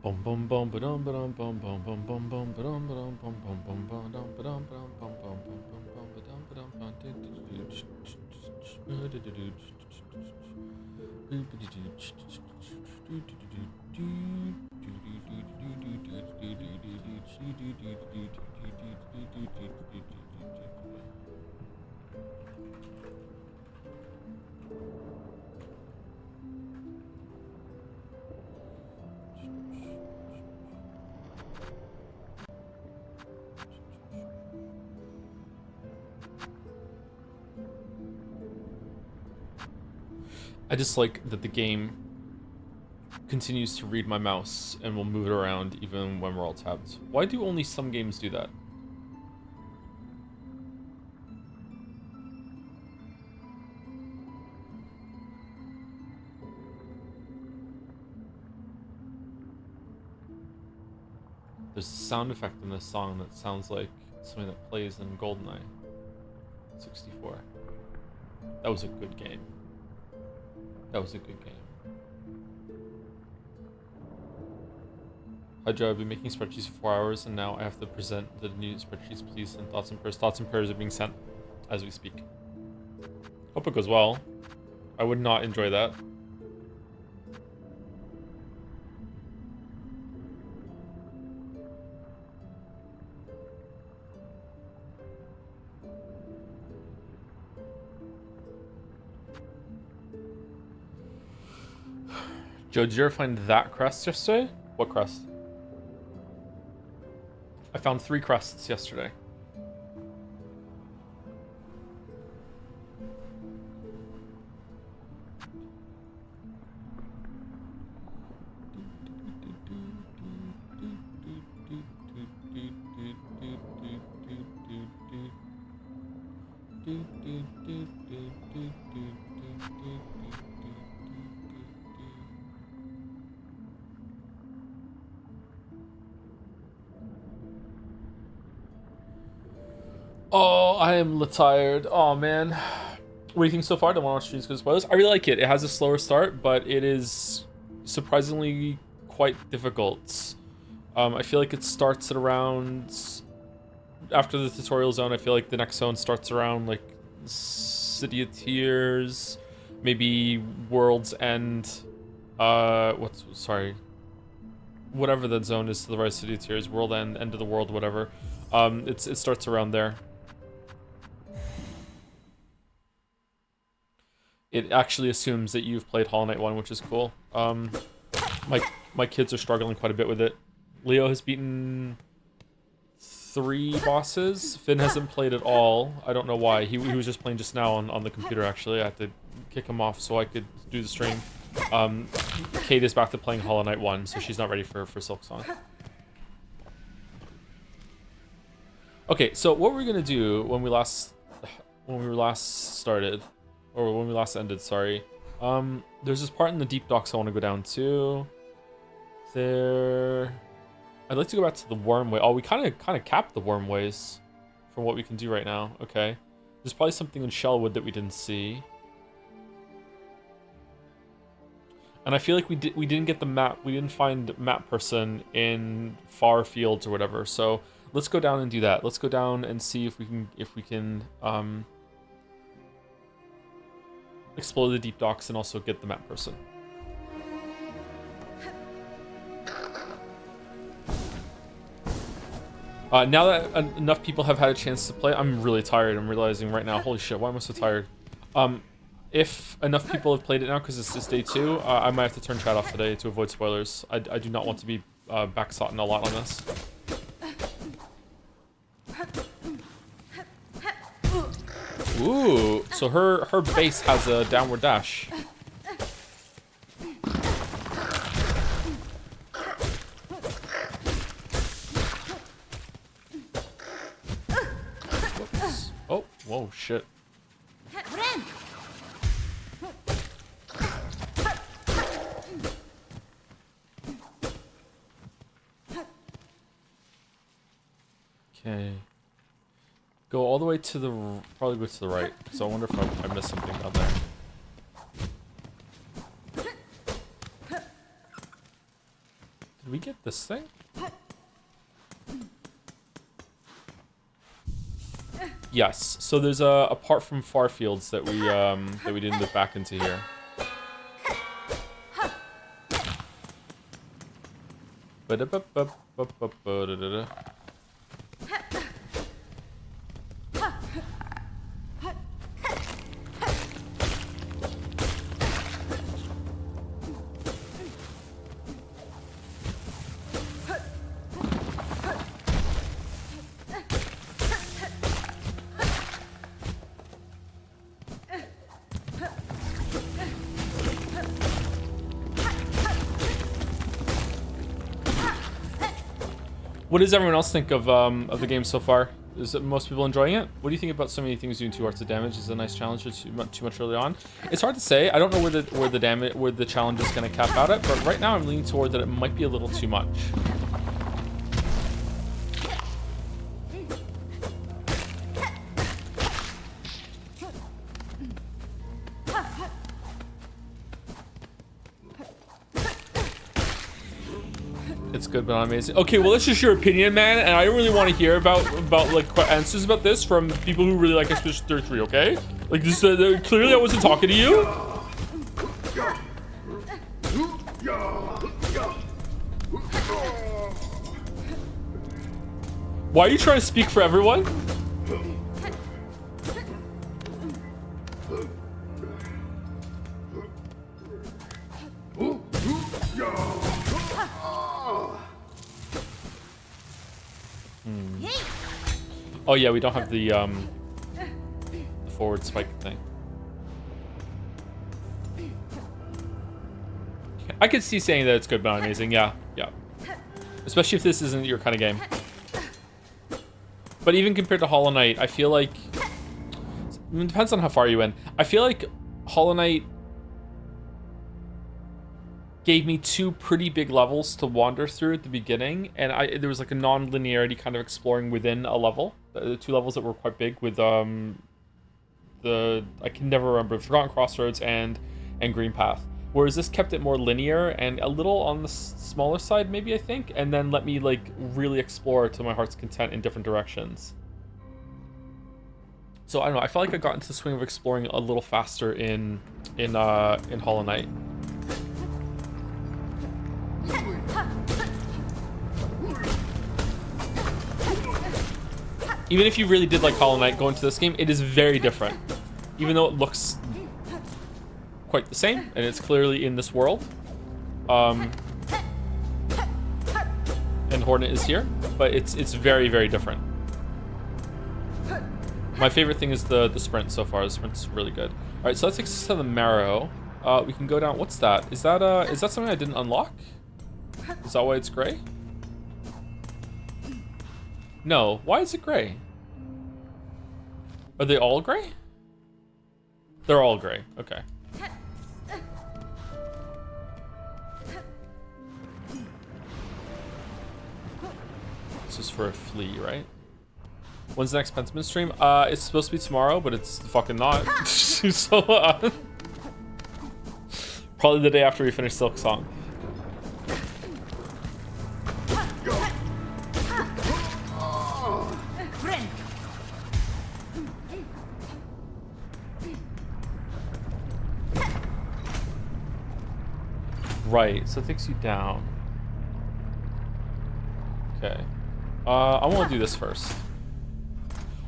Bum bum bum ba-dum ba-dum bum bum bum bum bum ba-dum ba-dum bum bum bum ba-dum ba-dum ba-dum bum bum bum bum bum ba-dum ba-dum bum I just like that the game continues to read my mouse and will move it around even when we're all tapped. Why do only some games do that? There's a sound effect in this song that sounds like something that plays in GoldenEye 64. That was a good game. That was a good game. Hi Joe, I've been making spreadsheets for 4 hours and now I have to present the new spreadsheets, please, and thoughts and prayers. Thoughts and prayers are being sent as we speak. Hope it goes well. I would not enjoy that. Joe, did you ever find that crest yesterday? What crest? I found 3 crests yesterday. Oh, I am tired. Oh man. What do you think so far? Don't want to watch these good spoilers. I really like it. It has a slower start, but it is surprisingly quite difficult. I feel like it starts at around after the tutorial zone. I feel like the next zone starts around like City of Tears, maybe World's End. Whatever that zone is to the right, City of Tears, World End, End of the World, whatever. It starts around there. It actually assumes that you've played Hollow Knight 1, which is cool. My kids are struggling quite a bit with it. Leo has beaten 3 bosses. Finn hasn't played at all. I don't know why. He was just playing just now on the computer, actually. I had to kick him off so I could do the stream. Kate is back to playing Hollow Knight 1, so she's not ready for Silksong. Okay, so what we're gonna do when we last started, or when we last ended, sorry. There's this part in the deep docks I want to go down to. There, I'd like to go back to the wormway. Oh, we kind of capped the wormways from what we can do right now. Okay, there's probably something in Shellwood that we didn't see, and I feel like we didn't get the map. We didn't find map person in far fields or whatever. So let's go down and do that. Let's go down and see if we can explore the deep docks and also get the map person. Now that enough people have had a chance to play, I'm really tired. I'm realizing right now, holy shit, why am I so tired? If enough people have played it now, because it's day 2, I might have to turn chat off today to avoid spoilers. I do not want to be backsotting a lot on this. Ooh, so her base has a downward dash. Whoops. Oh, whoa, shit. Okay. Go all the way to the... Probably go to the right, because I wonder if I missed something down there. Did we get this thing? Yes. So there's a part from Farfields that we didn't look back into here. Ba-da-ba-ba-ba-ba-ba-da-da-da. What does everyone else think of the game so far? Is most people enjoying it? What do you think about so many things doing 2 hearts of damage? Is it a nice challenge or too much early on? It's hard to say. I don't know where the challenge is going to cap out at, but right now I'm leaning toward that it might be a little too much. It's good, but not amazing. Okay, well, that's just your opinion, man, and I don't really want to hear about like answers about this from people who really like Expedition 33. Okay, like this. Clearly, I wasn't talking to you. Why are you trying to speak for everyone? Oh yeah, we don't have the forward spike thing. I could see saying that it's good but not amazing. Yeah, yeah. Especially if this isn't your kind of game. But even compared to Hollow Knight, I feel like it depends on how far you went. I feel like Hollow Knight gave me 2 pretty big levels to wander through at the beginning, and there was like a non-linearity kind of exploring within a level. The 2 levels that were quite big with I can never remember, Forgotten Crossroads and Green Path. Whereas this kept it more linear and a little on the smaller side, maybe, I think, and then let me like really explore to my heart's content in different directions. So I don't know. I felt like I got into the swing of exploring a little faster in Hollow Knight. Even if you really did like Hollow Knight, going to this game, it is very different. Even though it looks quite the same, and it's clearly in this world. And Hornet is here, but it's very, very different. My favorite thing is the sprint so far. The sprint's really good. All right, so that takes us to the Marrow. We can go down. What's that? Is that something I didn't unlock? Is that why it's gray? No. Why is it gray? Are they all gray? They're all gray. Okay. This is for a flea, right? When's the next Pentiment stream? It's supposed to be tomorrow, but it's fucking not. So, probably the day after we finish Silksong. Right, so it takes you down. Okay. I want to do this first.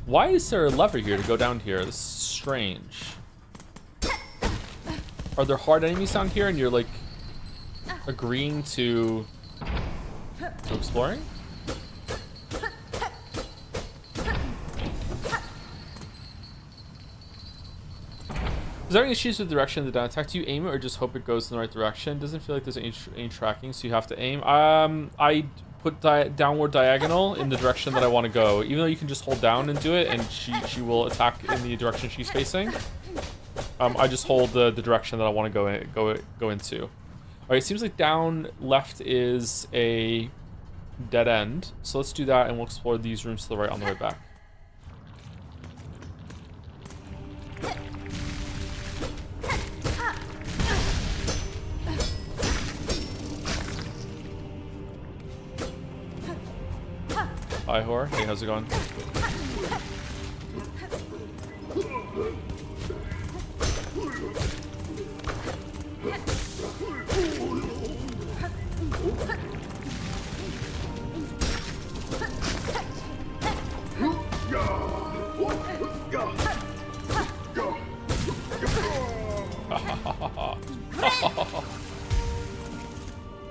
Why is there a lever here to go down here? This is strange. Are there hard enemies down here and you're like agreeing to exploring? Is there any issues with the direction of the down attack? Do you aim it or just hope it goes in the right direction? Doesn't feel like there's any tracking, so you have to aim. I put downward diagonal in the direction that I want to go. Even though you can just hold down and do it, and she will attack in the direction she's facing. I just hold the direction that I want to go into. All right, it seems like down left is a dead end, so let's do that, and we'll explore these rooms to the right on the way back. Hi, Whore. Hey, how's it going?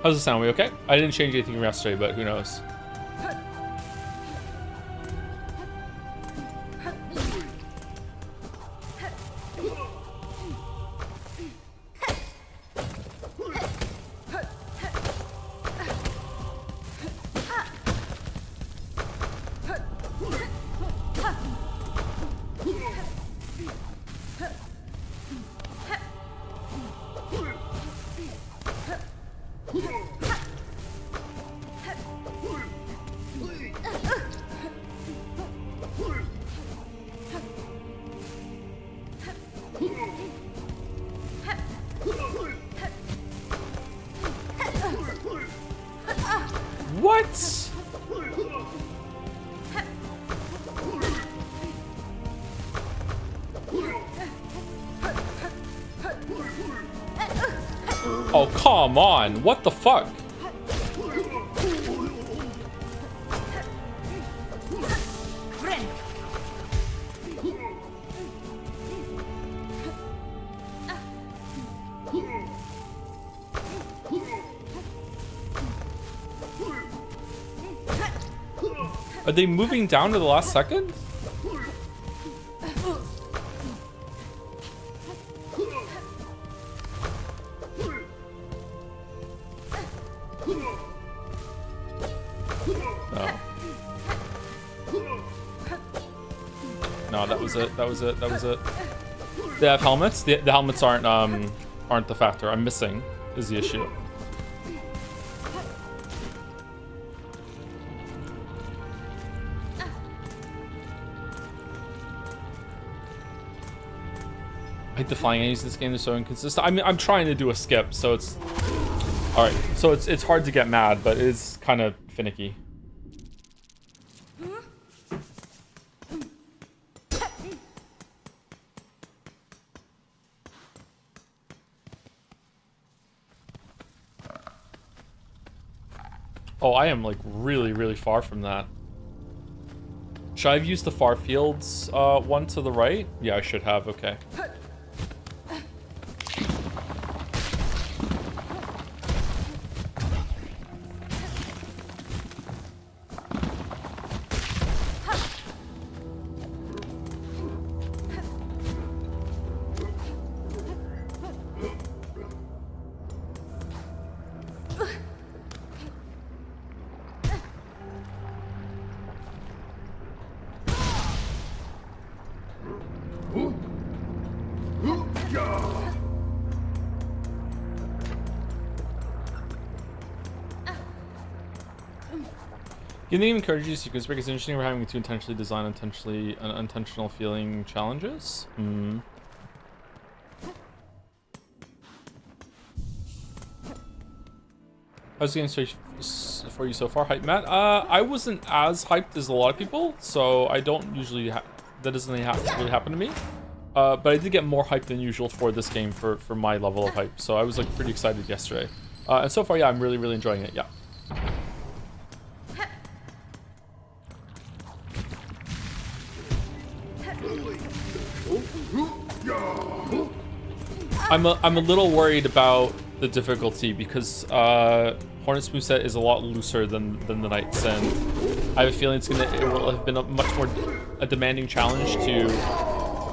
How's it sound? We okay? I didn't change anything from yesterday, but who knows? What? Oh, come on. What the fuck? Are they moving down to the last second? No, that was it. That was it. That was it. They have helmets. The helmets aren't the factor. I'm missing is the issue. I hate the flying enemies in this game. They're so inconsistent. I mean, I'm trying to do a skip, so it's all right. So it's hard to get mad, but it's kind of finicky. Oh, I am like really, really far from that. Should I have used the far fields one to the right? Yeah, I should have. Okay. You think encourages you sequence break is interesting. We're having to intentionally design unintentional feeling challenges. How's the game for you so far, hype Matt? I wasn't as hyped as a lot of people, so I don't usually that doesn't really happen to me. But I did get more hype than usual for this game for my level of hype, so I was like pretty excited yesterday. And so far, yeah, I'm really enjoying it. Yeah. I'm a little worried about the difficulty because Hornet's moveset is a lot looser than the Knight's, and I have a feeling it will have been a much more demanding challenge to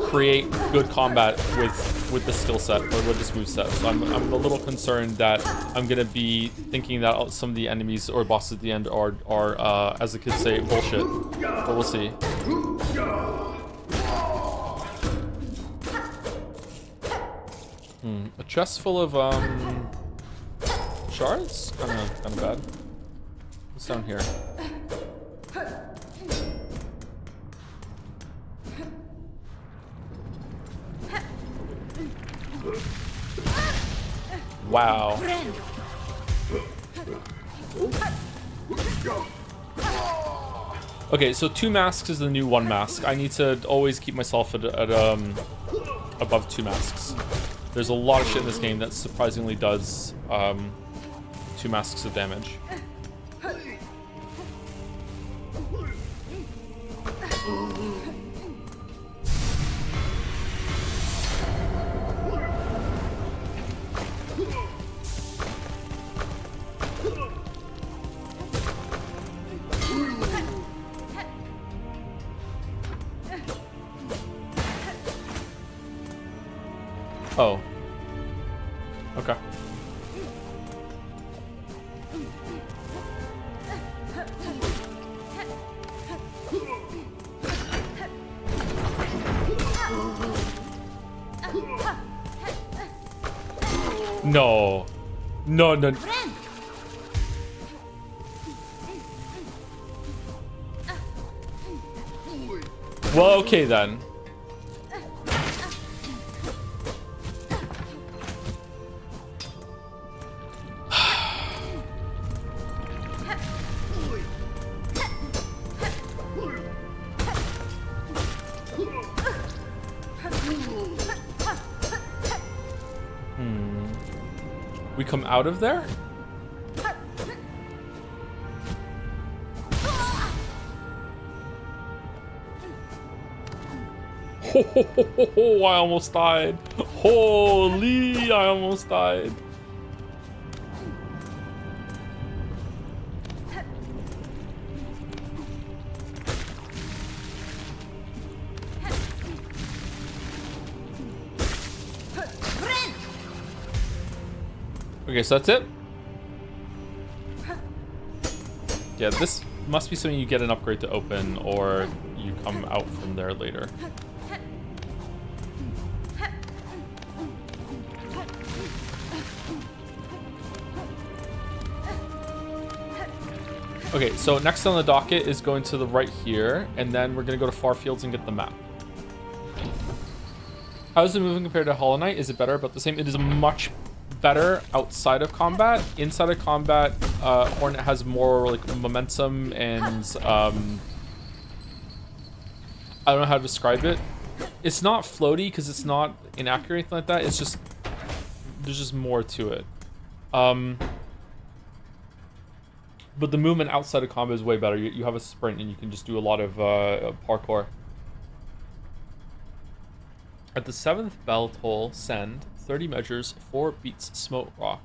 create good combat with this skill set or with this moveset. So I'm a little concerned that I'm gonna be thinking that some of the enemies or bosses at the end are as the kids say, bullshit. But we'll see. A chest full of shards? Kind of bad. What's down here? Wow. Okay, so 2 masks is the new 1 mask. I need to always keep myself at above 2 masks. There's a lot of shit in this game that surprisingly does 2 masks of damage. Oh. Okay. No. No, no. Well, okay then. We come out of there? Oh, I almost died. Holy, I almost died. Okay, so that's it? Yeah, this must be something you get an upgrade to open, or you come out from there later. Okay, so next on the docket is going to the right here, and then we're gonna go to Far Fields and get the map. How is the movement compared to Hollow Knight? Is it better? About the same? It is much better outside of combat. Inside of combat, Hornet has more like momentum and I don't know how to describe it. It's not floaty because it's not inaccurate or anything like that. It's just there's just more to it. But the movement outside of combat is way better. You have a sprint and you can just do a lot of parkour. At the 7th bell toll, send 30 measures, 4 beats smoke rock,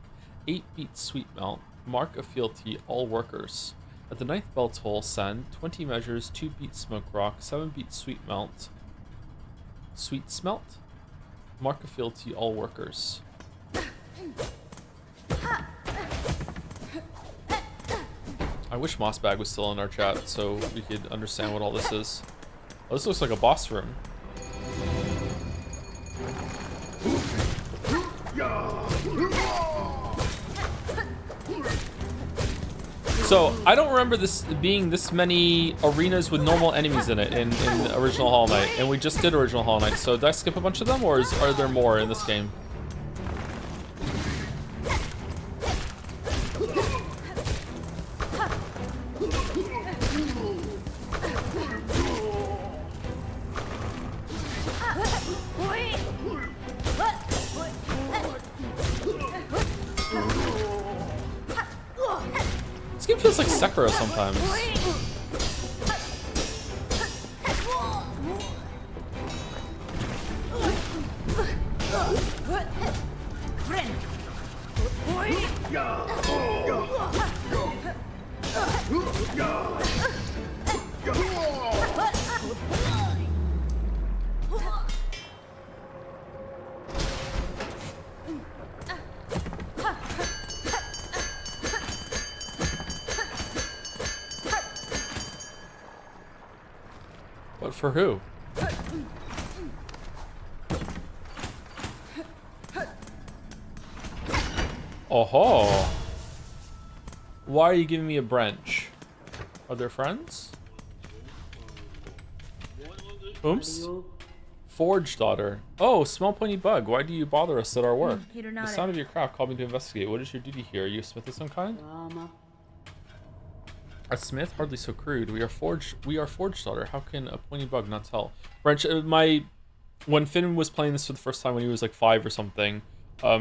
8 beats sweet melt, mark of fealty, all workers. At the 9th bell toll, send 20 measures, 2 beats smoke rock, 7 beats sweet melt, sweet smelt, mark of fealty, all workers. I wish Mossbag was still in our chat so we could understand what all this is. Oh, this looks like a boss room. So, I don't remember this being this many arenas with normal enemies in it in original Hollow Knight, and we just did original Hollow Knight, so did I skip a bunch of them, or are there more in this game? This game feels like Sekiro sometimes. But for who? Oh-ho. Why are you giving me a branch? Are there friends? Oops. Forge daughter. Oh, small pointy bug. Why do you bother us at our work? The sound of your craft called me to investigate. What is your duty here? Are you a smith of some kind? A smith? Hardly so crude. We are forged daughter. How can a pointy bug not tell? Branch, when Finn was playing this for the first time when he was like 5 or something,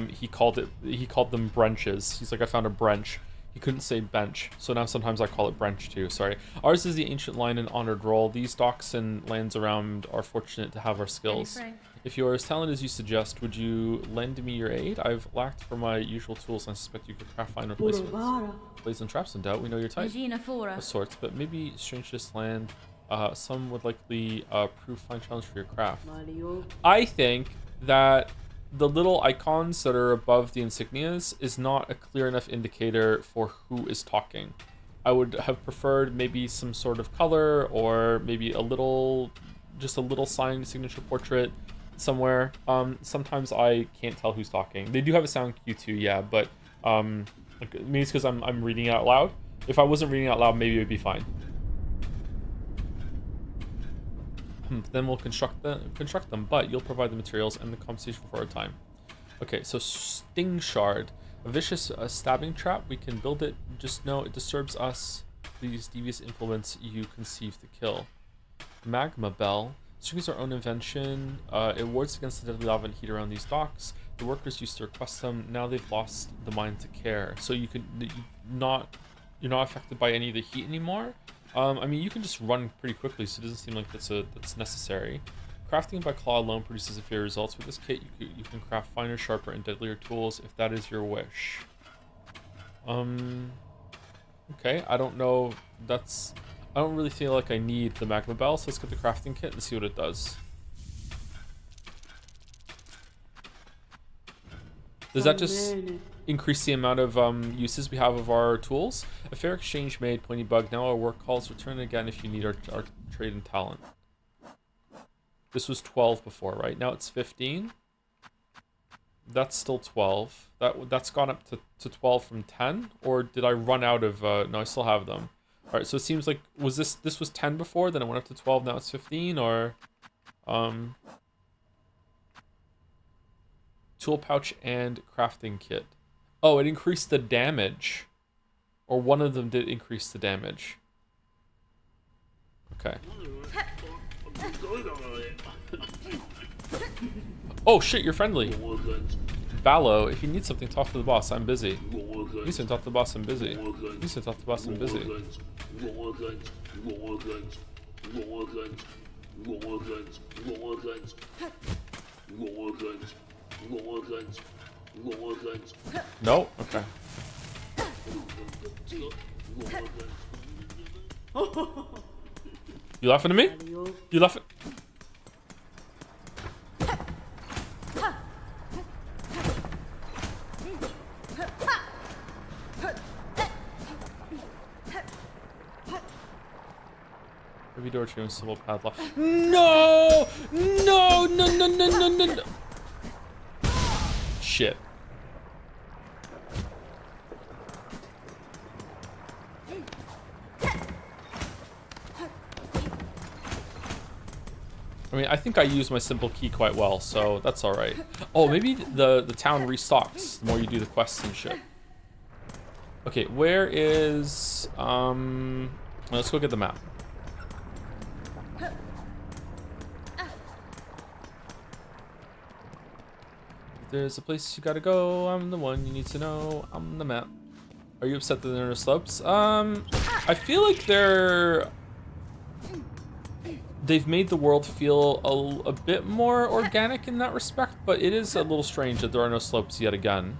he called them branches. He's like, I found a branch. He couldn't say bench, so now sometimes I call it branch too. Sorry. Ours is the ancient line and honored role. These docks and lands around are fortunate to have our skills. If you are as talented as you suggest, would you lend me your aid? I've lacked for my usual tools, and I suspect you could craft fine replacements. Plays and traps, in doubt. We know your type of sorts, but maybe strange this land. Some would likely prove fine challenge for your craft. I think that the little icons that are above the insignias is not a clear enough indicator for who is talking. I would have preferred maybe some sort of color, or maybe just a little signed signature portrait somewhere. Sometimes I can't tell who's talking. They do have a sound cue too, yeah, but maybe it's because I'm reading it out loud. If I wasn't reading it out loud, maybe it would be fine. Then we'll construct them, but you'll provide the materials and the compensation for our time. Okay, so Sting Shard. A vicious stabbing trap. We can build it. Just know it disturbs us. These devious implements you conceive to kill. Magma Bell. String is our own invention. It wards against the deadly lava and heat around these docks. The workers used to request them. Now they've lost the mind to care. So you're not affected by any of the heat anymore. I mean, you can just run pretty quickly, so it doesn't seem like that's necessary. Crafting by claw alone produces inferior results. With this kit, you can craft finer, sharper, and deadlier tools if that is your wish. Okay, I don't know. I don't really feel like I need the magma bell, so let's get the crafting kit and see what it does. Does that just increase the amount of uses we have of our tools? A fair exchange made, pointy bug. Now our work calls. Return again if you need our trade and talent. This was 12 before, right? Now it's 15. That's still 12. That's gone up to 12 from 10, or did I run out of? No, I still have them. All right, so it seems like this was 10 before, then it went up to 12. Now it's 15, or tool pouch and crafting kit. Oh, it increased the damage, or one of them did increase the damage. Okay. Oh shit, you're friendly. Ballo, if you need something, talk to the boss. I'm busy. You need something, talk to the boss. I'm busy. You need something, talk to the boss. I'm busy. No? Okay. You laughing at me? You laughing? Every door to a civil padlock. No! No! No! No! No! No! No! No! Shit. I mean, I think I use my simple key quite well, so that's all right. Oh, maybe the town restocks the more you do the quests and shit. Okay, where is let's go get the map. If there's a place you gotta go, I'm the one you need to know. I'm the map. Are you upset that there are no slopes? I feel like they've made the world feel a bit more organic in that respect, but it is a little strange that there are no slopes yet again.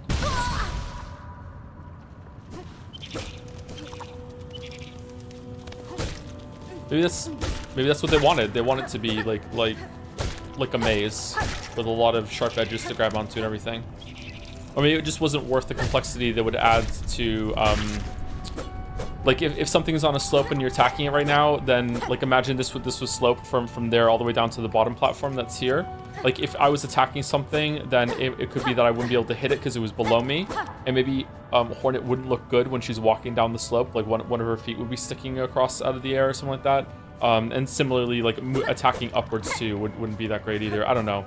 Maybe that's what they wanted. They want it to be like a maze with a lot of sharp edges to grab onto and everything. Or maybe it just wasn't worth the complexity that would add to like if something's on a slope and you're attacking it right now, then like imagine this was sloped from there all the way down to the bottom platform that's here. Like if I was attacking something, then it could be that I wouldn't be able to hit it because it was below me, and maybe Hornet wouldn't look good when she's walking down the slope. Like one of her feet would be sticking across out of the air or something like that. And similarly, like attacking upwards too wouldn't be that great either. I don't know,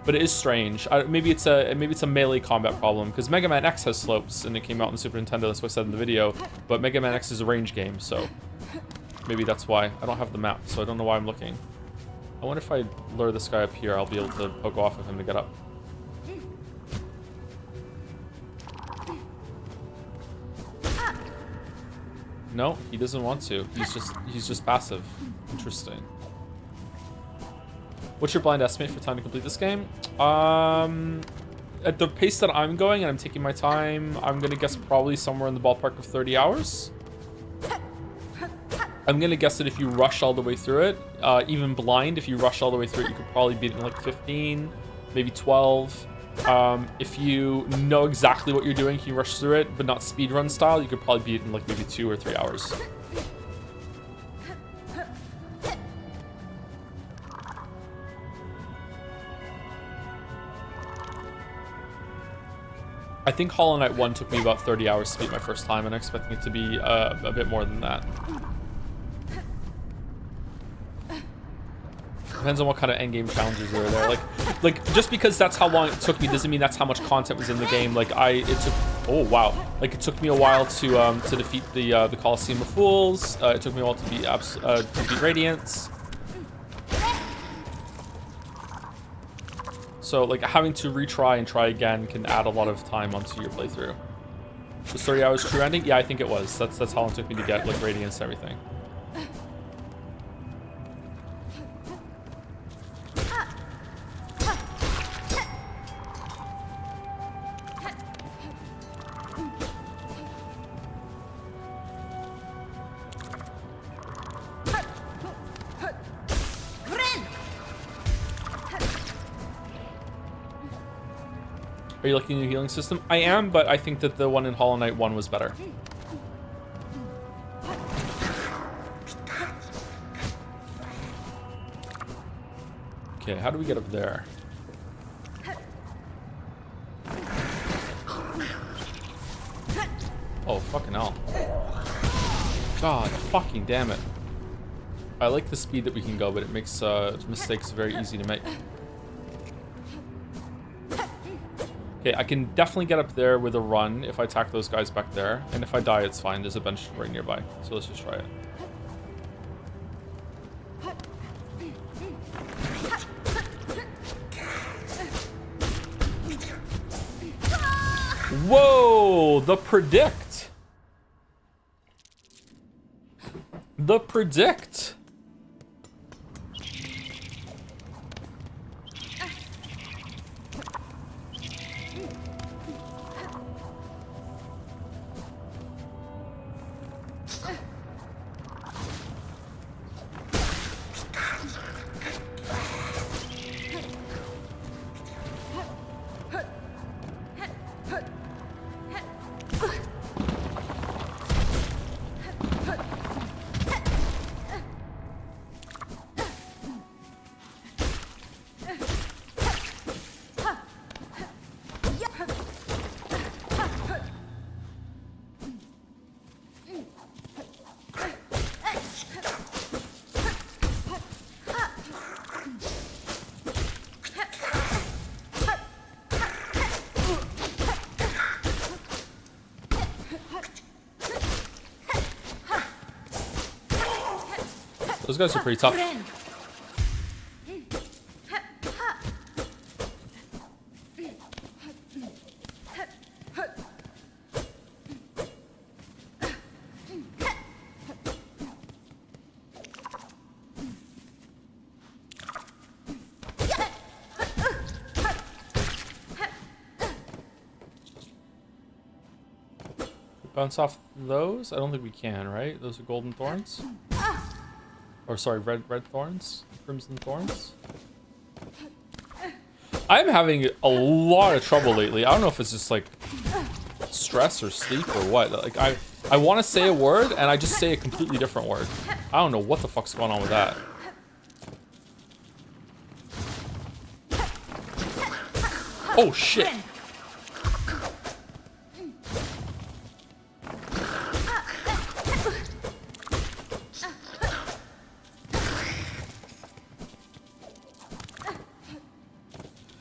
but it is strange. Maybe it's a melee combat problem, because Mega Man X has slopes and it came out on the Super Nintendo. That's what I said in the video. But Mega Man X is a range game, so Maybe that's why. I don't have the map, so I don't know why I'm looking. I wonder if I lure this guy up here, I'll be able to poke off of him to get up. No, he doesn't want to. He's just passive. Interesting. What's your blind estimate for time to complete this game? At the pace that I'm going and I'm taking my time, I'm gonna guess probably somewhere in the ballpark of 30 hours. I'm gonna guess that if you rush all the way through it, even blind, if you rush all the way through it, you could probably beat it in like 15, maybe 12. If you know exactly what you're doing, can you rush through it, but not speedrun style, you could probably beat it in like maybe 2 or 3 hours. I think Hollow Knight 1 took me about 30 hours to beat my first time, and I'm expecting it to be a bit more than that. Depends on what kind of endgame challenges are there. Like just because that's how long it took me doesn't mean that's how much content was in the game. Like it took, oh wow, like it took me a while to defeat the Colosseum of Fools. It took me a while to beat Radiance. So like having to retry and try again can add a lot of time onto your playthrough. Was 30 hours true ending? Yeah, I think it was. That's how long it took me to get like Radiance and everything. Are you liking the new healing system? I am, but I think that the one in Hollow Knight 1 was better. Okay, how do we get up there? Oh, fucking hell. God, fucking damn it. I like the speed that we can go, but it makes mistakes very easy to make. Okay, I can definitely get up there with a run if I attack those guys back there. And if I die, it's fine. There's a bench right nearby. So let's just try it. Whoa! The predict! The predict! Those guys are pretty tough. Bounce off those? I don't think we can, right? Those are golden thorns? Or sorry, red thorns? Crimson thorns? I'm having a lot of trouble lately. I don't know if it's just like stress or sleep or what. Like I want to say a word and I just say a completely different word. I don't know what the fuck's going on with that. Oh shit.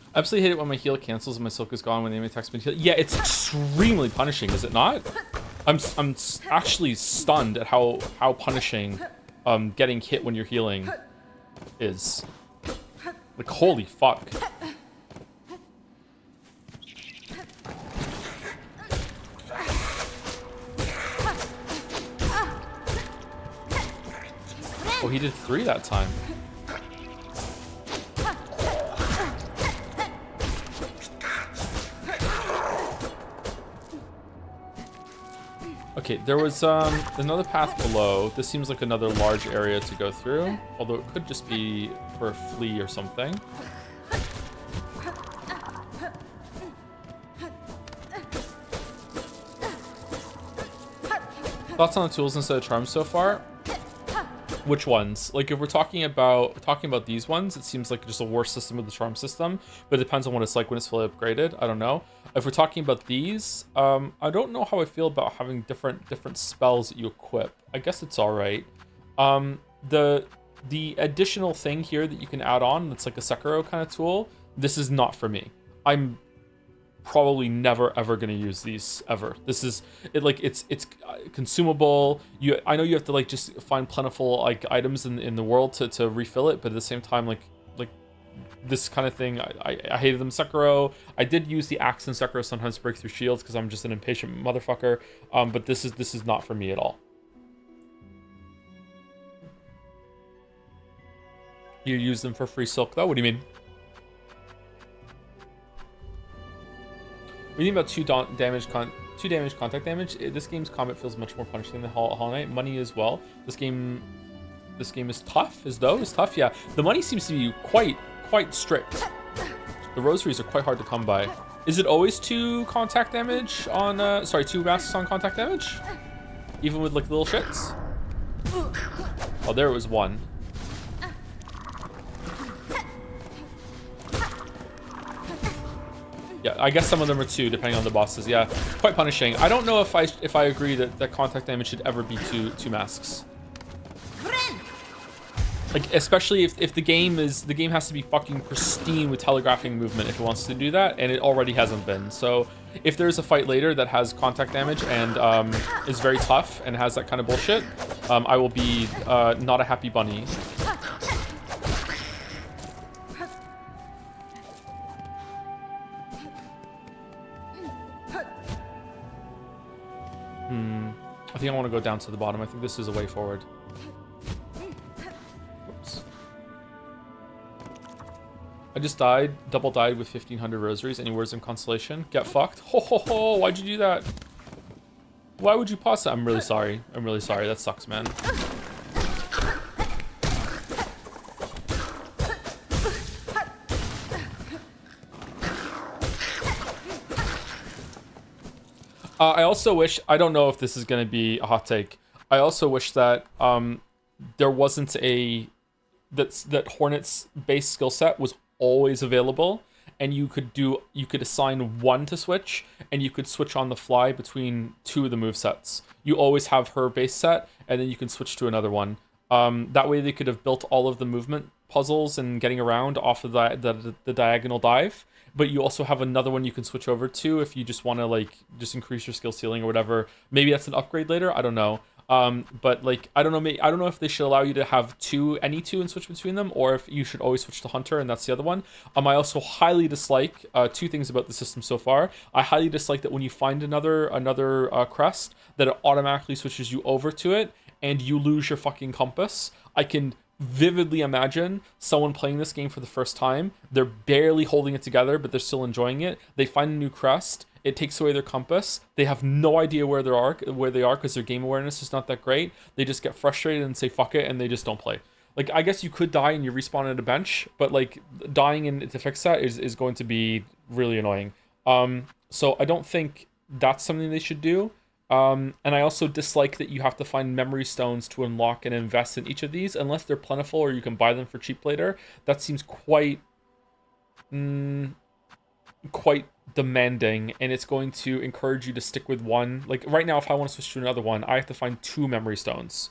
I absolutely hate it when my heal cancels and my silk is gone when the enemy attacks me. Yeah, it's extremely punishing, is it not? I'm actually stunned at how punishing getting hit when you're healing is. Like, holy fuck. Oh, he did 3 that time. Okay, there was another path below. This seems like another large area to go through, although it could just be for a flea or something. Thoughts on the tools instead of charms so far? Which ones? Like, if we're talking about these ones, it seems like just a worse system of the charm system, but it depends on what it's like when it's fully upgraded. I don't know. If we're talking about these, I don't know how I feel about having different spells that you equip. I guess it's all right. The additional thing here that you can add on, that's like a Sekiro kind of tool. This is not for me. I'm probably never ever gonna use these ever. This is it, like it's consumable. I know you have to like just find plentiful like items in the world to refill it, but at the same time like this kind of thing, I hated them in Sekiro. I did use the axe in Sekiro sometimes to break through shields because I'm just an impatient motherfucker. But this is not for me at all. You use them for free silk though? What do you mean? We think about 2 damage contact damage. This game's combat feels much more punishing than Hollow Knight. Money as well. This game is tough. Is tough. Yeah, the money seems to be quite strict. The rosaries are quite hard to come by. Is it always 2 contact damage on? 2 masks on contact damage, even with like little shits. Oh, there it was 1. Yeah, I guess some of them are 2, depending on the bosses. Yeah, quite punishing. I don't know if I agree that contact damage should ever be 2 masks. Like, especially if the game has to be fucking pristine with telegraphing movement if it wants to do that, and it already hasn't been. So if there's a fight later that has contact damage and is very tough and has that kind of bullshit, I will be not a happy bunny. I think I want to go down to the bottom. I think this is a way forward. Whoops. I just double died with 1,500 rosaries. Any words in consolation? Get fucked. Ho ho ho, why'd you do that? Why would you pause that? I'm really sorry. That sucks, man. I also wish, I don't know if this is going to be a hot take. I also wish that there wasn't that Hornet's base skill set was always available, and you could assign 1 to switch, and you could switch on the fly between 2 of the movesets. You always have her base set, and then you can switch to another one. That way they could have built all of the movement puzzles and getting around off of the diagonal dive. But you also have another one you can switch over to if you just want to like just increase your skill ceiling or whatever. Maybe that's an upgrade later. I don't know. But like I don't know if they should allow you to have any two and switch between them, or if you should always switch to Hunter and that's the other one. I also highly dislike 2 things about the system so far. I highly dislike that when you find another crest, that it automatically switches you over to it and you lose your fucking compass. I can vividly imagine someone playing this game for the first time. They're barely holding it together, but they're still enjoying it. They find a new crest. It takes away their compass. They have no idea where they are because their game awareness is not that great. They just get frustrated and say fuck it, and they just don't play. Like, I guess you could die and you respawn at a bench, but like dying to fix that is going to be really annoying. So I don't think that's something they should do. And I also dislike that you have to find memory stones to unlock and invest in each of these, unless they're plentiful or you can buy them for cheap later. That seems quite demanding, and it's going to encourage you to stick with one. Like right now, if I want to switch to another one, I have to find 2 memory stones.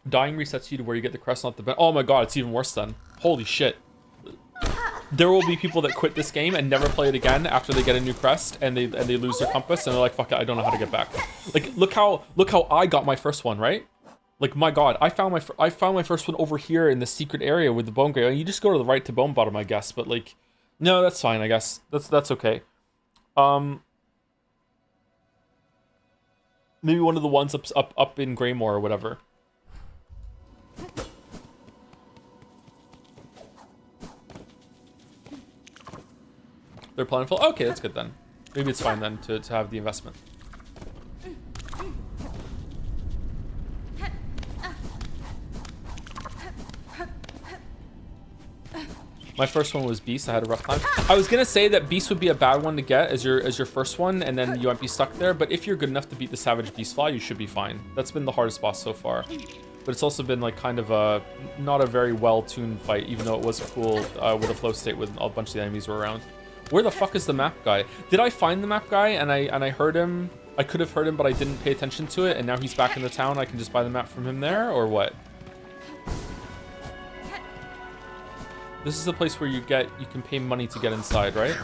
Dying resets you to where you get the crest, not the bench. Oh my god, it's even worse then. Holy shit. there will be people that quit this game and never play it again after they get a new crest and they lose their compass and they're like, fuck it, I don't know how to get back. Like, look how I got my first one, right? Like, my god, I found my first one over here in the secret area with the bone grave. You just go to the right to bone bottom, I guess. But like, no, that's fine. I guess that's okay. Maybe one of the ones up in Greymore or whatever. They're plentiful. Okay, that's good then. Maybe it's fine then to have the investment. My first one was Beast. I had a rough time. I was gonna say that Beast would be a bad one to get as your first one, and then you might be stuck there. But if you're good enough to beat the Savage Beastfly, you should be fine. That's been the hardest boss so far. But it's also been like kind of a not a very well-tuned fight, even though it was cool with a flow state with a bunch of the enemies were around. Where the fuck is the map guy? Did I find the map guy and I heard him? I could have heard him, but I didn't pay attention to it, and now he's back in the town. I can just buy the map from him there, or what? This is the place where you can pay money to get inside, right?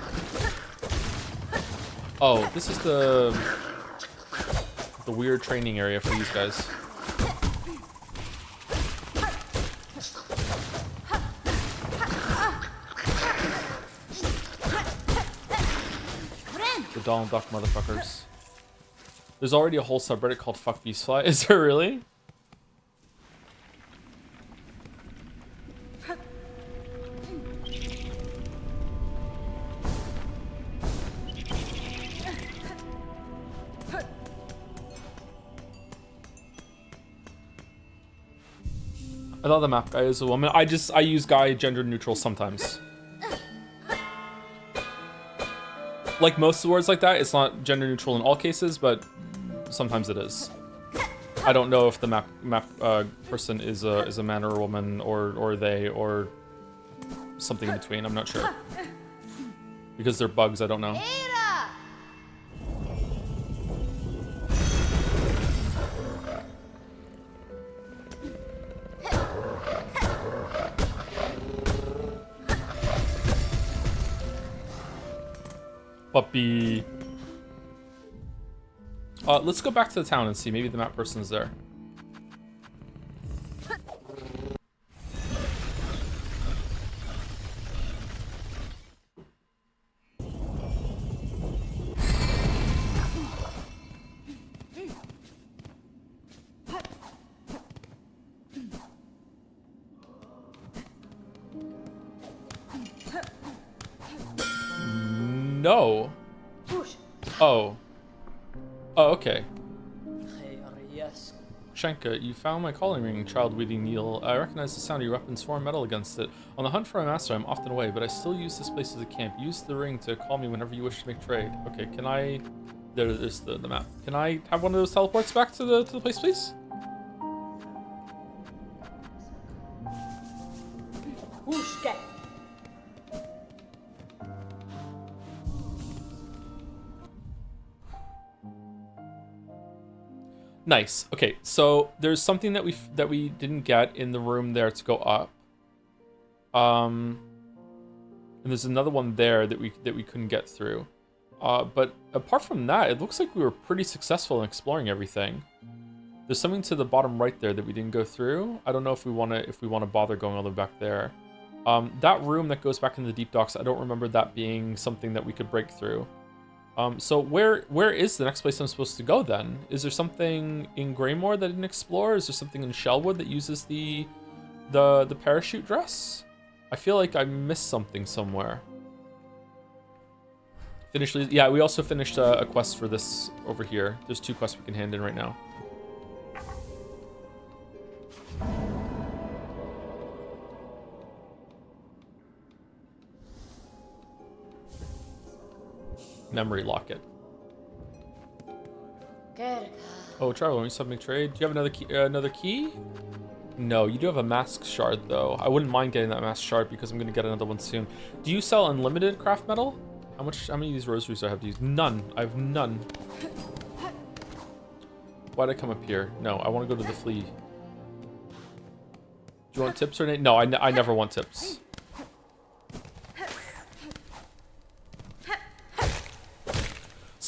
Oh, this is the weird training area for these guys. The Donald Duck motherfuckers. There's already a whole subreddit called Fuck Beastfly. Is there really? I thought the map guy is a woman. I use guy gender neutral sometimes. Like most words like that, it's not gender neutral in all cases, but sometimes it is. I don't know if the map person is a man or a woman or they or something in between. I'm not sure. Because they're bugs, I don't know. Puppy. Let's go back to the town and see. Maybe the map person is there. No. Oh. Oh, okay. Shenka, you found my calling ring, child weeding needle. I recognize the sound of your weapon's foreign metal against it. On the hunt for my master, I'm often away, but I still use this place as a camp. Use the ring to call me whenever you wish to make trade. Okay, can I... There's the map. Can I have one of those teleports back to the place, please? Nice. Okay, so there's something that we didn't get in the room there to go up. And there's another one there that we couldn't get through. But apart from that, it looks like we were pretty successful in exploring everything. There's something to the bottom right there that we didn't go through. I don't know if we want to bother going all the way back there. That room that goes back into the deep docks, I don't remember that being something that we could break through. So where is the next place I'm supposed to go then? Is there something in Greymore that I didn't explore? Is there something in Shellwood that uses the parachute dress? I feel like I missed something somewhere. Yeah, we also finished a quest for this over here. There's 2 quests we can hand in right now. Memory locket. Oh, Trevor, when you sub make trade, do you have another key? No, you do have a mask shard though. I wouldn't mind getting that mask shard because I'm gonna get another one soon. Do you sell unlimited craft metal? How many of these rosaries do I have to use? None. I have none. Why'd I come up here? No, I want to go to the flea. Do you want tips or anything? No, I never want tips.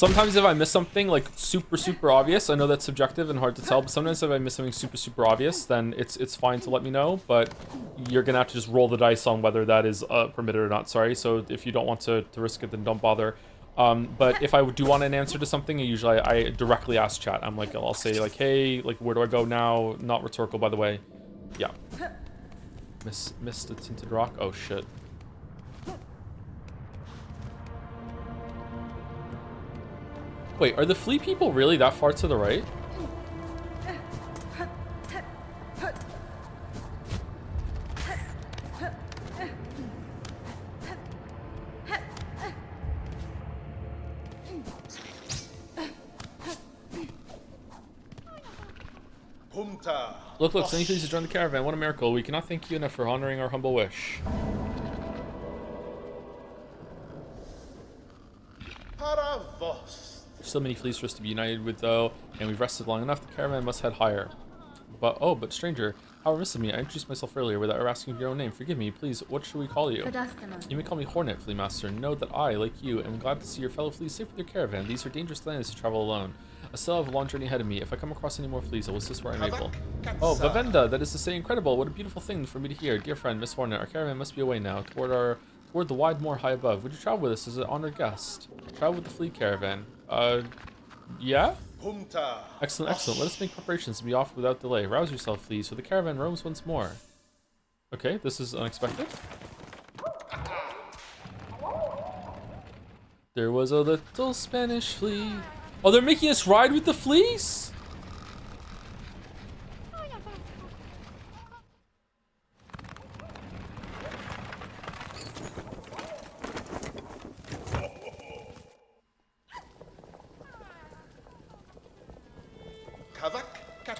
Sometimes if I miss something like super obvious, I know that's subjective and hard to tell, but sometimes if I miss something super obvious, then it's fine to let me know, but you're gonna have to just roll the dice on whether that is permitted or not, sorry. So if you don't want to risk it, then don't bother. But if I do want an answer to something, usually I directly ask chat. I'm like, I'll say like, hey, like, where do I go now? Not rhetorical, by the way. Yeah. Missed a tinted rock. Oh shit. Wait, are the flea people really that far to the right? Look, Sending fleas to join the caravan. What a miracle. We cannot thank you enough for honoring our humble wish. There's still many fleas for us to be united with, though, and we've rested long enough. The caravan must head higher. But stranger, how remiss of me. I introduced myself earlier without asking your own name. Forgive me, please. What should we call you? You may call me Hornet, Flea Master. Know that I, like you, am glad to see your fellow fleas safe with your caravan. These are dangerous lands to travel alone. I still have a long journey ahead of me. If I come across any more fleas, I will assist where I'm able. Oh, Vavenda, that is to say incredible. What a beautiful thing for me to hear. Dear friend, Miss Hornet, our caravan must be away now, toward the wide moor high above. Would you travel with us as an honored guest? Travel with the flea caravan. Yeah? Excellent. Let us make preparations to be off without delay. Rouse yourself, fleas, for the caravan roams once more. Okay, this is unexpected. There was a little Spanish flea. Oh, they're making us ride with the fleas?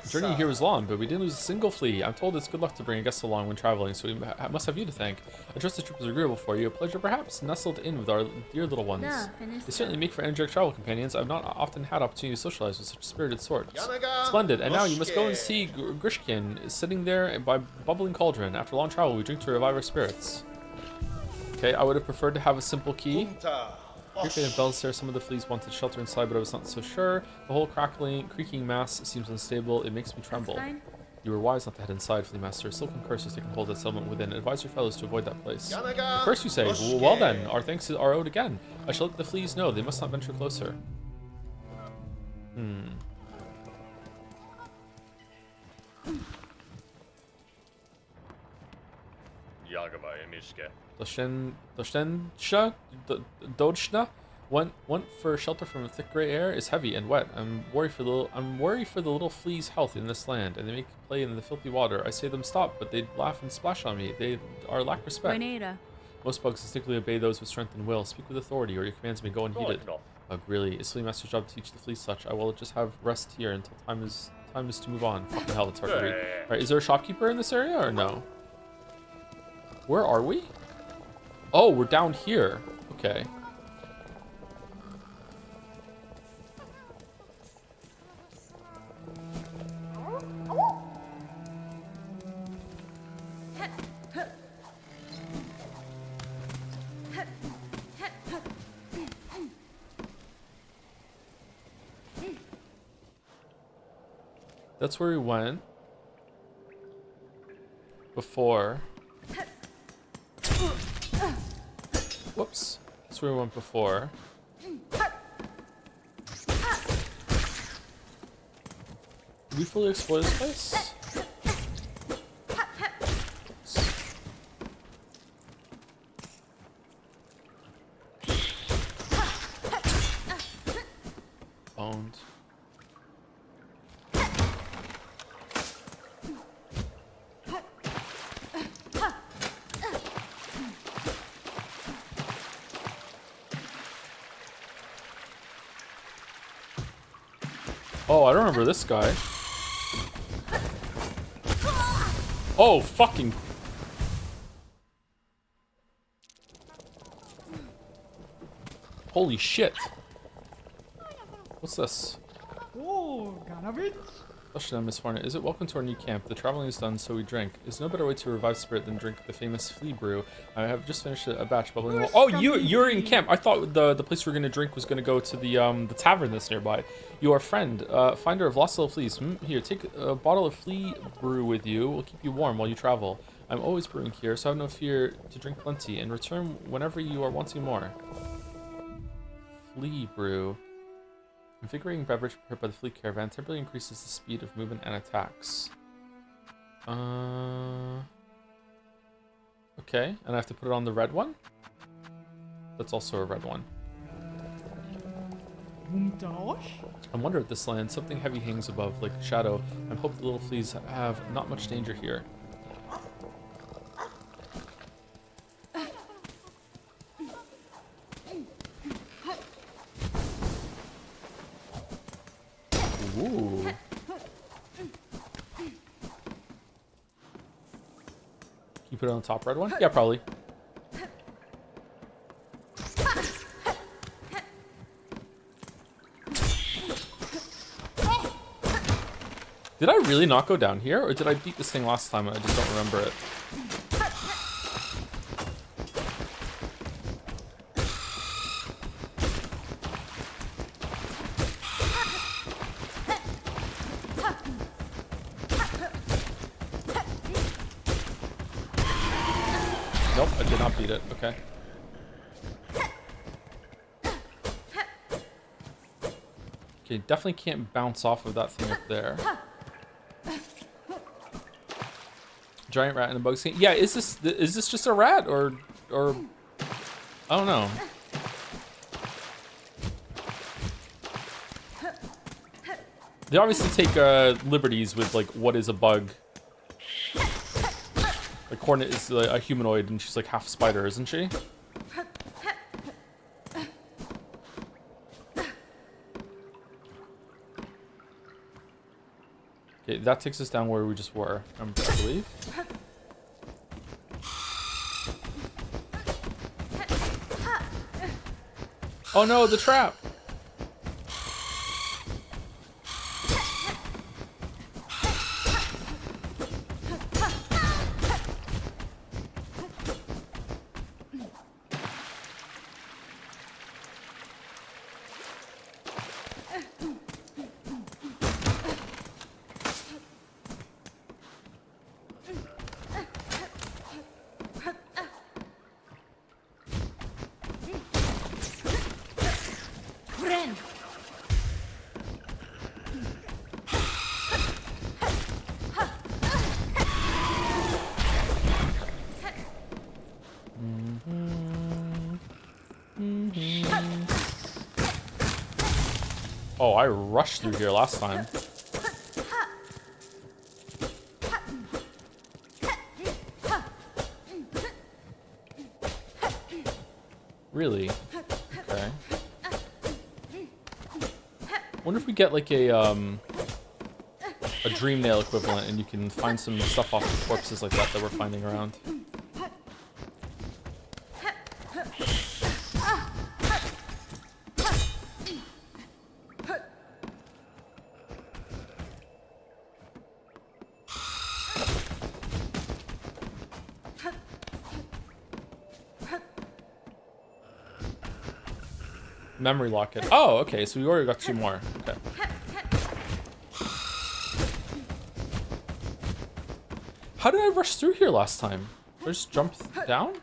The journey here was long, but we didn't lose a single flea. I'm told it's good luck to bring a guest along when traveling, so we must have you to thank. I trust the trip was agreeable for you. A pleasure, perhaps, nestled in with our dear little ones. They certainly make for energetic travel companions. I've not often had opportunity to socialize with such spirited sorts. Splendid. And now you must go and see Grishkin sitting there by bubbling cauldron. After long travel, we drink to revive our spirits. Okay, I would have preferred to have a simple key. Creeping and bells there, some of the fleas wanted shelter inside, but I was not so sure. The whole creaking mass seems unstable. It makes me tremble. You were wise not to head inside, Flea Master. A silken curse has taken hold of that settlement within. Advise your fellows to avoid that place. A curse, you say? Well then, our thanks are owed again. I shall let the fleas know. They must not venture closer. Dodshna went for shelter from the thick gray air is heavy and wet. I'm worried for the little fleas' health in this land, and they make play in the filthy water. I say them stop, but they laugh and splash on me. They are lack respect. Most bugs instinctively obey those with strength and will. Speak with authority, or your commands may go unheeded. Ugh, really? It's Flea Master's job to teach the fleas such. I will just have rest here until time is to move on. Fucking hell, it's hard to read. Alright, is there a shopkeeper in this area or no? Where are we? Oh, we're down here. Okay. That's where we went before. Whoops. That's where we went before. Did we fully explore this place? Owned. Oh, I don't remember this guy. Oh, fucking. Holy shit. What's this? Oh, Ganavich. Question on Miss Hornet. Is it welcome to our new camp? The traveling is done, so we drink. Is no better way to revive spirit than drink the famous flea brew. I have just finished a batch bubbling. Oh, you're in camp. I thought the place we were gonna drink was gonna go to the tavern that's nearby. You are friend, finder of lost little fleas. Here, take a bottle of flea brew with you. We'll keep you warm while you travel. I'm always brewing here, so have no fear to drink plenty and return whenever you are wanting more. Flea brew. Invigorating beverage prepared by the flea caravan temporarily increases the speed of movement and attacks. Okay, and I have to put it on the red one? That's also a red one. I wonder at this land, something heavy hangs above, like a shadow, and hope the little fleas have not much danger here. Ooh. Can you put it on the top red one? Yeah, probably. Did I really not go down here, or did I beat this thing last time and I just don't remember it? Nope, I did not beat it. Okay. Okay, definitely can't bounce off of that thing up there. Giant rat in a bug scene. Yeah, is this just a rat or I don't know. They obviously take liberties with like what is a bug. Like Hornet is a humanoid and she's like half spider, isn't she? Okay, that takes us down where we just were, I believe. Oh no, the trap! Oh, I rushed through here last time. Really? Okay. Wonder if we get like a dream nail equivalent and you can find some stuff off the corpses like that we're finding around. Memory locket. Oh, okay, so we already got 2 more. Okay. How did I rush through here last time? Did I just jump down?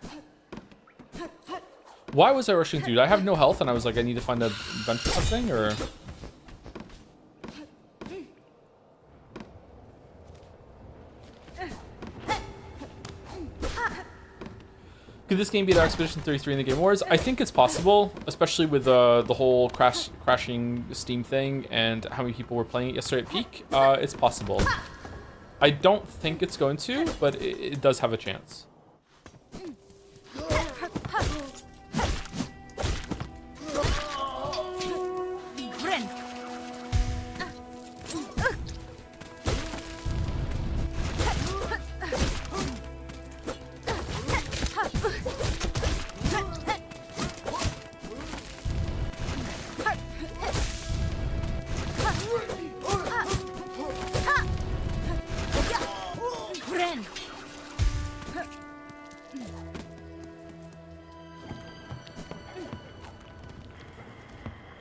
Why was I rushing through? I have no health and I was like, I need to find a bench or something, or... Could this game be the Expedition 33 in the Game Wars? I think it's possible, especially with the whole crashing Steam thing and how many people were playing it yesterday at peak. It's possible. I don't think it's going to, but it does have a chance.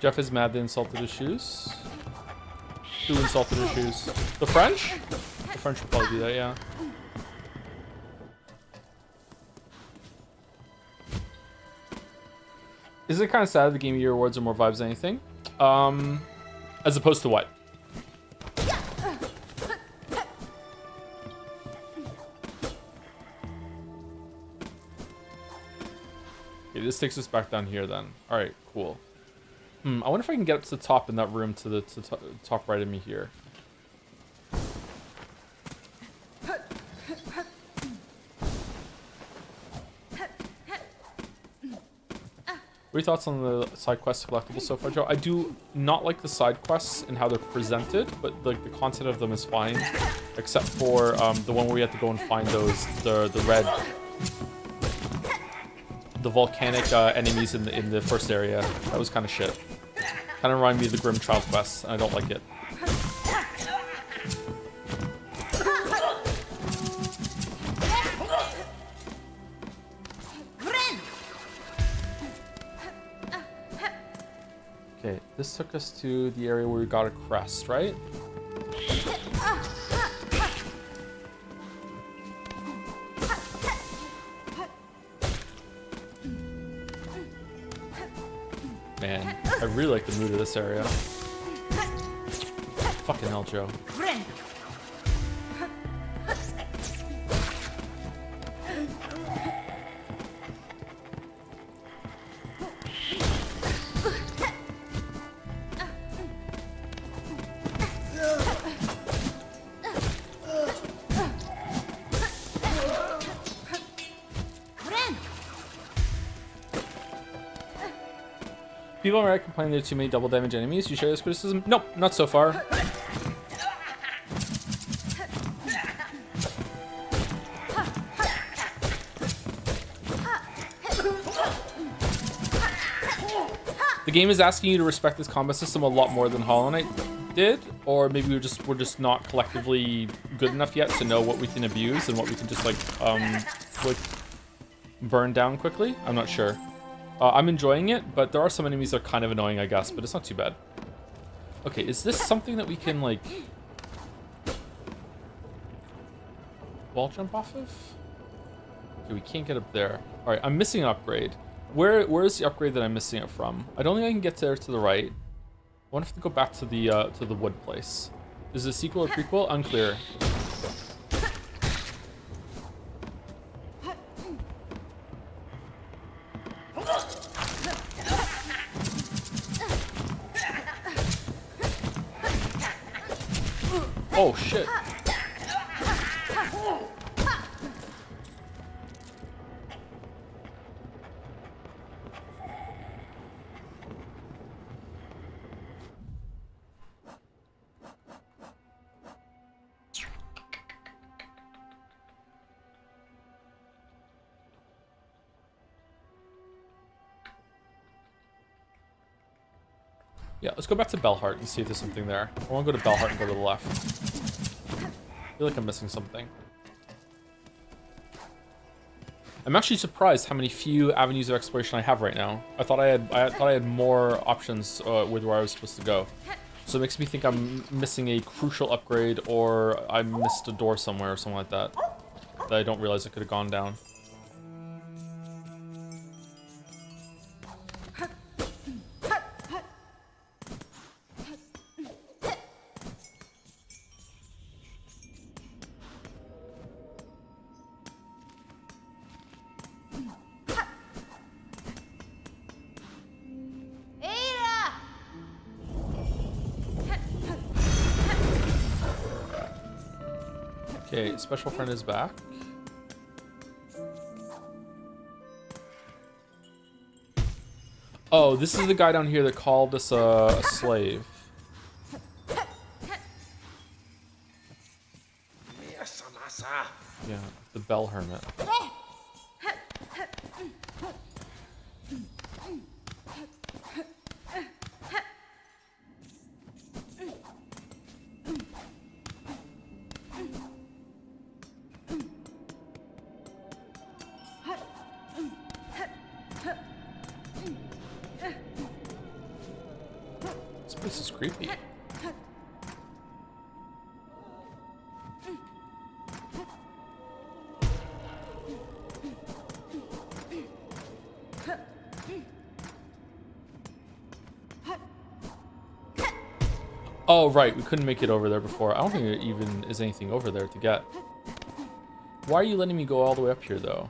Jeff is mad they insulted his shoes. Who insulted his shoes? The French? The French would probably do that, yeah. Isn't it kind of sad the Game of Year awards are more vibes than anything? As opposed to what? Okay, this takes us back down here then. All right, cool. I wonder if I can get up to the top in that room to the top right of me here. What are your thoughts on the side quests collectibles so far, Joe? I do not like the side quests and how they're presented, but like the content of them is fine, except for the one where we have to go and find those the volcanic enemies in the first area. That was kind of shit. Kind of reminded me of the Grim Child quests, and I don't like it. Okay, this took us to the area where we got a crest, right? Man, I really like the mood of this area. Fucking hell, Joe. People are complaining there are too many double damage enemies. You share this criticism? Nope, not so far. The game is asking you to respect this combat system a lot more than Hollow Knight did, or maybe we're just not collectively good enough yet to know what we can abuse and what we can just like burn down quickly. I'm not sure. I'm enjoying it, but there are some enemies that are kind of annoying, I guess, but it's not too bad. Okay, is this something that we can, like, wall jump off of? Okay, we can't get up there. All right, I'm missing an upgrade. Where is the upgrade that I'm missing it from? I don't think I can get there to the right. I wonder if I have to go back to the wood place. Is it a sequel or prequel? Unclear. Oh shit. Yeah, let's go back to Bellheart and see if there's something there. I want to go to Bellheart and go to the left. I feel like I'm missing something. I'm actually surprised how many few avenues of exploration I have right now. I thought I had more options with where I was supposed to go. So it makes me think I'm missing a crucial upgrade, or I missed a door somewhere or something like that I don't realize I could have gone down. Okay, special friend is back. Oh, this is the guy down here that called us a slave. Yeah, the Bell Hermit. creepy. Oh, right. We couldn't make it over there before. I don't think there even is anything over there to get. Why are you letting me go all the way up here, though?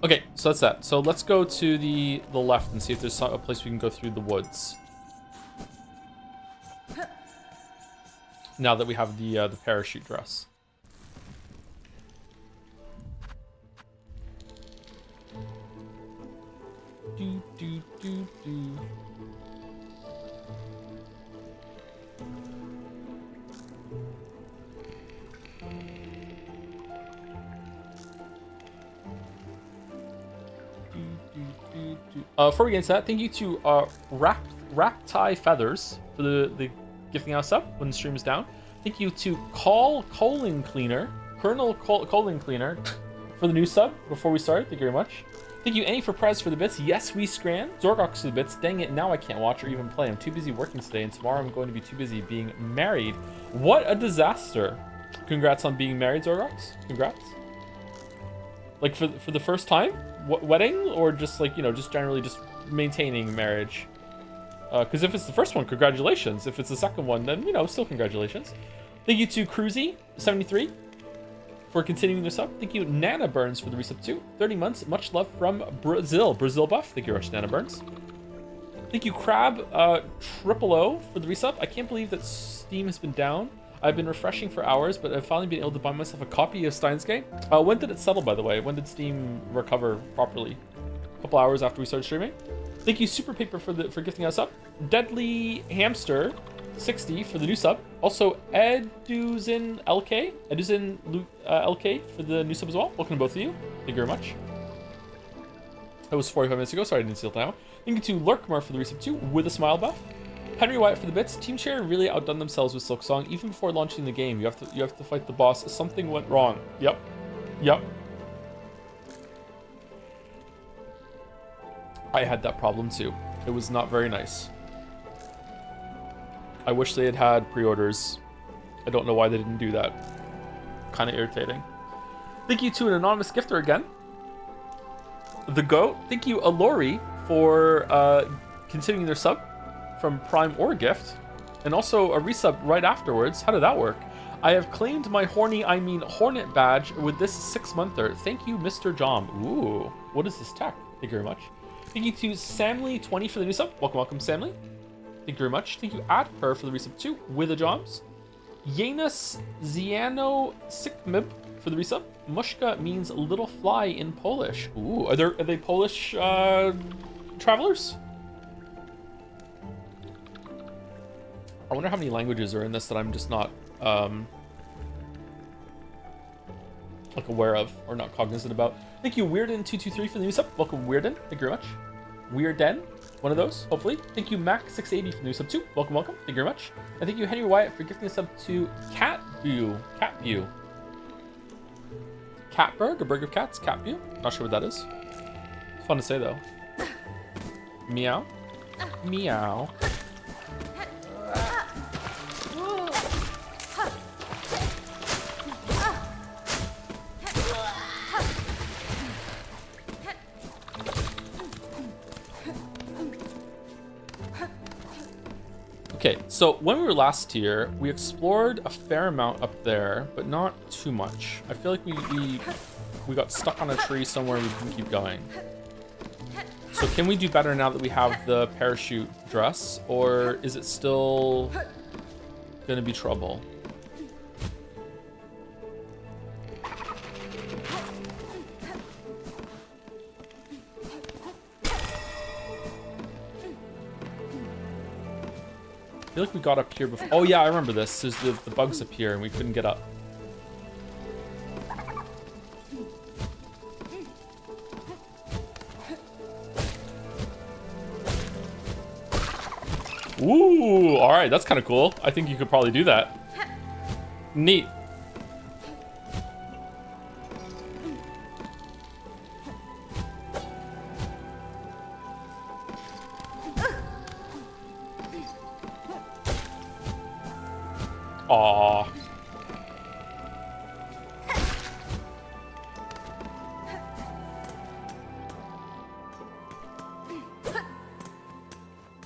Okay, so that's that. So let's go to the left and see if there's a place we can go through the woods. Now that we have the parachute dress. Do, do, do, do. Before we get into that, thank you to Rap Tie Feathers for the gifting us up when the stream is down. Thank you to Colin Cleaner for the new sub before we start. Thank you very much. Thank you, Annie, for Prez for the bits. Yes, we scran. Zorgox for the bits. Dang it, now I can't watch or even play. I'm too busy working today, and tomorrow I'm going to be too busy being married. What a disaster. Congrats on being married, Zorgox. Congrats. Like, for the first time? Wedding? Or just, like, you know, just generally just maintaining marriage? Because if it's the first one, congratulations. If it's the second one, then, you know, still congratulations. Thank you to Cruzy73 for continuing this up. Thank you, Nana Burns, for the resub too. 30 months. Much love from Brazil. Brazil buff. Thank you very much, Nana Burns. Thank you, Crab Triple O, for the resub. I can't believe that Steam has been down. I've been refreshing for hours, but I've finally been able to buy myself a copy of Steins Gate. When did it settle, by the way? When did Steam recover properly? A couple hours after we started streaming. Thank you, Super Paper, for gifting us up. Deadly Hamster 60 for the new sub. Also, Eduzin LK for the new sub as well. Welcome to both of you. Thank you very much. That was 45 minutes ago. Sorry I didn't see it now. Thank you to Lurkmar for the resub too, with a smile buff. Henry Wyatt for the bits. Team Share really outdone themselves with Silksong. Even before launching the game, you have to fight the boss. Something went wrong. Yep. I had that problem too. It was not very nice. I wish they had pre-orders. I don't know why they didn't do that. Kind of irritating. Thank you to an anonymous gifter again. The Goat. Thank you, Alori, for continuing their sub from Prime or Gift. And also a resub right afterwards. How did that work? I have claimed my Hornet badge with this 6-monther. Thank you, Mr. Jom. Ooh, what is this tech? Thank you very much. Thank you to Samly20 for the new sub. Welcome, Samly. Thank you very much. Thank you, Adper, for the resub too, with the Joms. Janus Ziano Sikmib for the resub. Mushka means little fly in Polish. Ooh, are they Polish travelers? I wonder how many languages are in this that I'm just not like aware of or not cognizant about. Thank you, Weirden223 for the new sub. Welcome, Weirden. Thank you very much. Weirden, one of those, hopefully. Thank you, Mac680 for the new sub too. Welcome. Thank you very much. And thank you, Henry Wyatt, for gifting a sub to Catview. Catberg, a burger of cats. Catview. Not sure what that is. It's fun to say though. Meow. Meow. Okay, so when we were last here, we explored a fair amount up there, but not too much. I feel like we got stuck on a tree somewhere we couldn't keep going. So can we do better now that we have the parachute dress, or is it still gonna be trouble? I feel like we got up here before. Oh yeah, I remember this. There's the bugs up here and we couldn't get up. Ooh, all right, that's kind of cool. I think you could probably do that. Neat. Aww.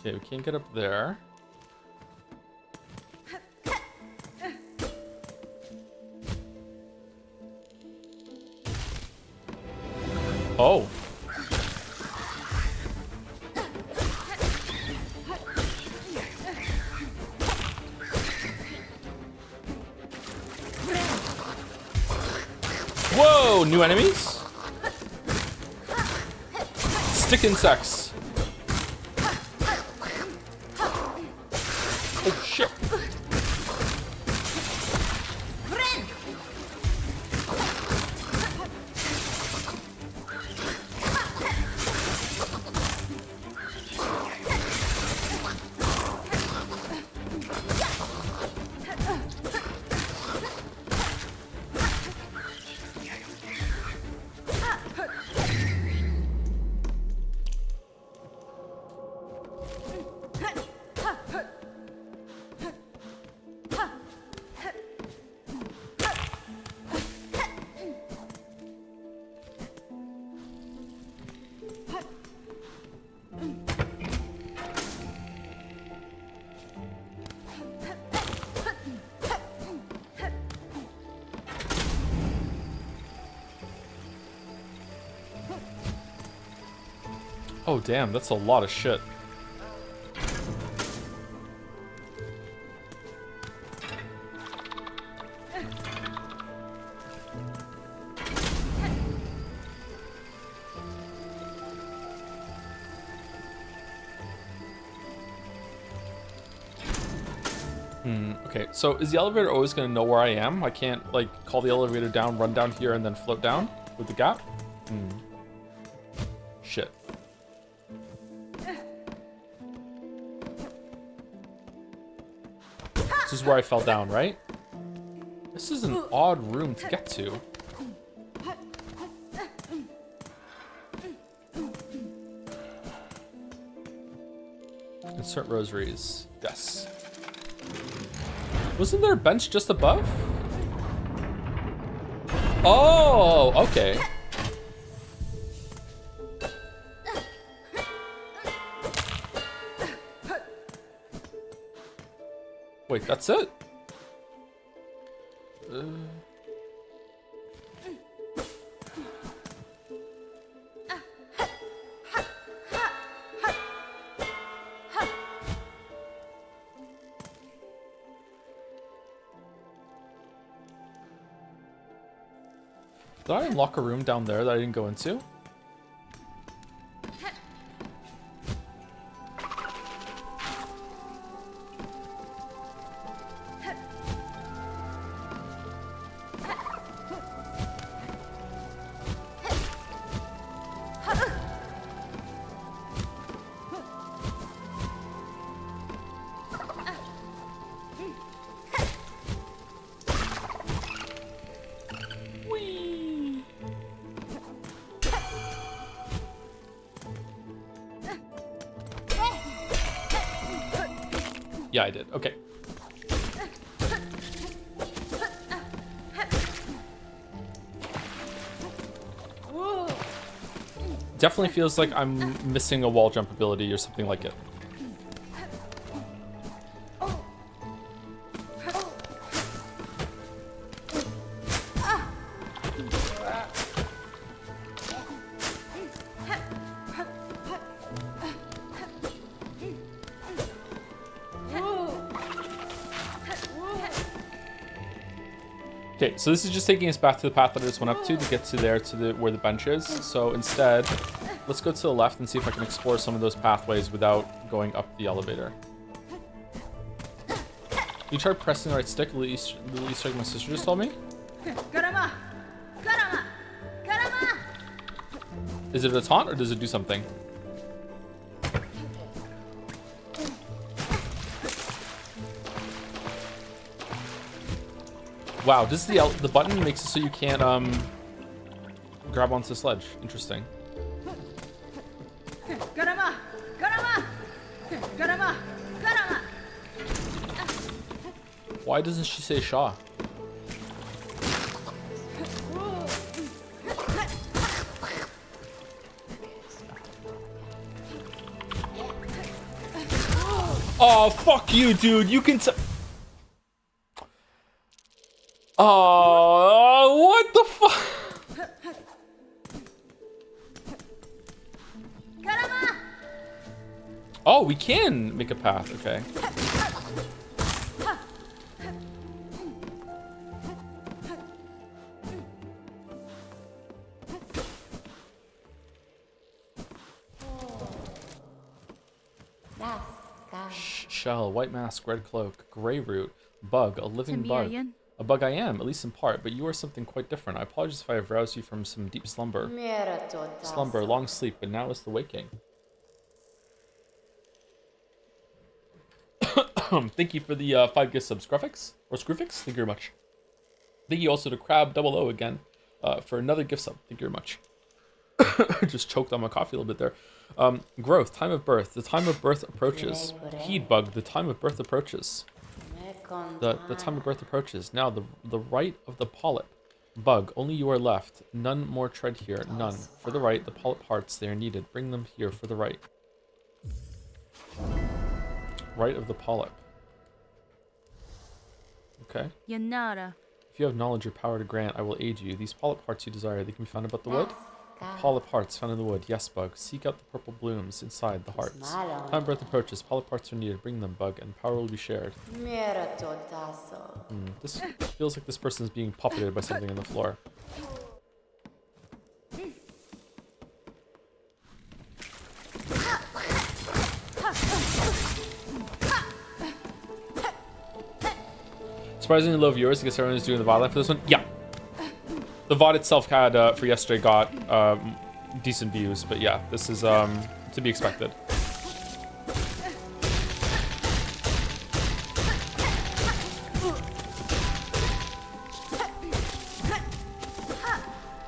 Okay, we can't get up there. Oh. Whoa, new enemies? Stick insects. Oh shit. Oh damn, that's a lot of shit. Okay, so is the elevator always gonna know where I am? I can't, like, call the elevator down, run down here, and then float down with the gap? Shit. This is where I fell down, right? This is an odd room to get to. Insert rosaries. Yes. Wasn't there a bench just above? Oh, okay. Wait, that's it? Did I unlock a room down there that I didn't go into? Yeah, I did. Okay. Definitely feels like I'm missing a wall jump ability or something like it. Okay, so this is just taking us back to the path that I just went up to get to there, to the where the bench is. So instead, let's go to the left and see if I can explore some of those pathways without going up the elevator. You try pressing the right stick, the little Easter egg my sister just told me. Is it a taunt or does it do something? Wow, this is the button makes it so you can't grab onto the sledge. Interesting. Why doesn't she say Shaw? Oh, fuck you, dude. You can oh, what the fuck? Oh, we can make a path. Okay. Shell, white mask, red cloak, gray root, bug, a living bug. A bug I am, at least in part, but you are something quite different. I apologize if I have roused you from some deep slumber. Slumber, long sleep, but now is the waking. Thank you for the 5 gift subs, Scruffix, or Scruffix, thank you very much. Thank you also to Crab00 again for another gift sub, thank you very much. Just choked on my coffee a little bit there. Growth, time of birth. The time of birth approaches. Heed bug, the time of birth approaches. The time of birth approaches. Now the right of the polyp. Bug, only you are left. None more tread here. None. For the right, the polyp hearts, they are needed. Bring them here for the right. Right of the polyp. Okay. If you have knowledge or power to grant, I will aid you. These polyp hearts you desire, they can be found about the wood? Polyp hearts found in the wood. Yes, bug. Seek out the purple blooms inside the hearts. Time of birth approaches. Polyp hearts are needed. Bring them, bug, and power will be shared. This feels like this person is being puppeted by something on the floor. Surprisingly low viewers. I guess everyone is doing the VOD for this one. Yeah. The VOD itself had, for yesterday, got decent views, but yeah, this is to be expected.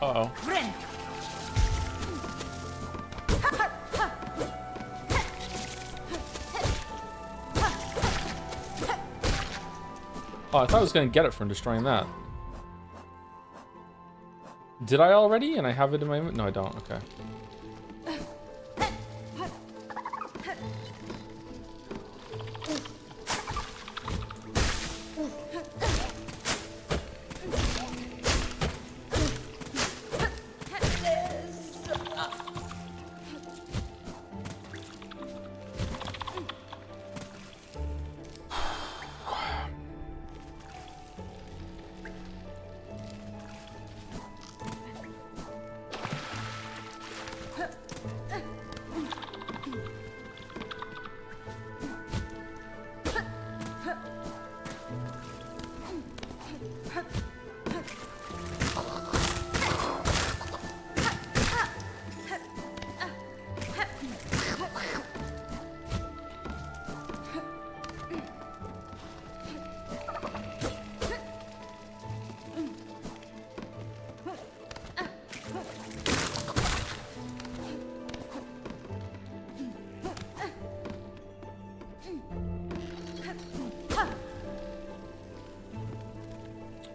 Uh-oh. Oh, I thought I was going to get it from destroying that. Did I already? And I have it in my... No, I don't. Okay.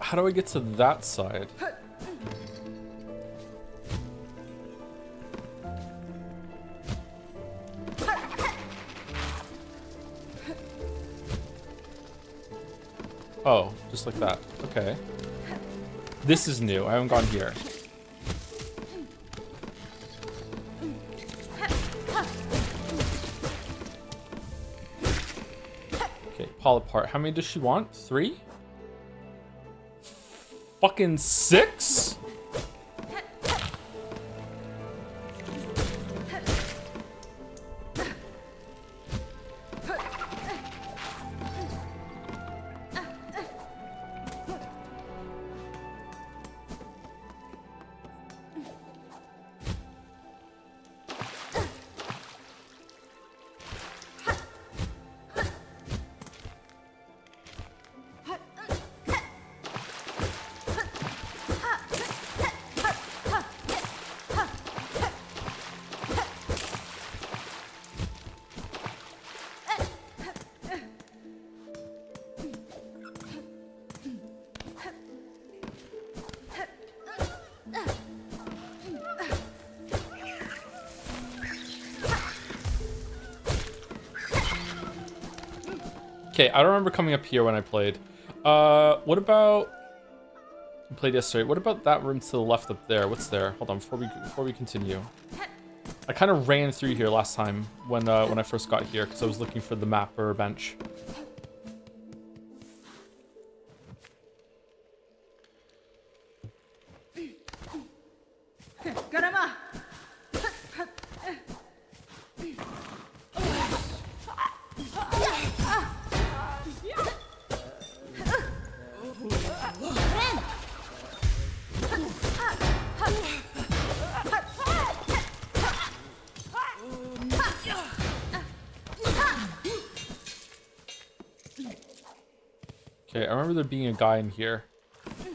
How do I get to that side? Oh, just like that. Okay. This is new. I haven't gone here. Okay, polyp heart. How many does she want? 3? Fucking 6? Okay, I don't remember coming up here when I played. What about... I played yesterday. What about that room to the left up there? What's there? Hold on, before we continue. I kind of ran through here last time when I first got here because I was looking for the map or a bench. Okay, I remember there being a guy in here. Okay,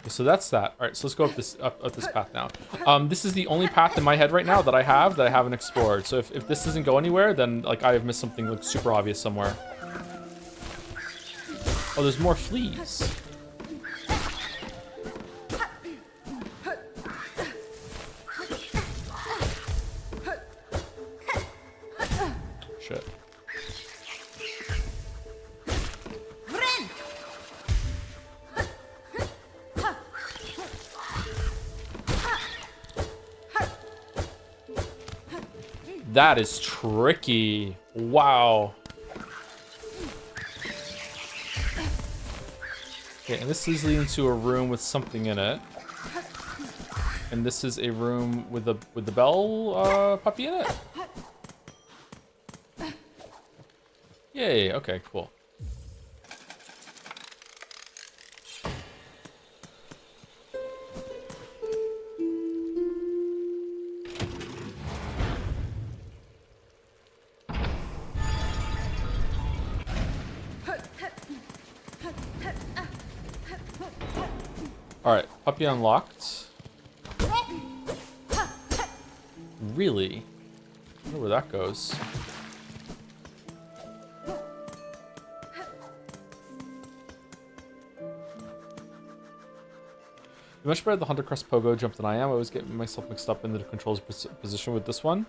so that's that. All right, so let's go up this path now. This is the only path in my head right now that I haven't explored. So if this doesn't go anywhere, then like I have missed something like super obvious somewhere. Oh, there's more fleas. Shit. That is tricky. Wow. Okay, and this is leading to a room with something in it. And this is a room with the bell puppy in it. Yay, okay, cool. Alright, puppy unlocked. Really? I wonder where that goes. You're much better at the Hunter Crest Pogo jump than I am. I always get myself mixed up in the controls position with this one.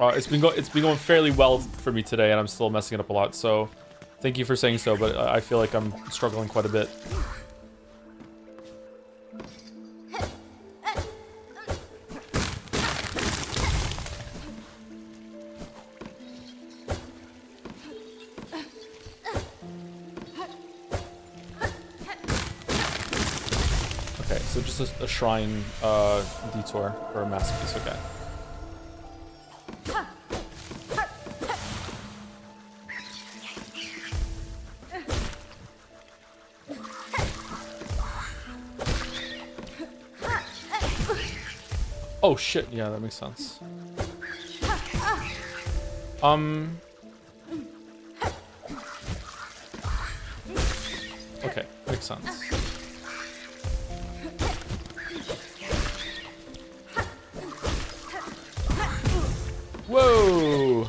It's been going fairly well for me today, and I'm still messing it up a lot. So, thank you for saying so. But I feel like I'm struggling quite a bit. So just a shrine detour for a masterpiece, okay. Oh shit, yeah, that makes sense. Okay, makes sense. Whoa!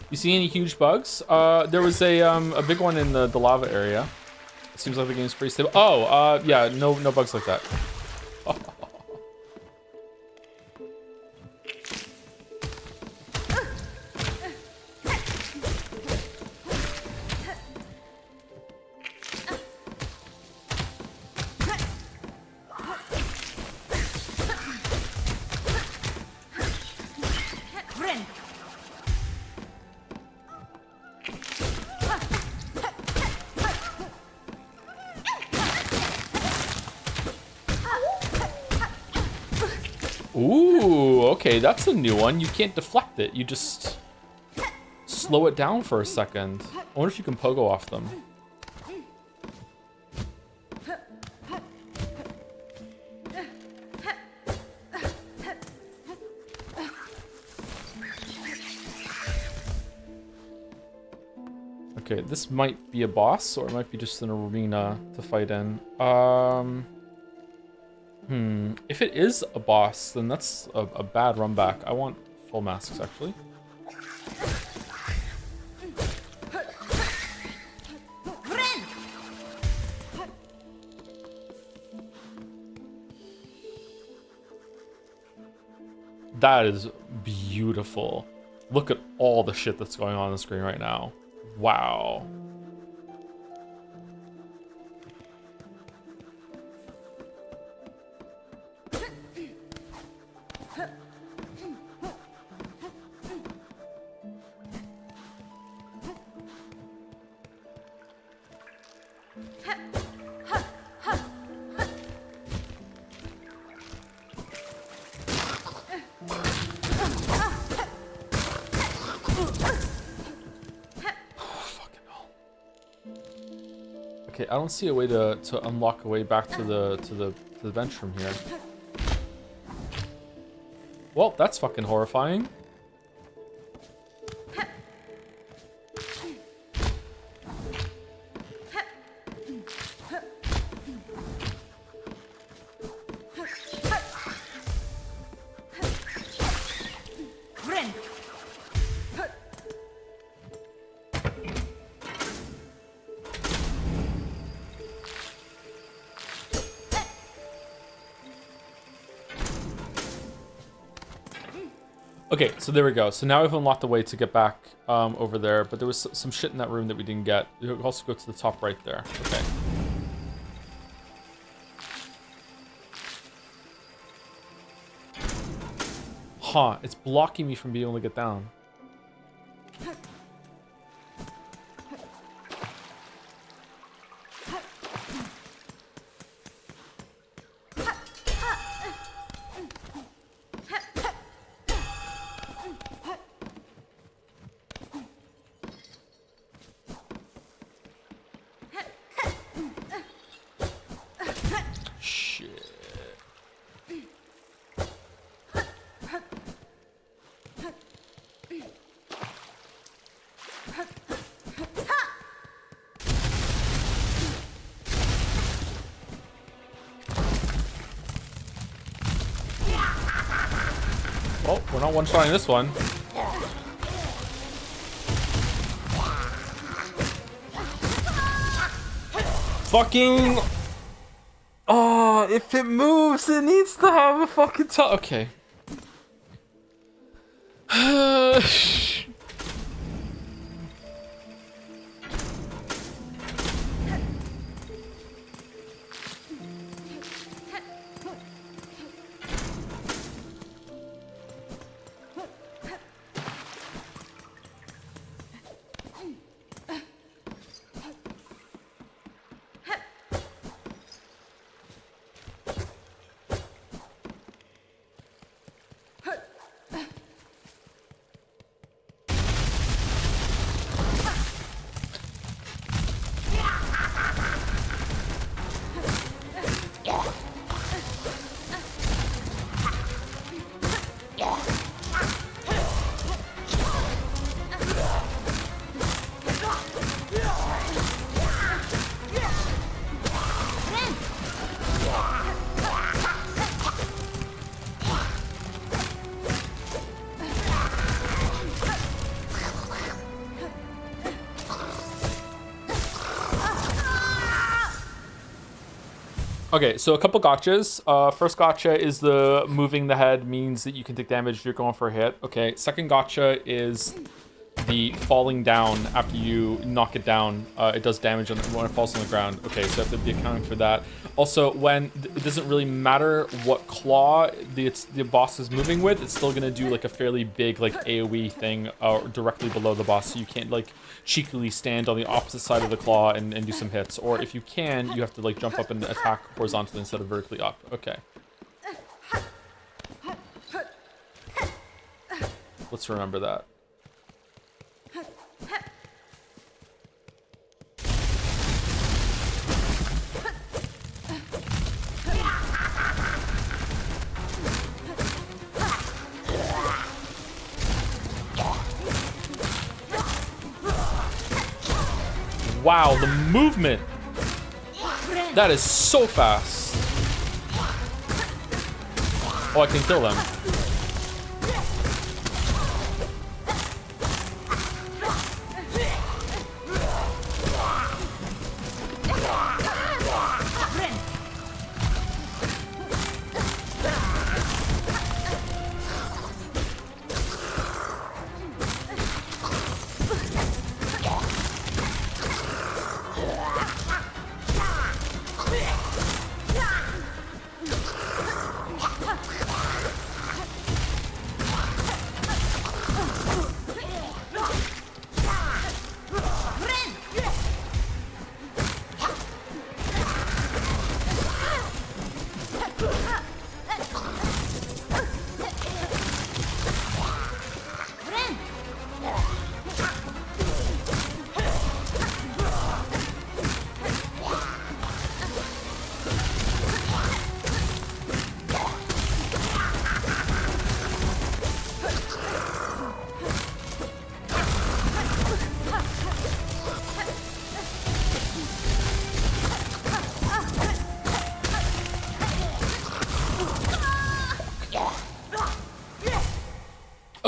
You see any huge bugs? There was a big one in the lava area. It seems like the game's pretty stable. Oh, yeah, no bugs like that. Ooh, okay, that's a new one. You can't deflect it. You just slow it down for a second. I wonder if you can pogo off them. Okay, this might be a boss, or it might be just an arena to fight in. If it is a boss, then that's a bad run back. I want full masks, actually. That is beautiful. Look at all the shit that's going on the screen right now. Wow. Okay, I don't see a way to unlock a way back to the bench from here. Well, that's fucking horrifying. Okay, so there we go. So now we've unlocked the way to get back over there, but there was some shit in that room that we didn't get. We'll also go to the top right there. Okay. Huh, it's blocking me from being able to get down. Well, we're not one-shotting this one. Fucking... Oh, if it moves, it needs to have a fucking top. Okay. Okay, so a couple gotchas. First gotcha is the moving the head means that you can take damage if you're going for a hit. Okay, second gotcha is the falling down after you knock it down. It does damage when it falls on the ground. Okay, so I have to be accounting for that. Also, when it doesn't really matter what claw the boss is moving with, it's still gonna do like a fairly big like AoE thing directly below the boss, so you can't like cheekily stand on the opposite side of the claw and do some hits. Or if you can, you have to like jump up and attack horizontally instead of vertically up. Okay. Let's remember that. Wow, the movement! That is so fast. Oh, I can kill them.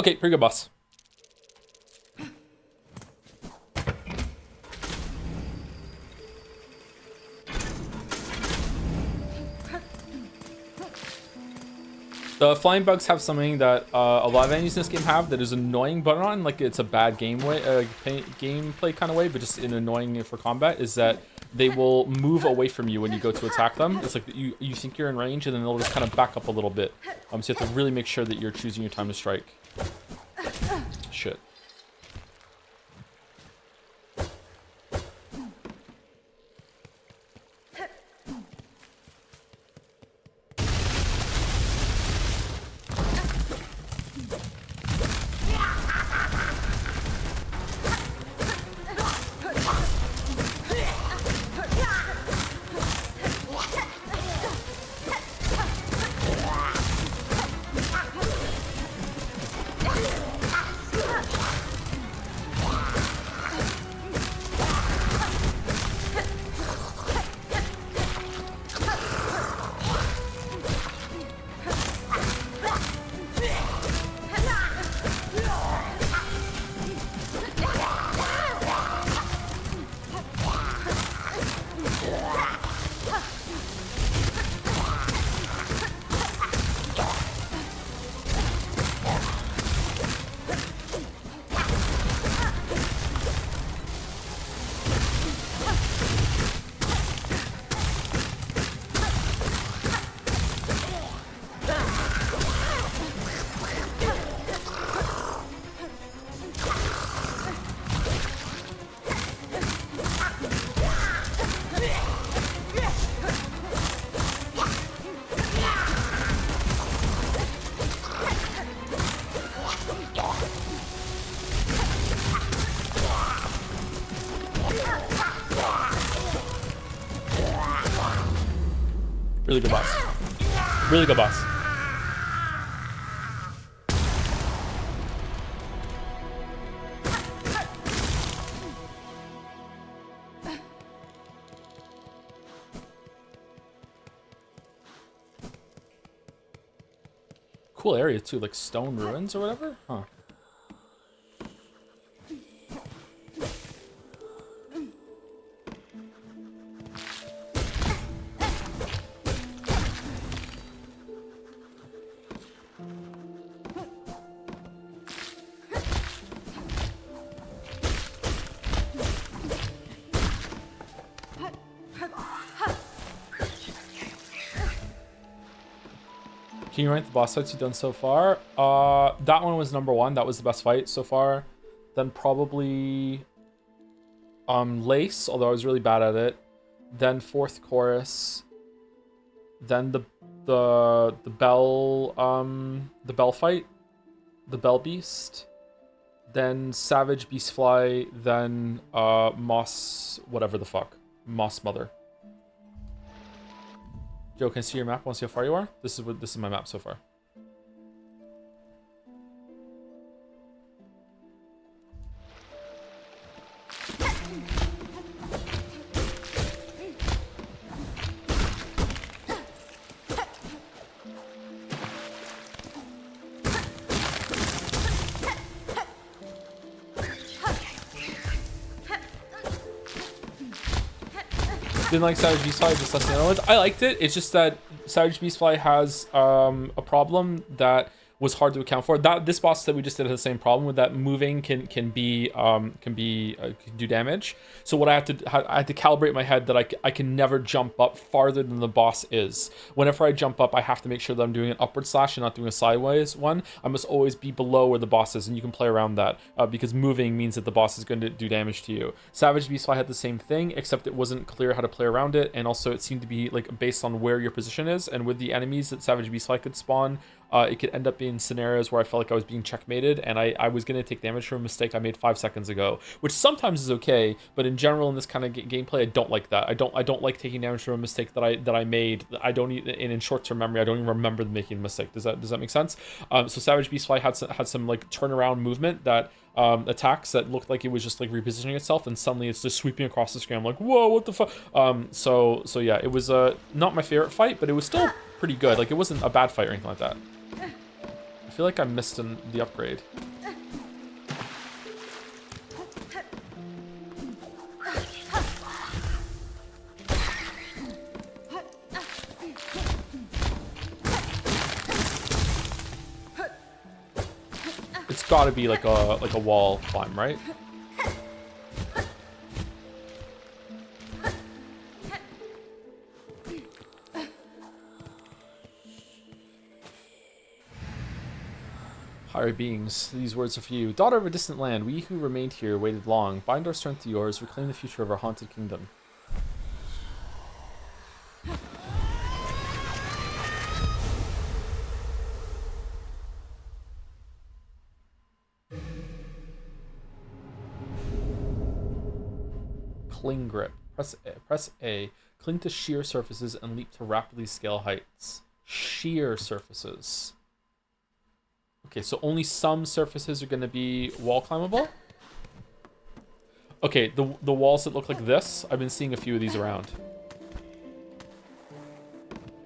Okay, pretty good boss. The flying bugs have something that a lot of enemies in this game have that is annoying, but not in like it's a bad gameplay kind of way, but just in annoying for combat, is that they will move away from you when you go to attack them. It's like you think you're in range, and then they'll just kind of back up a little bit. So you have to really make sure that you're choosing your time to strike. Shit. Really good boss. Really good boss. Cool area too, like stone ruins or whatever? Huh. Can you rank the boss fights you've done so far? That one was number 1. That was the best fight so far. Then probably Lace, although I was really bad at it. Then Fourth Chorus. Then the bell fight, the bell beast. Then Savage Beastfly. Then Moss, whatever the fuck, Moss Mother. Joe, can I see your map? Want to see how far you are? This is my map so far. Didn't like Savage Beastfly, just less than the other ones. I liked it. It's just that Savage Beastfly has a problem that was hard to account for. This boss that we just did has the same problem with that moving can do damage. So what I had to calibrate my head that I can never jump up farther than the boss is. Whenever I jump up, I have to make sure that I'm doing an upward slash and not doing a sideways one. I must always be below where the boss is, and you can play around that because moving means that the boss is going to do damage to you. Savage Beastfly had the same thing, except it wasn't clear how to play around it, and also it seemed to be like based on where your position is. And with the enemies that Savage Beastfly could spawn, it could end up being scenarios where I felt like I was being checkmated, and I was going to take damage from a mistake I made 5 seconds ago, which sometimes is okay, but in general in this kind of gameplay, I don't like that. I don't like taking damage from a mistake that I made. I don't even, in short-term memory, I don't even remember making a mistake. Does that make sense? So Savage Beastfly had some like turnaround movement that attacks that looked like it was just like repositioning itself, and suddenly it's just sweeping across the screen. I'm like, whoa, what the fuck? So yeah, it was not my favorite fight, but it was still pretty good. Like, it wasn't a bad fight or anything like that. feel like I missed the upgrade. It's got to be like a wall climb, right? Higher beings, these words are for you. Daughter of a distant land, we who remained here waited long. Bind our strength to yours, reclaim the future of our haunted kingdom. Cling grip. Press A. Cling to sheer surfaces and leap to rapidly scale heights. Sheer surfaces. Okay, so only some surfaces are going to be wall climbable? Okay, the walls that look like this, I've been seeing a few of these around.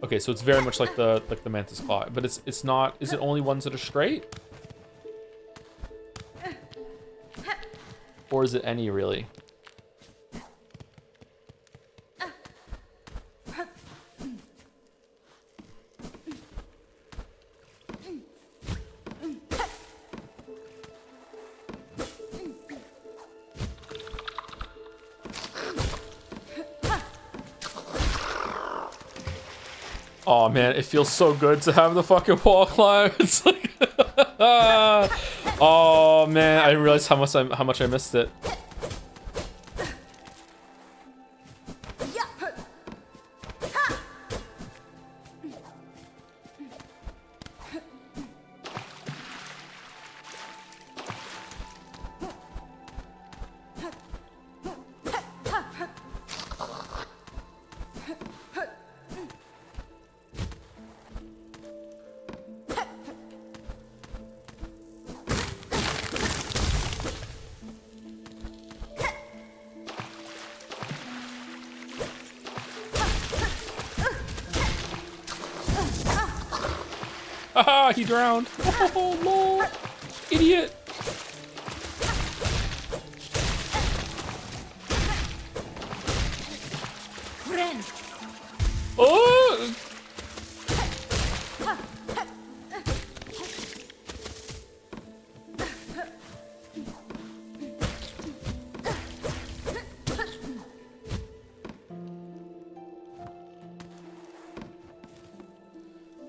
Okay, so it's very much like the mantis claw, but it's not. Is it only ones that are straight? Or is it any really? Oh man, it feels so good to have the fucking wall climb. It's like, oh man, I realized how much I missed it. Haha, he drowned. Oh, lol. Idiot. Oh!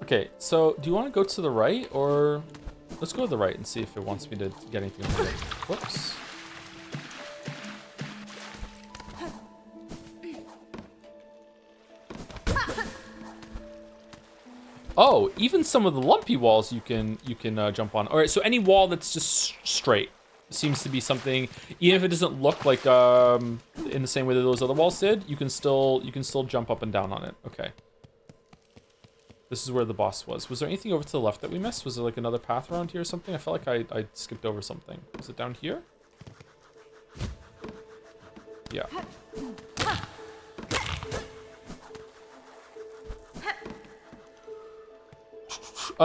Okay, so do you want to go to the right, or let's go to the right and see if it wants me to get anything from it. Whoops. Oh, even some of the lumpy walls you can jump on. All right, so any wall that's just straight seems to be something. Even if it doesn't look like in the same way that those other walls did, you can still jump up and down on it. Okay. This is where the boss was. Was there anything over to the left that we missed? Was there like another path around here or something? I felt like I skipped over something. Was it down here? Yeah.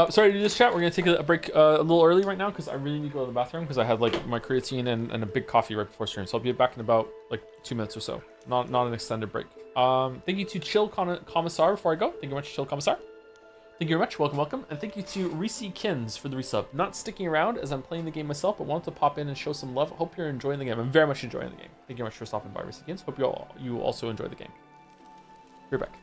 Sorry to do this, chat. We're gonna take a break a little early right now because I really need to go to the bathroom because I had like my creatine and a big coffee right before stream. So I'll be back in about like 2 minutes or so. Not an extended break. Thank you to Chill Commissar before I go. Thank you very much, Chill Commissar. Thank you very much. Welcome, welcome. And thank you to Reese Kins for the resub. Not sticking around as I'm playing the game myself, but wanted to pop in and show some love. Hope you're enjoying the game. I'm very much enjoying the game. Thank you very much for stopping by, Reese Kins. Hope you also enjoy the game. Be right back.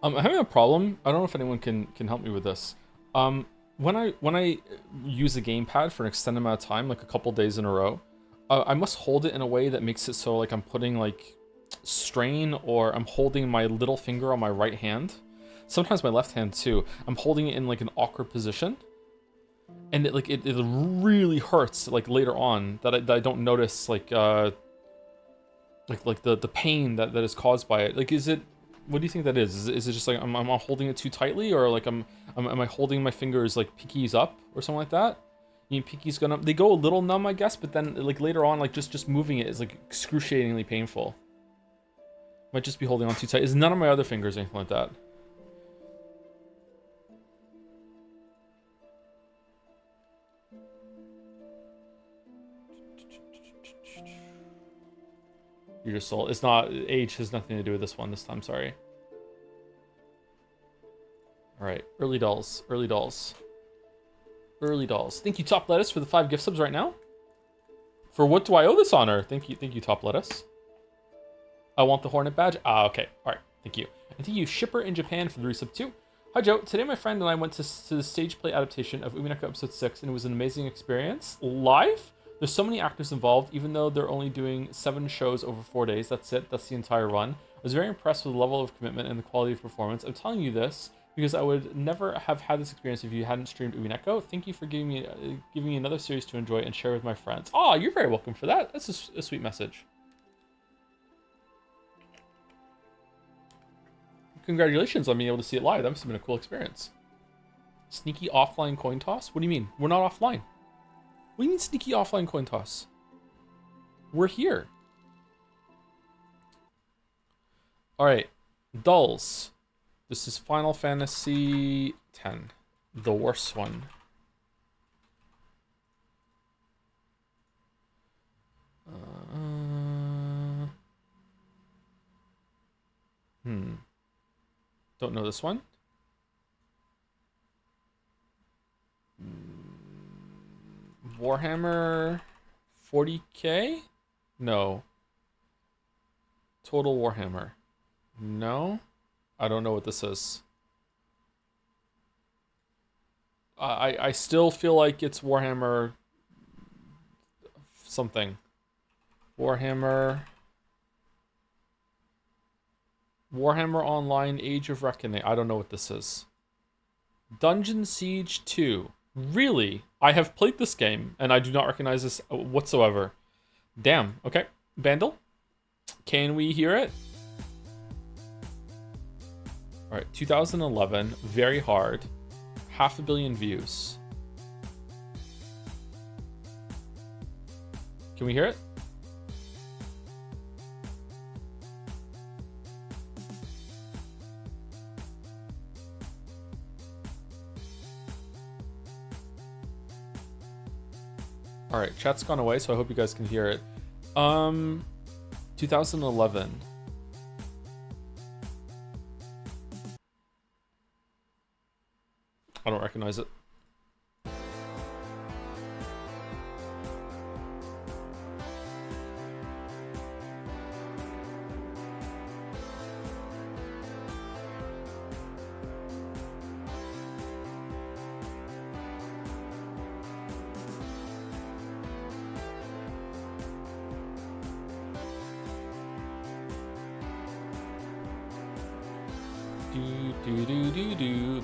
I'm having a problem. I don't know if anyone can help me with this. When I use a gamepad for an extended amount of time, like a couple days in a row, I must hold it in a way that makes it so like I'm putting like strain, or I'm holding my little finger on my right hand. Sometimes my left hand too. I'm holding it in like an awkward position, and it really hurts like later on that I don't notice like the pain that is caused by it. Like, is it? What do you think that is? Is it just like I'm holding it too tightly, or like am I holding my fingers like pinkies up or something like that? You mean pinkies gonna they go a little numb, I guess, but then like later on, like just moving it is like excruciatingly painful. Might just be holding on too tight. Is none of my other fingers anything like that? You're just soul. It's not age has nothing to do with this one this time. Sorry. All right, early dolls, early dolls, early dolls. Thank you, Top Lettuce, for the 5 gift subs right now. For what do I owe this honor? Thank you, Top Lettuce. I want the Hornet badge. Ah, okay. All right. Thank you. And thank you, Shipper in Japan, for the resub too. Hi, Joe. Today, my friend and I went to the stage play adaptation of Umineko Episode 6, and it was an amazing experience. Live? There's so many actors involved, even though they're only doing 7 shows over 4 days. That's it. That's the entire run. I was very impressed with the level of commitment and the quality of performance. I'm telling you this because I would never have had this experience if you hadn't streamed Umineko. Thank you for giving me another series to enjoy and share with my friends. Oh, you're very welcome for that. That's a sweet message. Congratulations on being able to see it live. That must have been a cool experience. Sneaky offline coin toss? What do you mean? We're not offline. What do you mean sneaky offline coin toss? We're here. All right, Dulls. This is Final Fantasy X, the worst one. Don't know this one. Warhammer 40K? No. Total Warhammer. No. I don't know what this is. I still feel like it's Warhammer something. Warhammer Online Age of Reckoning. I don't know what this is. Dungeon Siege 2. Really? I have played this game, and I do not recognize this whatsoever. Damn. Okay. Vandal? Can we hear it? Alright, 2011. Very hard. 500 million views. Can we hear it? All right, chat's gone away, so I hope you guys can hear it. 2011. I don't recognize it.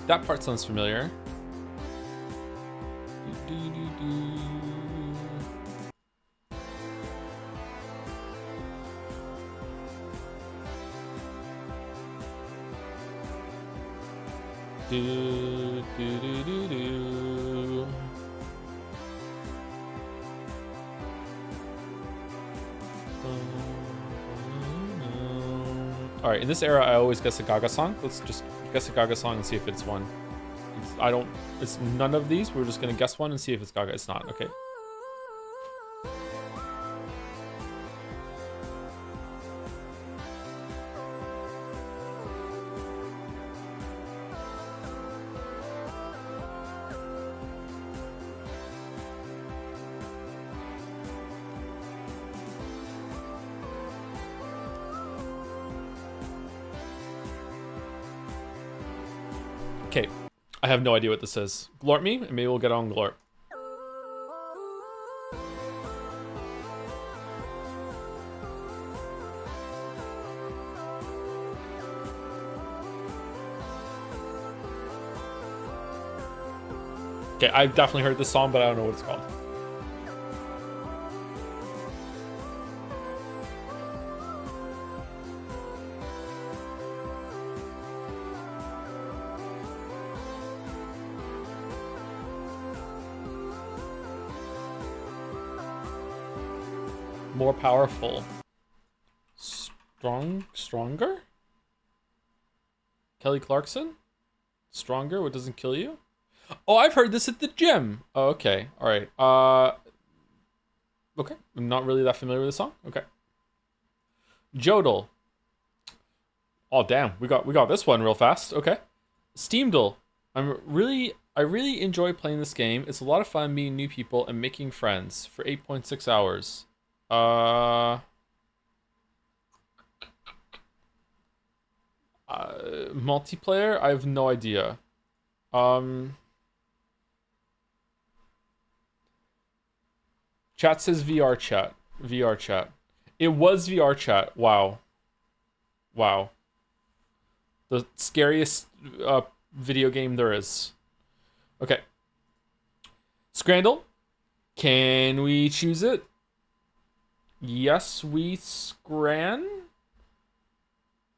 That part sounds familiar. Alright, in this era, I always guess a Gaga song. Let's just guess a Gaga song and see if it's one. It's none of these. We're just gonna guess one and see if it's Gaga. It's not. Okay. Okay, I have no idea what this is. Glorp me, and maybe we'll get on Glorp. Okay, I've definitely heard this song, but I don't know what it's called. More powerful. Stronger? Kelly Clarkson? Stronger? What doesn't kill you? Oh, I've heard this at the gym. Oh, okay. All right. Okay. I'm not really that familiar with the song. Okay. Jodel. Oh, damn. We got this one real fast. Okay. Steamdle. I'm really I really enjoy playing this game. It's a lot of fun meeting new people and making friends for 8.6 hours. Uh, Multiplayer? I have no idea. Um, Chat says VR chat. VR chat. It was VR chat. Wow. Wow. The scariest video game there is. Okay. Scrandle. Can we choose it? Yes, we scran.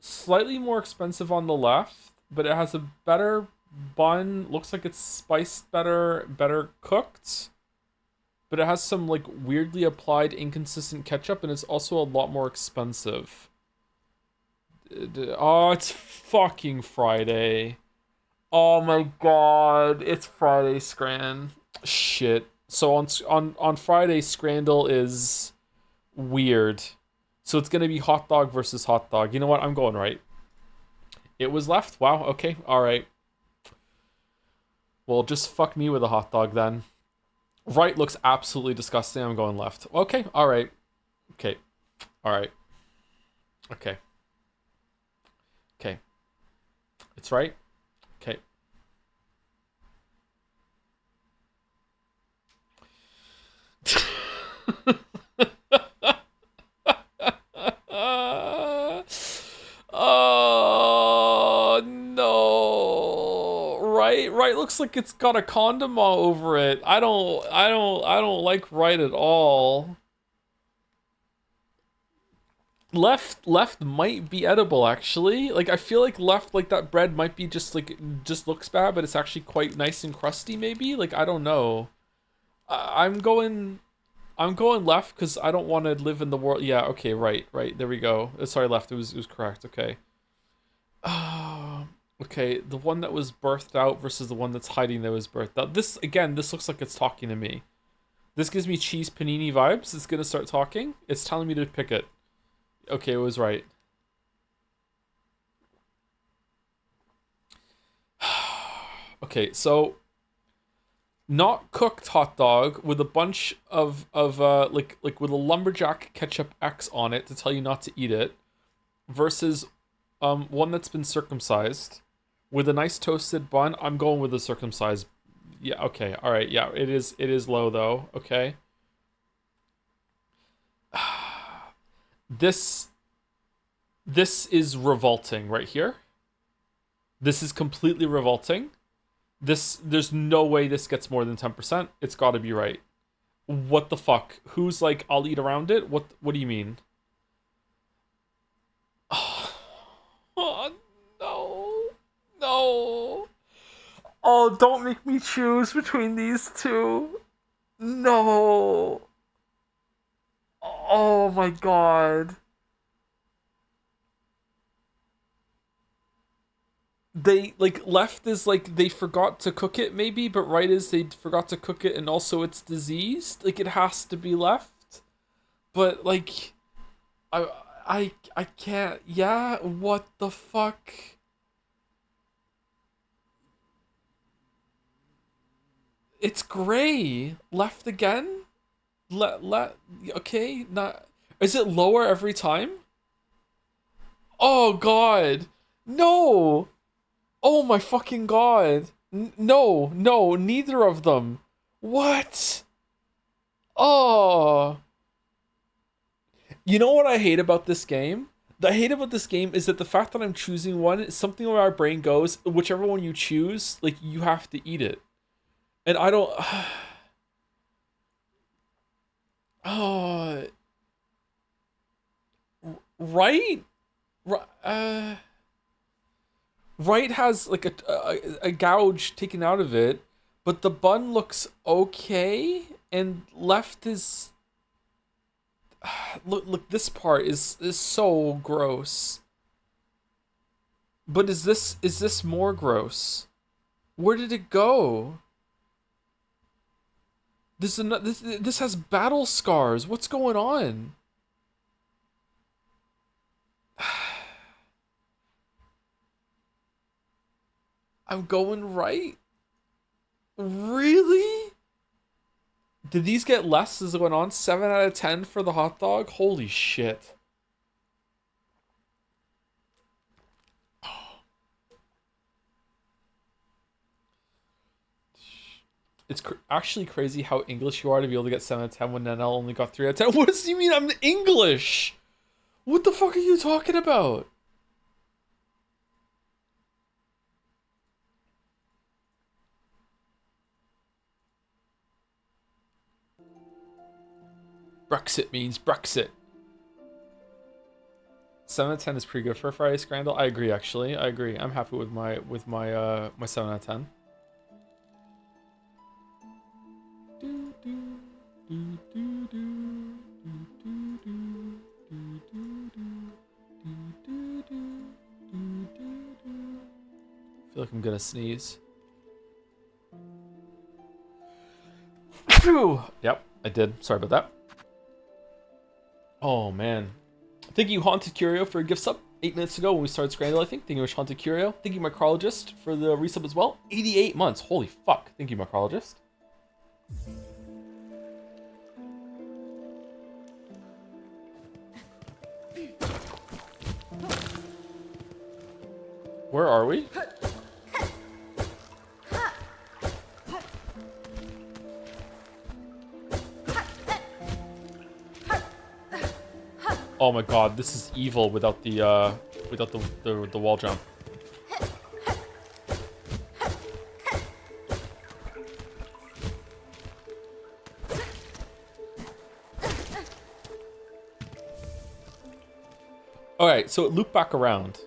Slightly more expensive on the left, but it has a better bun. Looks like it's spiced better, better cooked. But it has some like weirdly applied inconsistent ketchup, and it's also a lot more expensive. Oh, it's fucking Friday. Oh my god, it's Friday Scran. Shit. So on Friday, Scrandle is weird. So it's gonna be hot dog versus hot dog. You know what? I'm going right. It was left. Wow. Okay. All right. Well, just fuck me with a hot dog then. Right looks absolutely disgusting. I'm going left. Okay. All right. Okay. All right. Okay. Okay. It's right. Okay. Oh no! Right looks like it's got a condom all over it. I don't like right at all. Left might be edible actually. Like I feel like left like that bread might be just like just looks bad, but it's actually quite nice and crusty maybe. Like I don't know. I'm going left because I don't want to live in the world. Yeah, okay, right. There we go. Sorry, left. It was correct. Okay. Okay, the one that was birthed out versus the one that's hiding that was birthed out. This again, this looks like it's talking to me. This gives me cheese panini vibes. It's gonna start talking. It's telling me to pick it. Okay, it was right. Okay, so not cooked hot dog with a bunch of like with a lumberjack ketchup X on it to tell you not to eat it versus one that's been circumcised with a nice toasted bun. I'm going with the circumcised. Yeah, okay. All right. Yeah, it is low though. Okay. This this is revolting right here. This is completely revolting. There's no way this gets more than 10%. It's got to be right. What the fuck? Who's like I'll eat around it? What do you mean? Oh, no. No. Oh, don't make me choose between these two. No. Oh my god. They like left is like they forgot to cook it maybe, but right is they forgot to cook it and also it's diseased. Like it has to be left. But like I I can't. Yeah, what the fuck? It's gray. Left again? Let okay, not is it lower every time? Oh god. No. Oh my fucking god. No, no, neither of them. What? Oh. You know what I hate about this game? The hate about this game is that the fact that I'm choosing one, something where our brain goes, whichever one you choose, like you have to eat it. And I don't oh, right? Ri- Uh right has like a gouge taken out of it, but the bun looks okay and left is look this part is so gross. But is this more gross? Where did it go? This has battle scars. What's going on? I'm going right. Really? Did these get less as it went on? 7 out of 10 for the hot dog? Holy shit. It's actually crazy how English you are to be able to get 7 out of 10 when Nanelle only got 3 out of 10. What does he mean I'm English? What the fuck are you talking about? Brexit means Brexit. 7 out of 10 is pretty good for a Friday Scrandle. I agree, actually. I agree. I'm happy with my my 7 out of 10. I feel like I'm gonna sneeze. Yep, I did. Sorry about that. Oh man. Thank you, Haunted Curio, for a gift sub 8 minutes ago when we started Scrandle, I think. Thank you, Haunted Curio. Thank you, Micrologist, for the resub as well. 88 months. Holy fuck. Thank you, Micrologist. Where are we? Oh my god, this is evil without the wall jump. Alright, so it looped back around.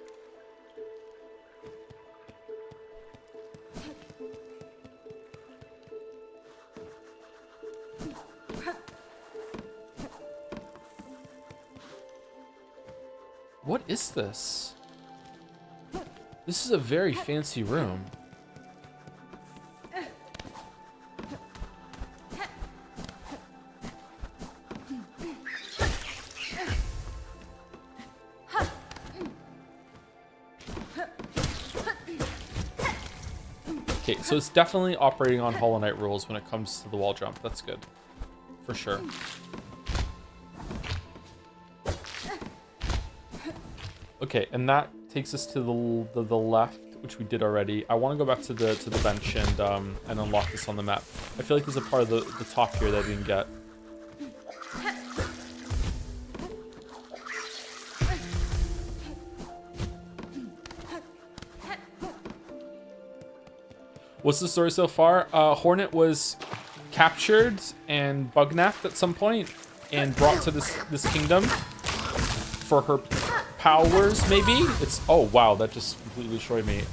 What is this? This is a very fancy room. Okay, so it's definitely operating on Hollow Knight rules when it comes to the wall jump. That's good. For sure. Okay, and that takes us to the left, which we did already. I want to go back to the bench and unlock this on the map. I feel like there's a part of the top here that I didn't get. What's the story so far? Hornet was captured and bugnapped at some point and brought to this kingdom for her powers, maybe? It's... Oh, wow, that just completely destroyed me.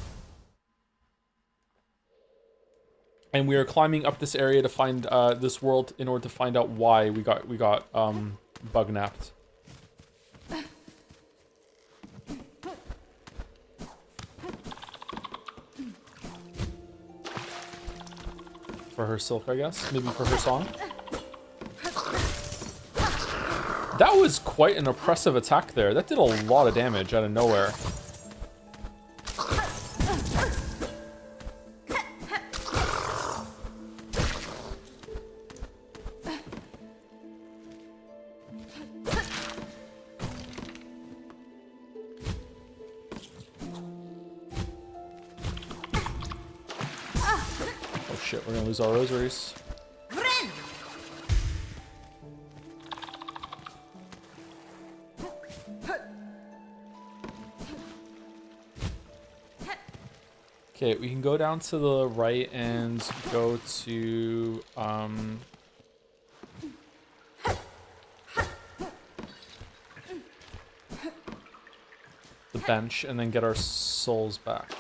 And we are climbing up this area to find this world in order to find out why we got bugnapped. For her silk, I guess. Maybe for her song. That was quite an oppressive attack there. That did a lot of damage out of nowhere. Oh shit, we're gonna lose our rosaries. Okay, we can go down to the right and go to the bench and then get our souls back.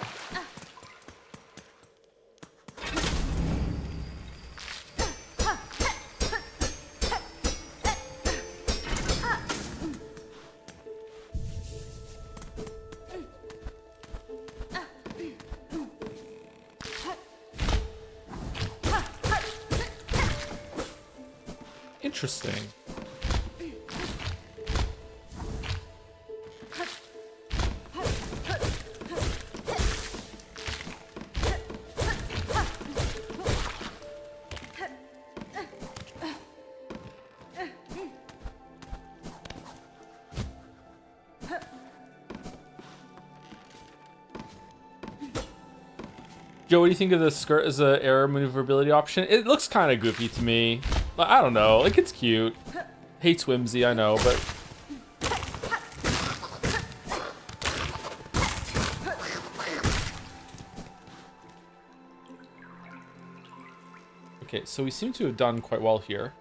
Interesting. Joe, what do you think of the skirt as a air maneuverability option? It looks kind of goofy to me. I don't know. Like, it's cute. Hates whimsy, I know, but... Okay, so we seem to have done quite well here.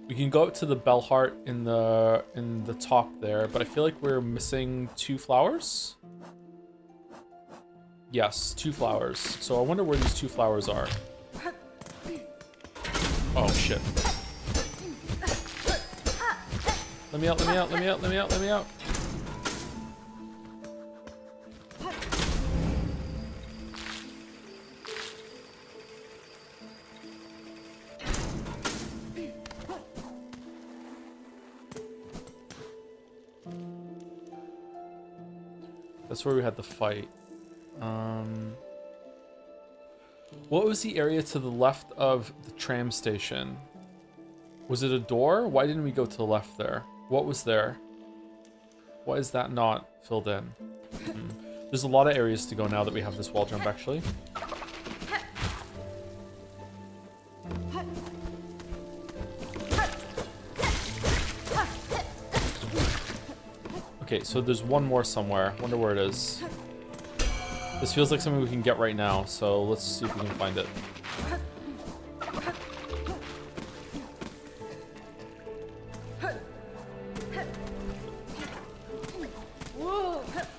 We can go up to the bell heart in the top there, but I feel like we're missing 2 flowers. Yes, 2 flowers. So I wonder where these 2 flowers are. Oh shit. Let me out, let me out, let me out, let me out, let me out. That's where we had the fight. What was the area to the left of the tram station? Was it a door? Why didn't we go to the left there? What was there? Why is that not filled in? There's a lot of areas to go now that we have this wall jump, actually. Okay, so there's one more somewhere. Wonder where it is. This feels like something we can get right now, so let's see if we can find it.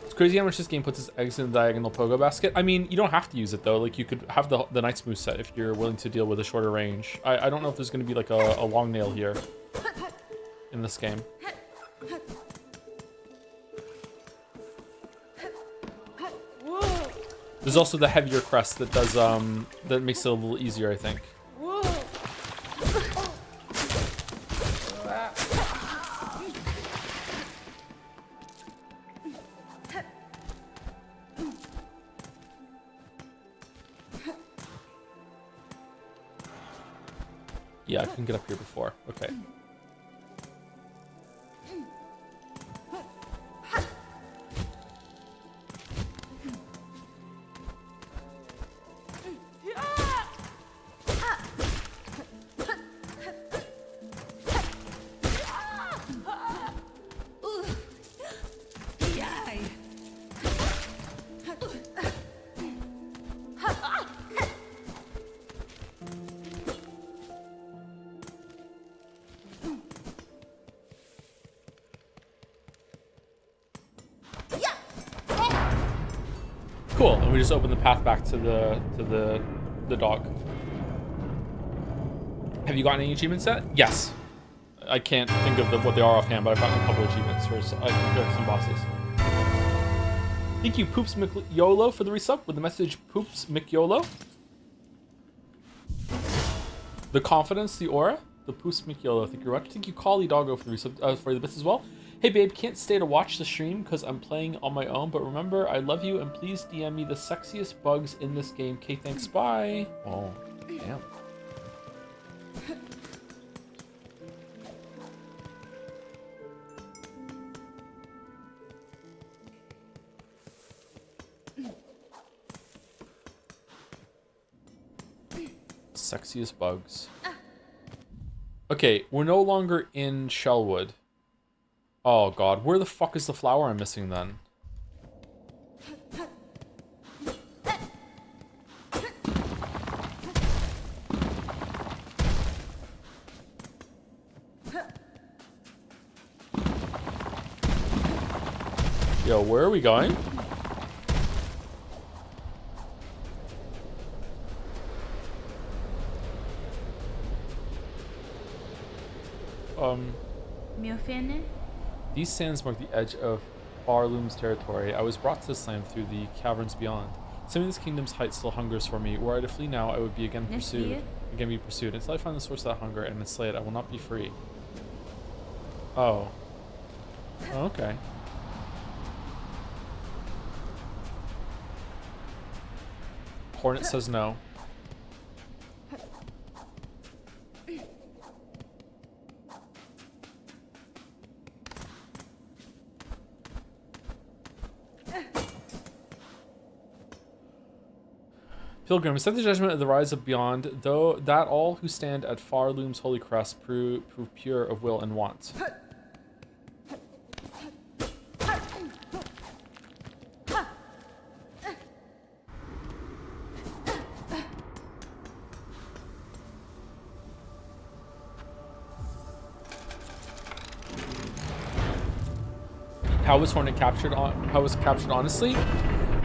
It's crazy how much this game puts its eggs in the diagonal pogo basket. I mean, you don't have to use it though. Like, you could have the Knight's moveset if you're willing to deal with a shorter range. I don't know if there's going to be like a long nail here in this game. There's also the heavier crest that does that makes it a little easier, I think. Yeah, I can get up here before. Okay. Cool, and we just open the path back to the dog. Have you gotten any achievements yet? Yes. I can't think of what they are offhand, but I've gotten a couple of achievements for I think some bosses. Thank you, Poops McYolo, for the resub with the message Poops McYolo. The confidence, the aura, the Poops McYolo. Thank you very much. Thank you, Collie Doggo, for the resub for the bits as well. Hey babe, can't stay to watch the stream because I'm playing on my own, but remember, I love you and please DM me the sexiest bugs in this game. Okay, thanks, bye. Oh, damn. Sexiest bugs. Okay, we're no longer in Shellwood. Oh god, where the fuck is the flower I'm missing then? Yo, where are we going? These sands mark the edge of Barloom's territory. I was brought to this land through the caverns beyond. Assuming this kingdom's height still hungers for me. Were I to flee now, I would be again pursued. Until I find the source of that hunger and slay it, I will not be free. Oh. Oh, okay. Hornet says no. Pilgrim, set the judgment of the rise of beyond, though that all who stand at far loom's holy crest prove pure of will and want. How was Hornet captured? How was captured? Honestly,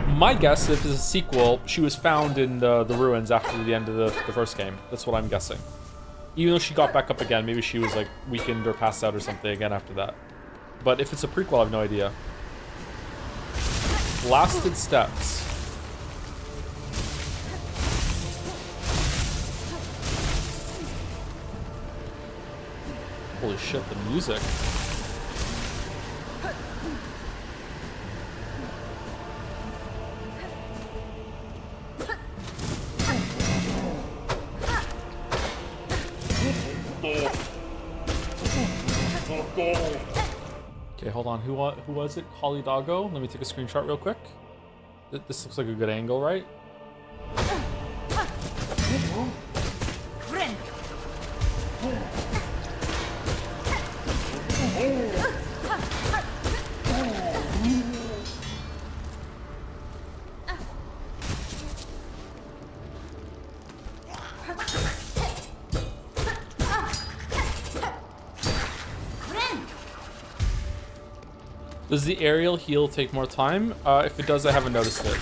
my guess, if it's a sequel, she was found in the ruins after the end of the first game. That's what I'm guessing. Even though she got back up again, maybe she was like weakened or passed out or something again after that. But if it's a prequel, I have no idea. Blasted steps. Holy shit, the music. Okay, hold on. Who was it? Holly Doggo? Let me take a screenshot real quick. This looks like a good angle, right? Does the aerial heal take more time? If it does, I haven't noticed it.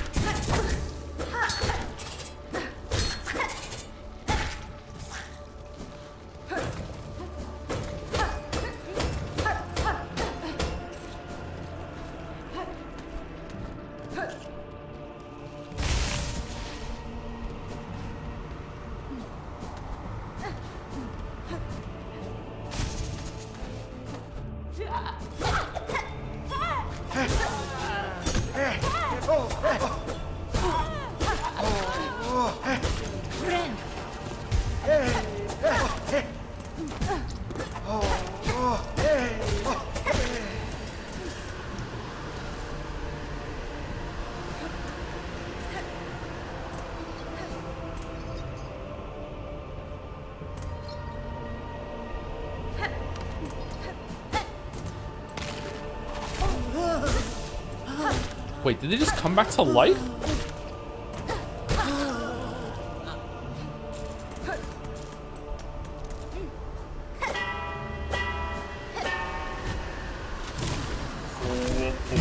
Wait, did they just come back to life?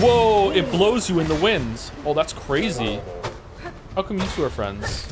Whoa, it blows you in the winds. Oh, that's crazy. How come you two are friends?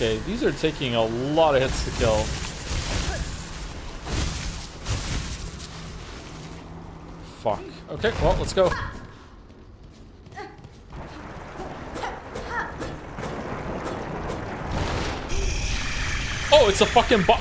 Okay, these are taking a lot of hits to kill. Fuck. Okay, well, let's go. Oh, it's a fucking bot.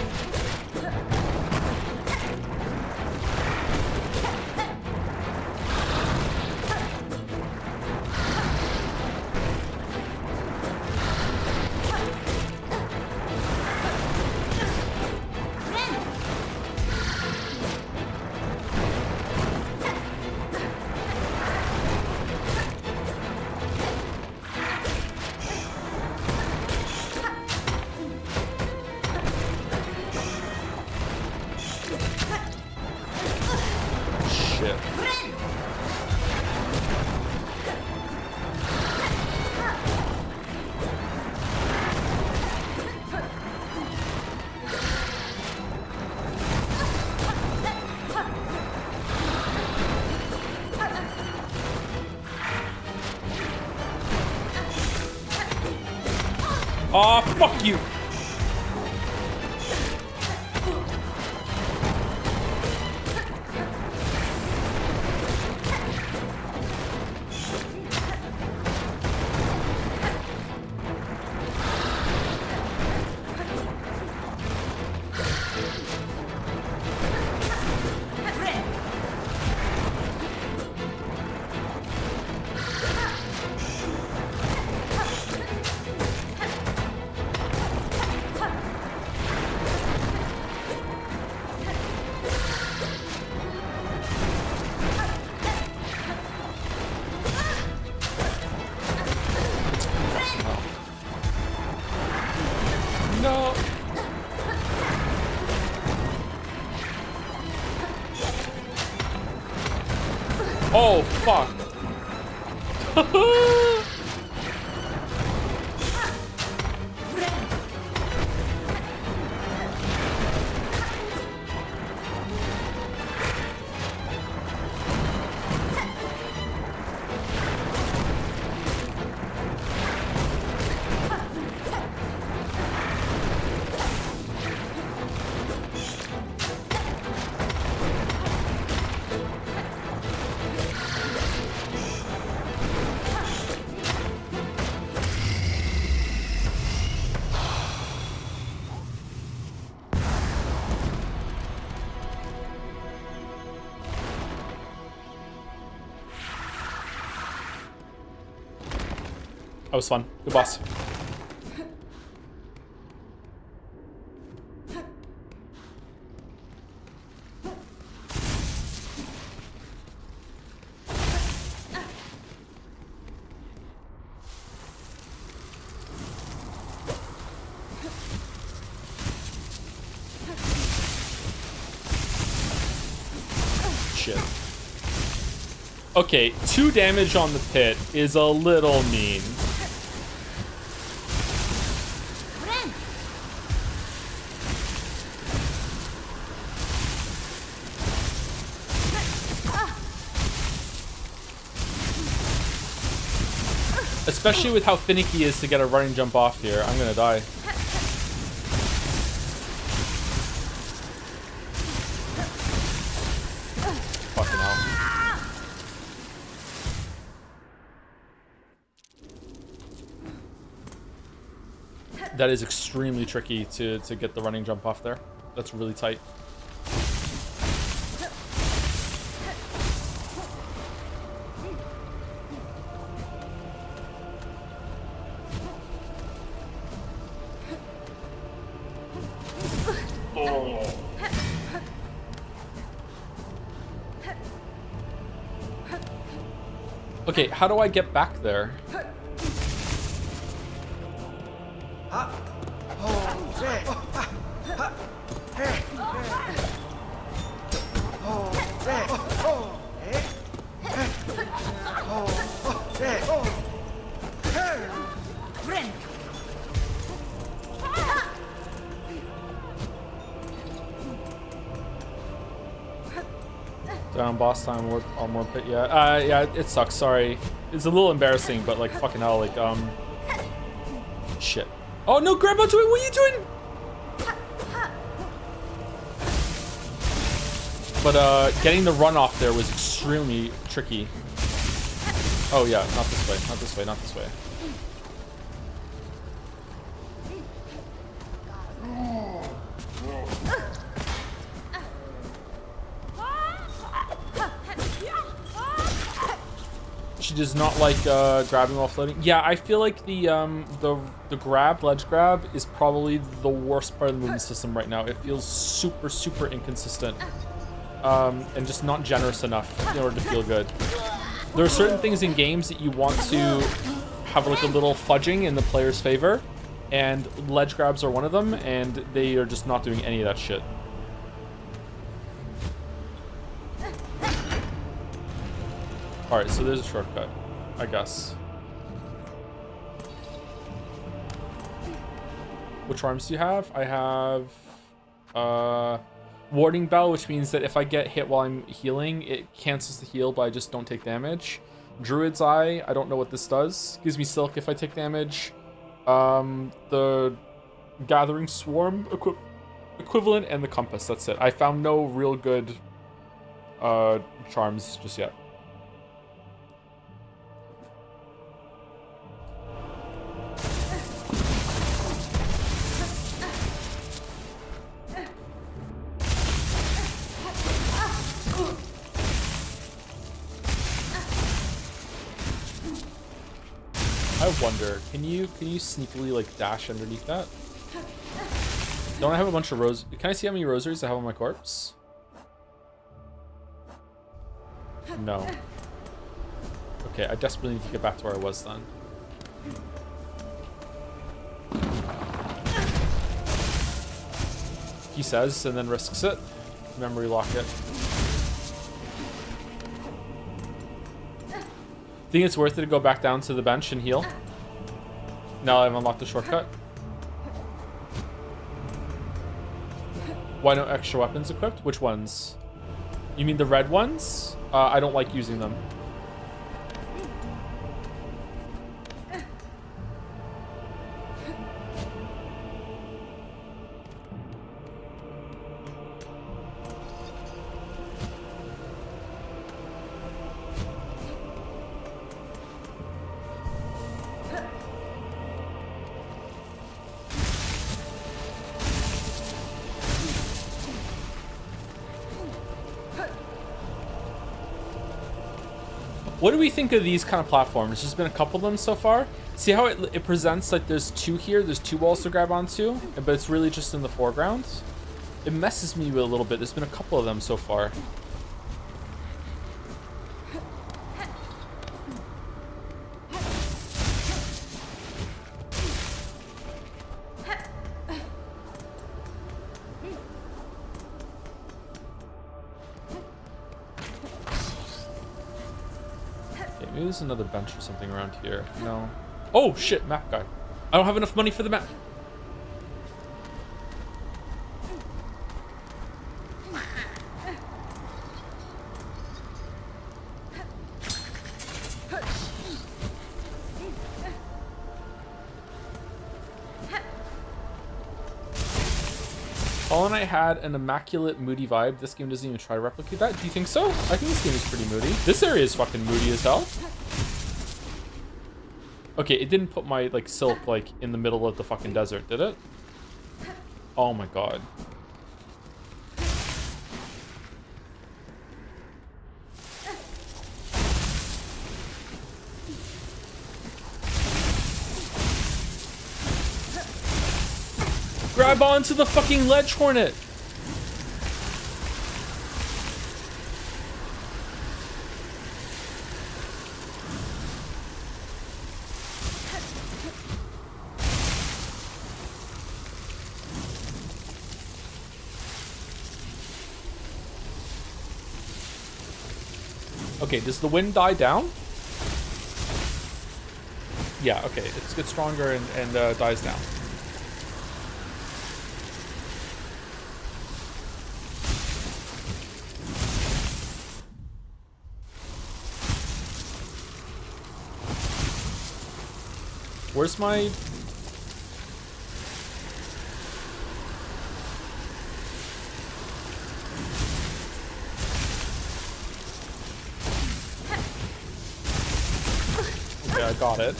shit. Oh, fuck you! No. Oh, fuck. That was fun. Good boss. Shit. Okay, 2 damage on the pit is a little mean. Especially with how finicky he is to get a running jump off here. I'm gonna die. Fucking hell. That is extremely tricky to get the running jump off there. That's really tight. Okay, how do I get back there? Down boss time, on more pit, yeah. Yeah, it sucks, sorry. It's a little embarrassing, but like, fucking hell, like, shit. Oh no, Grandpa, what are you doing? But, getting the run off there was extremely tricky. Oh yeah, not this way, not this way, not this way. She does not like grabbing while floating. Yeah, I feel like the grab, ledge grab, is probably the worst part of the movement system right now. It feels super, super inconsistent, and just not generous enough in order to feel good. There are certain things in games that you want to have like a little fudging in the player's favor, and ledge grabs are one of them, and they are just not doing any of that shit. Alright, so there's a shortcut, I guess. What charms do you have? I have Warding Bell, which means that if I get hit while I'm healing, it cancels the heal, but I just don't take damage. Druid's Eye, I don't know what this does. Gives me Silk if I take damage. The Gathering Swarm equivalent, and the Compass, that's it. I found no real good charms just yet. I wonder, can you sneakily like dash underneath that? Don't I have a bunch of rose? Can I see how many rosaries I have on my corpse? No. Okay, I desperately need to get back to where I was then. He says, and then risks it. Memory lock it. Think it's worth it to go back down to the bench and heal? Now I've unlocked the shortcut. Why no extra weapons equipped? Which ones? You mean the red ones? I don't like using them. What do we think of these kind of platforms? There's been a couple of them so far. See how it presents like there's two here, there's two walls to grab onto, but it's really just in the foreground. It messes me with a little bit. There's been a couple of them so far. Maybe there's another bench or something around here. No. Oh, shit, map guy. I don't have enough money for the map. Hollow Knight had an immaculate moody vibe. This game doesn't even try to replicate that. Do you think so? I think this game is pretty moody. This area is fucking moody as hell. Okay, it didn't put my like silk like in the middle of the fucking desert, did it? Oh my god. Grab onto the fucking ledge hornet. Okay, does the wind die down? Yeah, okay, it gets stronger and dies down. Where's my... Okay, I got it.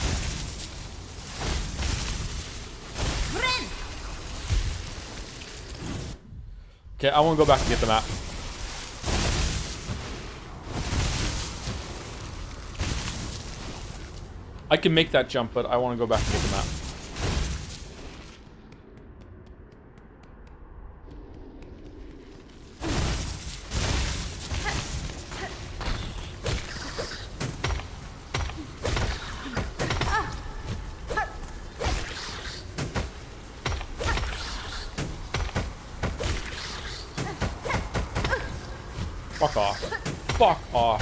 Okay, I want to go back and get the map. I can make that jump, but I want to go back and get the map. Fuck off. Fuck off.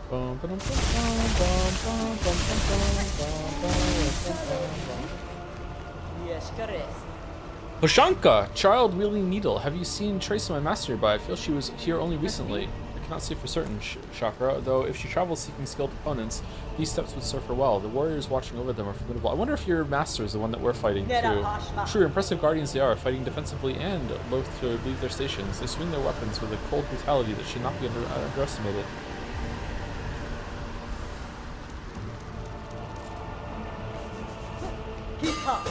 Bum, ba-dum, bum, bum, bum, bum, bum, bum, bum, bum. Hoshanka, child wielding needle. Have you seen trace of my master nearby? I feel she was here only recently. I cannot say for certain, Chakra, though if she travels seeking skilled opponents, these steps would serve her well. The warriors watching over them are formidable. I wonder if your master is the one that we're fighting too. True, impressive guardians they are, fighting defensively and loath to leave their stations. They swing their weapons with a cold brutality that should not be underestimated. Keep up.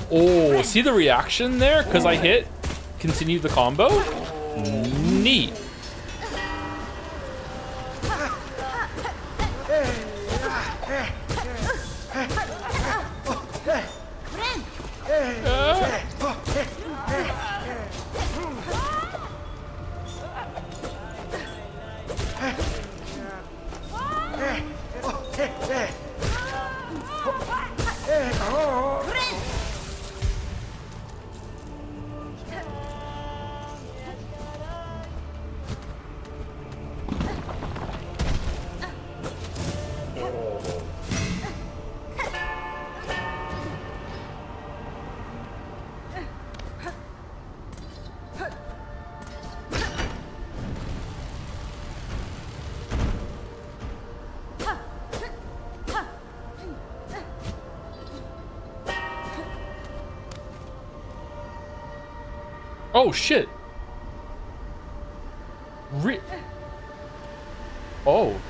Oh, see the reaction there? Because I hit continue the combo? Neat. Oh shit. Oh.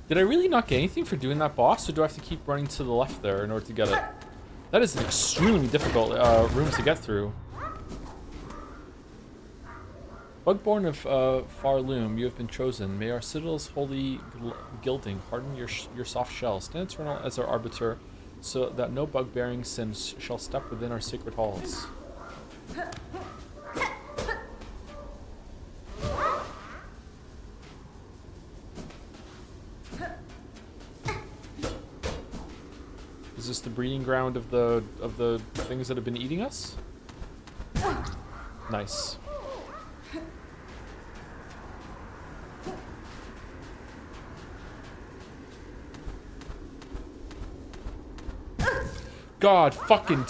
Did I really not get anything for doing that boss, or do I have to keep running to the left there in order to get it? That is an extremely difficult room to get through. Bugborn of Far Loom, you have been chosen. May our citadel's holy gilding harden your soft shell. Stand eternal as our arbiter, so that no bug-bearing sins shall step within our sacred halls. Is this the breeding ground of the things that have been eating us? Nice. God fucking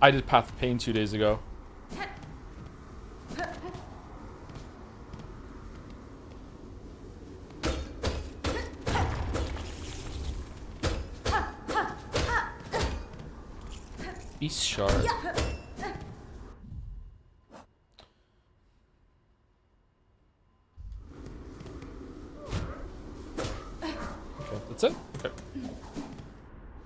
I did Path of Pain 2 days ago. Beast Shard. Okay, that's it? Okay.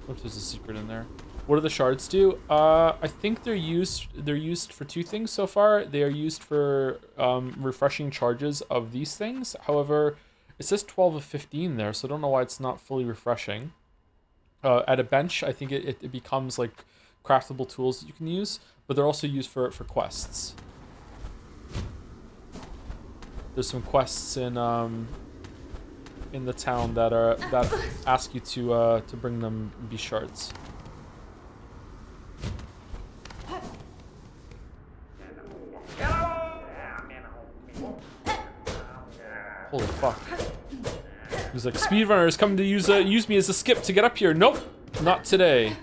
What if there's a secret in there? What do the shards do? I think they're used for two things so far. They are used for refreshing charges of these things. However, it says 12 of 15 there, so I don't know why it's not fully refreshing. At a bench, I think it becomes like craftable tools that you can use, but they're also used for quests. There's some quests in the town that ask you to bring them beast shards. Holy fuck. He's like, speedrunners come to use me as a skip to get up here. Nope, not today.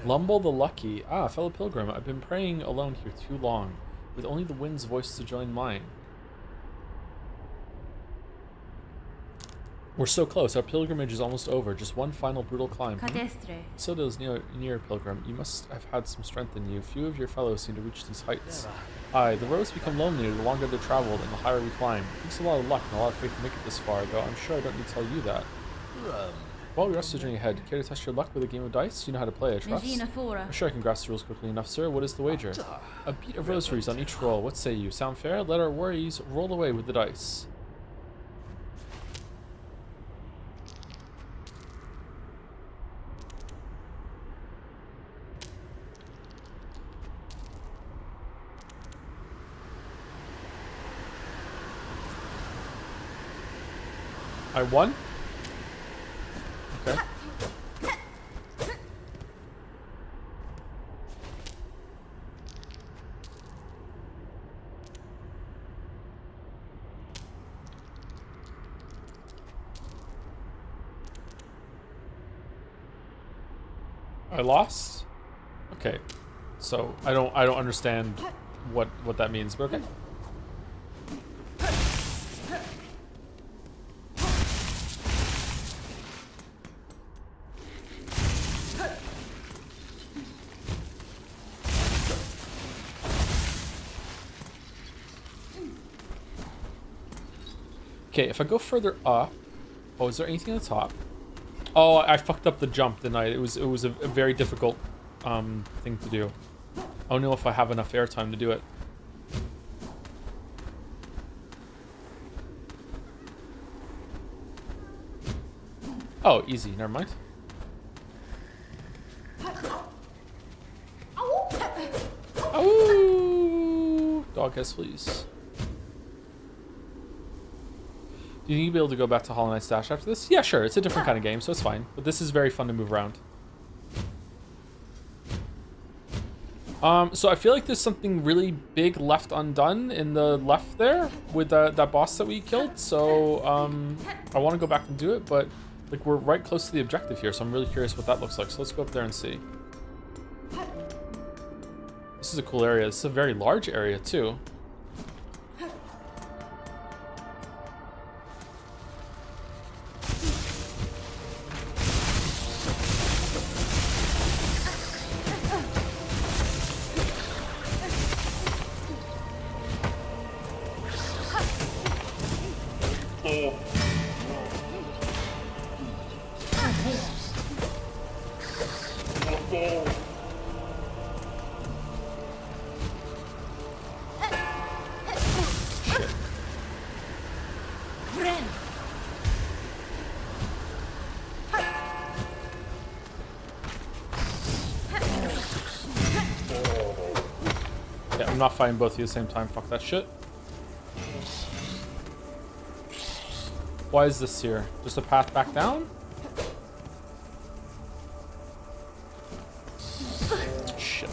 Lumble the Lucky. Ah, fellow pilgrim, I've been praying alone here too long, with only the wind's voice to join mine. We're so close, our pilgrimage is almost over, just one final brutal climb. Silda is near, pilgrim. You must have had some strength in you. Few of your fellows seem to reach these heights. Aye, the roads become lonelier the longer they're traveled and the higher we climb. It takes a lot of luck and a lot of faith to make it this far, though I'm sure I don't need to tell you that. While we are still journeying ahead, care to test your luck with a game of dice? You know how to play, I trust. I'm sure I can grasp the rules quickly enough, sir. What is the wager? A beat of rosaries on each roll. What say you? Sound fair? Let our worries roll away with the dice. I won? Okay. I lost? Okay. So I don't understand what that means, but okay. Okay, if I go further up... Oh, is there anything at the top? Oh, I fucked up the jump, didn't I? It was a very difficult thing to do. I don't know if I have enough airtime to do it. Oh, easy. Never mind. Oh, dog has fleas. Do you think you'll be able to go back to Hollow Knight's Dash after this? Yeah, sure. It's a different kind of game, so it's fine. But this is very fun to move around. So I feel like there's something really big left undone in the left there with that boss that we killed. So I want to go back and do it, but like we're right close to the objective here, so I'm really curious what that looks like. So let's go up there and see. This is a cool area. This is a very large area too. I'm not fighting both of you at the same time. Fuck that shit. Why is this here? Just a path back down? Shit.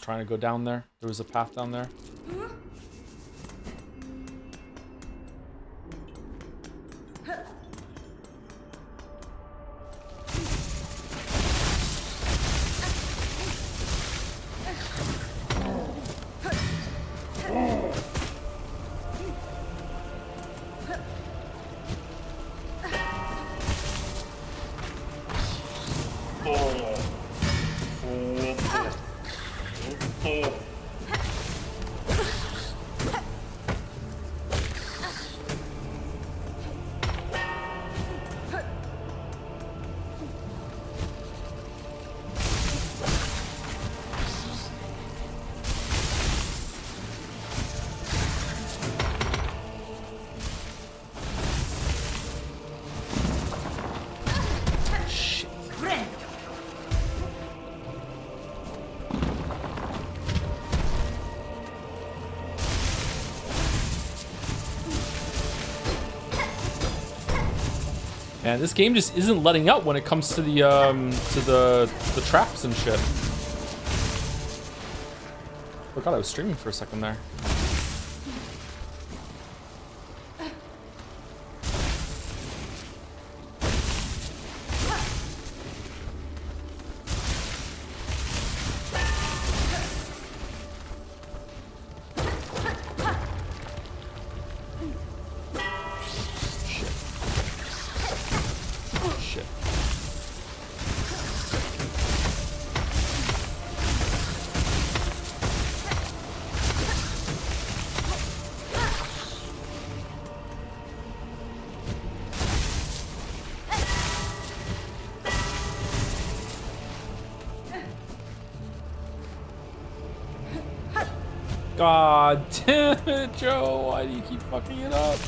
Trying to go down there. There was a path down there. Man, this game just isn't letting up when it comes to the traps and shit. Forgot I was streaming for a second there. God damn it, Joe. Why do you keep fucking it up?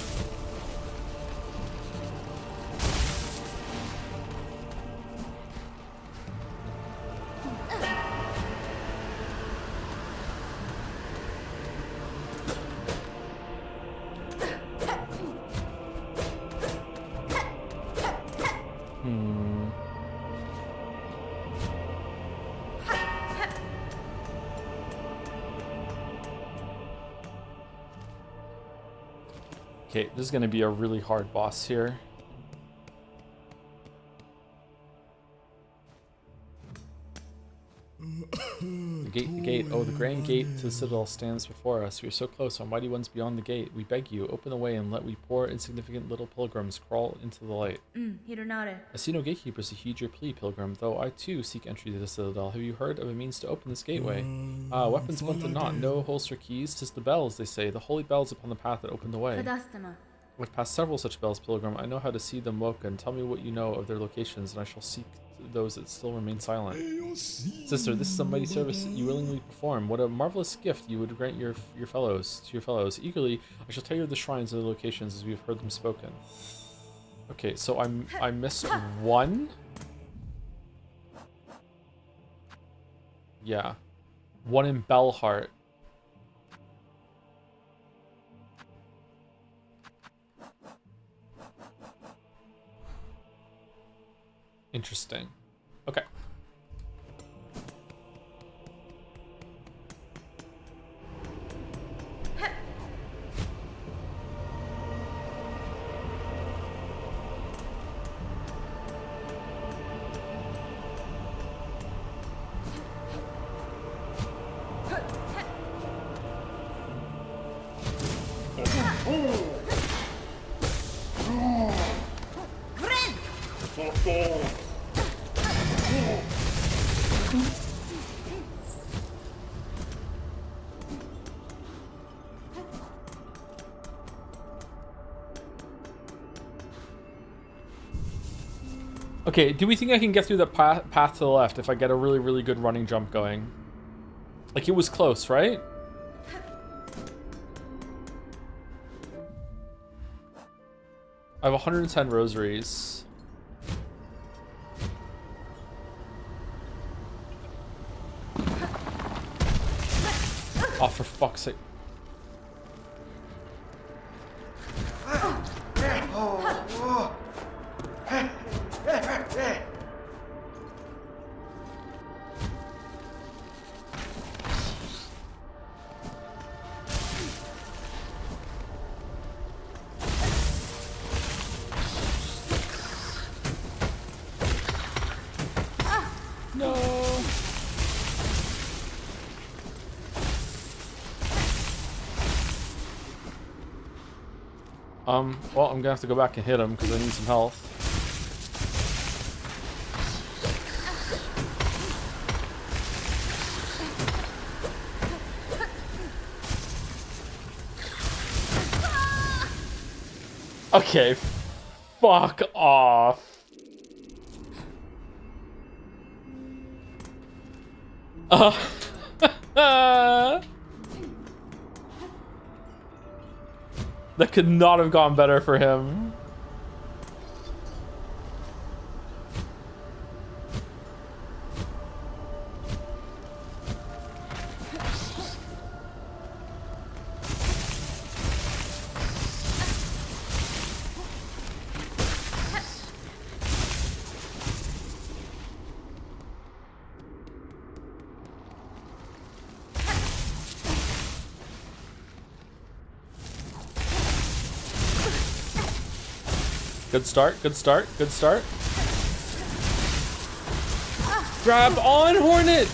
Okay, this is going to be a really hard boss here. The gate. Oh, the grand gate to the citadel stands before us. We are so close, our mighty ones beyond the gate. We beg you, open the way and let we poor, insignificant little pilgrims crawl into the light. I see no gatekeepers to heed your plea, pilgrim, though I too seek entry to the citadel. Have you heard of a means to open this gateway? Weapons want to not, no holster keys, 'tis the bells, they say, the holy bells upon the path that open the way. I've passed several such bells, pilgrim. I know how to see them woken. Tell me what you know of their locations, and I shall seek those that still remain silent. Sister, this is a mighty service that you willingly perform. What a marvelous gift you would grant your fellows. Eagerly, I shall tell you of the shrines and the locations as we have heard them spoken. Okay, so I missed one. Yeah, one in Bellheart. Interesting. Okay. Okay, do we think I can get through the path to the left if I get a really, really good running jump going? Like, it was close, right? I have 110 rosaries. for fuck's sake. No. Well, I'm gonna have to go back and hit him because I need some health. Okay, fuck off. That could not have gone better for him. Good start, good start, good start. Grab on, Hornet!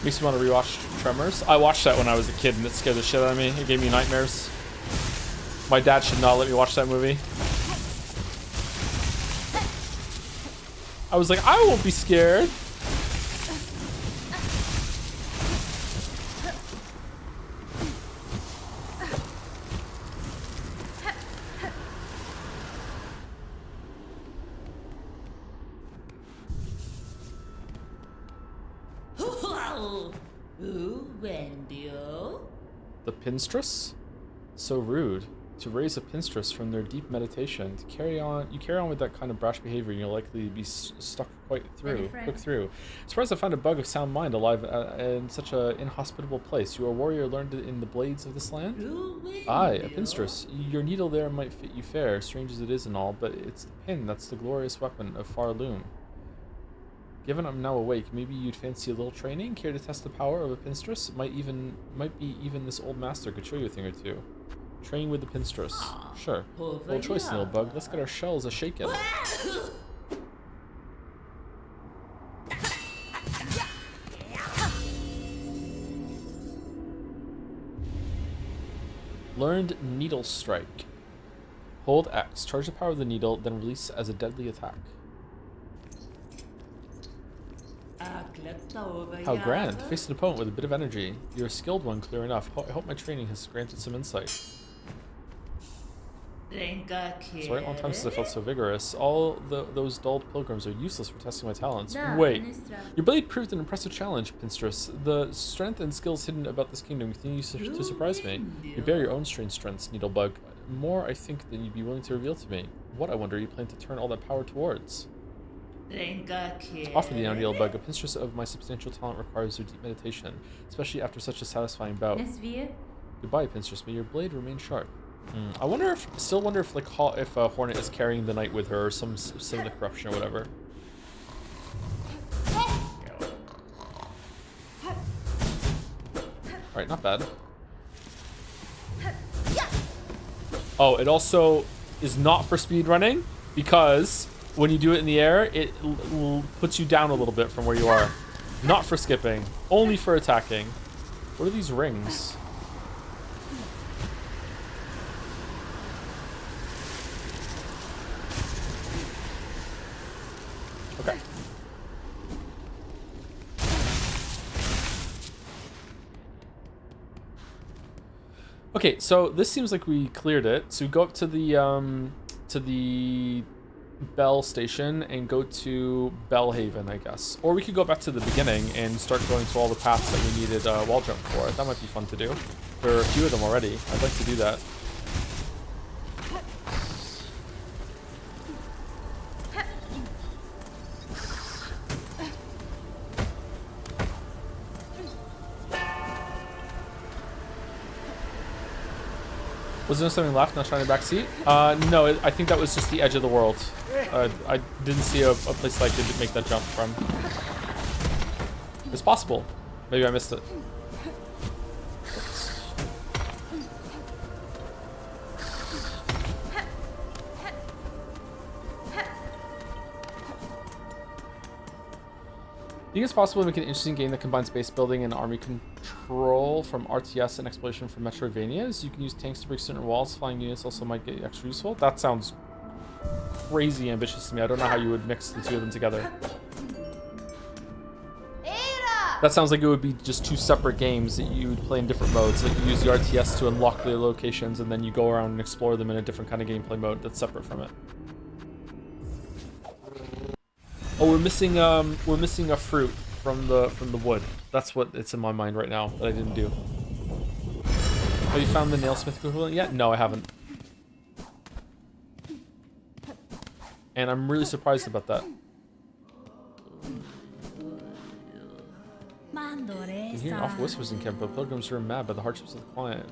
Makes me want to rewatch Tremors. I watched that when I was a kid and it scared the shit out of me. It gave me nightmares. My dad should not let me watch that movie. I was like, I won't be scared. The Pinstress? So rude. To raise a Pinstress from their deep meditation. To carry on, you carry on with that kind of brash behavior and you'll likely be stuck quick through. Surprised I find a bug of sound mind alive in such an inhospitable place. You are a warrior learned in the blades of this land? Aye, a Pinstress. Your needle there might fit you fair, strange as it is and all, but it's the pin that's the glorious weapon of Far Loom. Given I'm now awake, maybe you'd fancy a little training? Care to test the power of a Pinstress? Might be even this old master could show you a thing or two. Training with the Pinstress. Sure. Bold choice, Neilbug. Let's get our shells a shaken. Learned Needle Strike. Hold X. Charge the power of the needle, then release as a deadly attack. How grand. Face an opponent with a bit of energy. You're a skilled one, clear enough. I hope my training has granted some insight. It's a right long time since I felt so vigorous. All those dulled pilgrims are useless for testing my talents. Wait. Your blade proved an impressive challenge, Pinstress. The strength and skills hidden about this kingdom continue to surprise me. You bear your own strange strengths, Needlebug. More, I think, than you'd be willing to reveal to me. What, I wonder, you plan to turn all that power towards? Offer the Needlebug. A Pinstress of my substantial talent requires your deep meditation, especially after such a satisfying bout. Goodbye, Pinstress. May your blade remain sharp. I wonder if, if Hornet is carrying the knight with her, or some of the corruption or whatever. Alright, not bad. Oh, it also is not for speed running, because when you do it in the air, it puts you down a little bit from where you are. Not for skipping, only for attacking. What are these rings? Okay. Okay, so this seems like we cleared it. So we go up to the Bell Station and go to Bellhaven, I guess. Or we could go back to the beginning and start going to all the paths that we needed wall jump for. That might be fun to do. There are a few of them already. I'd like to do that. Was there something left? Not trying to backseat? No, I think that was just the edge of the world. I didn't see a place that I could make that jump from. It's possible. Maybe I missed it. Oops. Do you think it's possible to make an interesting game that combines base building and army control from RTS and exploration from Metroidvanias? You can use tanks to break certain walls. Flying units also might get extra useful. That sounds crazy ambitious to me. I don't know how you would mix the two of them together. That sounds like it would be just two separate games that you would play in different modes. Like you use the RTS to unlock the locations, and then you go around and explore them in a different kind of gameplay mode that's separate from it. Oh, we're missing a fruit from the wood. That's what it's in my mind right now that I didn't do. Have you found the nailsmith equivalent yet? No, I haven't. And I'm really surprised about that. You hear awful whispers in camp, but pilgrims are mad by the hardships of the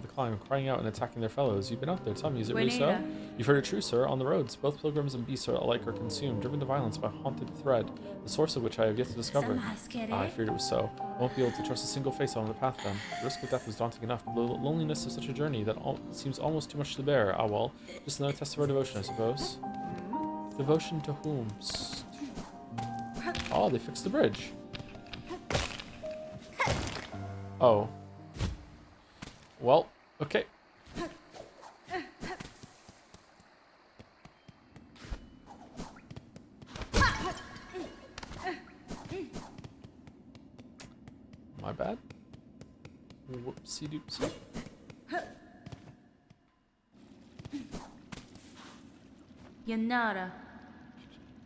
climb, crying out and attacking their fellows. You've been out there, tell me, is it really so? You've heard it true, sir. On the roads, both pilgrims and beasts alike are consumed, driven to violence by a haunted thread, the source of which I have yet to discover. Ah, I feared it was so. I won't be able to trust a single face on the path then. The risk of death was daunting enough, but the loneliness of such a journey that seems almost too much to bear. Ah well, just another test of our devotion, I suppose. Devotion to whom? Oh, they fixed the bridge. Oh. Well, okay. My bad. Whoopsie doopsie. Yanara.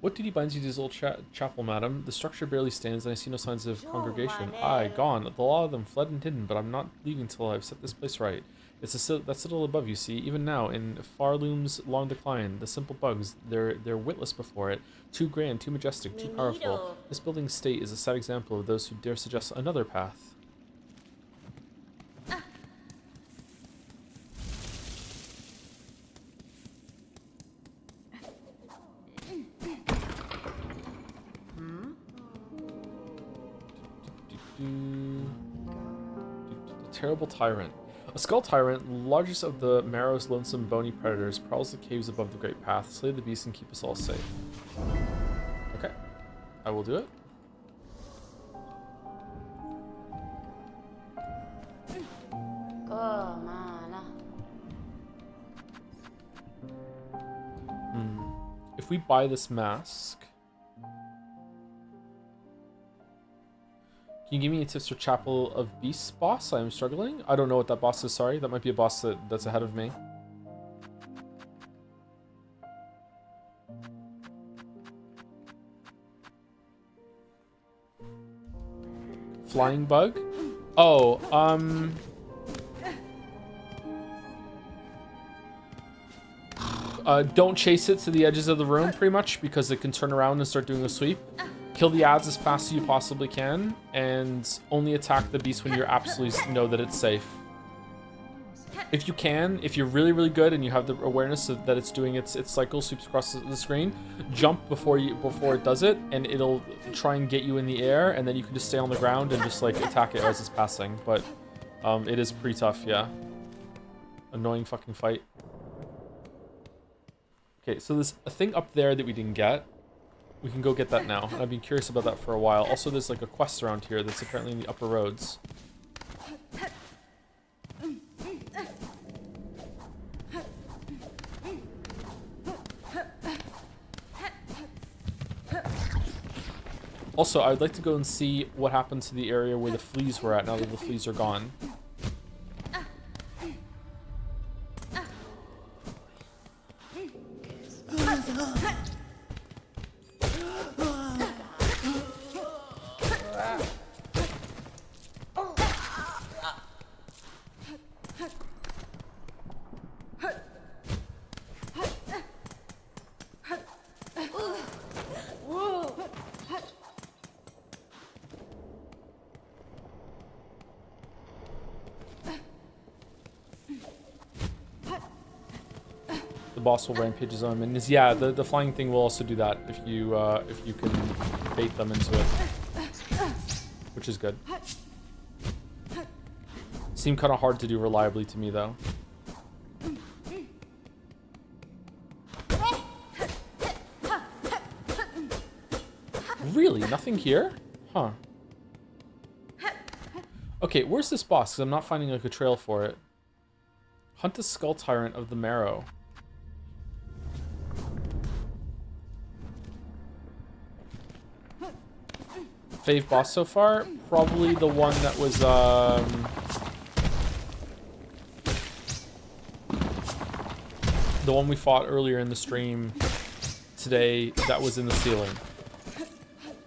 What duty binds you to this old chapel, madam? The structure barely stands, and I see no signs of congregation. Aye, gone. The law of them fled and hidden, but I'm not leaving till I've set this place right. It's that citadel above, you see. Even now, in Farloom's long decline, the simple bugs, they're witless before it. Too grand, too majestic, too powerful. This building's state is a sad example of those who dare suggest another path. Terrible tyrant. A skull tyrant, largest of the Marrow's lonesome bony predators, prowls the caves above the great path. Slay the beast and keep us all safe. Okay. I will do it. If we buy this mask... Can you give me any tips for Chapel of Beasts boss? I'm struggling. I don't know what that boss is, sorry. That might be a boss that's ahead of me. Flying bug? Oh, don't chase it to the edges of the room, pretty much, because it can turn around and start doing a sweep. Kill the ads as fast as you possibly can, and only attack the beast when you absolutely know that it's safe. If you can, if you're really, really good and you have the awareness that it's doing its cycle, sweeps across the screen, jump before it does it, and it'll try and get you in the air, and then you can just stay on the ground and just like attack it as it's passing. But it is pretty tough, yeah. Annoying fucking fight. Okay, so there's a thing up there that we didn't get. we can go get that now. And I've been curious about that for a while. Also, there's like a quest around here that's apparently in the upper roads. Also, I'd like to go and see what happened to the area where the fleas were at now that the fleas are gone. The boss will rampage his own minions. Yeah, the flying thing will also do that if you can bait them into it, which is good. Seemed kind of hard to do reliably to me though. Really? Nothing here? Huh. Okay, where's this boss? Because I'm not finding like a trail for it. Hunt the Skull Tyrant of the Marrow. Fave boss so far? Probably the one that was, the one we fought earlier in the stream today that was in the ceiling.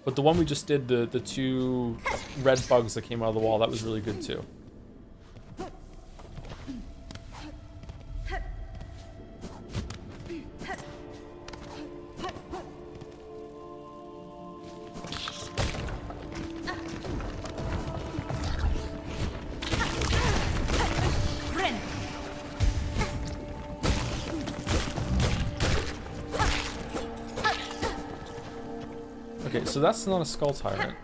But the one we just did, the two red bugs that came out of the wall, that was really good too. Okay, so that's not a Skull Tyrant.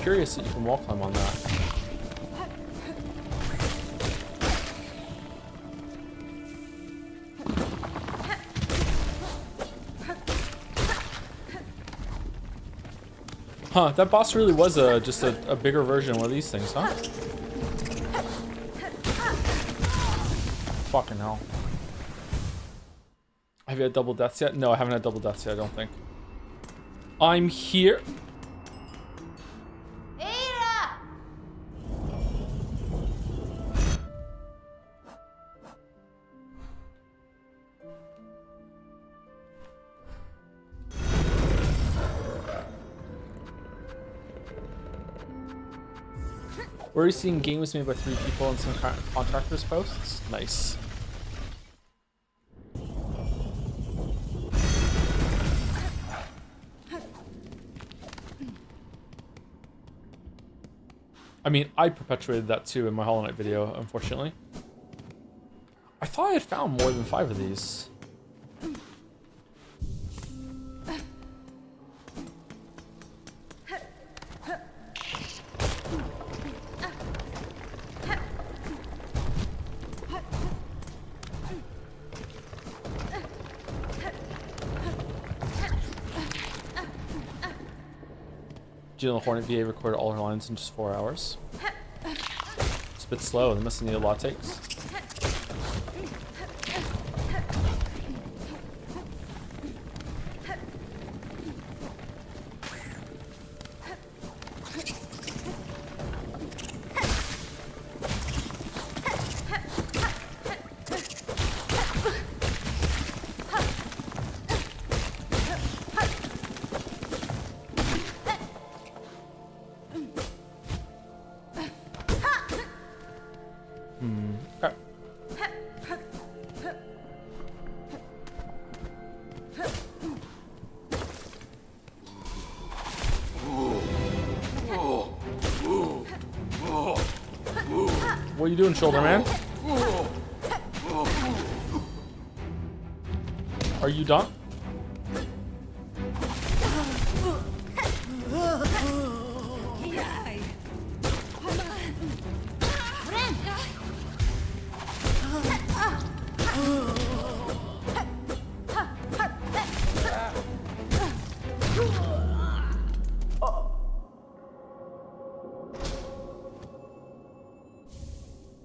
Curious that you can wall climb on that. Huh, that boss really was just a bigger version of one of these things, huh? Fucking hell. Have you had double deaths yet? No, I haven't had double deaths yet, I don't think. I'm here. Where are you seeing games made by 3 people and some contractors posts? Nice. I mean, I perpetuated that too in my Hollow Knight video, unfortunately. I thought I had found more than 5 of these. Jill and Hornet VA recorded all her lines in just 4 hours. It's a bit slow, they must need a lot of takes. Okay. What are you doing, shoulder man? Are you done?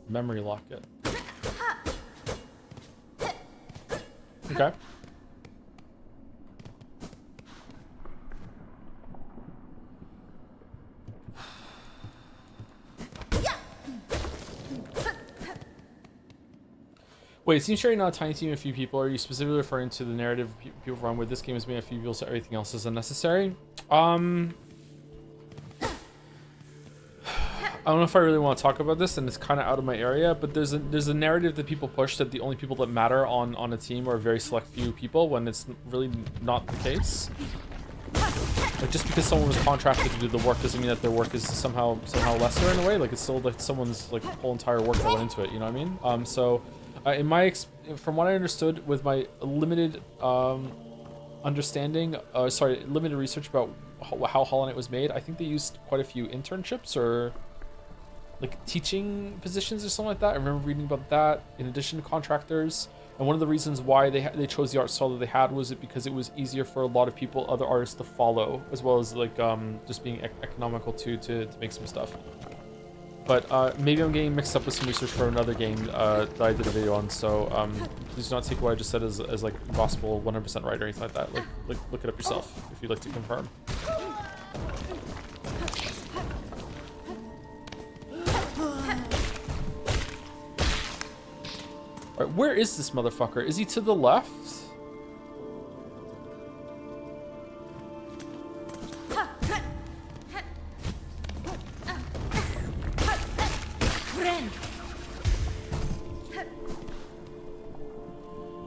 Memory locket. Okay. Wait, it seems you're not a tiny team of a few people. Are you specifically referring to the narrative people run with? This game is made of few people, so everything else is unnecessary. I don't know if I really want to talk about this, and it's kind of out of my area, but there's a narrative that people push that the only people that matter on a team are a very select few people, when it's really not the case. Like, just because someone was contracted to do the work doesn't mean that their work is somehow lesser in a way. Like, it's still like someone's like whole entire work that went into it. You know what I mean? From what I understood with my limited limited research about how Hollow Knight was made, I think they used quite a few internships or like teaching positions or something like that. I remember reading about that in addition to contractors. And one of the reasons why they chose the art style that they had was because it was easier for a lot of people, other artists, to follow, as well as like just being economical to make some stuff. But maybe I'm getting mixed up with some research for another game that I did a video on. So please do not take what I just said as like gospel 100% right or anything like that. Like look it up yourself if you'd like to confirm. All right, where is this motherfucker? Is he to the left?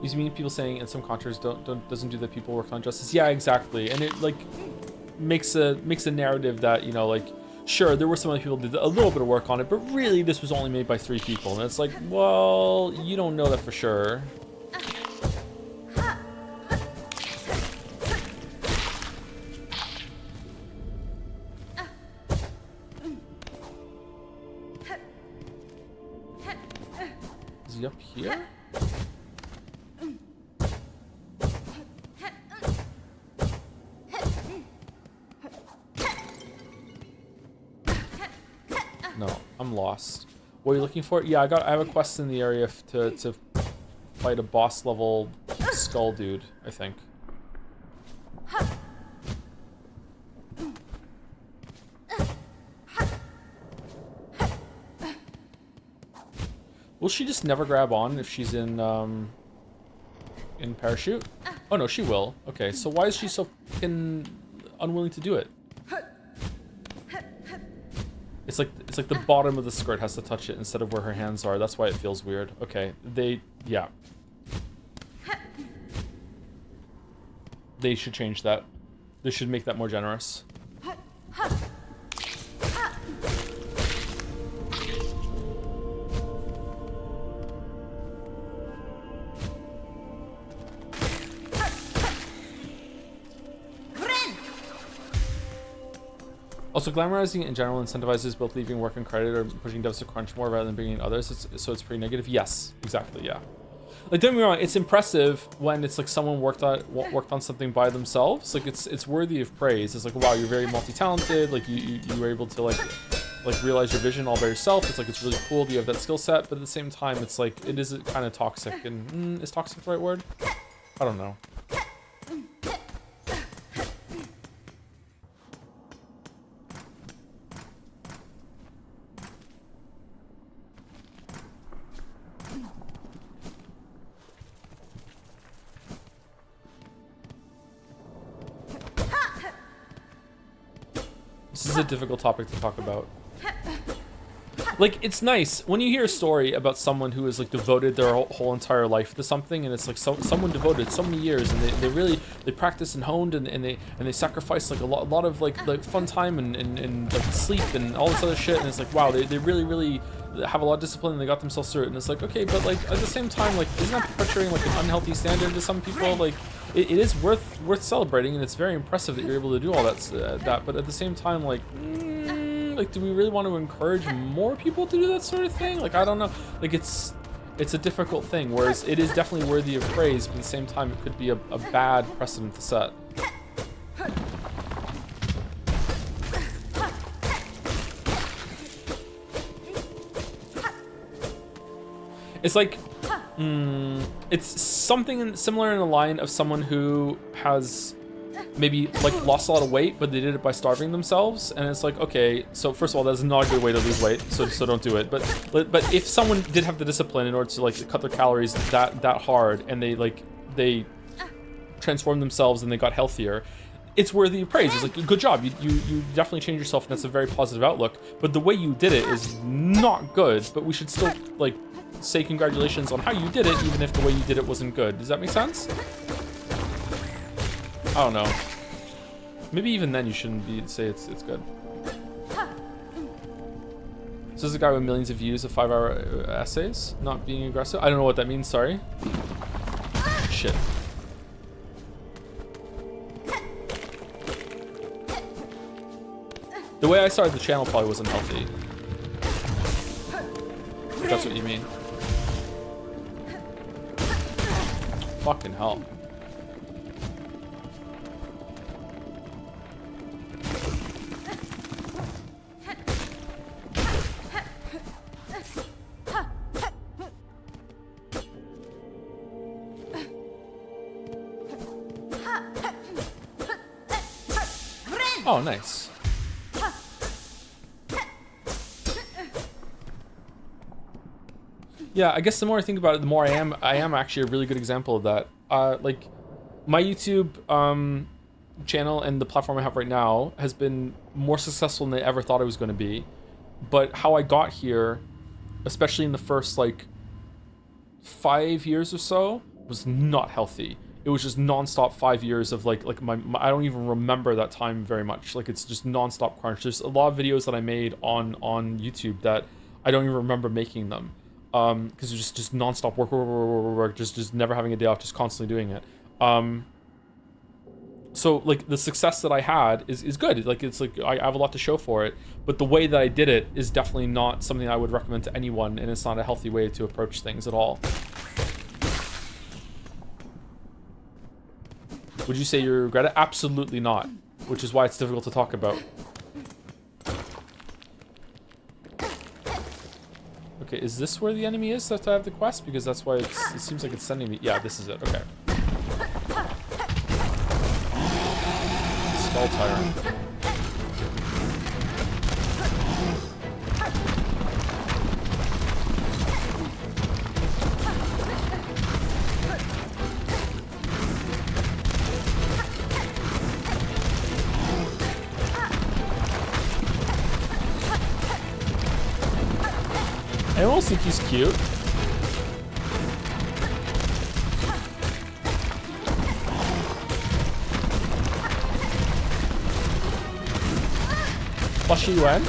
You mean people saying in some contracts doesn't do the people work on justice? Yeah, exactly. And it like makes a narrative that, you know, like, sure, there were some other people who did a little bit of work on it, but really this was only made by 3 people. And it's like, well, you don't know that for sure. Is he up here? No, I'm lost. What are you looking for? Yeah, I have a quest in the area to fight a boss level skull dude, I think. Will she just never grab on if she's in parachute? Oh no, she will. Okay, so why is she so fucking unwilling to do it? It's like the bottom of the skirt has to touch it instead of where her hands are. That's why it feels weird. Okay, yeah. They should change that. They should make that more generous. Also, glamorizing in general incentivizes both leaving work and credit or pushing devs to crunch more rather than bringing in others. So it's pretty negative. Yes, exactly. Yeah. Like, don't get me wrong. It's impressive when it's like someone worked on something by themselves. Like it's worthy of praise. It's like, wow, you're very multi-talented. Like you were able to like realize your vision all by yourself. It's like, it's really cool that you have that skill set. But at the same time, it's like, it is kind of toxic. And is toxic the right word? I don't know. This is a difficult topic to talk about. Like, it's nice when you hear a story about someone who has like devoted their whole entire life to something, and it's like someone devoted so many years, and they really practiced and honed, and they sacrificed like a lot of like fun time and like sleep and all this other shit, and it's like, wow, they really have a lot of discipline and they got themselves through it. And it's like, okay, but like at the same time, like isn't that perpetuating like an unhealthy standard to some people? Like it is worth celebrating, and it's very impressive that you're able to do all that. But at the same time, like. Like, do we really want to encourage more people to do that sort of thing? Like, I don't know. Like, it's a difficult thing, whereas it is definitely worthy of praise, but at the same time, it could be a bad precedent to set. It's like, it's something similar in the line of someone who has maybe like lost a lot of weight, but they did it by starving themselves, and it's like, okay, so first of all, that's not a good way to lose weight, so don't do it. But if someone did have the discipline in order to like cut their calories that hard, and they transformed themselves and they got healthier, it's worthy of praise. It's like, good job, you definitely changed yourself, and that's a very positive outlook. But the way you did it is not good, but we should still like say congratulations on how you did it, even if the way you did it wasn't good. Does that make sense? I don't know. Maybe even then you shouldn't say it's good. So this is a guy with millions of views of 5-hour essays, not being aggressive. I don't know what that means, sorry. Shit. The way I started the channel probably wasn't healthy. If that's what you mean. Fucking hell. Oh, nice. Yeah, I guess the more I think about it, the more I am actually a really good example of that. Like, my YouTube channel and the platform I have right now has been more successful than I ever thought it was going to be. But how I got here, especially in the first, like, 5 years or so, was not healthy. It was just non-stop 5 years of like my I don't even remember that time very much. Like, it's just non-stop crunch. There's a lot of videos that I made on YouTube that I don't even remember making them, because it's just non-stop work, just never having a day off, just constantly doing it. So like the success that I had is good. Like, it's like I have a lot to show for it, but the way that I did it is definitely not something I would recommend to anyone, and it's not a healthy way to approach things at all. Would you say you regret it? Absolutely not, which is why it's difficult to talk about. Okay, is this where the enemy is that I have the quest? Because that's why it seems like it's sending me. Yeah, this is it. Okay. Skull Tyrant. I almost think he's cute. Flushy Yuan.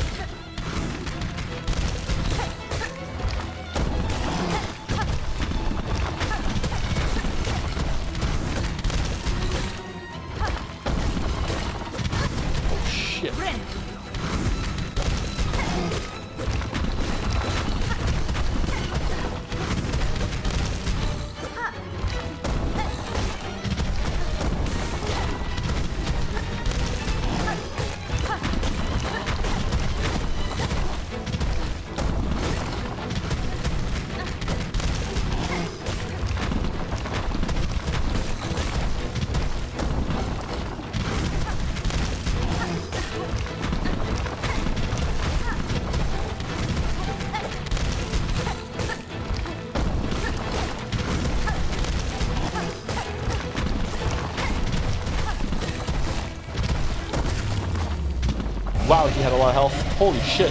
Oh shit. Wow, he had a lot of health. Holy shit.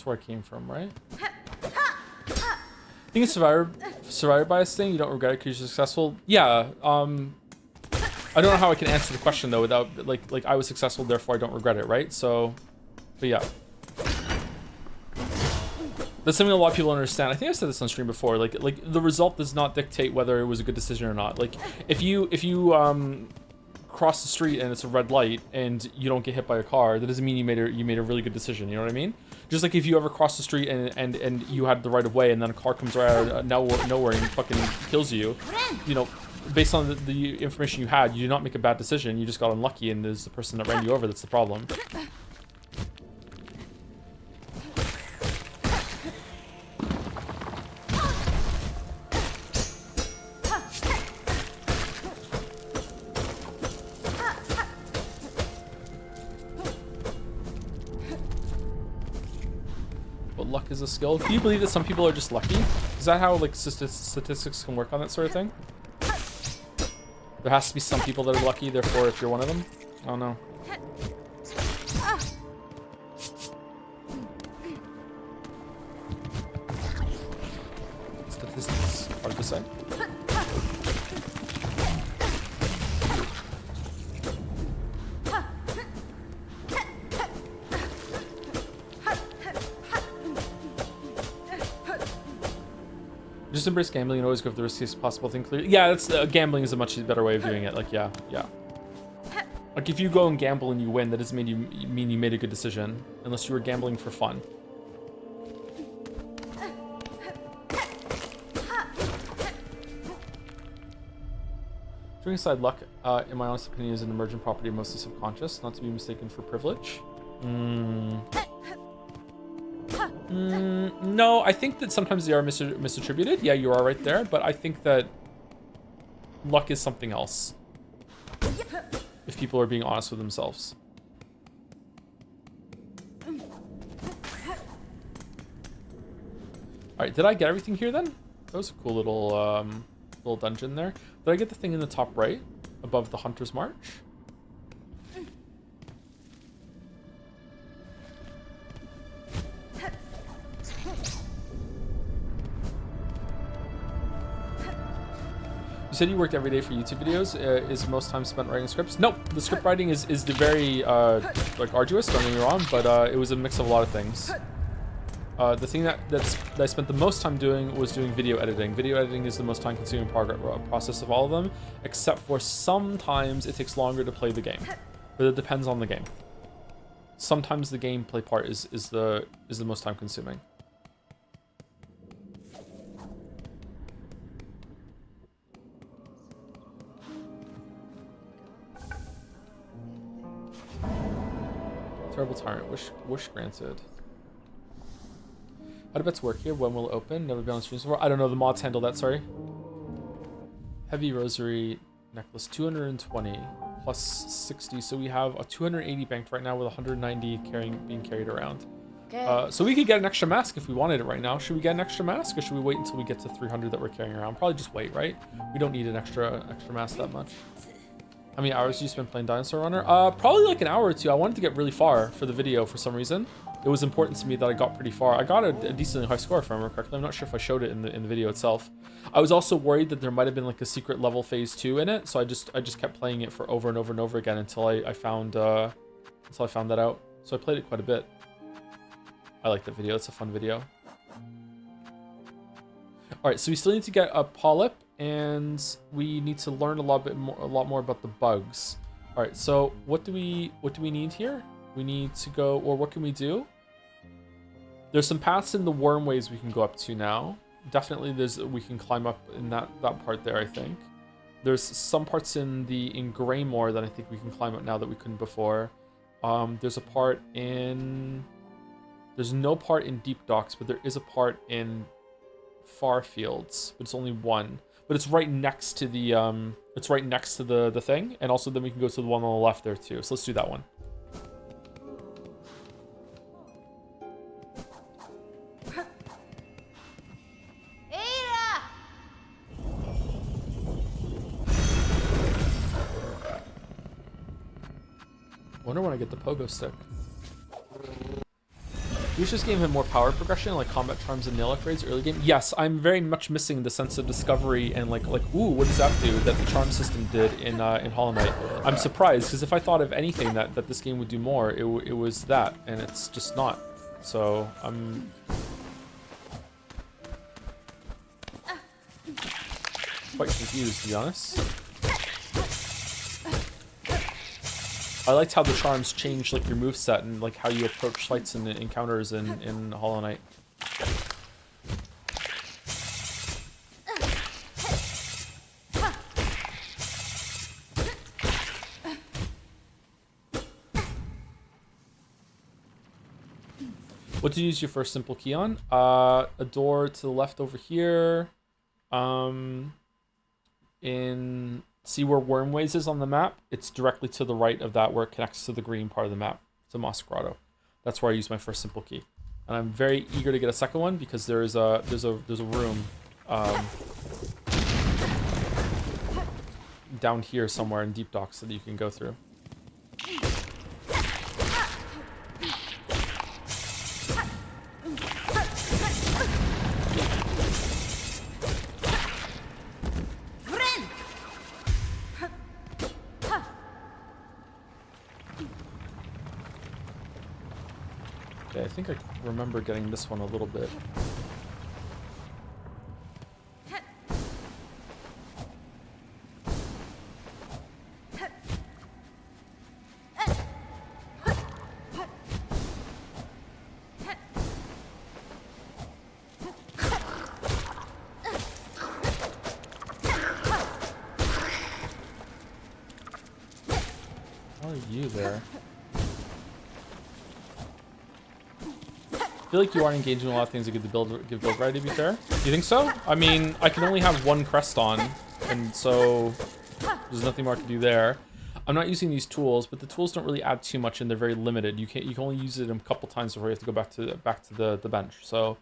That's where I came from, right? I think it's survivor bias thing. You don't regret it because you're successful. Yeah. I don't know how I can answer the question though without like I was successful, therefore I don't regret it, right? So, but yeah. That's something a lot of people don't understand. I think I've said this on stream before. Like the result does not dictate whether it was a good decision or not. Like if you cross the street and it's a red light and you don't get hit by a car, that doesn't mean you made a really good decision. You know what I mean? Just like if you ever cross the street and you had the right of way and then a car comes right out of nowhere and fucking kills you, you know, based on the information you had, you did not make a bad decision. You just got unlucky and there's the person that ran you over that's the problem. Luck is a skill. Do you believe that some people are just lucky? Is that how like statistics can work on that sort of thing? There has to be some people that are lucky, therefore if you're one of them? I don't know. Statistics, hard to say. Just embrace gambling and always go for the riskiest possible thing clearly. Yeah, that's gambling is a much better way of doing it. Like, yeah. Like if you go and gamble and you win, that doesn't mean you made a good decision, unless you were gambling for fun. Drawing aside, luck, in my honest opinion, is an emergent property, mostly subconscious, not to be mistaken for privilege. No, I think that sometimes they are misattributed. Yeah, you are right there, but I think that luck is something else. If people are being honest with themselves. Alright, did I get everything here then? That was a cool little dungeon there. Did I get the thing in the top right, above the Hunter's March? You said you worked every day for YouTube videos. Is most time spent writing scripts? Nope. The script writing is the very like arduous. Don't get me wrong, but it was a mix of a lot of things. The thing that I spent the most time doing was doing video editing. Video editing is the most time-consuming process of all of them, except for sometimes it takes longer to play the game, but it depends on the game. Sometimes the gameplay part is the most time-consuming. Terrible tyrant. Wish granted. How do bets work here? When will it open? Never been on streams before. I don't know. The mods handle that. Sorry. Heavy rosary necklace. 220 plus 60. So we have a 280 banked right now with 190 being carried around. So we could get an extra mask if we wanted it right now. Should we get an extra mask or should we wait until we get to 300 that we're carrying around? Probably just wait, right? We don't need an extra mask that much. How many hours do you spend playing Dinosaur Runner? Probably like an hour or two. I wanted to get really far for the video for some reason. It was important to me that I got pretty far. I got a decently high score if I remember correctly. I'm not sure if I showed it in the video itself. I was also worried that there might have been like a secret level phase 2 in it, so I just kept playing it for over and over and over again until I found that out. So I played it quite a bit. I like that video. It's a fun video. All right, so we still need to get a polyp, and we need to learn a lot more about the bugs. All right, so what do we need here? We need to go, or what can we do? There's some paths in the wormways we can go up to now. Definitely we can climb up in that part there, I think. There's some parts in Greymore that I think we can climb up now that we couldn't before. There's a part in... There's no part in Deep Docks, but there is a part in Far Fields, but it's only one. But it's right next to the the thing, and also then we can go to the one on the left there too. So let's do that one. Wonder when I get the pogo stick. wish this game had more power progression, like combat charms and nail upgrades early game. Yes, I'm very much missing the sense of discovery and like ooh, what does that do that the charm system did in Hollow Knight. I'm surprised because if I thought of anything that this game would do more, it was that, and it's just not. So I'm quite confused, to be honest. I liked how the charms change like your moveset and like how you approach fights and encounters in Hollow Knight. What did you use your first simple key on? A door to the left over here. See where Wormways is on the map? It's directly to the right of that where it connects to the green part of the map, to Moss Grotto. That's where I use my first simple key. And I'm very eager to get a second one because there's a room down here somewhere in Deep Docks that you can go through. Okay, I think I remember getting this one a little bit. How are you there? I feel like you are engaging in a lot of things that give build variety, to be fair. Do you think so? I mean, I can only have one crest on, and so there's nothing more I can do there. I'm not using these tools, but the tools don't really add too much, and they're very limited. You can only use it a couple times before you have to go back to the bench. So,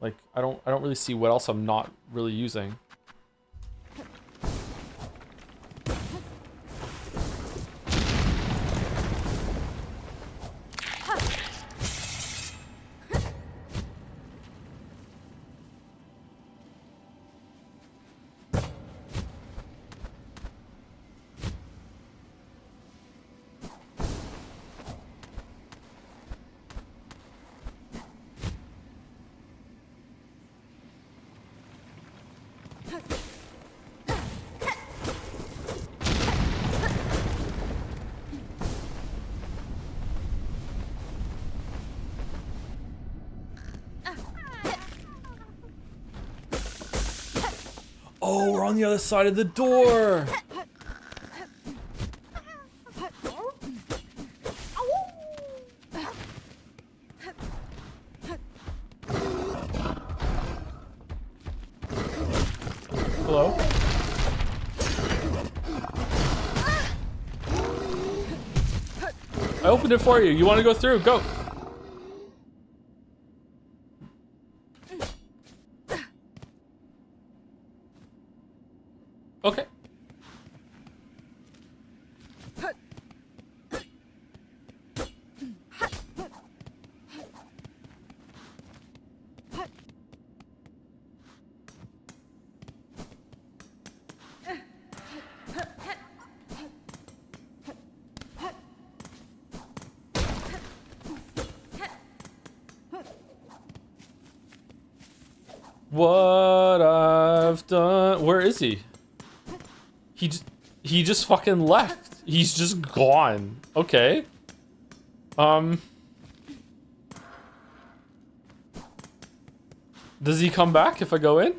like, I don't really see what else I'm not really using. Oh, we're on the other side of the door! Hello? I opened it for you. You want to go through? Go! Okay. What I've done. Where is he? He just fucking left. He's just gone. Okay. Does he come back if I go in?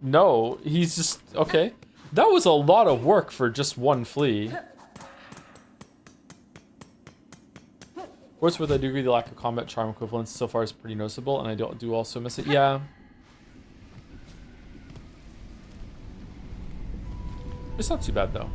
No, he's just okay. That was a lot of work for just one flea. What's with I do agree the lack of combat charm equivalence so far is pretty noticeable, and I do also miss it. Yeah. It's not too bad though.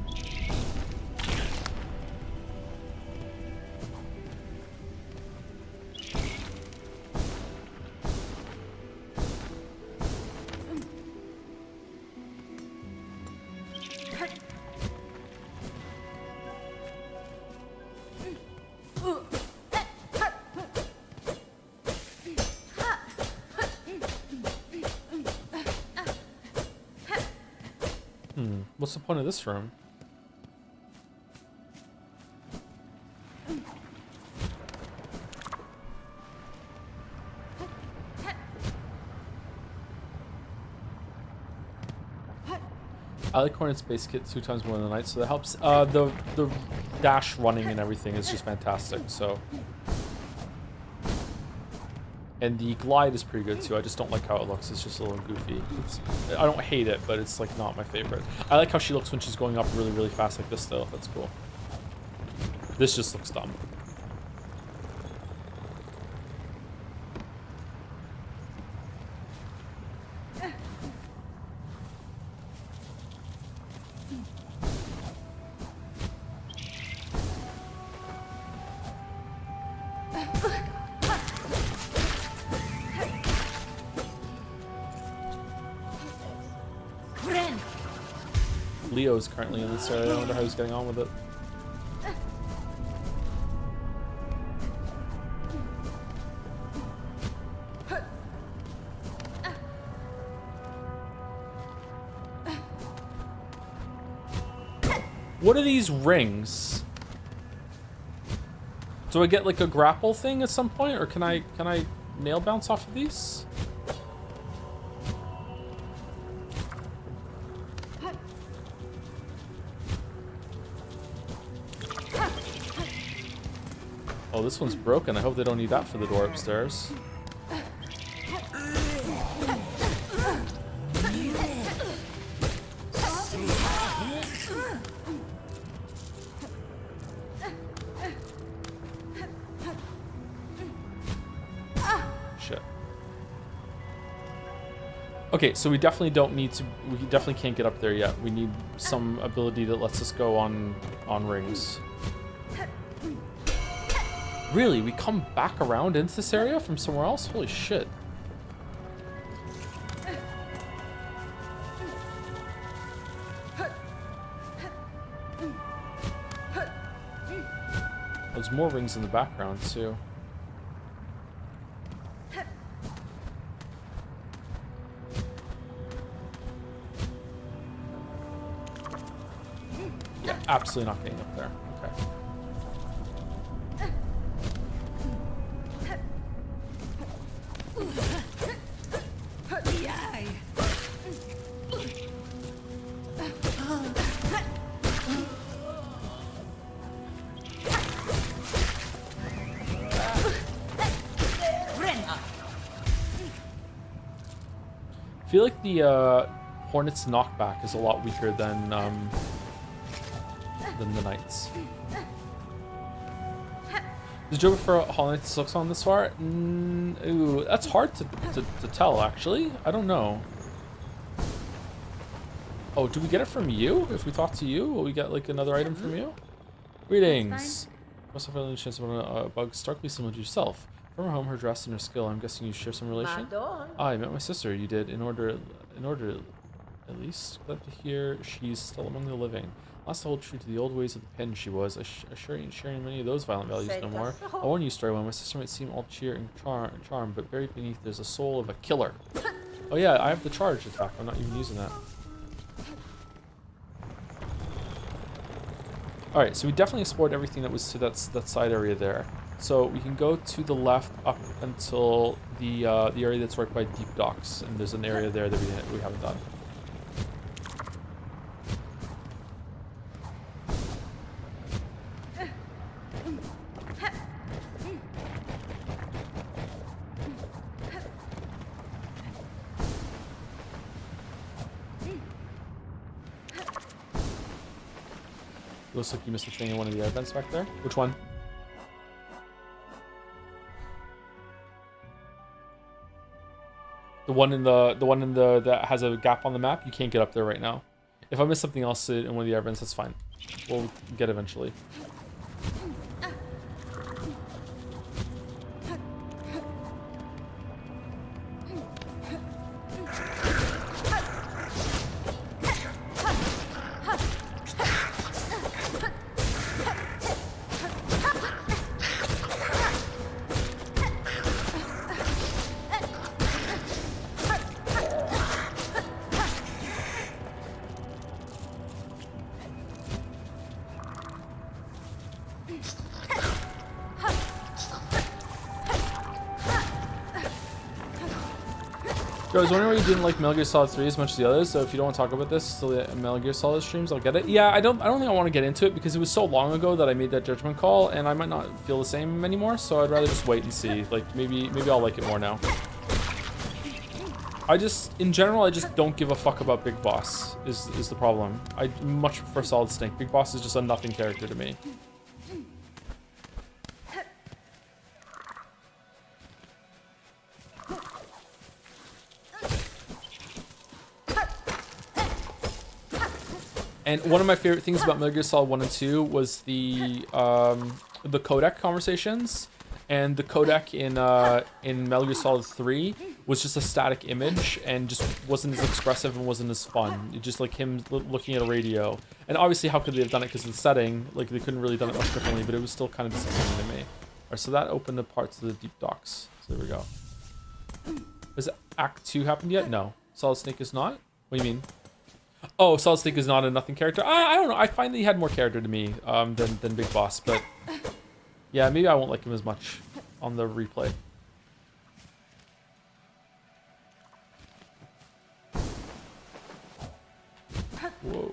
What's the point of this room? I like Hornet's base kit 2 times more than the Knight, so that helps. The dash running and everything is just fantastic, so. And the glide is pretty good too. I just don't like how it looks. It's just a little goofy. I don't hate it, but it's like not my favorite. I like how she looks when she's going up really, really fast like this though. That's cool. This just looks dumb. Leo's currently in this area. I wonder how he's getting on with it. What are these rings? Do I get like a grapple thing at some point, or can I nail bounce off of these? Oh, this one's broken. I hope they don't need that for the door upstairs. Shit. Okay, so we definitely don't need to. We definitely can't get up there yet. We need some ability that lets us go on rings. Really? We come back around into this area from somewhere else? Holy shit. There's more rings in the background, too. Yeah, absolutely not getting up there. Okay. I feel like the Hornet's knockback is a lot weaker than the Knight's. Does Joe prefer Hollow Knight to Silksong this far? Ooh, that's hard to tell, actually. I don't know. Oh, do we get it from you? If we talk to you, will we get like another item from you? Greetings. Must have any chance of a bug starkly similar to yourself. From her home, her dress, and her skill, I'm guessing you share some relation? I met my sister. You did, in order, at least. Glad to hear she's still among the living. Last to hold true to the old ways of the pen she was. I sure ain't sharing many of those violent values no more. I warn you, Story One, my sister might seem all cheer and charm, but buried beneath there's a soul of a killer. Oh yeah, I have the charge attack. I'm not even using that. Alright, so we definitely explored everything that was to that side area there. So we can go to the left up until the area that's right by Deep Docks, and there's an area there that we haven't done. Looks like you missed a thing in one of the air vents back there. Which one? The one in the that has a gap on the map. You can't get up there right now. If I miss something else in one of the air vents, that's fine. We'll get eventually. So I was wondering why you didn't like Metal Gear Solid 3 as much as the others. So if you don't want to talk about this, still the Metal Gear Solid streams, I'll get it. Yeah, I don't think I want to get into it because it was so long ago that I made that judgment call, and I might not feel the same anymore. So I'd rather just wait and see. Like maybe I'll like it more now. In general, I just don't give a fuck about Big Boss. Is the problem? I much prefer Solid Snake. Big Boss is just a nothing character to me. And one of my favorite things about Metal Gear Solid 1 and 2 was the codec conversations. And the codec in Metal Gear Solid 3 was just a static image and just wasn't as expressive and wasn't as fun. It just like him looking at a radio. And obviously, how could they have done it because of the setting? Like they couldn't really done it much differently, but it was still kind of disappointing to me. All right, so that opened the parts of the deep docks. So there we go. Has Act 2 happened yet? No. Solid Snake is not? What do you mean? Oh, Solid Snake is not a nothing character? I don't know. I find that he had more character to me than Big Boss, but yeah, maybe I won't like him as much on the replay. Whoa.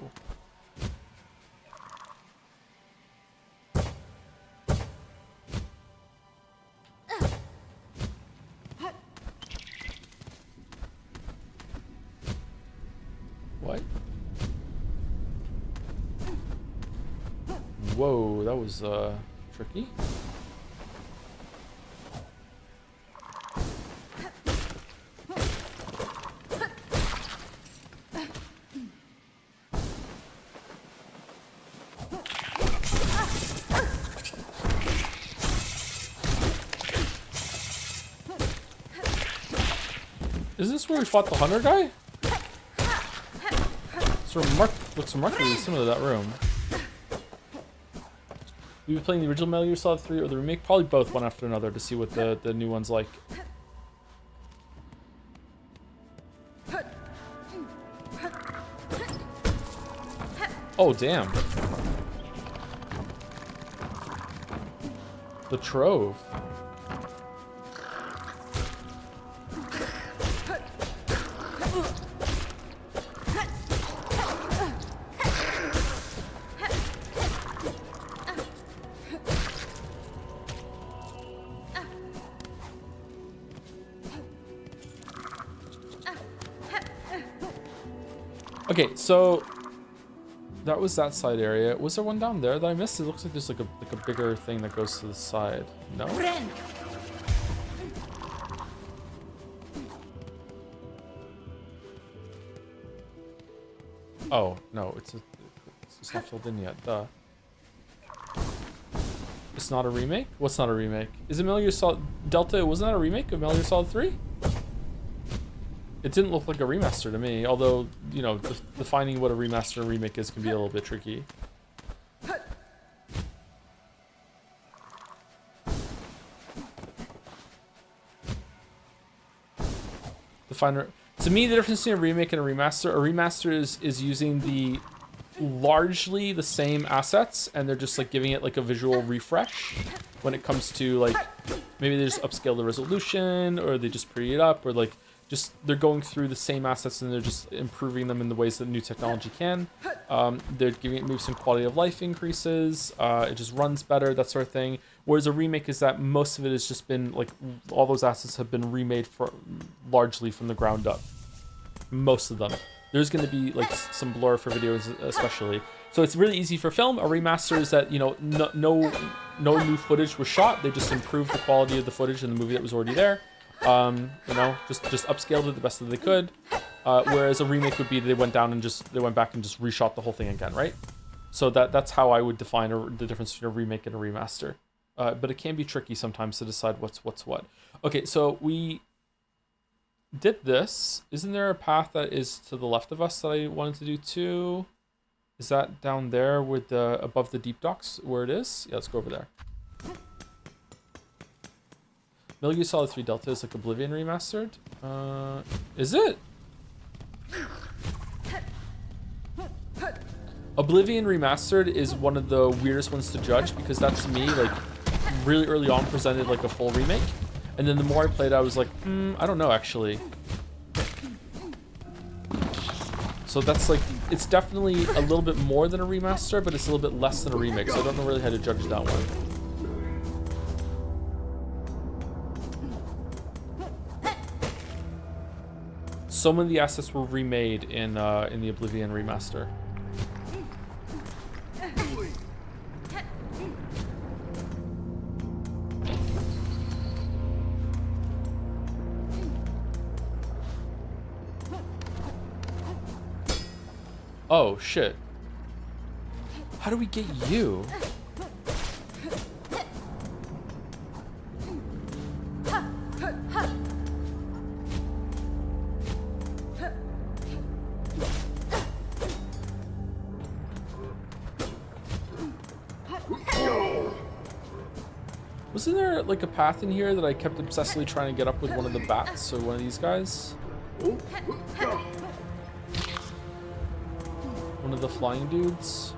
What? Whoa, that was tricky. Is this where we fought the hunter guy? Looks remarkably similar to that room. We've been playing the original Metal Gear Solid 3 or the remake, probably both one after another to see what the new one's like. Oh, damn. The Trove. Okay, so that was that side area. Was there one down there that I missed? It looks like there's like a bigger thing that goes to the side. No? Oh, no, it's not filled in yet. Duh. It's not a remake? What's not a remake? Is it Metal Gear Solid Delta? Wasn't that a remake of Metal Gear Solid 3? It didn't look like a remaster to me, although, you know, defining what a remaster and remake is can be a little bit tricky. To me, the difference between a remake and a remaster is using the largely the same assets, and they're just like giving it like a visual refresh when it comes to like, maybe they just upscale the resolution, or they just pretty it up, or like, just they're going through the same assets and they're just improving them in the ways that new technology can. They're giving it maybe some quality of life increases. It just runs better, that sort of thing. Whereas a remake is that most of it has just been like all those assets have been remade largely from the ground up. Most of them. There's going to be like some blur for videos especially. So it's really easy for film. A remaster is that, you know, no new footage was shot. They just improved the quality of the footage in the movie that was already there. You know, just upscaled it the best that they could. Whereas a remake would be they went back and just reshot the whole thing again, right? So that's how I would define the difference between a remake and a remaster. But it can be tricky sometimes to decide what's what. Okay, so we did this. Isn't there a path that is to the left of us that I wanted to do too? Is that down there with above the deep docks where it is? Yeah, let's go over there. Metal Gear Solid 3 Delta is like Oblivion remastered. Is it? Oblivion remastered is one of the weirdest ones to judge because that to me, like, really early on presented like a full remake. And then the more I played, I was like, I don't know actually. So that's like, it's definitely a little bit more than a remaster, but it's a little bit less than a remake. So I don't know really how to judge that one. So many of the assets were remade in the Oblivion remaster. Oh, shit. How do we get you? Wasn't there like a path in here that I kept obsessively trying to get up with one of the bats or one of these guys? One of the flying dudes?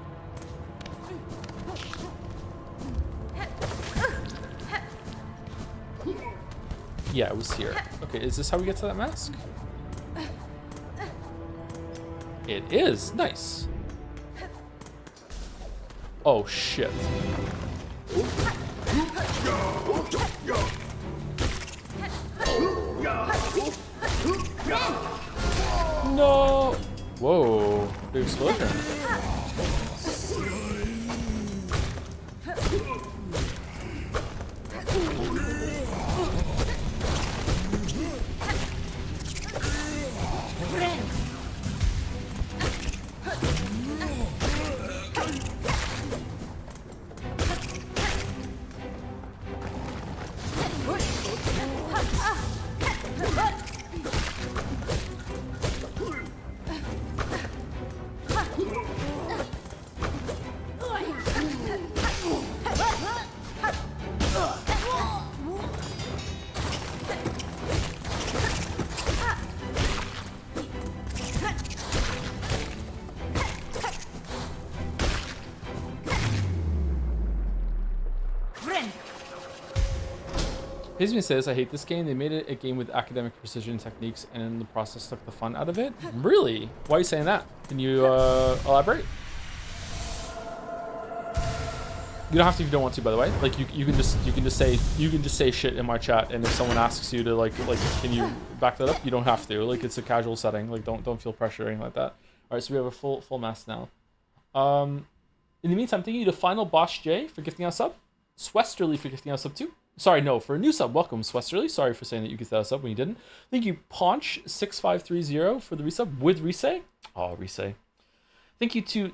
Yeah, it was here. Okay, is this how we get to that mask? It is. Nice. Oh, shit. No! Whoa, big explosion. Hizmi says, I hate this game. They made it a game with academic precision techniques and in the process took the fun out of it. Really? Why are you saying that? Can you elaborate? You don't have to if you don't want to, by the way. Like you can just say shit in my chat, and if someone asks you to like can you back that up? You don't have to. Like it's a casual setting. Like don't feel pressure or anything like that. All right, so we have a full mask now. In the meantime, thank you to Final Boss J for gifting us sub. Swesterly for gifting us sub too. Sorry, no, for a new sub. Welcome, Swesterly. Sorry for saying that you gifted us up when you didn't. Thank you, Paunch6530 for the resub with Risei. Oh, Risei. Thank you to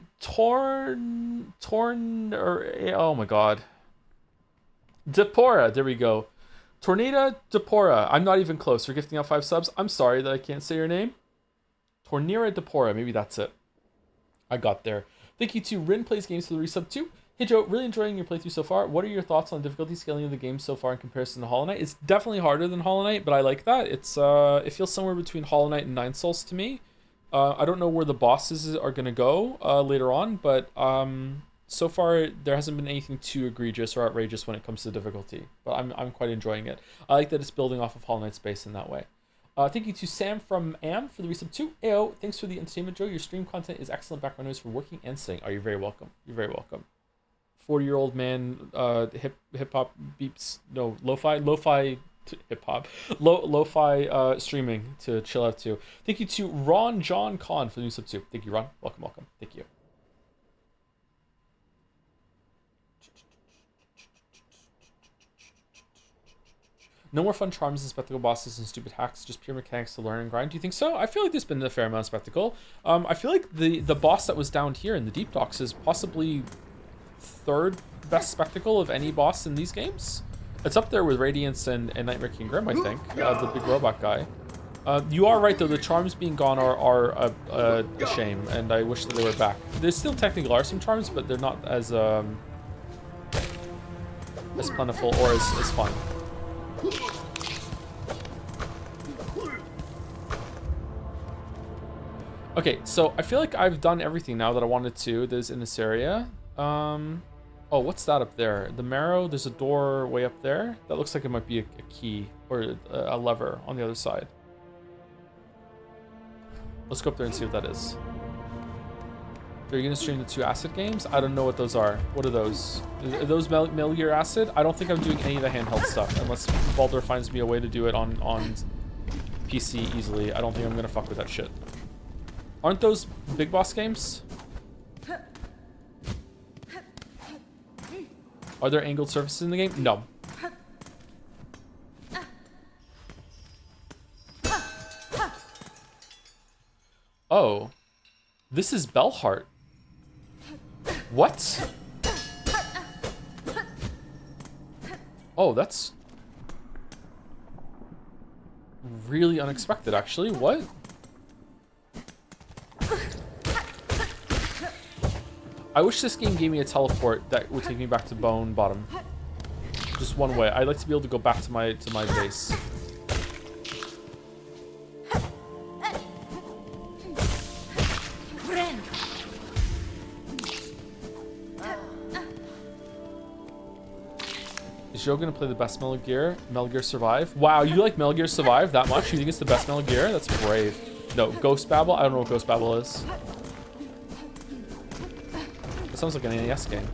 oh my god. Depora, there we go. Tornada Depora. I'm not even close for gifting out 5 subs. I'm sorry that I can't say your name. Tornira Depora, maybe that's it. I got there. Thank you to Rin Plays Games for the resub too. Hey Joe, really enjoying your playthrough so far. What are your thoughts on difficulty scaling of the game so far in comparison to Hollow Knight? It's definitely harder than Hollow Knight, but I like that. It's it feels somewhere between Hollow Knight and Nine Souls to me. I don't know where the bosses are gonna go later on, but so far there hasn't been anything too egregious or outrageous when it comes to difficulty. But I'm quite enjoying it. I like that it's building off of Hollow Knight's base in that way. Thank you to Sam from Am for the resub too. Ayo, thanks for the entertainment, Joe. Your stream content is excellent background noise for working and singing. Are you very welcome? You're very welcome. 40-year-old man, hip hop beeps, no, lo-fi hip hop, lo-fi streaming to chill out to. Thank you to Ron John Khan for the new sub too. Thank you, Ron. Welcome. Thank you. No more fun charms and spectacle bosses and stupid hacks, just pure mechanics to learn and grind. Do you think so? I feel like there's been a fair amount of spectacle. I feel like the boss that was down here in the Deep Docks is possibly 3rd best spectacle of any boss in these games. It's up there with Radiance and Nightmare King Grim, I think, the big robot guy. You are right though, the charms being gone are a shame, and I wish that they were back. There still technically are some charms, but they're not as plentiful or as fun. Okay, so I feel like I've done everything now that I wanted to. There's in this area. Oh, what's that up there? The marrow, there's a door way up there. That looks like it might be a key or a lever on the other side. Let's go up there and see what that is. Are you gonna stream the 2 Acid games? I don't know what those are. What are those? Are those Metal Gear Acid? I don't think I'm doing any of the handheld stuff unless Baldur finds me a way to do it on PC easily. I don't think I'm gonna fuck with that shit. Aren't those big boss games? Are there angled surfaces in the game? No. Oh. This is Bellheart. What? Oh, that's really unexpected, actually. What? I wish this game gave me a teleport that would take me back to Bone Bottom. Just one way. I'd like to be able to go back to my base. Is Joe gonna play the best Metal Gear? Metal Gear Survive? Wow, you like Metal Gear Survive that much? You think it's the best Metal Gear? That's brave. No, Ghost Babel? I don't know what Ghost Babel is. That sounds like an NES game.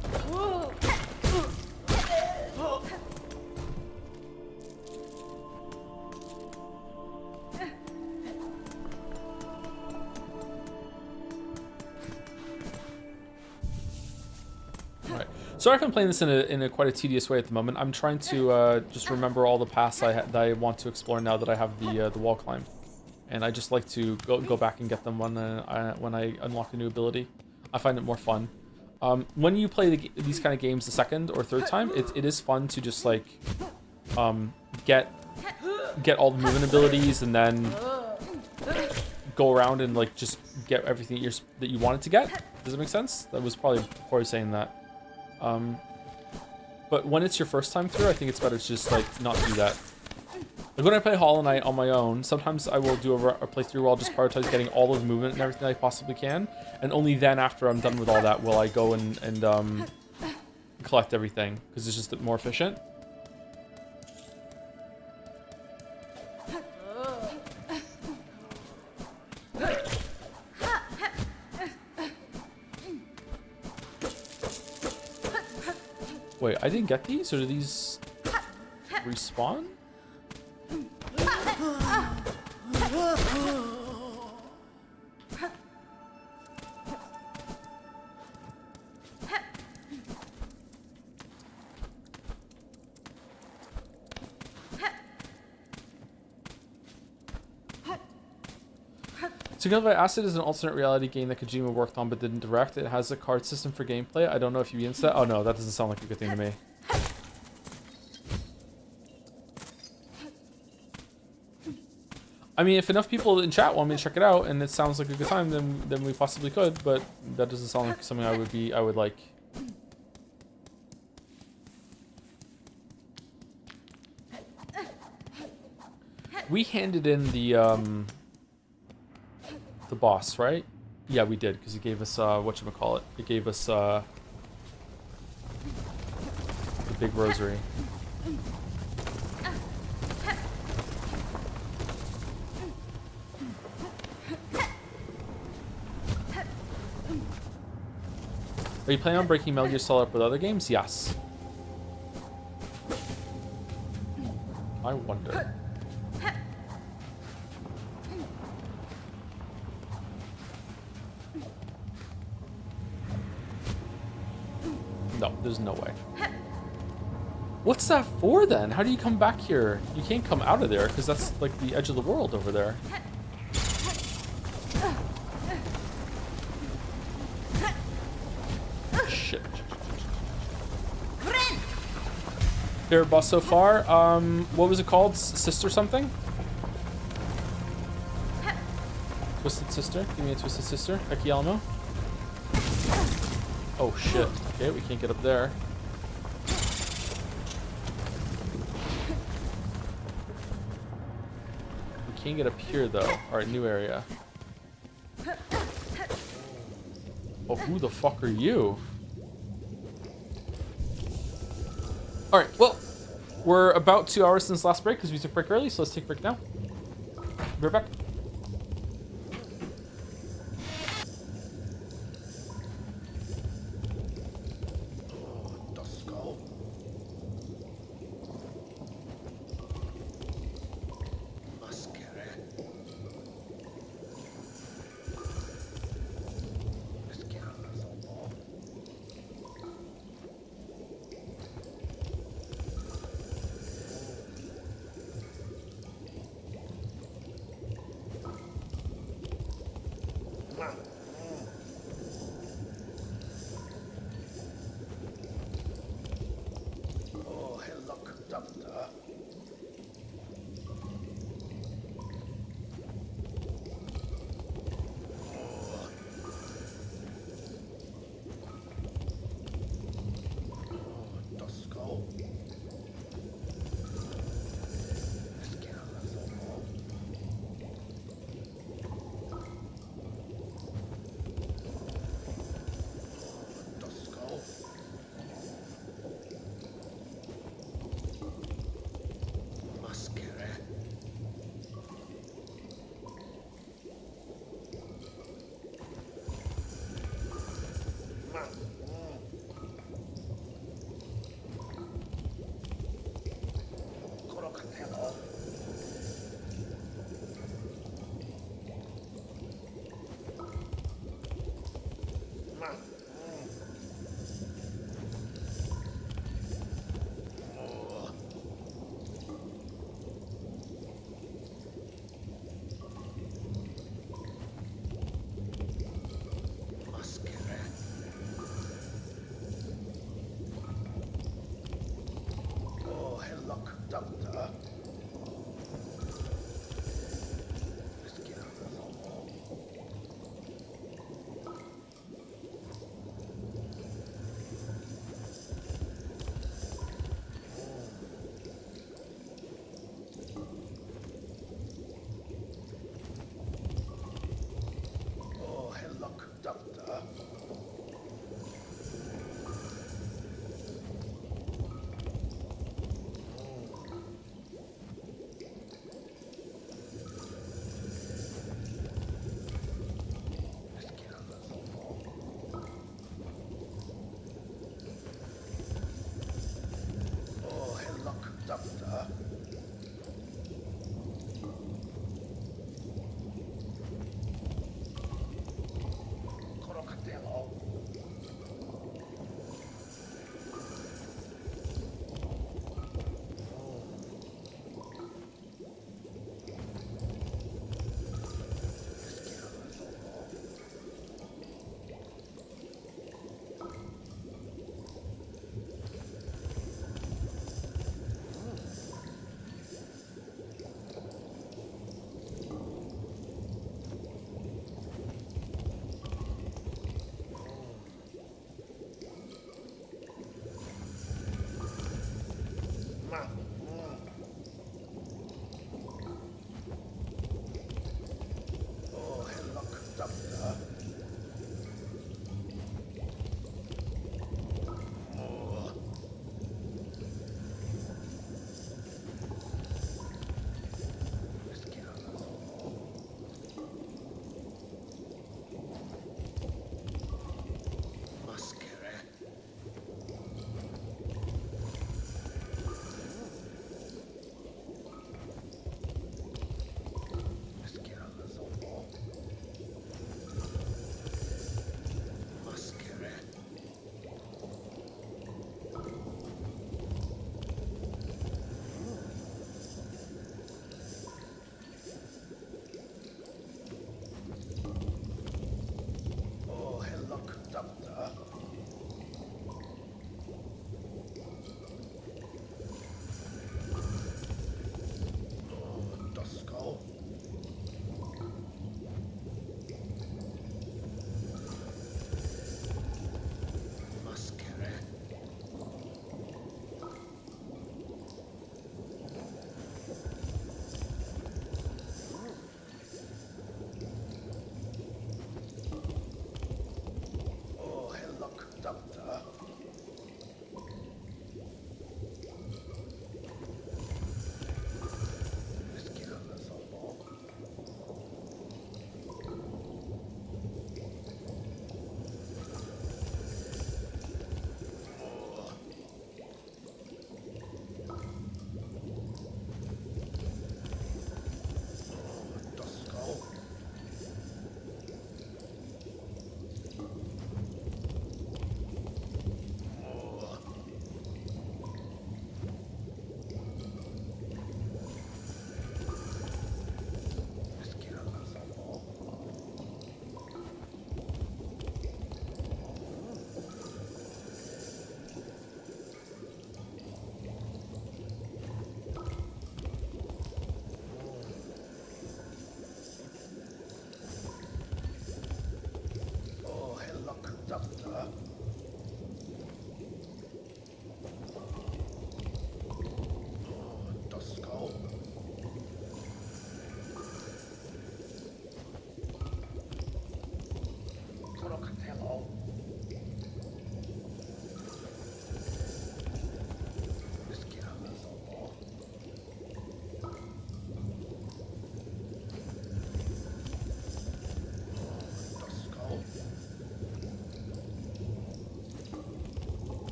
Sorry if I'm playing this in a quite a tedious way at the moment. I'm trying to just remember all the paths that I want to explore now that I have the wall climb, and I just like to go back and get them when I unlock a new ability. I find it more fun. When you play these kind of games the second or third time, it is fun to just like get all the movement abilities and then go around and like just get everything that you wanted to get. Does it make sense? That was probably before saying that. But when it's your first time through, I think it's better to just like not do that. Like when I play Hollow Knight on my own, sometimes I will do a playthrough where I'll just prioritize getting all of the movement and everything I possibly can, and only then after I'm done with all that will I go and collect everything, because it's just more efficient. Wait, I didn't get these, or do these respawn? Together by Acid is an alternate reality game that Kojima worked on but didn't direct. It has a card system for gameplay. I don't know if you'd be into that. Oh no, that doesn't sound like a good thing to me. I mean, if enough people in chat want me to check it out and it sounds like a good time, then we possibly could, but that doesn't sound like something I would like. We handed in the boss, right? Yeah, we did, because he gave us whatchamacallit. It gave us the big rosary. Are you planning on breaking Metal Gear Solid up with other games? Yes. I wonder. No, there's no way. What's that for then? How do you come back here? You can't come out of there because that's like the edge of the world over there. Shit. Favorite boss so far? What was it called? Sister something? Twisted Sister? Give me a Twisted Sister. Eki Alamo. Oh shit. Okay, we can't get up there. We can't get up here though. Alright, new area. Oh, who the fuck are you? Alright, well, we're about 2 hours since last break because we took break early, so let's take a break now. Be right back. Oh, hello, doctor. Dusko.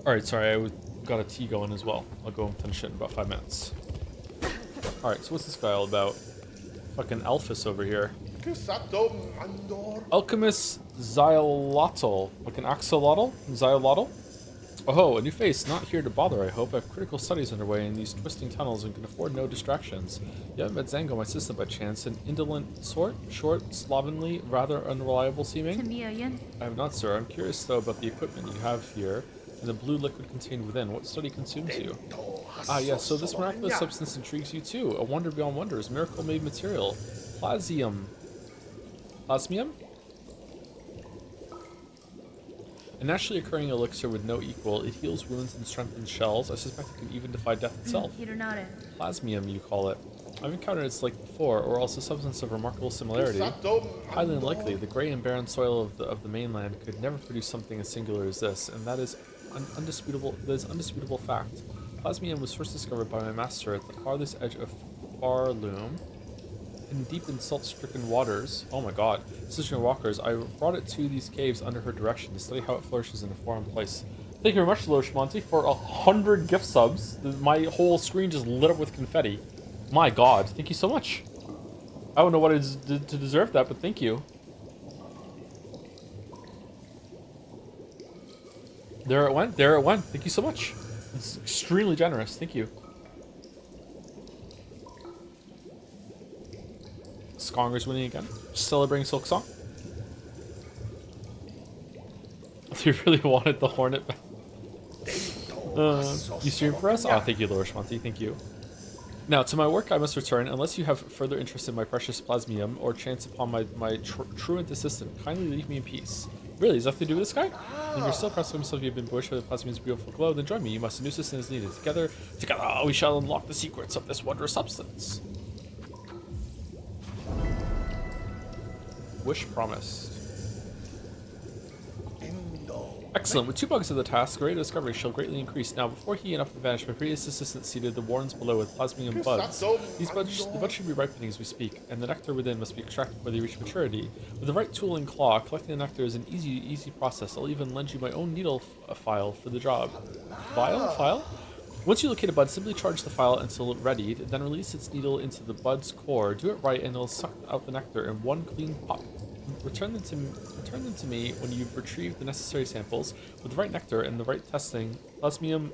Alright, sorry, got a tea going as well. I'll go and finish it in about 5 minutes. Alright, so what's this guy all about? Fucking Elphus over here. Alchemist Xyolotl. Like an axolotl? Xyolotl? Oh, a new face. Not here to bother, I hope. I have critical studies underway in these twisting tunnels and can afford no distractions. You haven't met Zango, my assistant, by chance. An indolent sort? Short, slovenly, rather unreliable seeming? I have not, sir. I'm curious, though, about the equipment you have here and the blue liquid contained within. What study consumes you? Ah, yes, so this miraculous substance intrigues you, too. A wonder beyond wonders. Miracle-made material. Plasmium. Plasmium? A naturally occurring elixir with no equal. It heals wounds and strengthens shells. I suspect it can even defy death itself. Plasmium, you call it. I've encountered its like before, or else a substance of remarkable similarity. Highly unlikely. The grey and barren soil of the mainland could never produce something as singular as this, and that is undisputable. That is undisputable fact. Plasmium was first discovered by my master at the farthest edge of Farloom. In deep and salt-stricken waters, oh my god, Sister Walkers, I brought it to these caves under her direction to study how it flourishes in a foreign place. Thank you very much, Loshmonty, for 100 gift subs. My whole screen just lit up with confetti. My god, thank you so much. I don't know what it is to deserve that, but thank you. There it went, there it went. Thank you so much. It's extremely generous, thank you. Skonger's winning again. Celebrating Silksong. You really wanted the Hornet back. You stream for us? Oh, thank you, Lorishmonty. Thank you. Now, to my work I must return, unless you have further interest in my precious plasmium or chance upon my truant assistant. Kindly leave me in peace. Really, is that to do with this guy? If you're still pressing yourself, you've been bushed by the plasmium's beautiful glow, then join me. You must. A new assistant is needed. Together, we shall unlock the secrets of this wondrous substance. Wish promised. Excellent. With 2 bugs of the task, the rate of discovery shall greatly increase. Now, before he and up and vanished, my previous assistant seeded the wardens below with plasmium buds. The buds should be ripening as we speak, and the nectar within must be extracted before they reach maturity. With the right tool and claw, collecting the nectar is an easy process. I'll even lend you my own needle file for the job. File? Once you locate a bud, simply charge the file until readied, then release its needle into the bud's core. Do it right and it'll suck out the nectar in one clean pop. Return them to me when you've retrieved the necessary samples. With the right nectar and the right testing, plasmium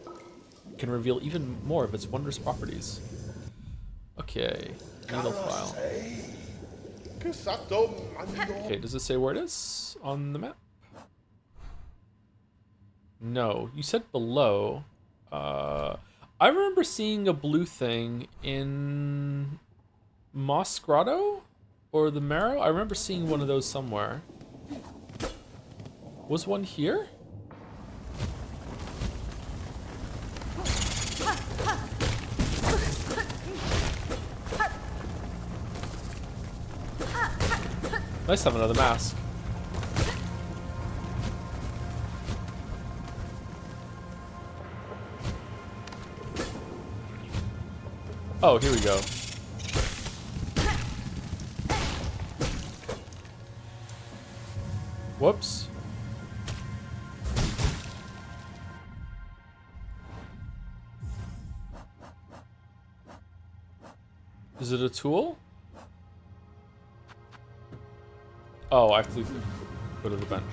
can reveal even more of its wondrous properties. Okay, needle file. Okay, does it say where it is on the map? No, you said below. I remember seeing a blue thing in Moss Grotto or the Marrow. I remember seeing one of those somewhere. Was one here? Nice to have another mask. Oh, here we go. Whoops. Is it a tool? Oh, I have to go to the bench.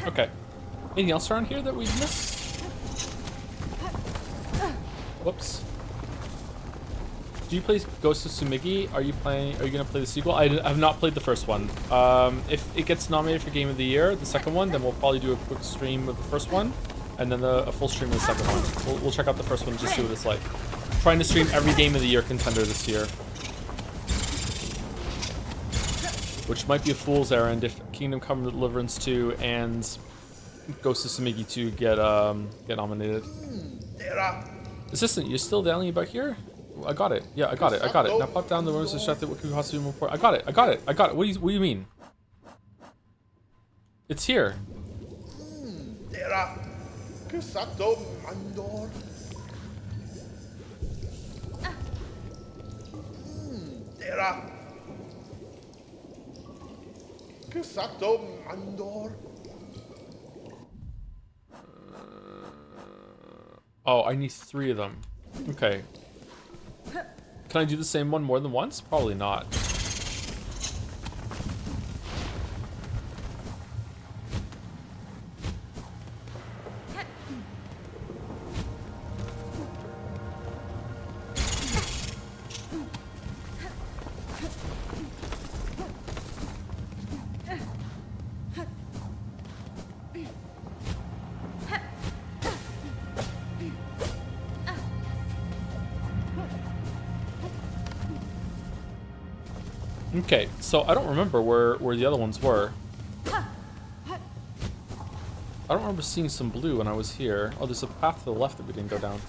Okay. Anything else around here that we missed? Whoops. Do you play Ghost of Tsumigi? Are you gonna play the sequel? I have not played the first one. If it gets nominated for Game of the Year, the second one, then we'll probably do a quick stream of the first one, and then a full stream of the second one. We'll check out the first one, just see what it's like. Trying to stream every Game of the Year contender this year, which might be a fool's errand if Kingdom Come Deliverance 2 and Ghost of Tsumigi 2 get nominated. Assistant, you're still dialing about here? I got it. Yeah, I got it. Now pop down the rooms and shut it. What could possibly report? I got it. What do you mean? It's here. Oh, I need 3 of them. Okay. Can I do the same one more than once? Probably not. Okay, so I don't remember where the other ones were. I don't remember seeing some blue when I was here. Oh, there's a path to the left that we didn't go down.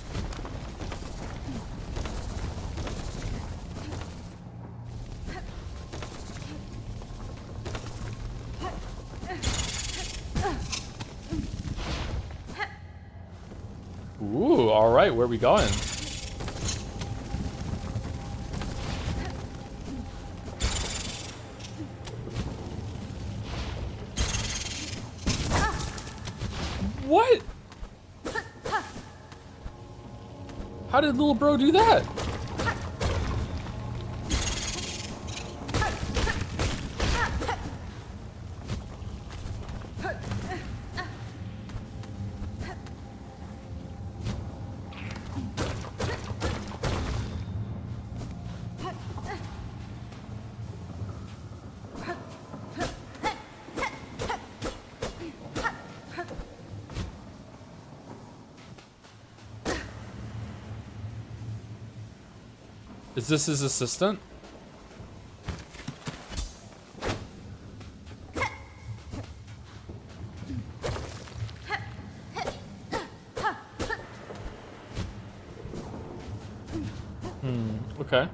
Ooh, alright, where are we going? What? How did little bro do that? Is this his assistant? Okay.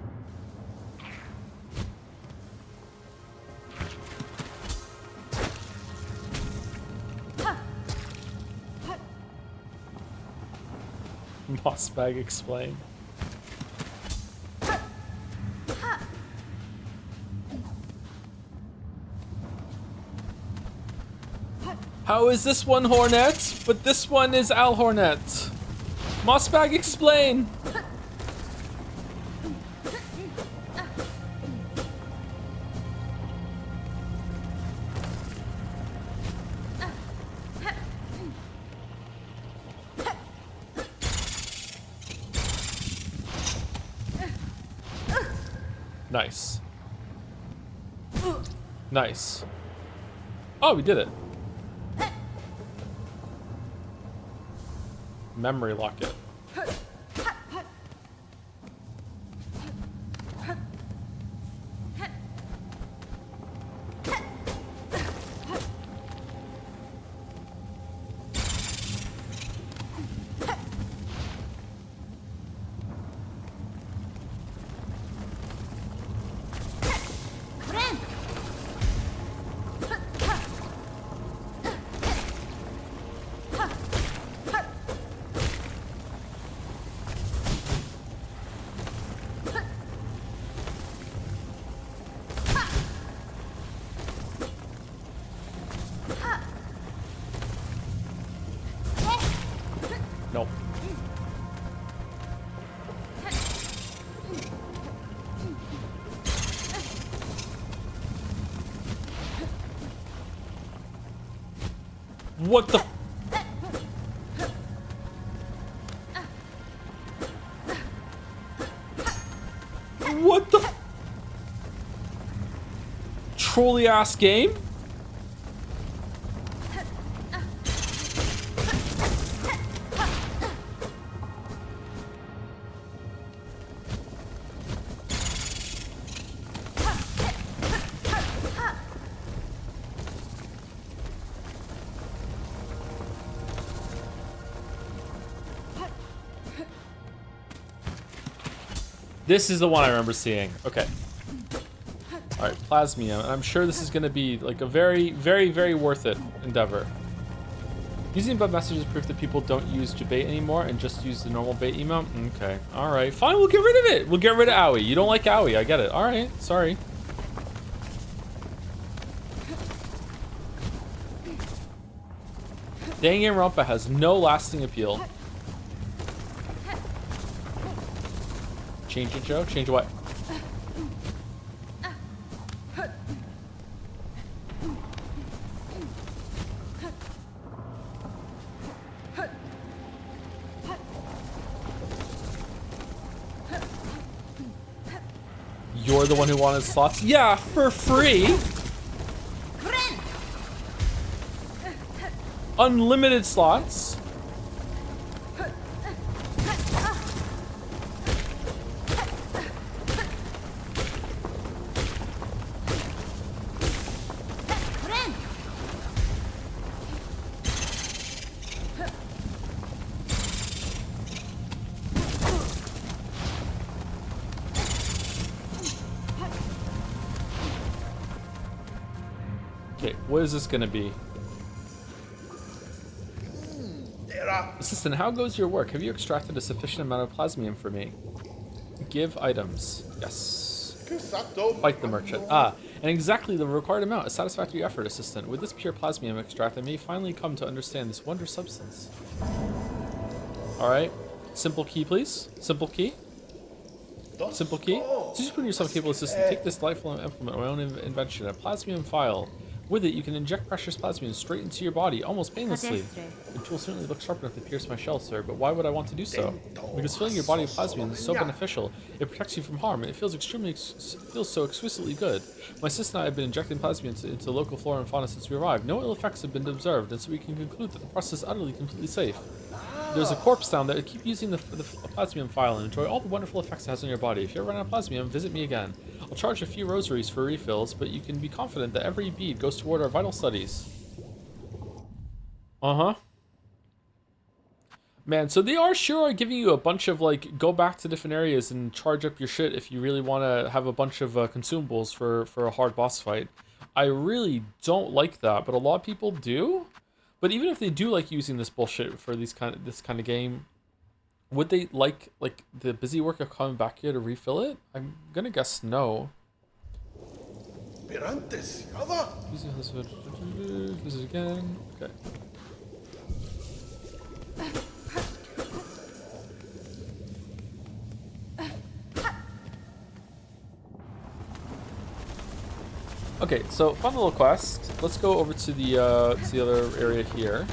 Moss bag explain. How is this one Hornet, but this one is Al Hornet? Mossbag, explain! Nice. Nice. Oh, we did it. Memory locket. Nope. What the? scrolly ass game. This is the one I remember seeing. Okay. All right, Plasmium. And I'm sure this is going to be like a very, very, very worth it endeavor. Using bug messages proof that people don't use debate anymore and just use the normal bait email. Okay. All right. Fine. We'll get rid of it. We'll get rid of Owie. You don't like Owie. I get it. All right. Sorry. Danganronpa has no lasting appeal. Change it, Joe? Change what? You're the one who wanted slots? Yeah, for free. Unlimited slots. Okay, what is this gonna be? Assistant, how goes your work? Have you extracted a sufficient amount of plasmium for me? Give items. Yes. Fight the merchant. Ah, and exactly the required amount. A satisfactory effort, Assistant. With this pure plasmium extract, I may finally come to understand this wonder substance. Alright. Simple key, please. Simple key. Simple key. So just put yourself capable, Assistant. Take this delightful implement, my own invention, a plasmium file. With it, you can inject precious plasmium straight into your body, almost painlessly. The tool certainly looks sharp enough to pierce my shell, sir, but why would I want to do so? Because filling your body with plasmium is so beneficial. It protects you from harm, and it feels so exquisitely good. My sister and I have been injecting plasmium into local flora and fauna since we arrived. No ill effects have been observed, and so we can conclude that the process is utterly, completely safe. There's a corpse down there. Keep using the plasmium file and enjoy all the wonderful effects it has on your body. If you ever run out of plasmium, visit me again. I'll charge a few rosaries for refills, but you can be confident that every bead goes toward our vital studies. Uh-huh. Man, so they are sure giving you a bunch of, like, go back to different areas and charge up your shit if you really want to have a bunch of consumables for a hard boss fight. I really don't like that, but a lot of people do. But even if they do like using this bullshit for this kind of game, would they like the busy work of coming back here to refill it? I'm gonna guess no. Use it again. Okay. Okay, so fun little quest. Let's go over to the other area here.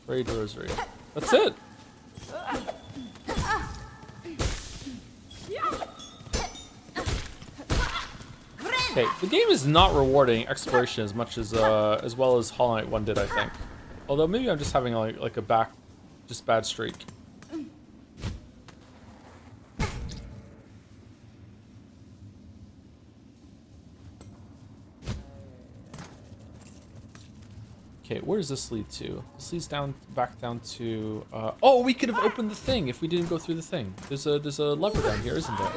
Raid rosary. That's it. Okay, the game is not rewarding exploration as much as well as Hollow Knight 1 did, I think. Although maybe I'm just having like a bad streak. Okay, where does this lead to? This leads back down to. Oh, we could have opened the thing if we didn't go through the thing. There's a lever down here, isn't there?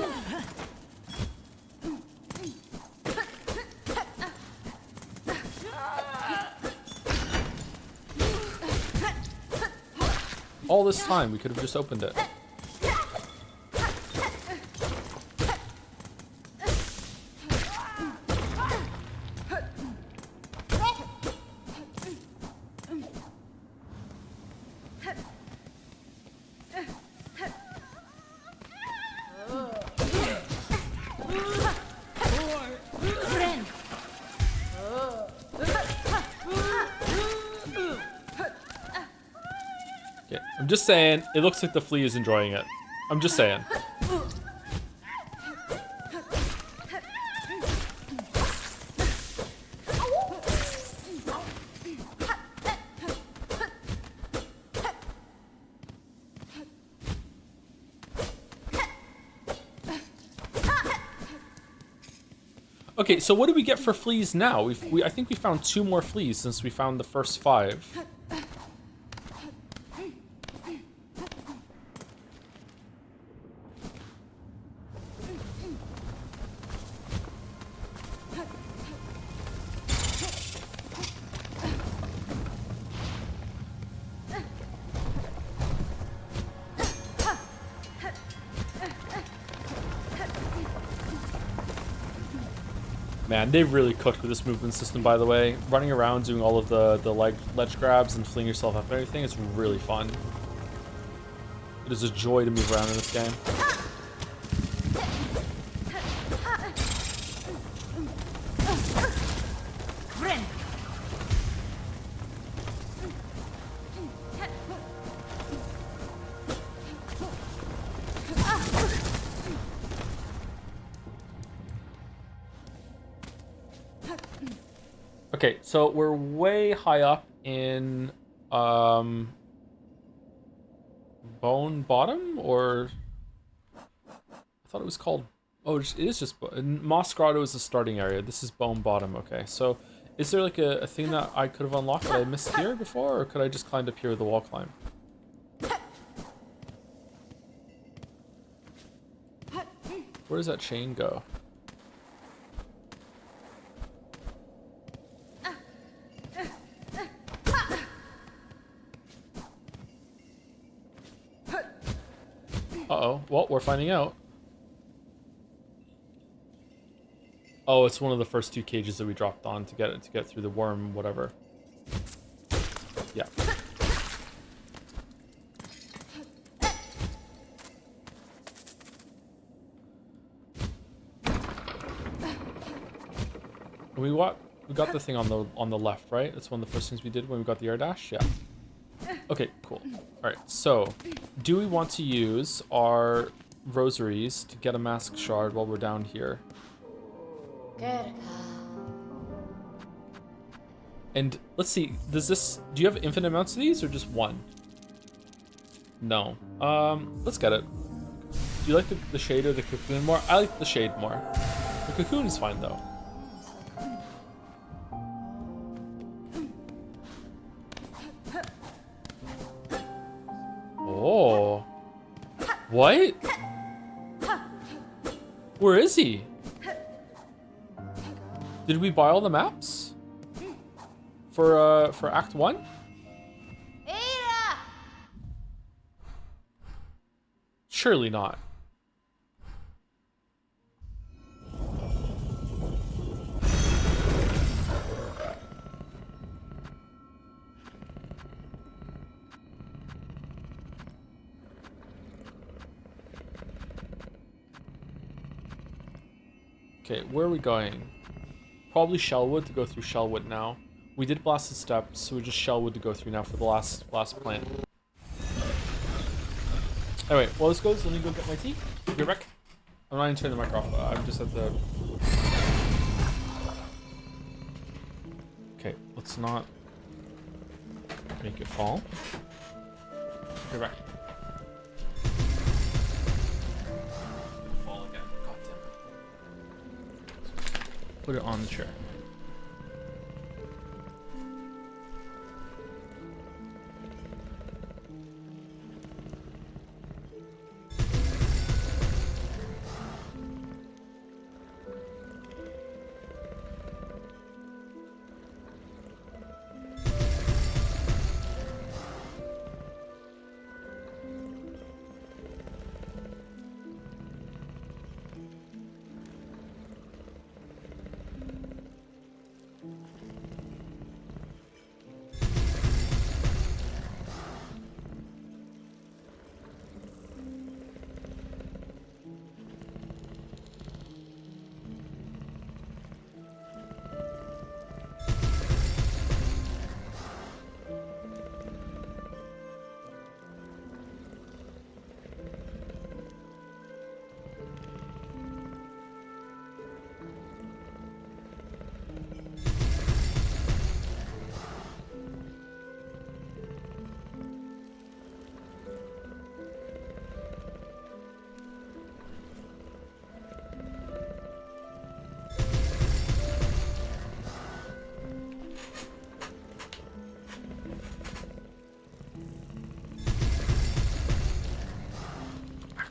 All this time, we could have just opened it. just saying, it looks like the flea is enjoying it. I'm just saying. Okay, so what do we get for fleas now? I think we found 2 more fleas since we found the first 5. Man, they really cooked with this movement system, by the way. Running around doing all of the ledge grabs and flinging yourself up and everything, it's really fun. It is a joy to move around in this game. Okay, so we're way high up in Bone Bottom, or I thought it was called. Oh, it is just Moss Grotto is the starting area. This is Bone Bottom. Okay, so is there like a thing that I could have unlocked that I missed here before, or could I just climb up here with the wall climb? Where does that chain go? Uh-oh. Well, we're finding out. Oh, it's one of the first 2 cages that we dropped on to get through the worm, whatever. Yeah. We got the thing on the left, right? That's one of the first things we did when we got the air dash. Yeah. Okay, cool. All right. So, do we want to use our rosaries to get a mask shard while we're down here? And let's see. Do you have infinite amounts of these or just 1? No. Let's get it. Do you like the shade or the cocoon more? I like the shade more. The cocoon is fine though. Oh. What? Where is he? Did we buy all the maps? For Act 1? Surely not. Okay, where are we going? Probably Shellwood to go through Shellwood now. We did Blasted Steps, so we just Shellwood to go through now for the last plant. Anyway, well, let's go. So let me go get my tea. Be right back. I'm not even turning the mic off. I'm just at the... Okay, let's not make it fall. Be right back. Fall again. God damn it. Put it on the chair.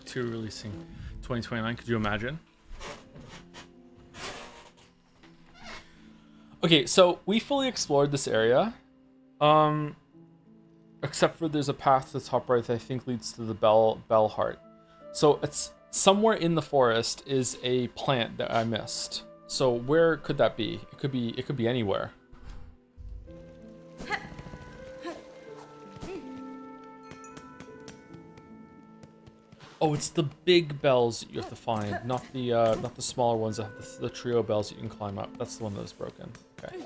2 releasing 2029. Could you imagine? Okay, so we fully explored this area. Except for there's a path to the top right that I think leads to the bell heart. So it's somewhere in the forest is a plant that I missed. So where could that be? It could be anywhere. Oh, it's the big bells that you have to find, not the smaller ones that have the trio bells that you can climb up. That's the one that was broken. Okay.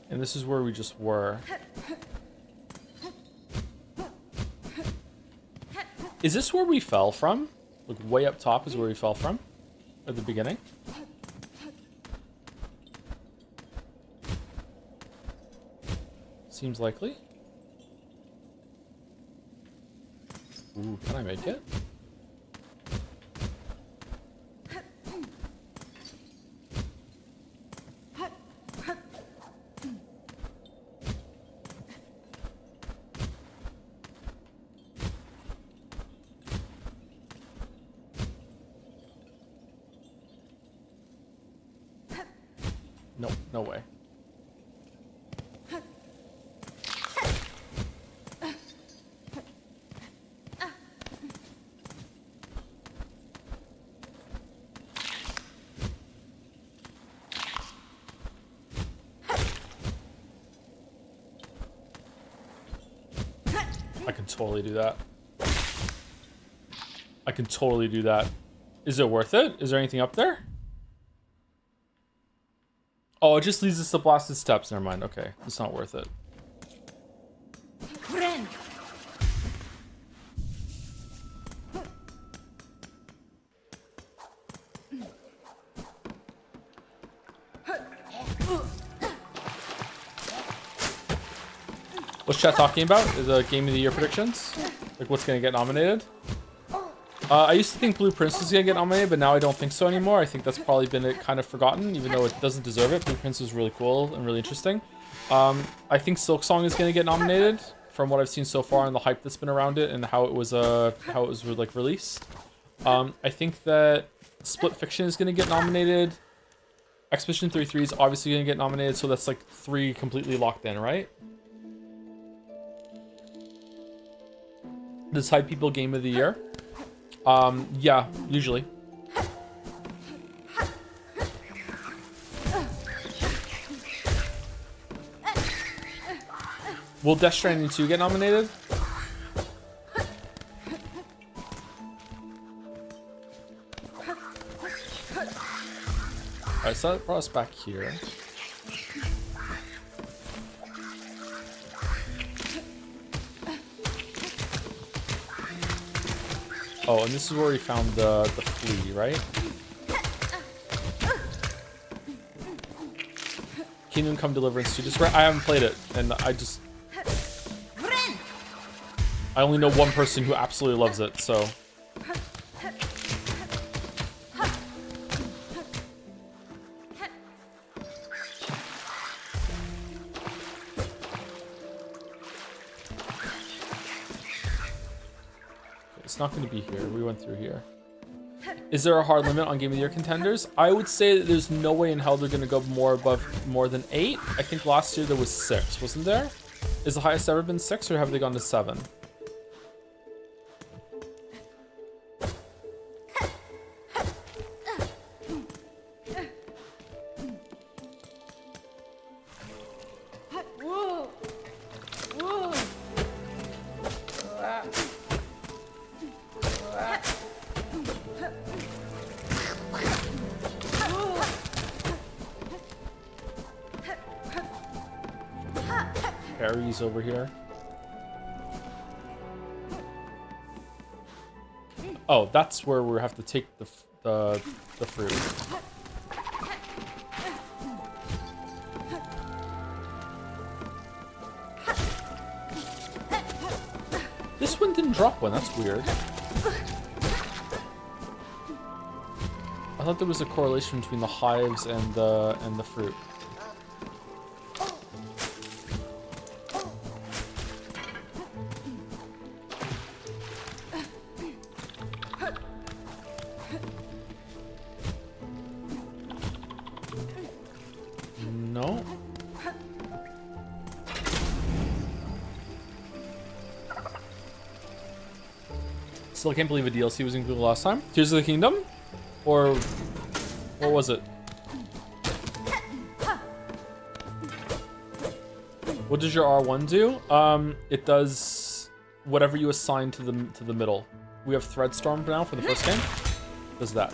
And this is where we just were. Is this where we fell from? Like way up top is where we fell from? At the beginning? Seems likely. Ooh, can I make it? No, no way. I can totally do that. I can totally do that. Is it worth it? Is there anything up there? Oh, it just leads us to blasted steps. Never mind. Okay, it's not worth it. Friend. What's chat talking about? Is the Game of the Year predictions? Like what's gonna get nominated? I used to think Blue Prince was gonna get nominated, but now I don't think so anymore. I think that's probably been kind of forgotten, even though it doesn't deserve it. Blue Prince was really cool and really interesting. I think Silksong is gonna get nominated from what I've seen so far and the hype that's been around it and how it was like released. I think that Split Fiction is gonna get nominated. Expedition 33 is obviously gonna get nominated, so that's like 3 completely locked in, right? Does Hype People Game of the Year? Yeah, usually. Will Death Stranding 2 get nominated? Alright, so that brought us back here. Oh, and this is where we found the flea, right? Kingdom Come Deliverance 2. Just I haven't played it, and I only know one person who absolutely loves it, so. It's not going to be here. We went through here. Is there a hard limit on Game of the Year contenders? I would say that there's no way in hell they're going to go more than 8. I think last year there was 6, wasn't there? Is the highest ever been 6, or have they gone to 7? Harry's over here. Oh, that's where we have to take the fruit. This one didn't drop one. That's weird. I thought there was a correlation between the hives and the fruit. No. Still can't believe a DLC was included last time. Tears of the Kingdom? Or what was it? What does your R1 do? It does whatever you assign to the middle. We have Threadstorm now for the first game. Does that.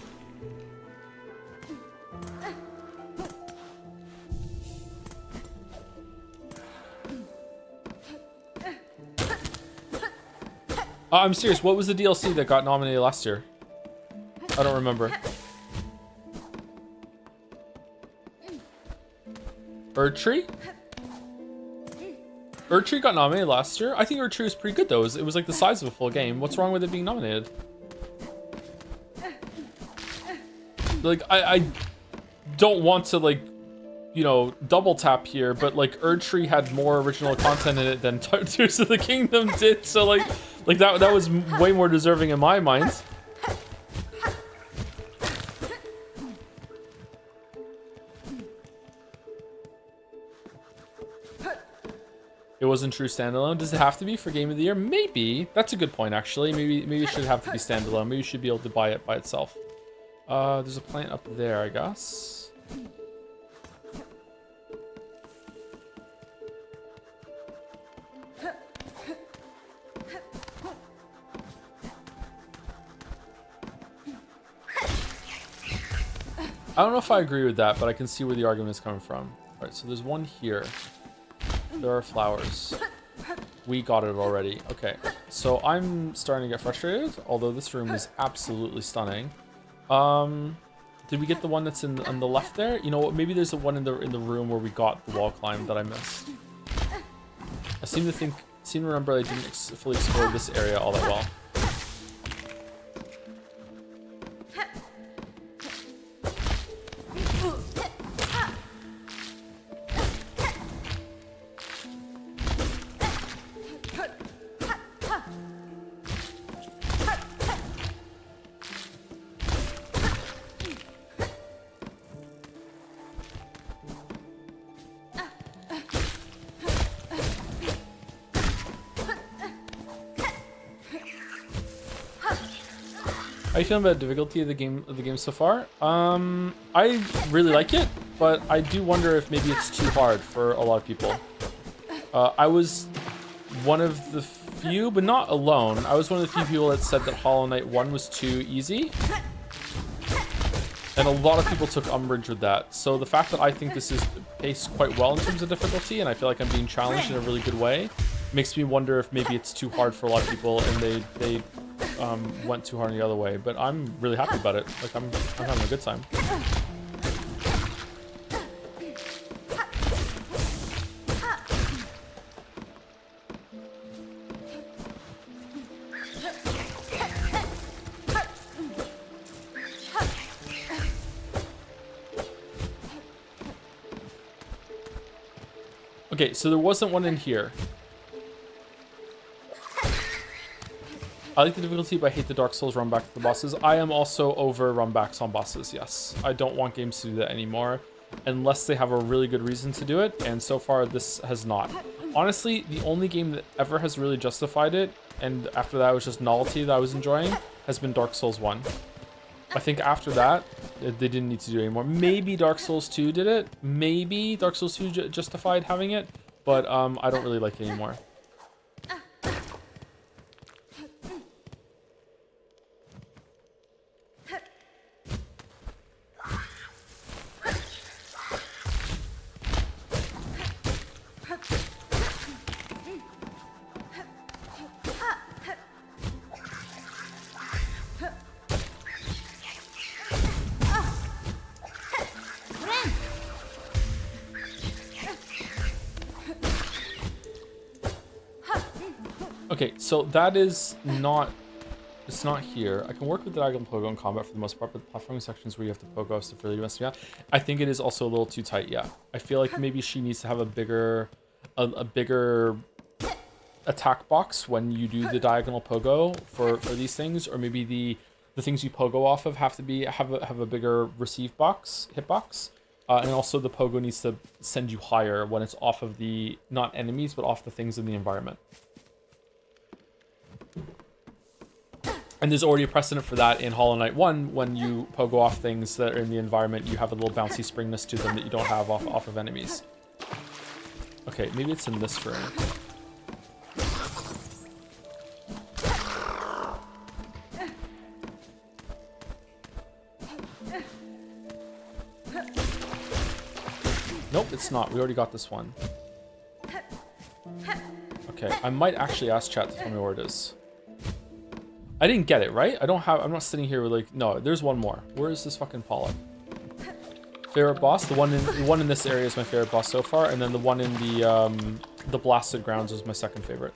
I'm serious. What was the DLC that got nominated last year? I don't remember. Erdtree? Erdtree got nominated last year? I think Erdtree was pretty good though. It was like the size of a full game. What's wrong with it being nominated? Like, I don't want to, like, you know, double tap here, but like Erdtree had more original content in it than Tears of the Kingdom did, so like that was way more deserving in my mind. It wasn't true standalone. Does it have to be for Game of the Year? Maybe. That's a good point, actually. Maybe it should have to be standalone. Maybe you should be able to buy it by itself. There's a plant up there, I guess. I don't know if I agree with that, but I can see where the argument is coming from. All right, so there's one here. There are flowers. We got it already. Okay, so I'm starting to get frustrated, although this room is absolutely stunning. Did we get the one that's on the left there? You know what? Maybe there's the one in the room where we got the wall climb that I missed. I seem to remember I didn't fully explore this area all that well. How you feeling about the difficulty of the game so far? I really like it, but I do wonder if maybe it's too hard for a lot of people. I was one of the few, but not alone. I was one of the few people that said that Hollow Knight 1 was too easy. And a lot of people took umbrage with that. So the fact that I think this is paced quite well in terms of difficulty, and I feel like I'm being challenged in a really good way, makes me wonder if maybe it's too hard for a lot of people and they went too hard the other way. But I'm really happy about it. Like, I'm having a good time. Okay, so there wasn't one in here. I like the difficulty, but I hate the Dark Souls run back to the bosses. I am also over run backs on bosses, yes. I don't want games to do that anymore, unless they have a really good reason to do it, and so far this has not. Honestly, the only game that ever has really justified it, and after that it was just novelty that I was enjoying, has been Dark Souls 1. I think after that, they didn't need to do it anymore. Maybe Dark Souls 2 did it. Maybe Dark Souls 2 justified having it, but I don't really like it anymore. Okay, so that is not... It's not here. I can work with the diagonal pogo in combat for the most part, but the platforming sections where you have to pogo stuff really mess me up. I think it is also a little too tight, yeah. I feel like maybe she needs to have a bigger attack box when you do the diagonal pogo for these things, or maybe the things you pogo off of have a bigger receive box, hitbox. And also the pogo needs to send you higher when it's off of the, not enemies, but off the things in the environment. And there's already a precedent for that in Hollow Knight 1. When you pogo off things that are in the environment, you have a little bouncy springness to them that you don't have off of enemies. Okay, maybe it's in this room. Nope, it's not. We already got this one. Okay, I might actually ask chat to tell me where it is. I didn't get it, right? I'm not sitting here with like, no, there's one more. Where is this fucking Pollock? Favorite boss? The one in this area is my favorite boss so far, and then the one in the Blasted Grounds is my second favorite.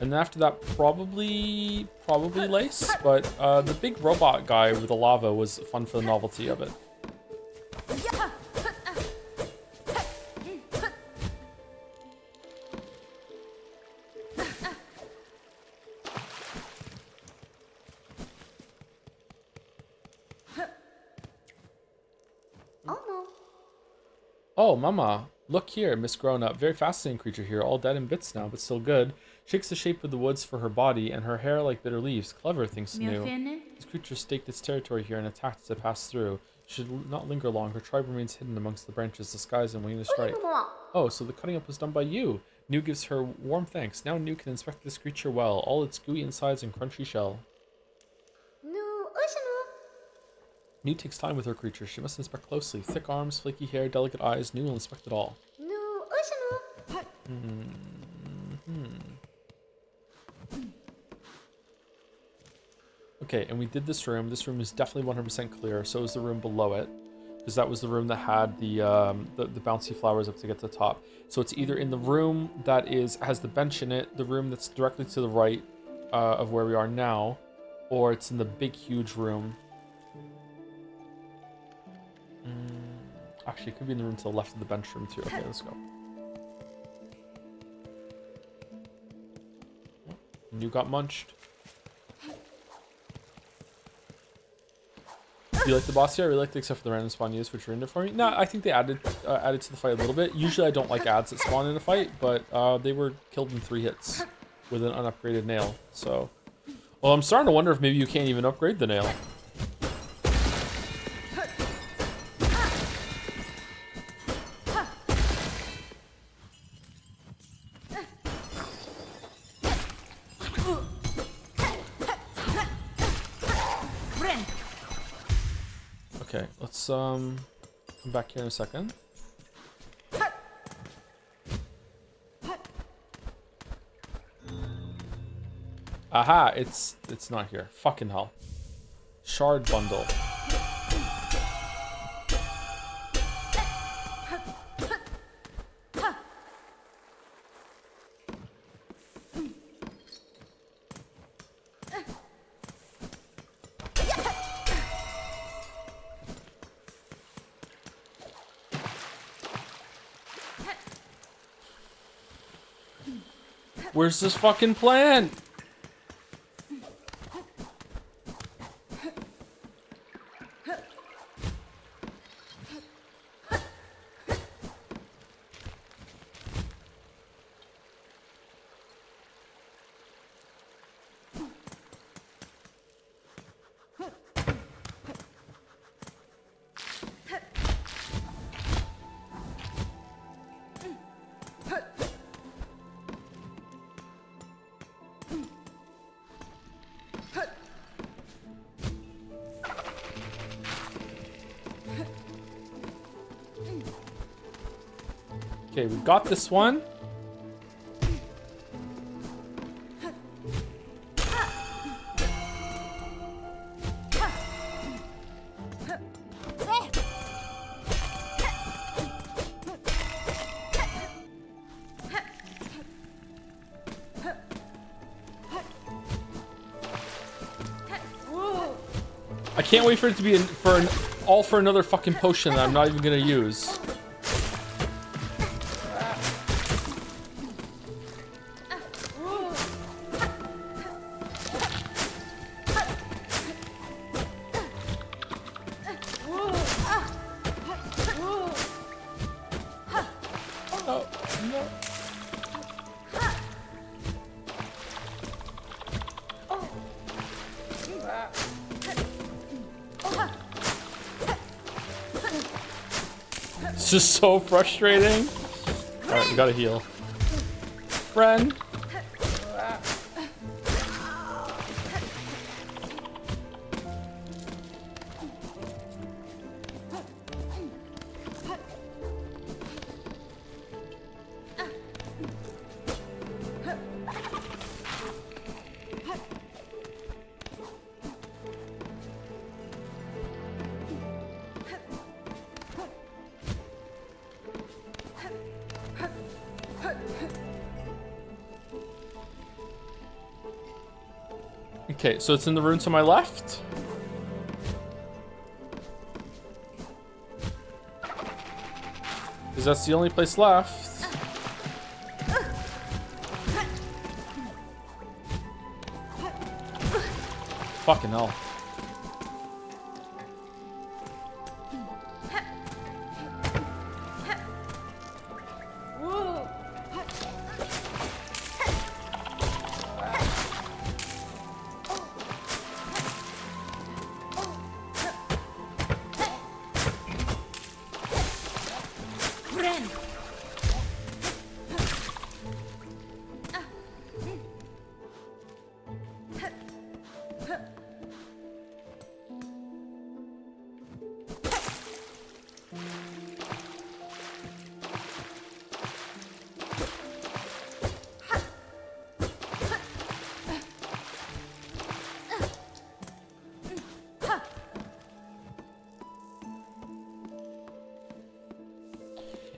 And then after that, probably Lace, but the big robot guy with the lava was fun for the novelty of it. Oh, mama, look here, Miss Grown-Up. Very fascinating creature here, all dead in bits now, but still good. Shakes the shape of the woods for her body, and her hair like bitter leaves. Clever, thinks New. This creature staked its territory here and attacked as it passed through. She should not linger long. Her tribe remains hidden amongst the branches, disguised and waiting to strike. Oh, so the cutting up was done by you. New gives her warm thanks. Now New can inspect this creature well, all its gooey insides and crunchy shell. New takes time with her creature. She must inspect closely. Thick arms, flaky hair, delicate eyes. New will inspect it all. Okay, and we did this room. This room is definitely 100% clear. So is the room below it, because that was the room that had the bouncy flowers up to get to the top. So it's either in the room that has the bench in it, the room that's directly to the right of where we are now, or it's in the big, huge room. Actually, it could be in the room to the left of the bench room too. Okay, let's go. You got munched. Do you like the boss here? I really liked it except for the random spawn use, which ruined it for me. No, I think they added to the fight a little bit. Usually I don't like ads that spawn in a fight, but they were killed in 3 hits with an unupgraded nail. So, well, I'm starting to wonder if maybe you can't even upgrade the nail. Okay, let's come back here in a second. Aha, it's not here. Fucking hell. Shard bundle. Where's this fucking plant? Okay, we got this one. I can't wait for it to be all for another fucking potion that I'm not even gonna use. Oh, no. It's just so frustrating. Alright, we gotta heal. Friend. Okay, so it's in the room to my left. Because that's the only place left. Fucking hell.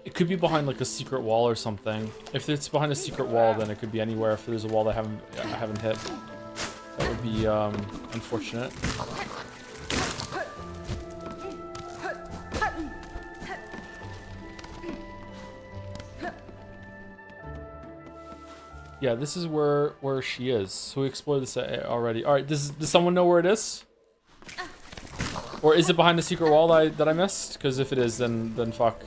It could be behind like a secret wall or something. If it's behind a secret wall, then it could be anywhere. If there's a wall that I haven't hit, that would be unfortunate. Yeah, this is where she is. So we explored this already. All right, does someone know where it is? Or is it behind the secret wall that I missed? Because if it is, then fuck.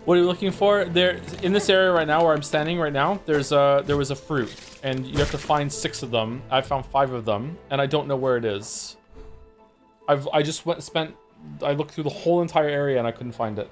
What are you looking for? There, in this area right now where I'm standing right now, there was a fruit, and you have to find 6 of them. I found 5 of them, and I don't know where it is. I looked through the whole entire area and I couldn't find it.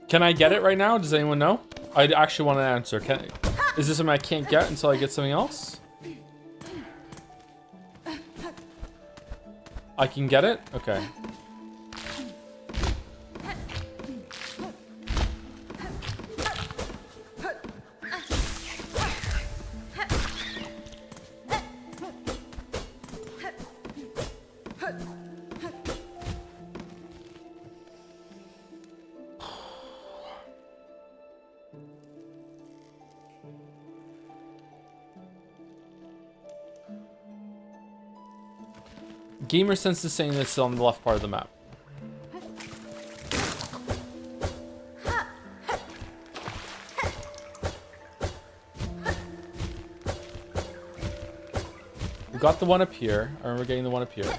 Can I get it right now? Does anyone know? I actually want to answer. Is this something I can't get until I get something else? I can get it? Okay. Gamer Sense is saying it's on the left part of the map. We got the one up here. I remember getting the one up here.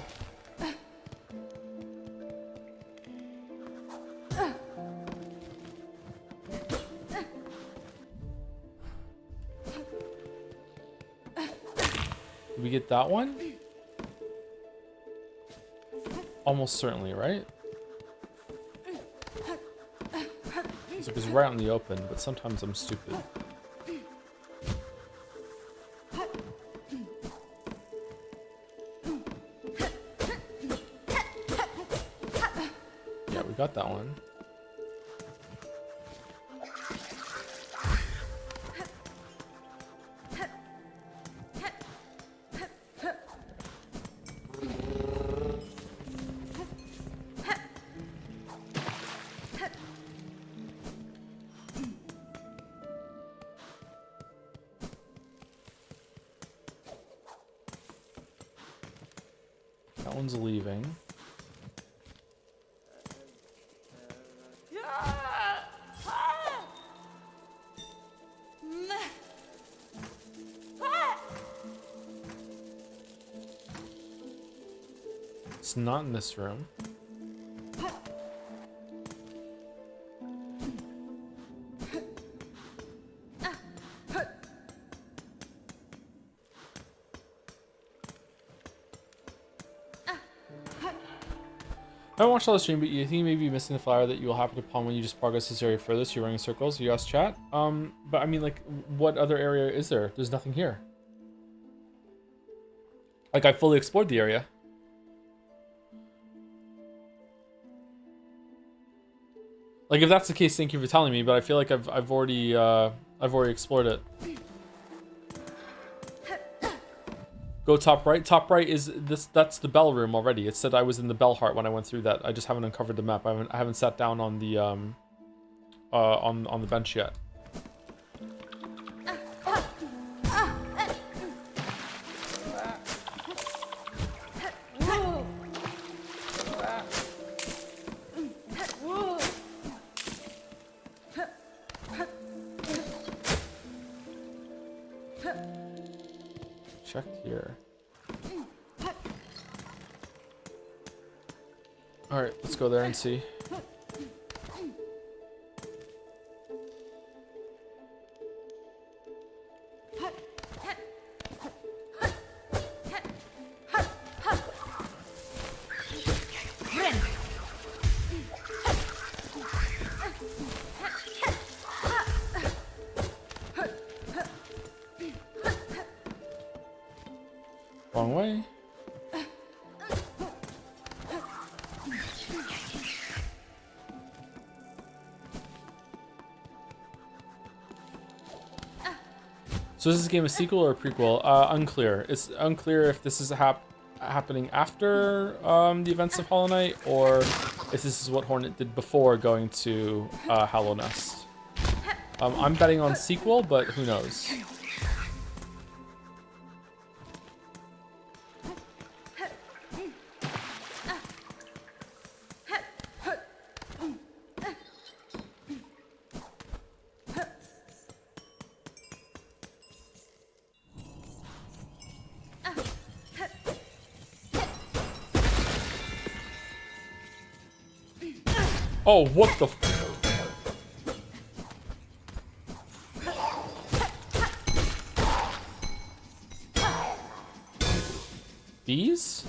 Did we get that one? Almost certainly, right? It was right out in the open, but sometimes I'm stupid. Yeah, we got that one. That one's leaving. It's not in this room. I haven't watched all the stream, but you think you may be missing the flower that you will happen upon when you just progress this area further, so you're running circles. You asked chat. But I mean, like, what other area is there? There's nothing here. Like, I fully explored the area. Like, if that's the case, thank you for telling me. But I feel like I've already explored it. Go top right. Top right is this. That's the bell room already. It said I was in the bell heart when I went through that. I just haven't uncovered the map. I haven't sat down on the on the bench yet. Check here. All right, let's go there and see. Wrong way. So is this game a sequel or a prequel? Unclear. It's unclear if this is happening after the events of Hollow Knight, or if this is what Hornet did before going to Hallow Nest. I'm betting on sequel, but who knows? Oh, what the Bees?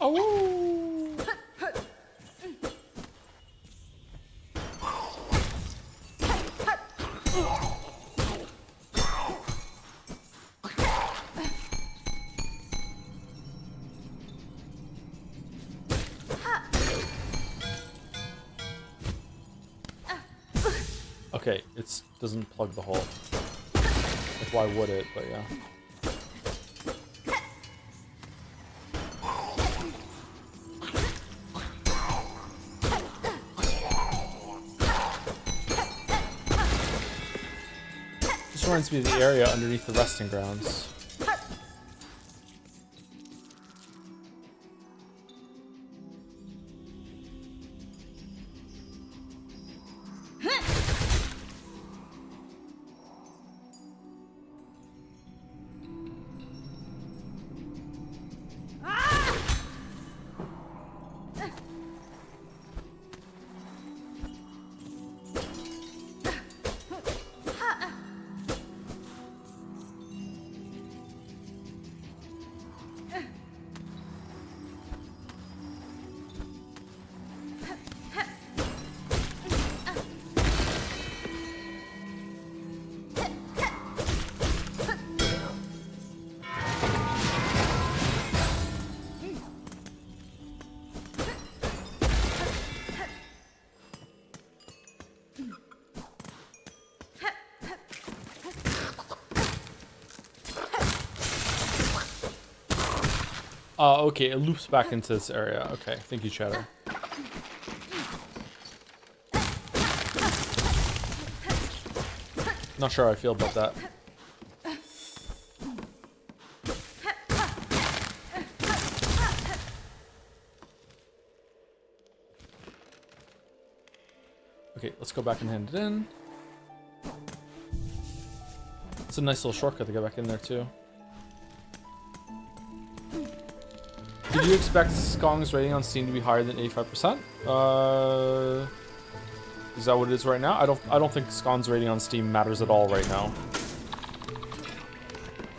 Oh. Okay, it doesn't plug the hole. Like, why would it? But yeah. Just reminds me of the area underneath the resting grounds. Okay, it loops back into this area. Okay, thank you, Cheddar. Not sure how I feel about that. Okay, let's go back and hand it in. It's a nice little shortcut to get back in there, too. Did you expect Silksong's rating on Steam to be higher than 85%? Is that what it is right now? I don't think Silksong's rating on Steam matters at all right now.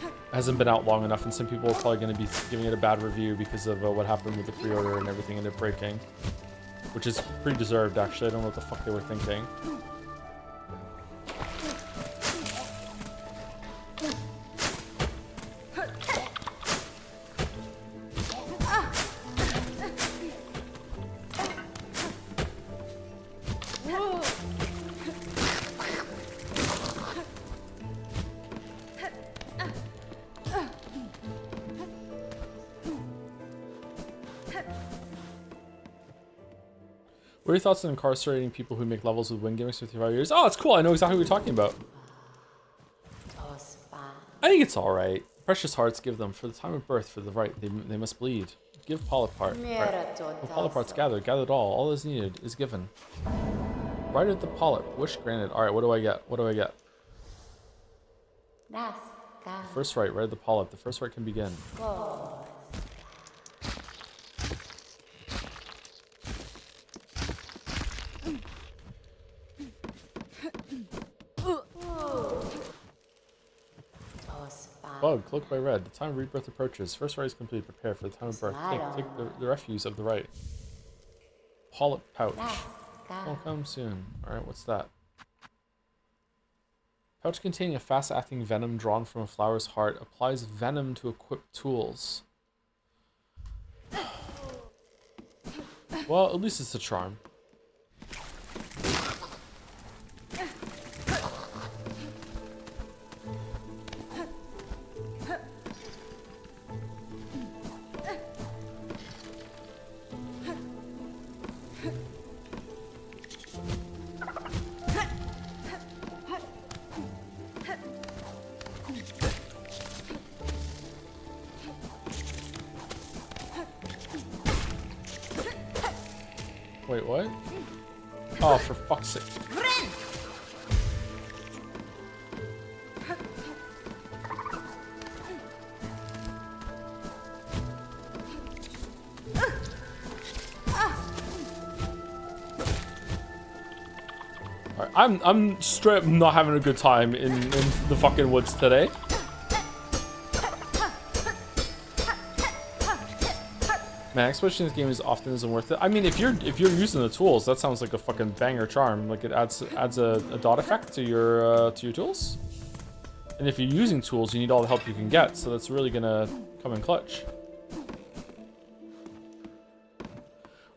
It hasn't been out long enough, and some people are probably going to be giving it a bad review because of what happened with the pre-order and everything ended up breaking. Which is pretty deserved, actually. I don't know what the fuck they were thinking. What are your thoughts on incarcerating people who make levels with win gimmicks for 55 years? Oh, it's cool. I know exactly what you're talking about. I think it's alright. Precious hearts give them for the time of birth, for the right. They must bleed. Give polypart. Right. When polyparts gather it all. All is needed is given. Right at the polyp. Wish granted. Alright, what do I get? What do I get? First right at the polyp. The first right can begin. Bug, cloaked by red. The time of rebirth approaches. First right is complete. Prepare for the time of birth. Take the refuse of the right. Polyp pouch. Won't come soon. Alright, what's that? Pouch containing a fast-acting venom drawn from a flower's heart. Applies venom to equipped tools. Well, at least it's a charm. Wait, what? Oh, for fuck's sake. Alright, I'm straight up not having a good time in the fucking woods today. Man, exploration in this game is often isn't worth it. I mean, if you're using the tools, that sounds like a fucking banger charm. Like it adds a dot effect to your tools. And if you're using tools, you need all the help you can get. So that's really gonna come in clutch.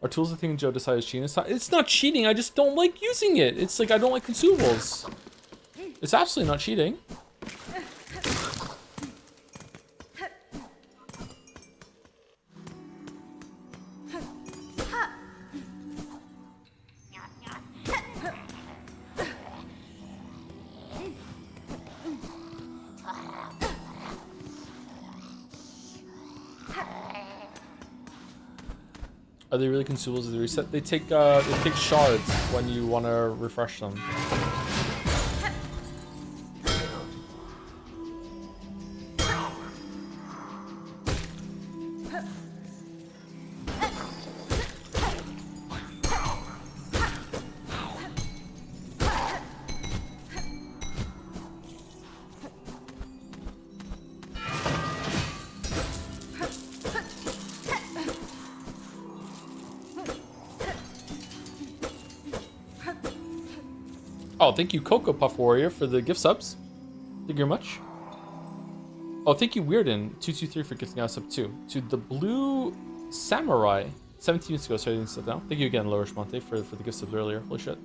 Are tools the thing Joe decided is cheating? It's not cheating. I just don't like using it. It's like I don't like consumables. It's absolutely not cheating. Are they really consumables at the reset? They take shards when you want to refresh them. Oh, thank you, Cocoa Puff Warrior, for the gift subs. Thank you very much. Oh, thank you, Weirden223 for gifting us up too. To the Blue Samurai, 17 minutes ago, so I didn't sit down. Thank you again, Lourish Monte, for the gift subs earlier. Holy shit.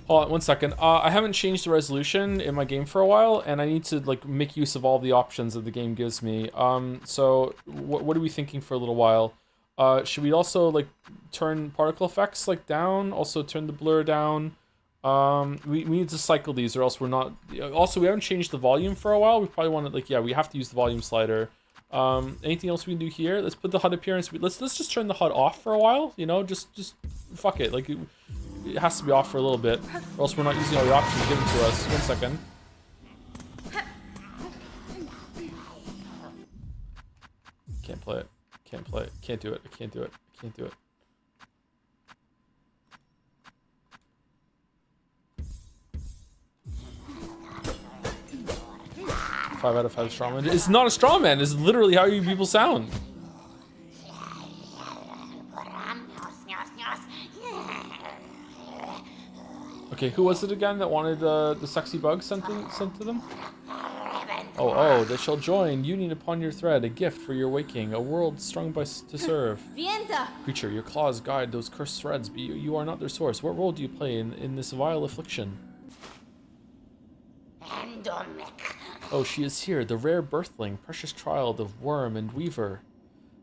Hold on, 1 second. I haven't changed the resolution in my game for a while, and I need to like make use of all the options that the game gives me. So what are we thinking for a little while? Should we also like turn particle effects like down? Also turn the blur down. We need to cycle these, or else we're not. Also, we haven't changed the volume for a while. We probably want to like we have to use the volume slider. Anything else we can do here? Let's put the HUD appearance. Let's just turn the HUD off for a while. You know, just fuck it. Like. It has to be off for a little bit, or else we're not using all the options given to us. 1 second. Can't play it. Can't play it. Can't do it. I can't do it. I can't do it. Five out of 5 strawman. It's not a strawman. It's literally how you people sound. Okay, who was it again that wanted the sexy bug sent to them? Oh, they shall join, union upon your thread, a gift for your waking, a world strung to serve. Creature, your claws guide those cursed threads, but you are not their source. What role do you play in this vile affliction? Oh, she is here, the rare birthling, precious child of worm and weaver.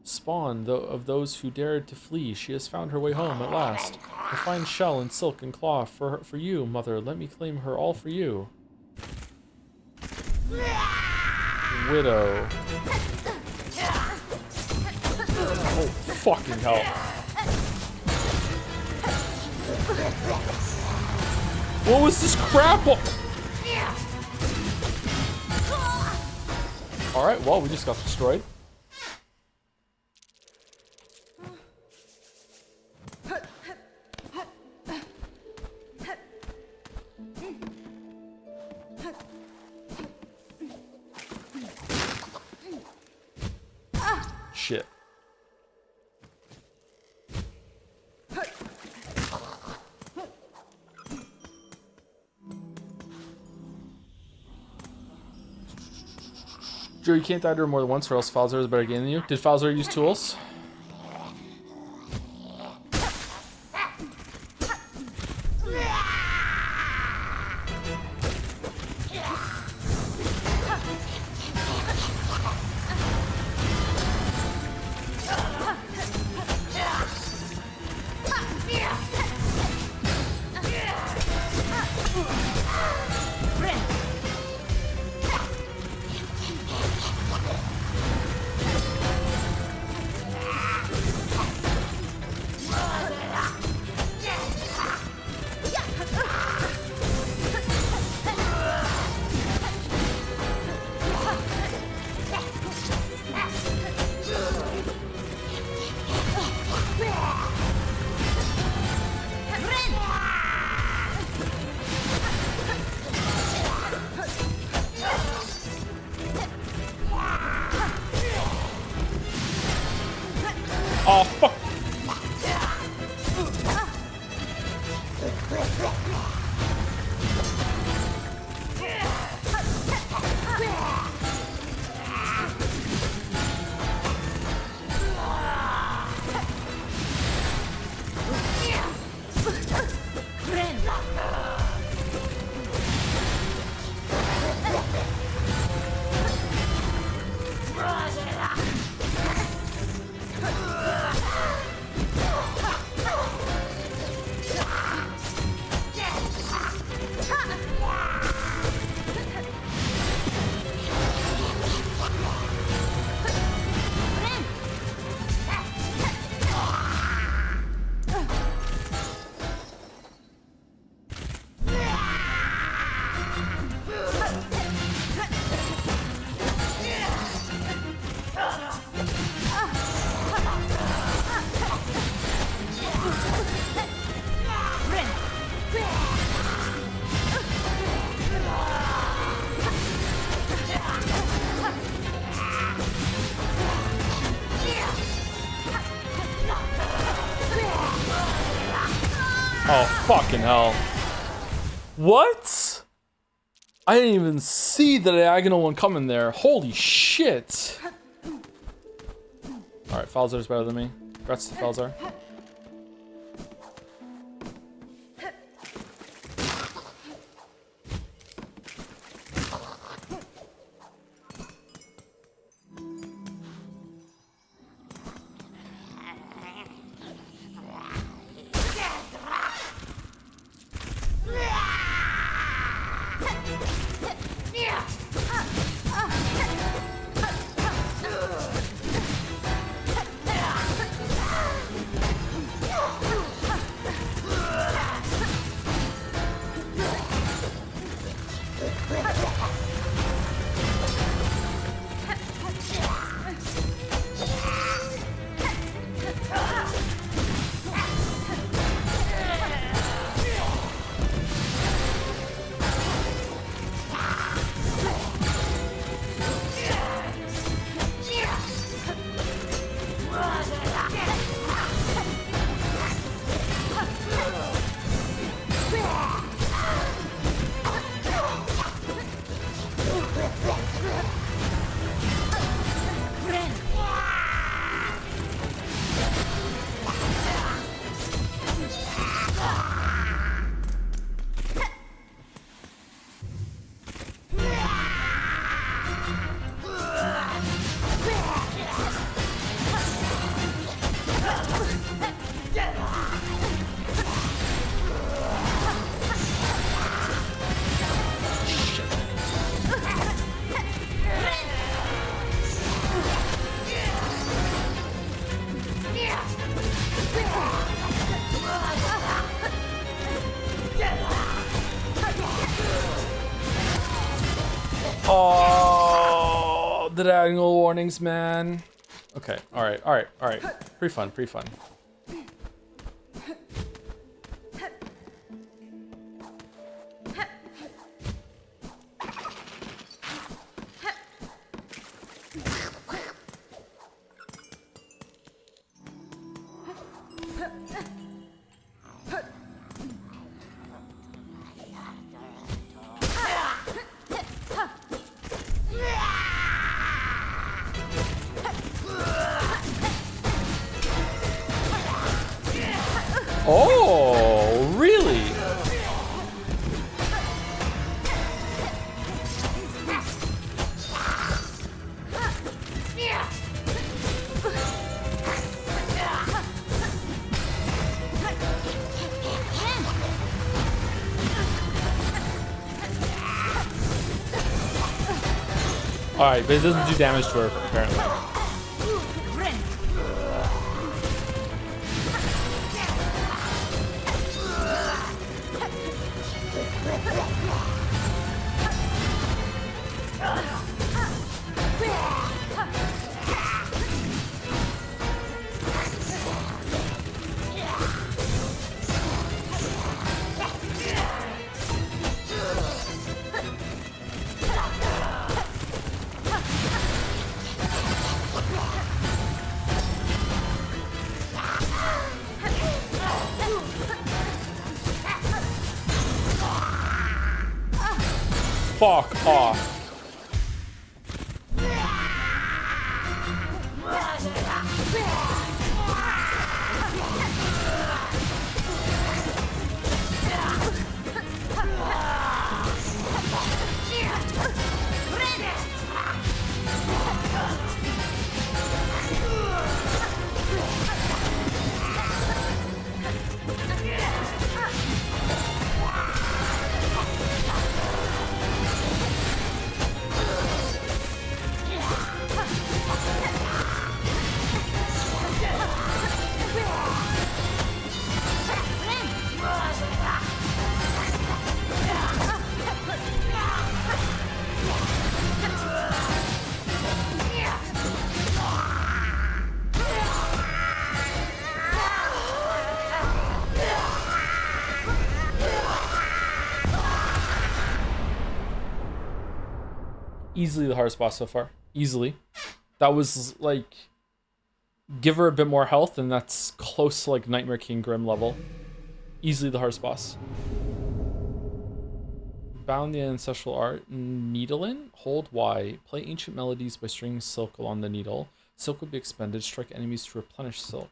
Spawn of those who dared to flee, she has found her way home at last. A fine shell and silk and claw for you, mother. Let me claim her all for you. Widow. Oh, fucking hell. What was this crap? Alright, well, we just got destroyed. Shit. Joe, you can't die to her more than once or else Falzar is better game than you. Did Falzar use tools? Oh, fucking hell. What? I didn't even see the diagonal one coming there. Holy shit. Alright, Falzar's better than me. Congrats to Falzar. Oh, the diagonal warnings, man. Okay, alright. Pretty fun. Oh, really? Alright, but it doesn't do damage to her, apparently. Fuck off. Easily the hardest boss so far. Easily. That was like, give her a bit more health and that's close to like Nightmare King Grim level. Easily the hardest boss. Bound the ancestral art. Needlein. Hold Y. Play ancient melodies by stringing silk along the needle. Silk will be expended. Strike enemies to replenish silk.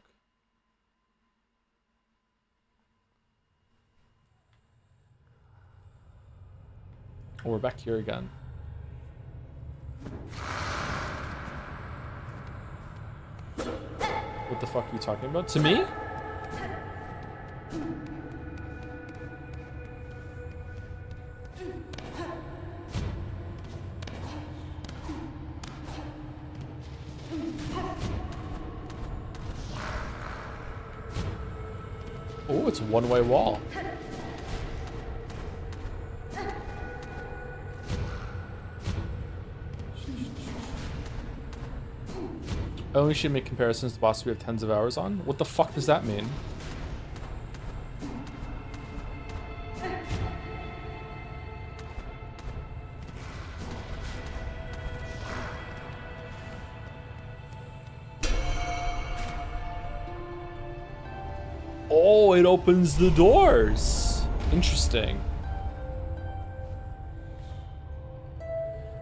Oh, we're back here again. What the fuck are you talking about? To me? Oh, it's a one-way wall. I only should make comparisons to bosses we have tens of hours on. What the fuck does that mean? Oh, it opens the doors. Interesting.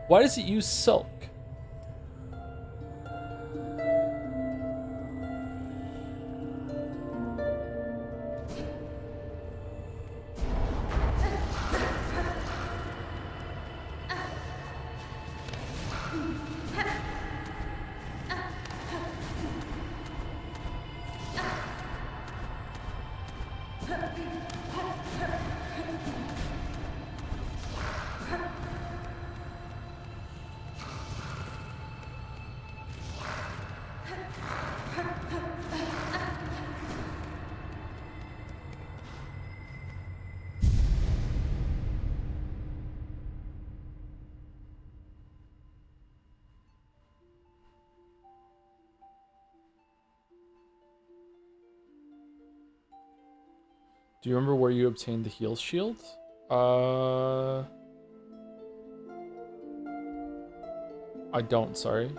Why does it use silk? Do you remember where you obtained the heal shield? I don't, sorry.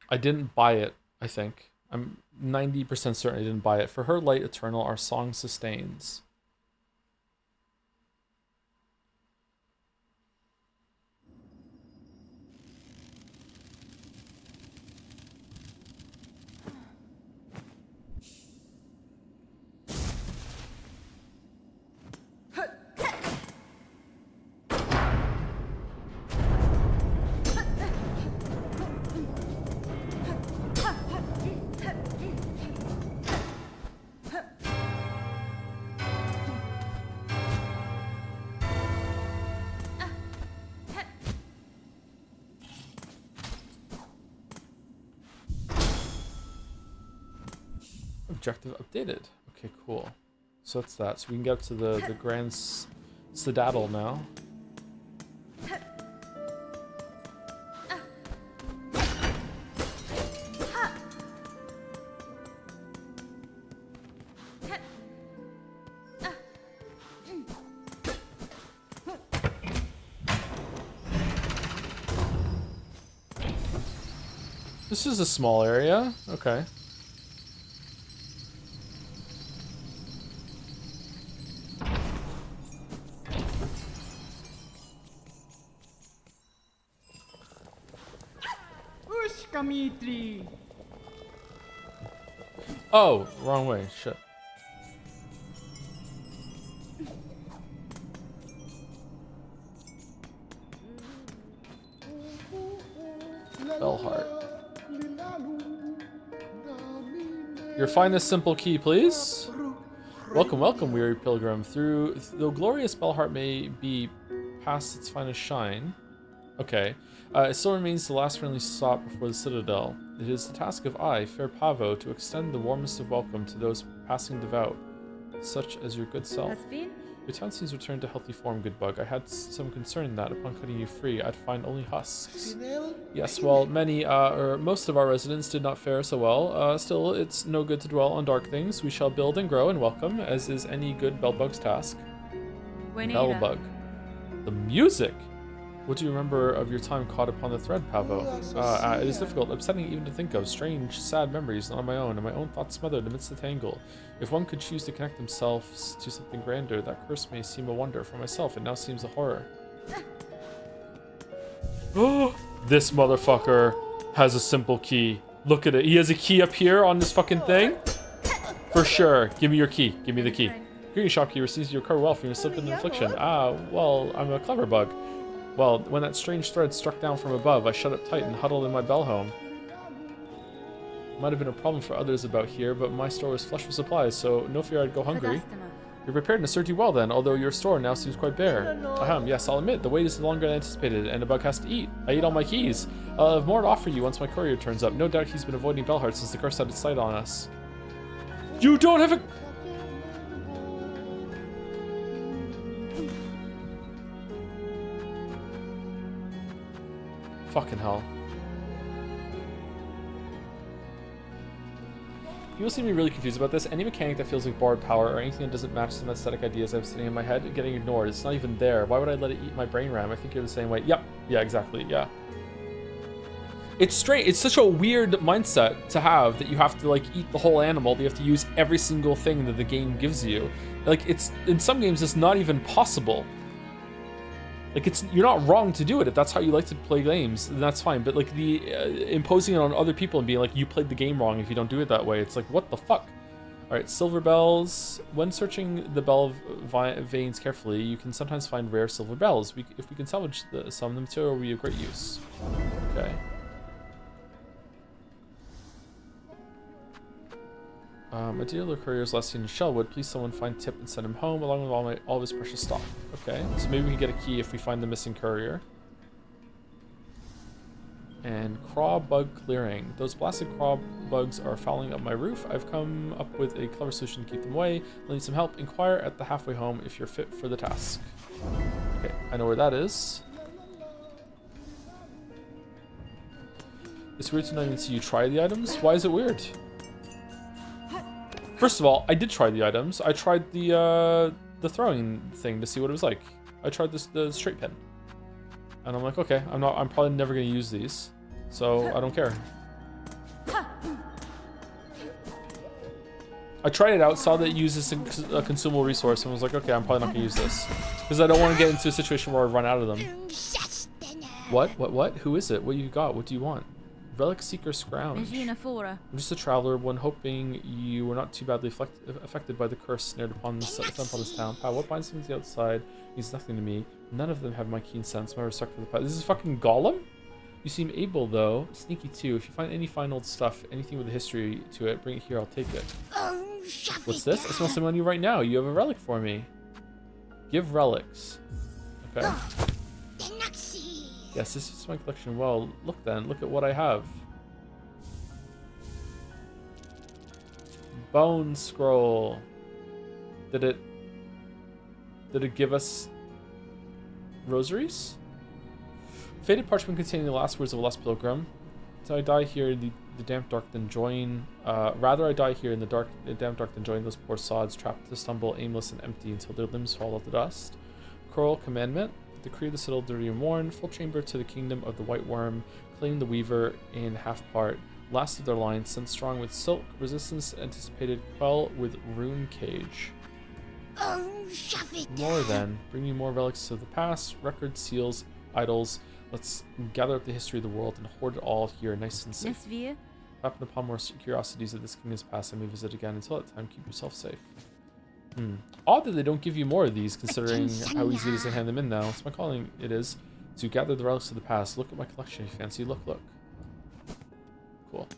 I didn't buy it, I think. I'm 90% certain I didn't buy it. For her light eternal, our song sustains. Objective updated. Okay, cool. So that's that. So we can get up to the Grand Citadel now. This is a small area. Okay. Oh, wrong way. Shit. Bellheart. Your finest simple key, please. Welcome, welcome, weary pilgrim. Though glorious Bellheart may be past its finest shine. Okay. It still remains the last friendly stop before the Citadel. It is the task of I, fair Pavo, to extend the warmest of welcome to those passing devout, such as your good self. Has been? Your town seems returned to healthy form, good bug. I had some concern that upon cutting you free, I'd find only husks. Yes, well, many, or most of our residents did not fare so well. Still, it's no good to dwell on dark things. We shall build and grow and welcome, as is any good bellbug's task. Bellbug. The music! What do you remember of your time caught upon the thread, Pavo? It is difficult, upsetting even to think of. Strange, sad memories, not on my own, and my own thoughts smothered amidst the tangle. If one could choose to connect themselves to something grander, that curse may seem a wonder. For myself, it now seems a horror. Oh, this motherfucker has a simple key. Look at it. He has a key up here on this fucking thing? For sure. Give me your key. Give me the key. Greeting shopkeeper sees you recover well from your silken affliction. Ah, well, I'm a clever bug. Well, when that strange thread struck down from above, I shut it tight and huddled in my bell home. Might have been a problem for others about here, but my store was flush with supplies, so no fear I'd go hungry. Your preparedness served you well then, although your store now seems quite bare. Ahem, yes, I'll admit, the wait is longer than anticipated, and a bug has to eat. I ate all my keys. I'll have more to offer you once my courier turns up. No doubt he's been avoiding Bellheart since the curse had its sight on us. You don't have a... Fucking hell. People seem to be really confused about this. Any mechanic that feels like borrowed power or anything that doesn't match some aesthetic ideas I have sitting in my head getting ignored. It's not even there. Why would I let it eat my brain RAM? I think you're the same way. Yep. Yeah, exactly. Yeah. It's straight. It's such a weird mindset to have that you have to like eat the whole animal. That you have to use every single thing that the game gives you. Like it's in some games it's not even possible. Like you're not wrong to do it if that's how you like to play games, then that's fine. But like the imposing it on other people and being like you played the game wrong if you don't do it that way, it's like what the fuck. All right, silver bells. When searching the bell veins carefully, you can sometimes find rare silver bells. If we can salvage some, the material will be of great use. Okay. A dealer courier's last seen in Shellwood. Please someone find Tip and send him home along with all of his precious stock. Okay, so maybe we can get a key if we find the missing courier. And craw bug clearing. Those blasted craw bugs are fouling up my roof. I've come up with a clever solution to keep them away. I'll need some help. Inquire at the halfway home if you're fit for the task. Okay, I know where that is. It's weird to not even see you try the items. Why is it weird? First of all, I did try the items. I tried the throwing thing to see what it was like. I tried the straight pin, and I'm like, okay, I'm probably never gonna use these, so I don't care. I tried it out, saw that it uses a consumable resource, and was like, okay, I'm probably not gonna use this because I don't want to get into a situation where I run out of them. What? Who is it? What you got? What do you want? Relic Seeker Scrounge. I'm just a traveler, one hoping you were not too badly affected by the curse snared upon this town. Wow, what binds them to the outside means nothing to me. None of them have my keen sense, my respect for the past. This is fucking Gollum? You seem able, though. Sneaky, too. If you find any fine old stuff, anything with a history to it, bring it here, I'll take it. What's this? I smell some on you right now. You have a relic for me. Give relics. Okay. Yes, this is my collection. Well, look then. Look at what I have. Bone scroll. Did it give us rosaries? Faded parchment containing the last words of a lost pilgrim. So I die here in the damp dark than join. Rather I die here in the damp dark than join those poor sods trapped to stumble aimless and empty until their limbs fall to dust. Choral commandment. Decree the citadel dirty and worn, full chamber to the kingdom of the white worm, claim the weaver in half part, last of their line, sent strong with silk, resistance anticipated, quell with rune cage. More then, bring me more relics of the past, records, seals, idols. Let's gather up the history of the world and hoard it all here, nice and safe. Happen upon more curiosities of this kingdom's past, I may visit again. Until that time, keep yourself safe. Odd that they don't give you more of these, considering how easy it is to hand them in now. It's my calling, it is, to gather the relics of the past. Look at my collection, you fancy. Look. Cool.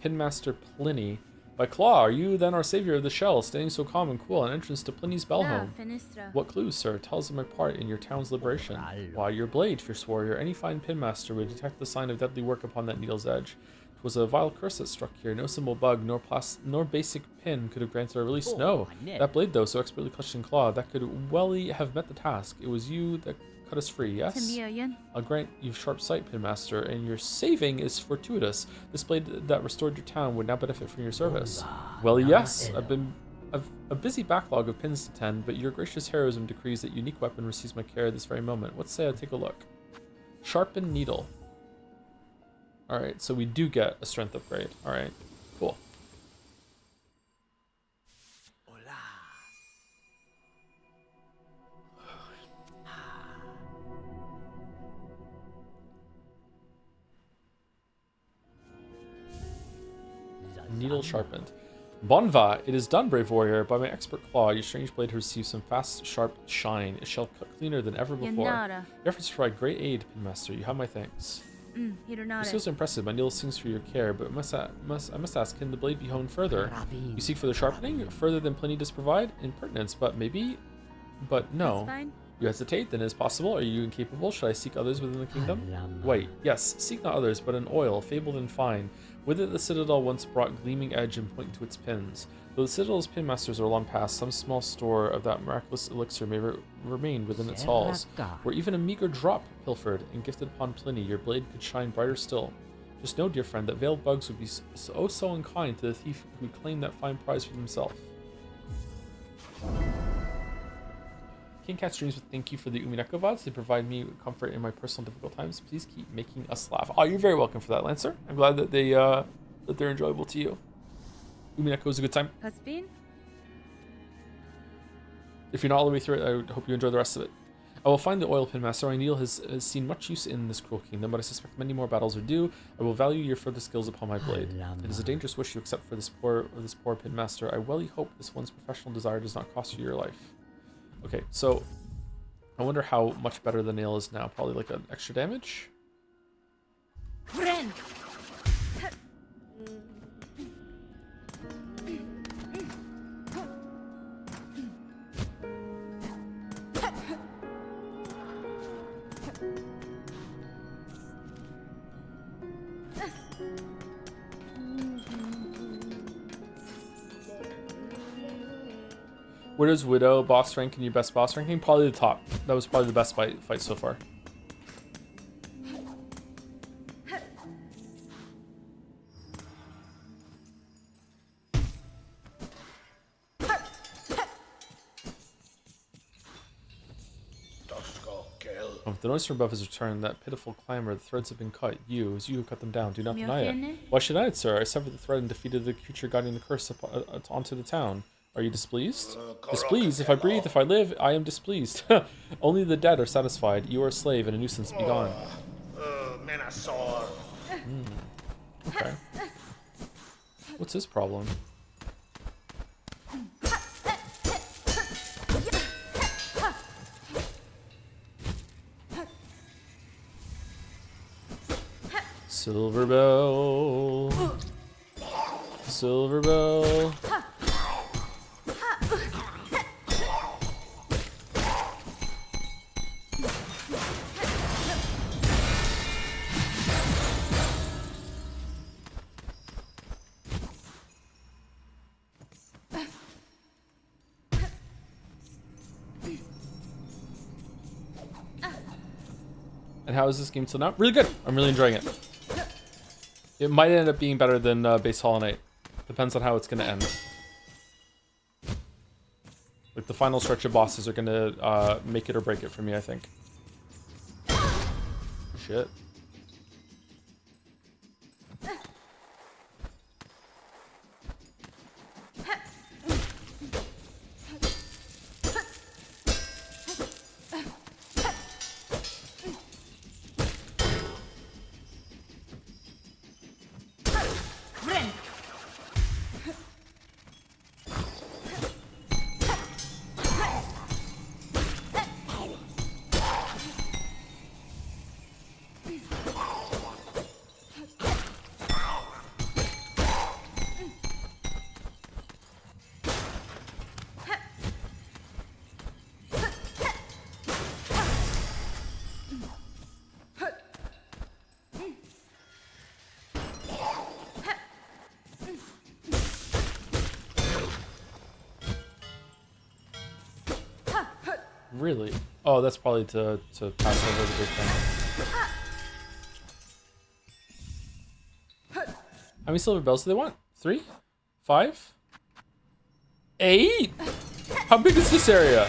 Hidden Master Pliny. By Claw, are you then our savior of the shell, standing so calm and cool, an entrance to Pliny's Bell Da home? Finistra. What clues, sir, tells of my part in your town's liberation? Why, your blade, fierce warrior. Any fine pinmaster would detect the sign of deadly work upon that needle's edge. 'Twas a vile curse that struck here. No simple bug, nor basic pin could have granted our release. No, that blade, though, so expertly clutched in claw, that could welly have met the task. It was you that cut us free, yes? Tamiyan. I'll grant you sharp sight, pinmaster, and your saving is fortuitous. This blade that restored your town would now benefit from your service. Well, yes, I've a busy backlog of pins to tend, but your gracious heroism decrees that unique weapon receives my care this very moment. Let's say I take a look. Sharpened needle. Alright, so we do get a strength upgrade. Alright, cool. Needle sharpened. Bonva, it is done, brave warrior. By my expert claw, your strange blade has received some fast, sharp shine. It shall cut cleaner than ever before. Yanara. Your efforts provide great aid, Pinmaster. You have my thanks. Your Hironare. skills are impressive. My needle sings for your care, but I must ask, can the blade be honed further? You seek further sharpening? Further than Pliny does provide? Impertinence, but maybe? But no. That's fine. You hesitate? Then it is possible. Are you incapable? Should I seek others within the kingdom? Wait, yes, seek not others, but an oil, fabled and fine. With it the citadel once brought gleaming edge and point to its pins. Though the citadel's pinmasters are long past, some small store of that miraculous elixir may remain within its halls, where even a meager drop pilfered and gifted upon Pliny, your blade could shine brighter still. Just know, dear friend, that veiled bugs would be so unkind to the thief who claimed that fine prize for himself. King Cat's Dreams, thank you for the Umineko VODs. They provide me comfort in my personal difficult times. Please keep making us laugh. Oh, you're very welcome for that, Lancer. I'm glad that they're enjoyable to you. Umineko is a good time. Paspin? If you're not all the way through it, I hope you enjoy the rest of it. I will find the oil pin master. My needle has seen much use in this cruel kingdom, but I suspect many more battles are due. I will value your further skills upon my blade. It is a dangerous wish you accept for this poor pin master. I welly hope this one's professional desire does not cost you your life. Okay, so I wonder how much better the nail is now. Probably like an extra damage. Friend. Widow's Widow, boss rank, and your best boss ranking? Probably the top. That was probably the best fight so far. Oh, the noise from above has returned. That pitiful clamor. The threads have been cut. It was you who cut them down. Do not deny it. Why should I, sir? I severed the thread and defeated the creature guiding the curse onto the town. Are you displeased? Displeased? If I breathe, if I live, I am displeased. Only the dead are satisfied. You are a slave and a nuisance. Be gone. Okay. What's his problem? Silver Bell. Silver Bell. And how is this game till now? Really good. I'm really enjoying it. It might end up being better than Base Hollow Knight. Depends on how it's going to end. Like the final stretch of bosses are going to make it or break it for me, I think. Shit. Really? Oh, that's probably to pass over the big thing. How many silver bells do they want? 3? 5? 8? How big is this area?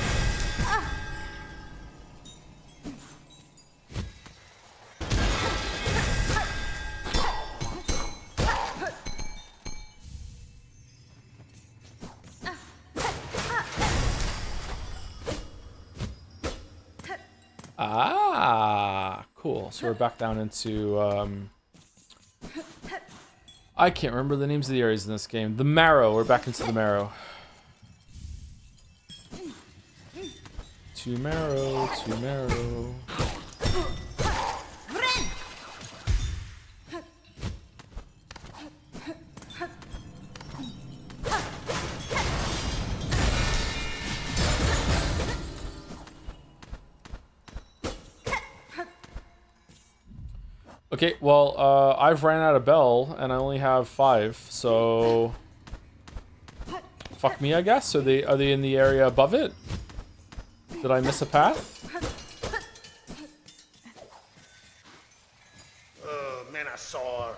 Ah, cool. So we're back down into, I can't remember the names of the areas in this game. The Marrow. We're back into the Marrow. To Marrow, to Marrow. Okay, well, I've ran out of bell, and I only have 5, so... Fuck me, I guess? Are they in the area above it? Did I miss a path? Man, I saw her.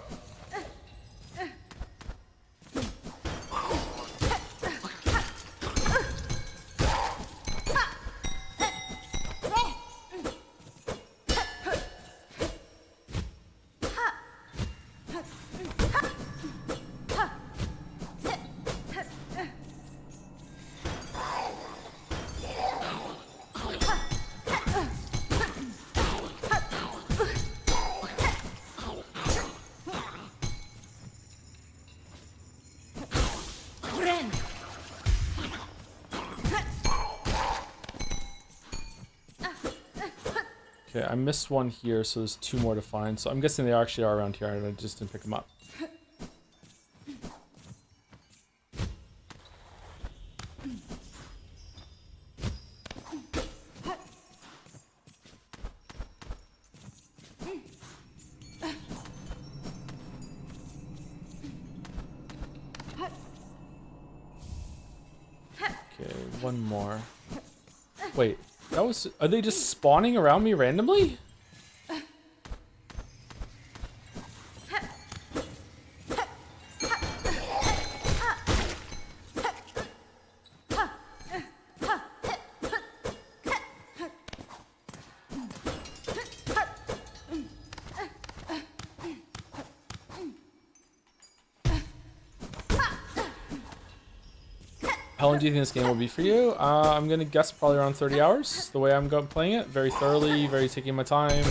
Okay, I missed one here, so there's 2 more to find. So I'm guessing they actually are around here, and I just didn't pick them up. Okay, one more. Wait, that was... Are they just spawning around me randomly? How long do you think this game will be for you? I'm gonna guess probably around 30 hours. The way I'm playing it, very thoroughly, very taking my time.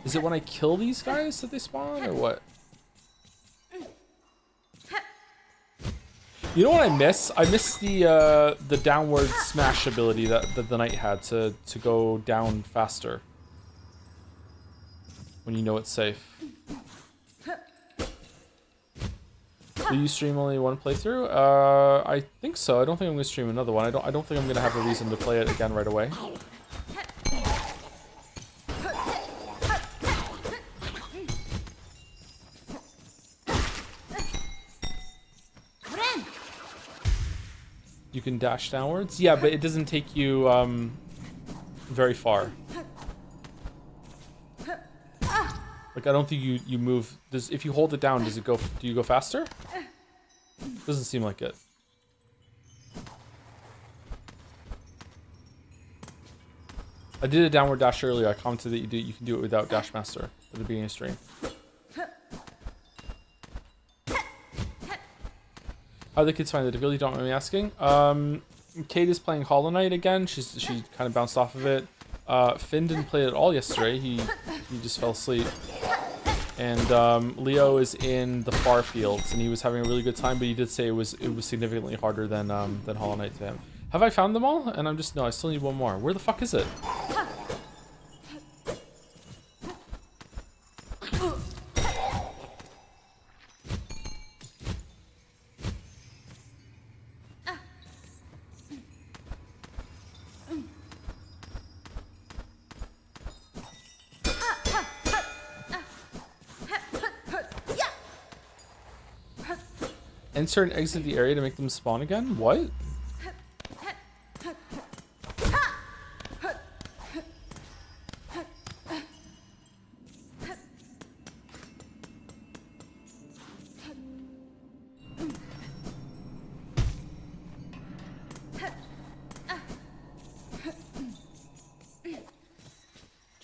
Is it when I kill these guys that they spawn, or what? You know what I miss? I miss the downward smash ability that the knight had to go down faster when you know it's safe. Will you stream only one playthrough? I think so. I don't think I'm gonna stream another one. I don't think I'm gonna have a reason to play it again right away. You can dash downwards? Yeah, but it doesn't take you very far. Like, I don't think you move. If you hold it down, do you go faster? Doesn't seem like it. I did a downward dash earlier. I commented that you can do it without Dash Master at the beginning of stream. How do the kids find the difficulty? Don't mind me asking. Kate is playing Hollow Knight again. She kind of bounced off of it. Finn didn't play it at all yesterday. He just fell asleep. And Leo is in the far fields, and he was having a really good time. But he did say it was significantly harder than Hollow Knight to him. Have I found them all? And no, I still need one more. Where the fuck is it? Enter and exit the area to make them spawn again? What?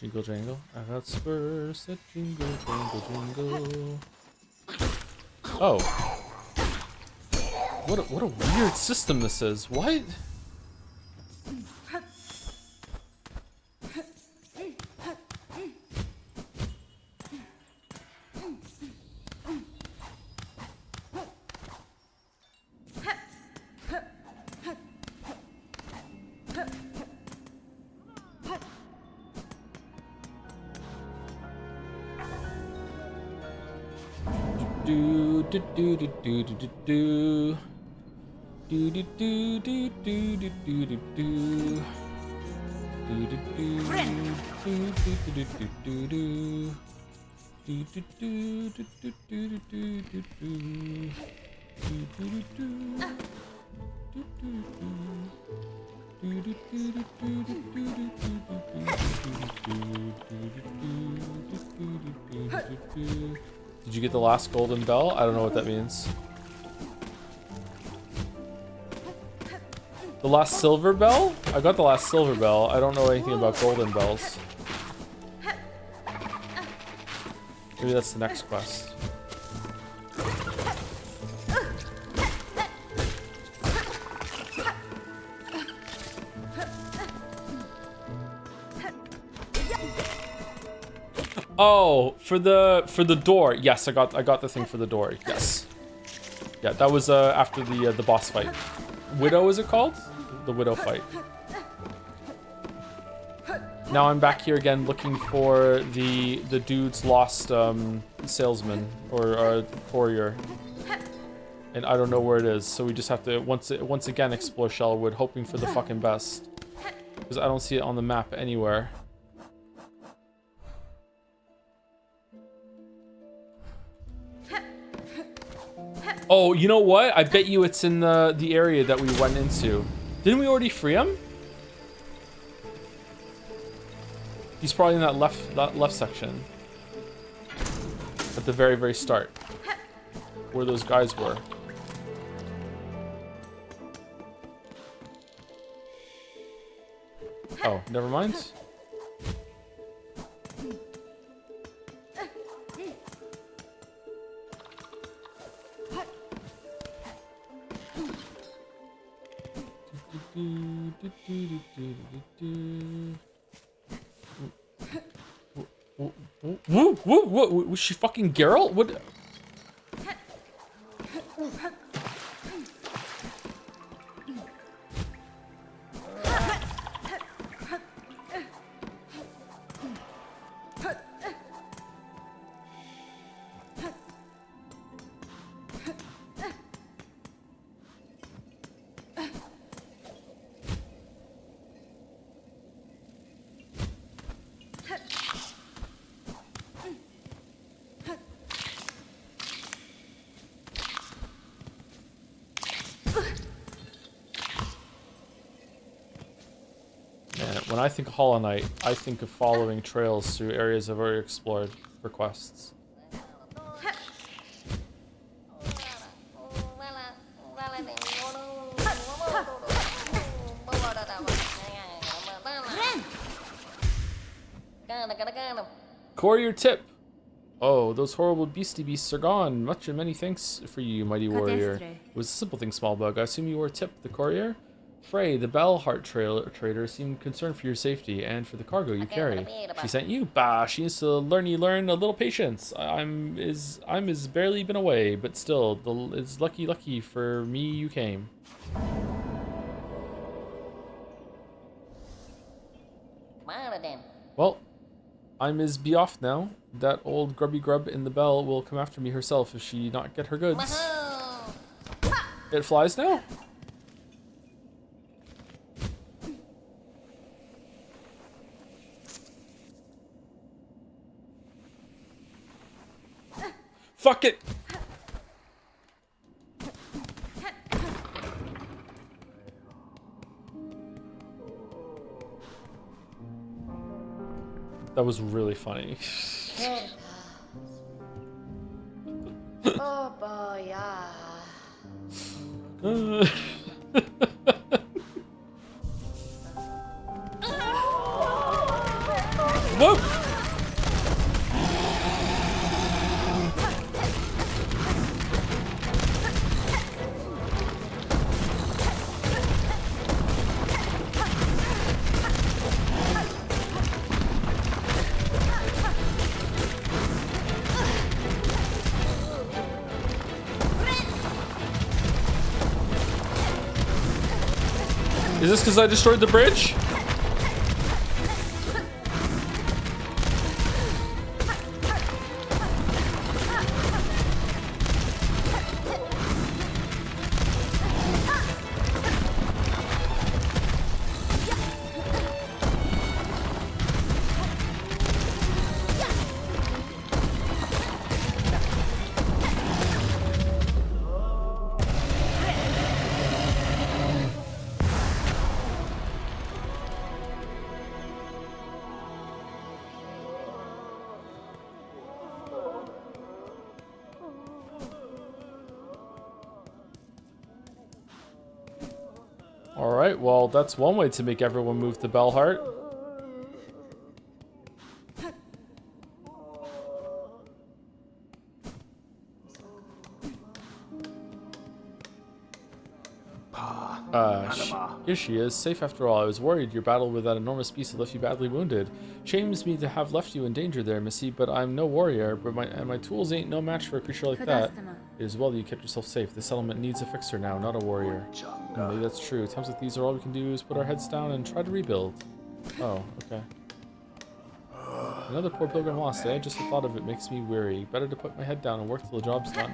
Jingle jangle, I got spurs that jingle jangle jingle. Oh. What a weird system this is. What? Do do do do do do do do. Do do do do do do do do do. Do do do do do do do do do. Do do do do do do do do do do. Do do do do. Do do do. Do do do do do do do do do. Did you get the last golden bell? I don't know what that means. The last silver bell? I got the last silver bell. I don't know anything about golden bells. Maybe that's the next quest. Oh, for the door. Yes, I got the thing for the door. Yes. Yeah, that was after the boss fight. Widow is it called? The Widow fight. Now I'm back here again looking for the dude's lost salesman or courier. And I don't know where it is, so we just have to once again explore Shellwood, hoping for the fucking best. Because I don't see it on the map anywhere. Oh, you know what? I bet you it's in the area that we went into. Didn't we already free him? He's probably in that left section. At the very, very start. Where those guys were. Oh, never mind. What? Was she fucking Geralt? What? When I think of Hollow Knight, I think of following trails through areas I've already explored for quests. Courier tip! Oh, those horrible beasts are gone. Much and many thanks for you, mighty warrior. It was a simple thing, small bug. I assume you were a tip, the courier? Frey, the Bellheart trader, seemed concerned for your safety and for the cargo you carry. She sent you? Bah, she needs to learn a little patience. I'm as barely been away, but still, it's lucky for me you came. Well, I'm is be off now. That old grubby grub in the bell will come after me herself if she not get her goods. It flies now? Fuck it! That was really funny. Oh boy, yeah. Whoa! Is this because I destroyed the bridge? Alright, well, that's one way to make everyone move to Bellheart. Here she is, safe after all. I was worried your battle with that enormous beast had left you badly wounded. Shames me to have left you in danger there, missy, but I'm no warrior, but my tools ain't no match for a creature like that. It is well that you kept yourself safe. The settlement needs a fixer now, not a warrior. Maybe that's true. Times like these are all we can do is put our heads down and try to rebuild. Oh, okay. Another poor pilgrim lost, eh? Just the thought of it makes me weary. Better to put my head down and work till the job's done.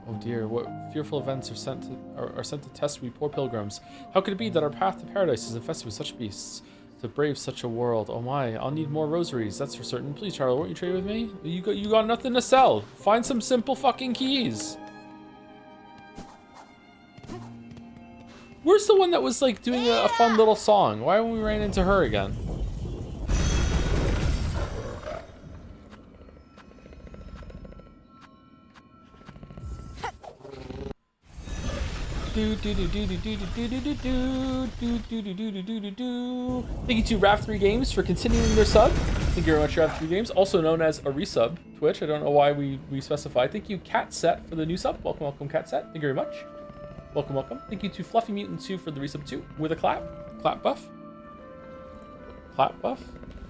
Oh dear, what fearful events are sent to test we poor pilgrims. How could it be that our path to paradise is infested with such beasts? To brave such a world. Oh my, I'll need more rosaries, that's for certain. Please, Charlie, won't you trade with me? You got nothing to sell. Find some simple fucking keys. Where's the one that was like doing a fun little song? Why haven't we ran into her again? Thank you to Rav3 Games for continuing their sub. Thank you very much, Rav3 Games, also known as a resub Twitch. I don't know why we specified. Thank you, Cat Set, for the new sub. Welcome, welcome, Cat Set. Thank you very much. Welcome, welcome. Thank you to Fluffy Mutant 2 for the resub 2 with a clap. Clap buff. Clap buff.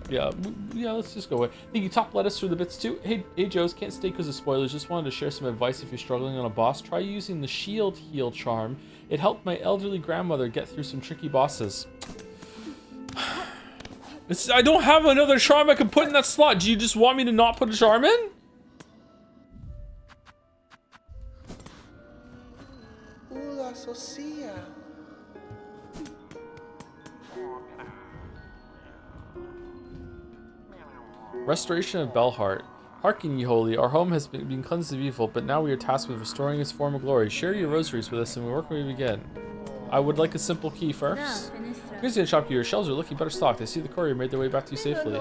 Yeah, let's just go away. Thank you, Top Lettuce, for the bits too. Hey, Joes, can't stay because of spoilers. Just wanted to share some advice if you're struggling on a boss. Try using the Shield Heal charm. It helped my elderly grandmother get through some tricky bosses. I don't have another charm I can put in that slot. Do you just want me to not put a charm in? Ula Socia. Restoration of Bellheart. Hearken, ye holy, our home has been cleansed of evil, but now we are tasked with restoring its former glory. Share your rosaries with us and we work where we begin. I would like a simple key first. Here's the shopkeeper. Your shelves are looking better stocked. I see the courier made their way back to you safely.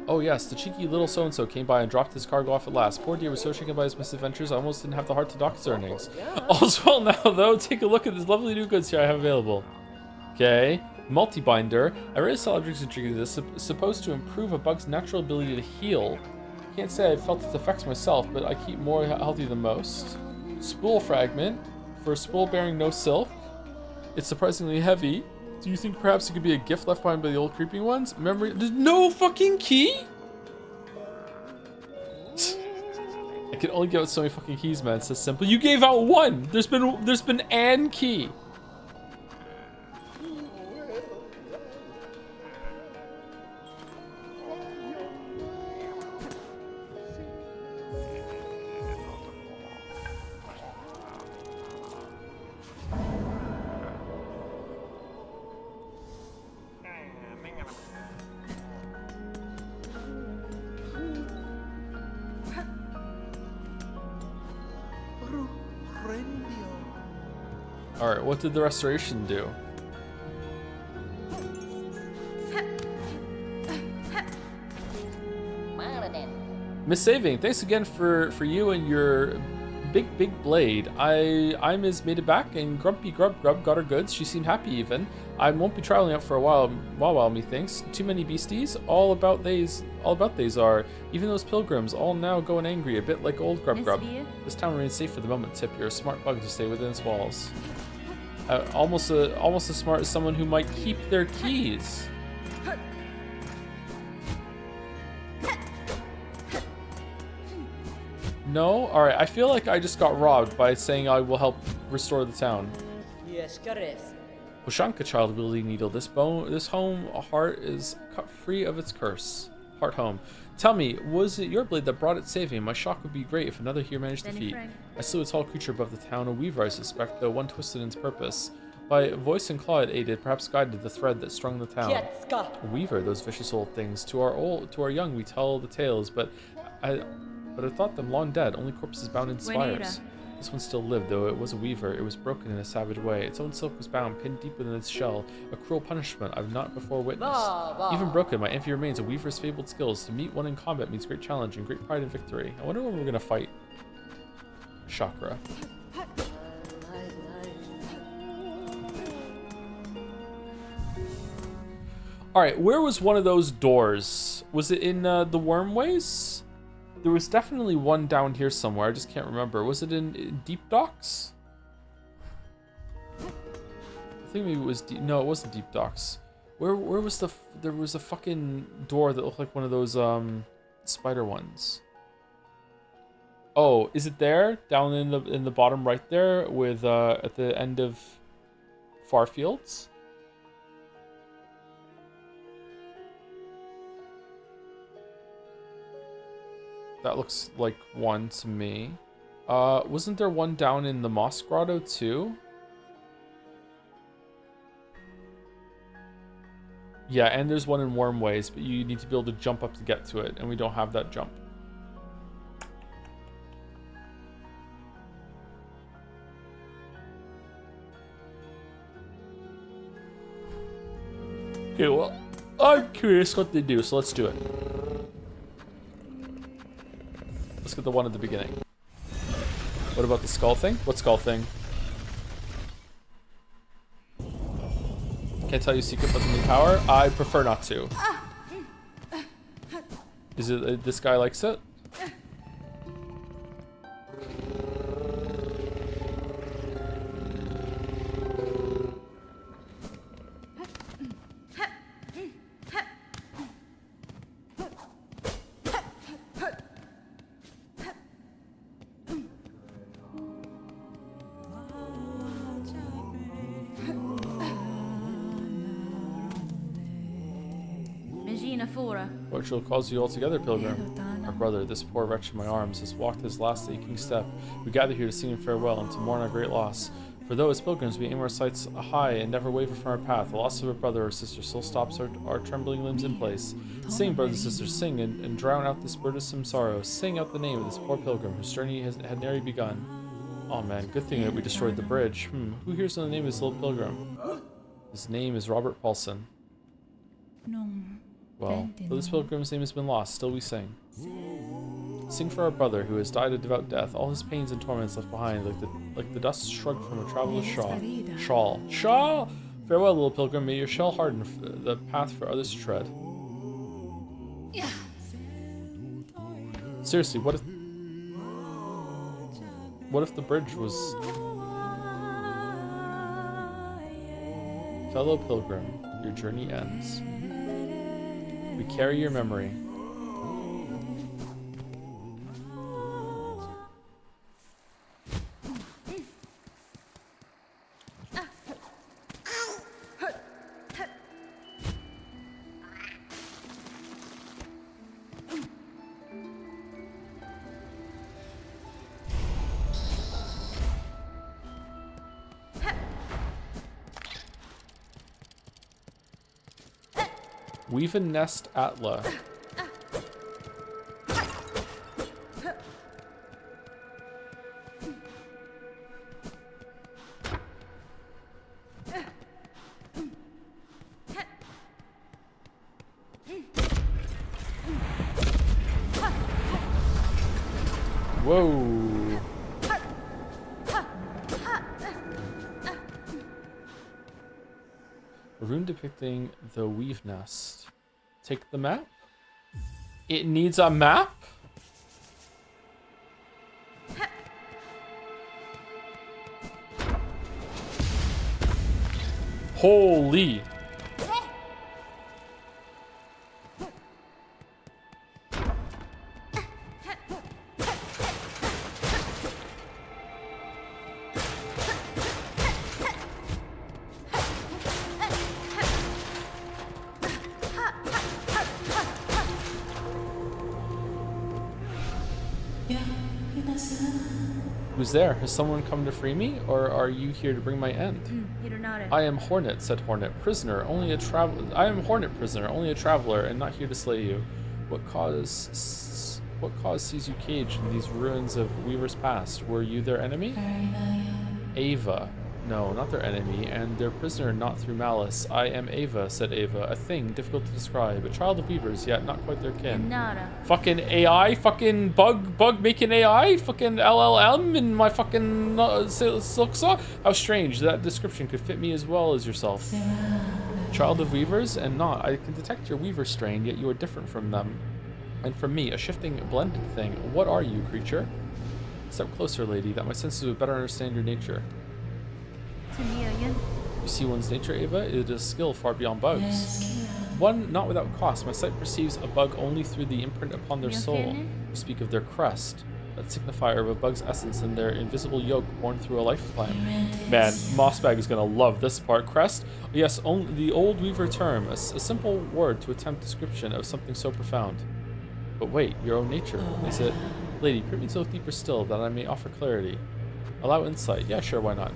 Oh yes, the cheeky little so-and-so came by and dropped his cargo off at last. Poor dear was so shaken by his misadventures, I almost didn't have the heart to dock his earnings. All's well now, though. Take a look at this lovely new goods here I have available. Okay. Multi-binder. I read a cell objects intriguing this. Supposed to improve a bug's natural ability to heal. Can't say I've felt its effects myself, but I keep more healthy than most. Spool fragment. For a spool bearing no silk. It's surprisingly heavy. Do you think perhaps it could be a gift left behind by the old creeping ones? Memory. There's no fucking key? I can only give out so many fucking keys, man. It's so simple. You gave out one. There's been an key. Alright, what did the restoration do? Miss Saving, thanks again for you and your big blade. I'm is made it back, and Grumpy Grub got her goods. She seemed happy even. I won't be traveling out for a while, methinks. Too many beasties. All about these are. Even those pilgrims, all now going angry, a bit like old Grub. This town remains safe for the moment, Tip. You're a smart bug to stay within its walls. Almost as smart as someone who might keep their keys. No? Alright, I feel like I just got robbed by saying I will help restore the town. Ushanka, child wielding needle, this home heart is cut free of its curse. Heart home. Tell me, was it your blade that brought it saving? My shock would be great if another here managed to defeat. I slew a tall creature above the town, a weaver I suspect, though one twisted in its purpose. By voice and claw it aided, perhaps guided the thread that strung the town. A weaver, those vicious old things. To our young we tell the tales, but I thought them long dead, only corpses bound in spires. This one still lived, though it was a weaver. It was broken in a savage way. Its own silk was bound, pinned deep within its shell. A cruel punishment I've not before witnessed. Even broken, my envy remains. A weaver's fabled skills. To meet one in combat means great challenge and great pride in victory. I wonder when we're gonna fight Chakra. Alright, where was one of those doors? Was it in the Wormways? There was definitely one down here somewhere. I just can't remember. Was it in Deep Docks? I think maybe it was Deep... No, it wasn't Deep Docks. Where was the... There was a fucking door that looked like one of those spider ones. Oh, is it there? Down in the bottom right there with at the end of Farfields? That looks like one to me. Wasn't there one down in the Moss Grotto too? Yeah, and there's one in Wormways, but you need to be able to jump up to get to it, and we don't have that jump. Okay, well, I'm curious what they do, so let's do it. Let's get the one at the beginning. What about the skull thing? What skull thing? Can't tell you secret but the new power. I prefer not to. Is it this guy likes it? What calls you all together, pilgrim? Our brother, this poor wretch in my arms, has walked his last aching step. We gather here to sing him farewell and to mourn our great loss. For though as pilgrims we aim our sights high and never waver from our path, the loss of a brother or sister still stops our trembling limbs in place. Sing, brothers and sisters, sing and drown out this burdensome sorrow. Sing out the name of this poor pilgrim whose journey had nearly begun. Oh man, good thing that we destroyed the bridge. Who hears the name of this little pilgrim? His name is Robert Paulson. Well, though this pilgrim's name has been lost, still we sing. Sing for our brother who has died a devout death, all his pains and torments left behind, like the dust shrugged from a traveler's shawl. Farewell, little pilgrim, may your shell harden the path for others to tread. Seriously, what if the bridge was... Fellow pilgrim, your journey ends. We carry your memory. Weave a nest Atla. Whoa. A rune depicting the weave nest. Take the map? It needs a map? Holy. Who's there? Has someone come to free me, or are you here to bring my end? I am Hornet, said Hornet. Prisoner, only a I am Hornet, prisoner, only a traveler, and not here to slay you. What cause sees you caged in these ruins of Weaver's past? Were you their enemy? Ava. No, not their enemy, and their prisoner not through malice. I am Ava, said Ava. A thing difficult to describe. A child of Weavers, yet not quite their kin. Fucking AI, fucking bug making AI, fucking LLM in my fucking Silksong. How strange, that description could fit me as well as yourself. Child of Weavers, and not. I can detect your Weaver strain, yet you are different from them. And from me, a shifting, blended thing. What are you, creature? Step closer, lady, that my senses would better understand your nature. You see one's nature, Ava? It is skill far beyond bugs. One not without cost. My sight perceives a bug only through the imprint upon their soul. You speak of their crest, that signifier of a bug's essence and their invisible yoke born through a lifetime. Man, Mossbag is gonna love this part. Crest? Yes, only the old Weaver term, a simple word to attempt description of something so profound. But wait, your own nature, is it? Lady, print me to look deeper still, that I may offer clarity. Allow insight. Yeah, sure, why not?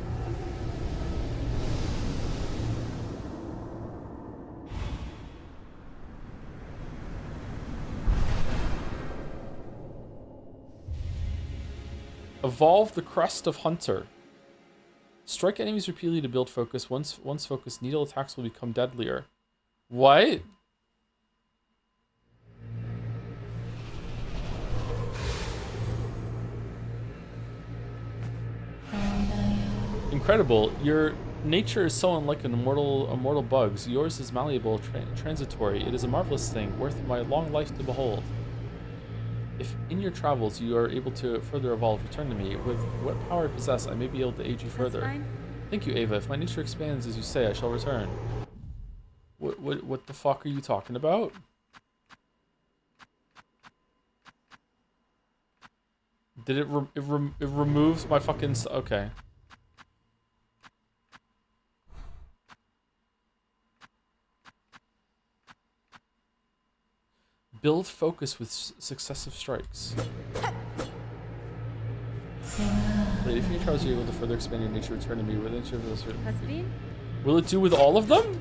Evolve the Crest of Hunter. Strike enemies repeatedly to build focus. Once focused, needle attacks will become deadlier. What? Incredible. Your nature is so unlike an immortal bug's. Yours is malleable, transitory. It is a marvelous thing, worth my long life to behold. If in your travels you are able to further evolve, return to me. With what power I possess, I may be able to aid you further. Thank you, Ava. If my nature expands as you say, I shall return. What the fuck are you talking about? Did it removes my fucking... Okay. Build focus with successive strikes. Lady, if your trials are able to further expand your nature, return to me with nature of those. Will it do with all of them?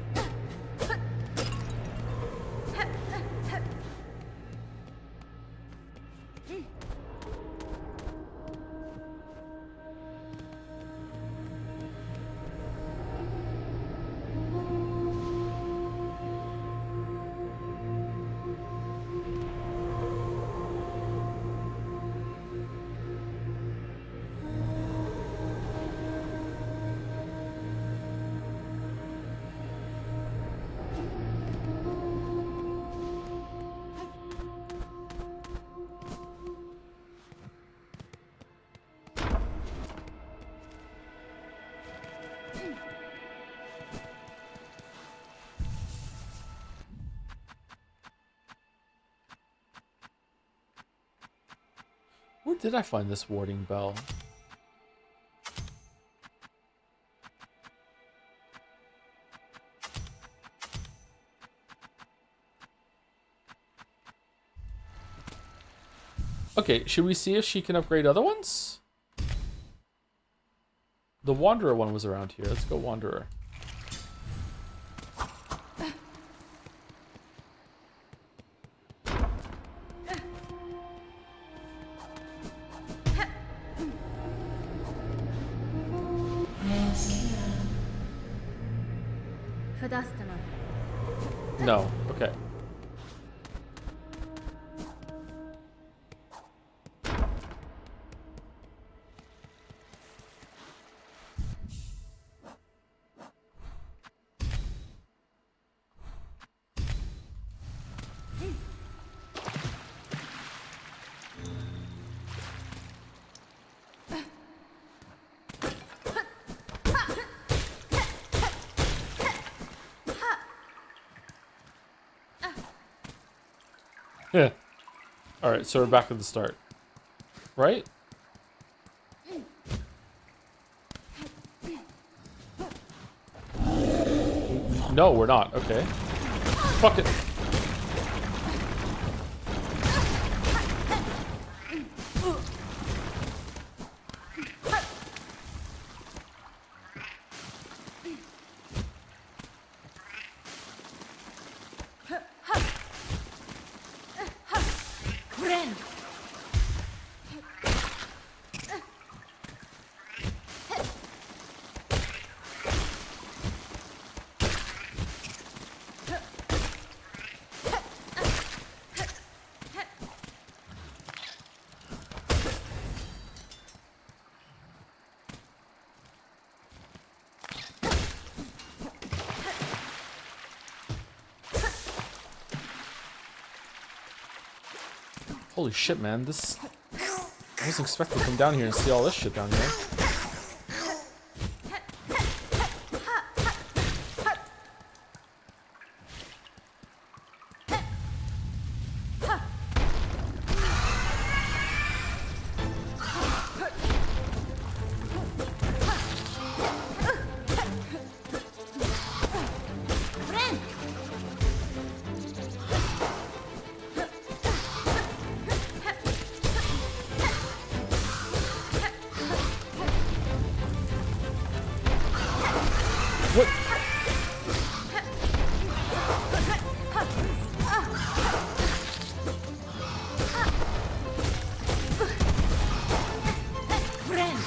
Where did I find this warding bell? Okay, should we see if she can upgrade other ones? The Wanderer one was around here. Let's go Wanderer. No. Okay. Yeah. Alright, so we're back at the start. Right? No, we're not. Okay. Fuck it. Friend. Holy shit, man. This... I wasn't expecting to come down here and see all this shit down here. Friend. What? Friend.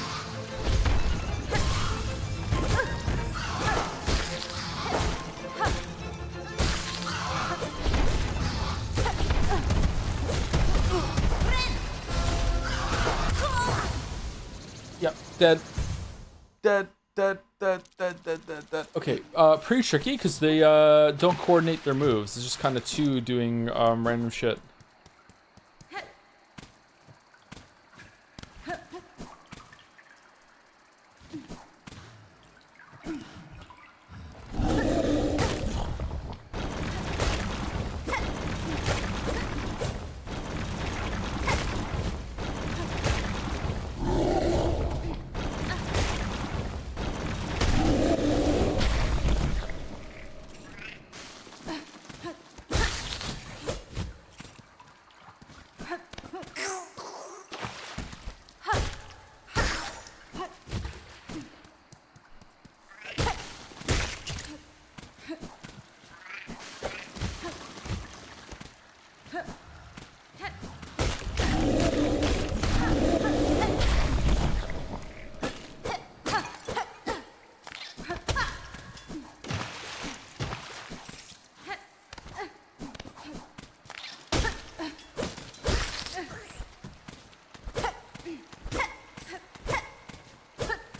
Yep, dead. Dead. Okay, pretty tricky because they don't coordinate their moves. It's just kind of two doing random shit.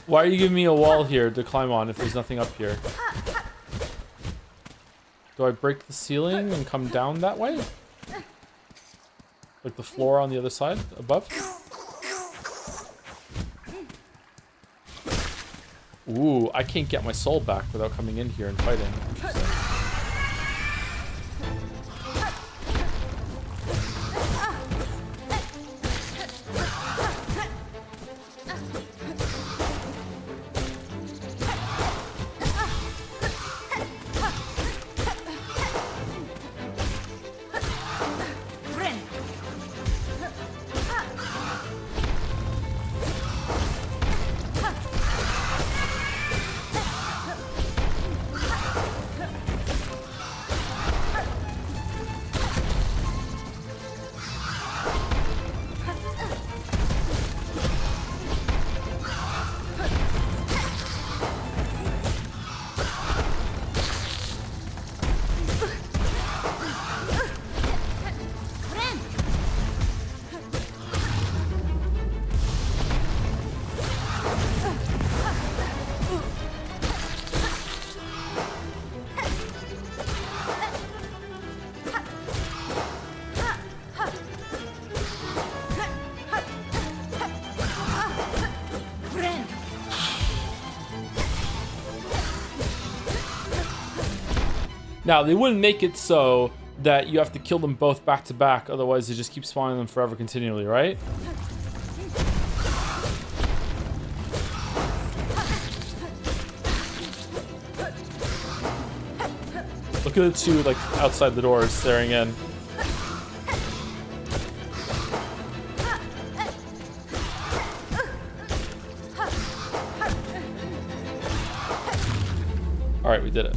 Why are you giving me a wall here to climb on if there's nothing up here? Do I break the ceiling and come down that way? Like the floor on the other side, above? Ooh, I can't get my soul back without coming in here and fighting. Interesting. Friend. Now, they wouldn't make it so that you have to kill them both back to back, otherwise they just keep spawning them forever continually, right? Look at the two, like, outside the doors staring in. Alright, we did it.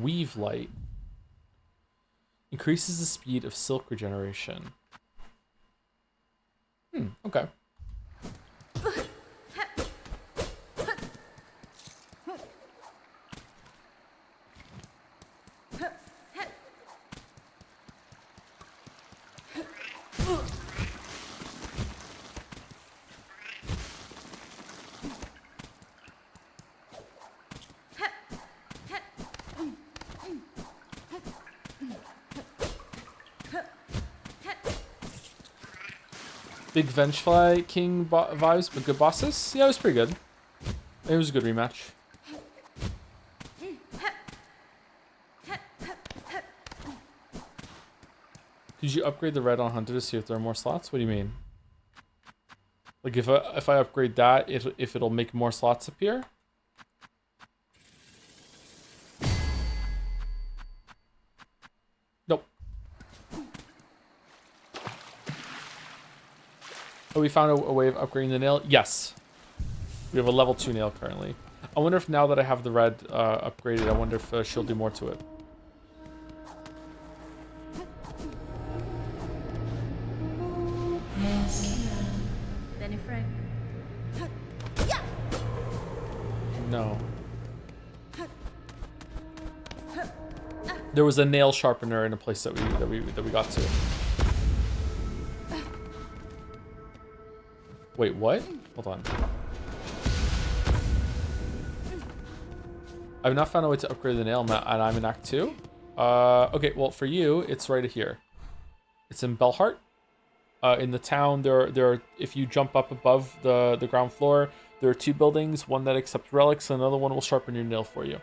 Weave light. Increases the speed of silk regeneration. Okay. Big Vengefly King vibes, but good bosses? Yeah, it was pretty good. It was a good rematch. Did you upgrade the red on Hunter to see if there are more slots? What do you mean? Like if I upgrade that, if it'll make more slots appear? Nope. Oh, we found a way of upgrading the nail? Yes. We have a level 2 nail currently. I wonder if now that I have the red upgraded, I wonder if she'll do more to it. No. There was a nail sharpener in a place that we got to. Wait, what? Hold on. I've not found a way to upgrade the nail, and I'm in Act 2. Okay, well, for you, it's right here. It's in Belhart. In the town, there are, if you jump up above the ground floor, there are 2 buildings, one that accepts relics, and another one will sharpen your nail for you.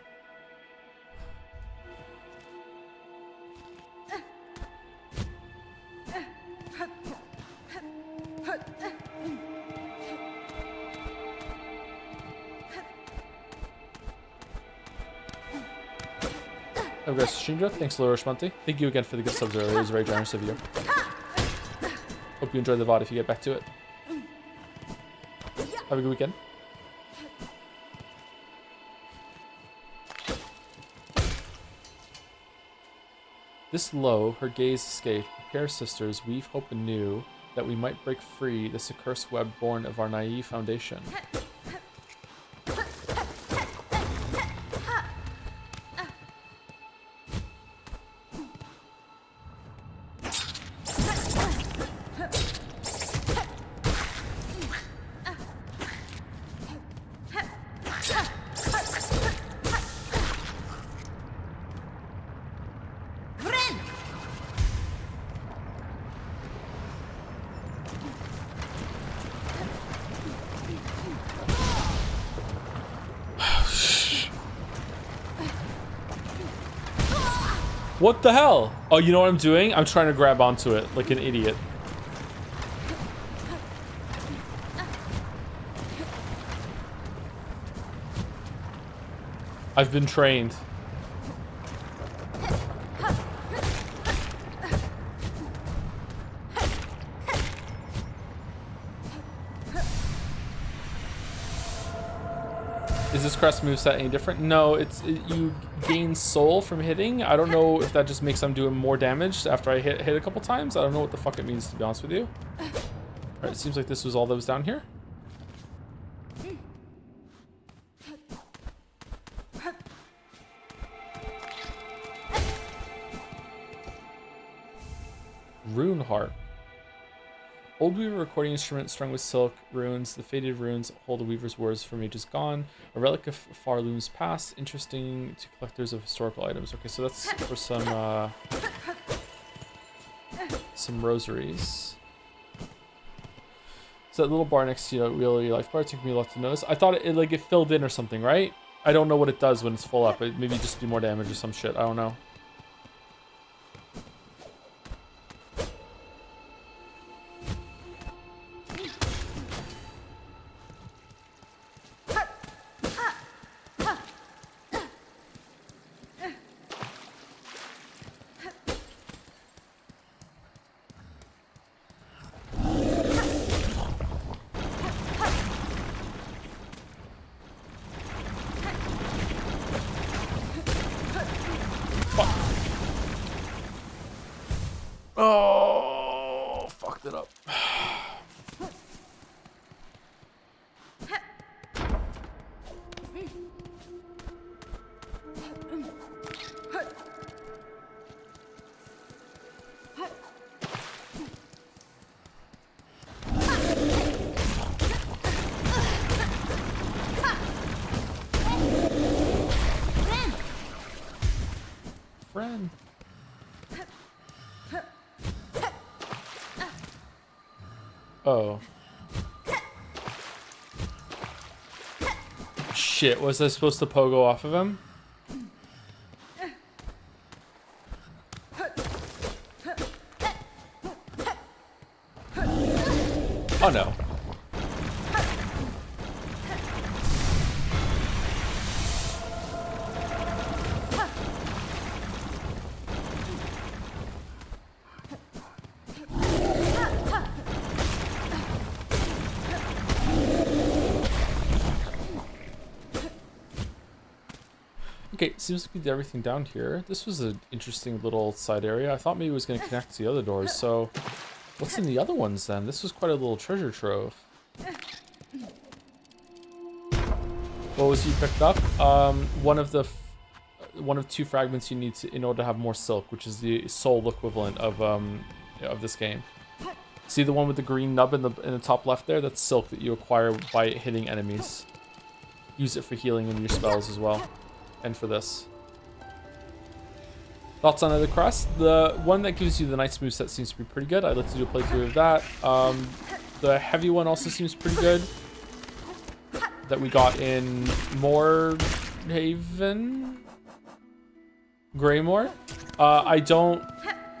Okay, Shindra, thanks, Laura Shmonti. Thank you again for the good subs earlier. It was very generous of you. Hope you enjoy the VOD if you get back to it. Have a good weekend. This low, her gaze escaped. Prepare, sisters, weave hope anew, that we might break free this accursed web born of our naive foundation. What the hell? Oh, you know what I'm doing? I'm trying to grab onto it like an idiot. I've been trained. Is this crest moveset any different? No, you gain soul from hitting. I don't know if that just makes them doing more damage after I hit a couple times. I don't know what the fuck it means, to be honest with you. Alright, it seems like this was all that was down here. Rune harp. Old weaver recording instrument strung with silk runes. The faded runes hold the weaver's words from ages gone. A relic of far looms past. Interesting to collectors of historical items. Okay, so that's for some rosaries. that little bar next to you, really life bar, took me a lot to notice. I thought it filled in or something, right? I don't know what it does when it's full up. It maybe just do more damage or some shit. I don't know. Oh, fucked it up. Friend. Oh. Shit, was I supposed to pogo off of him? Oh no. Okay, seems like we did everything down here. This was an interesting little side area. I thought maybe it was going to connect to the other doors, so what's in the other ones then? This was quite a little treasure trove. What was you picked up? One of two fragments you need in order to have more silk, which is the soul equivalent of this game. See the one with the green nub in the top left there? That's silk that you acquire by hitting enemies. Use it for healing in your spells as well. And for this. Thoughts on other quests? The one that gives you the Knight's moveset seems to be pretty good. I'd like to do a playthrough of that. The heavy one also seems pretty good. That we got in Moorhaven? Greymoor? I don't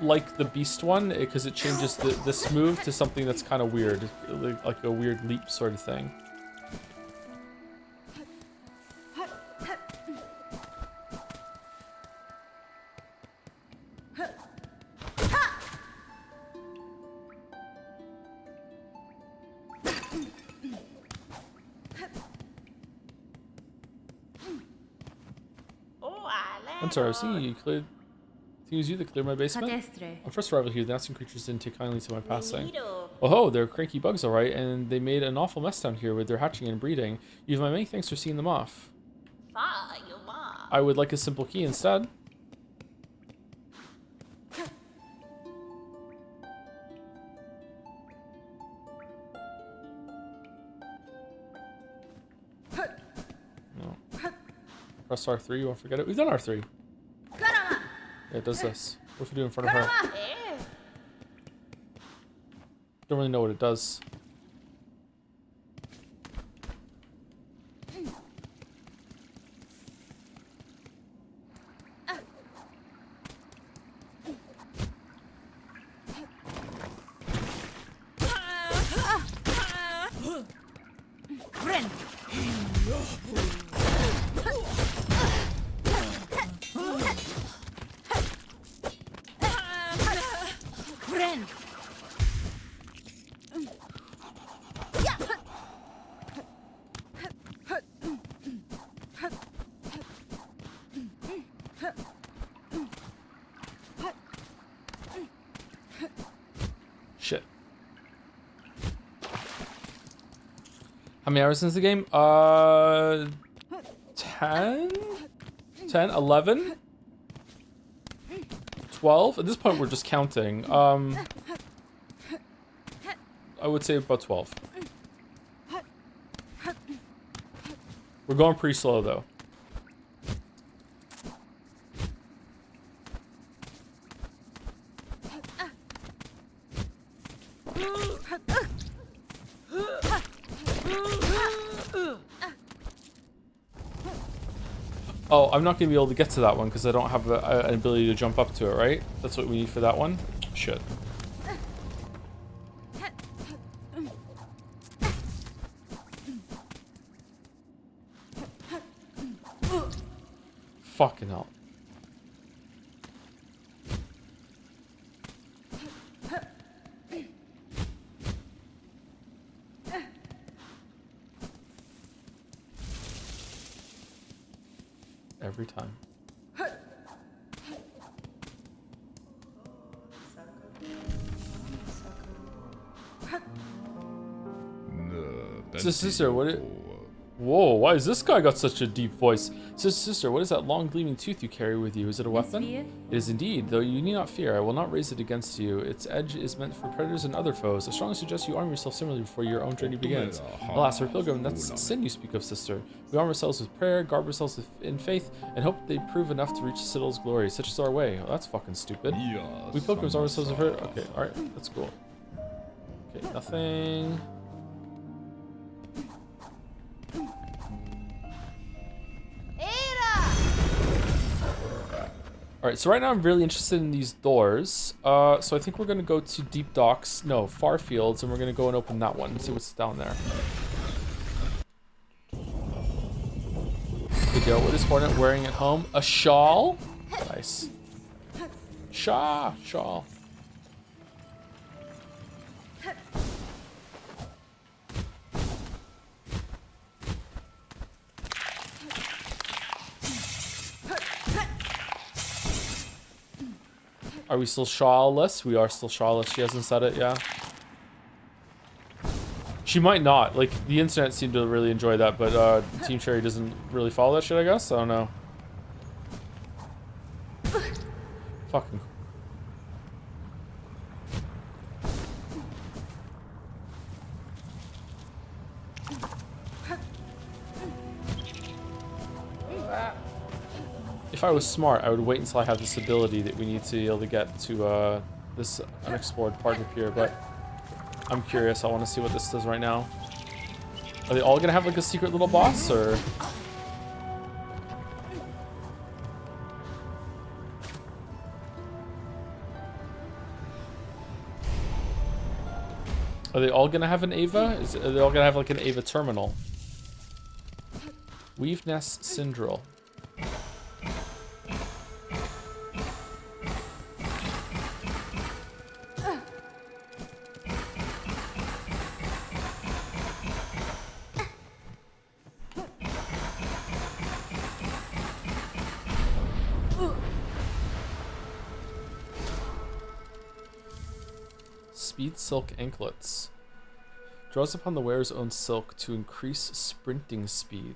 like the beast one because it changes this move to something that's kind of weird. Like a weird leap sort of thing. I'm sorry, I was thinking you cleared. I think it was you that cleared my basement. On first arrival here, the nasty creatures didn't take kindly to my passing. Oh ho, they're cranky bugs, alright, and they made an awful mess down here with their hatching and breeding. You have my many thanks for seeing them off. I would like a simple key instead. No. Press R3, you won't forget it. We've done R3. Yeah, it does this. What if we do in front of her? Don't really know what it does. Shit. How many hours into the game? 10? 10? 11? 12? At this point, we're just counting. I would say about 12. We're going pretty slow, though. Oh, I'm not going to be able to get to that one because I don't have an ability to jump up to it, right? That's what we need for that one? Shit. Fucking hell. Every time. Sister, what it... Whoa, why has this guy got such a deep voice? Sister, what is that long gleaming tooth you carry with you? Is it a weapon? It is indeed, though you need not fear. I will not raise it against you. Its edge is meant for predators and other foes. I strongly suggest you arm yourself similarly before your own journey begins. Alas, for pilgrim, that's sin you speak of, sister. We arm ourselves with prayer, garb ourselves in faith, and hope they prove enough to reach the Citadel's glory. Such is our way. Oh, that's fucking stupid. We pilgrims arm ourselves with prayer. Okay, alright, that's cool. Okay, nothing. Alright, so right now I'm really interested in these doors. So I think we're going to go to Deep Docks, no, Far Fields, and we're going to go and open that one and see what's down there. Video, what is Hornet wearing at home? A shawl? Nice. Shawl. Are we still shawless? We are still shawless. She hasn't said it, yeah. She might not. Like, the internet seemed to really enjoy that, but Team Cherry doesn't really follow that shit, I guess? I don't know. Fucking... If I was smart, I would wait until I have this ability that we need to be able to get to this unexplored part up here, but I'm curious. I want to see what this does right now. Are they all going to have like a secret little boss, or...? Are they all going to have an Ava? Are they all going to have like an Ava terminal? Weave Nest Syndrome. Speed Silk Anklets. Draws upon the wearer's own silk to increase sprinting speed.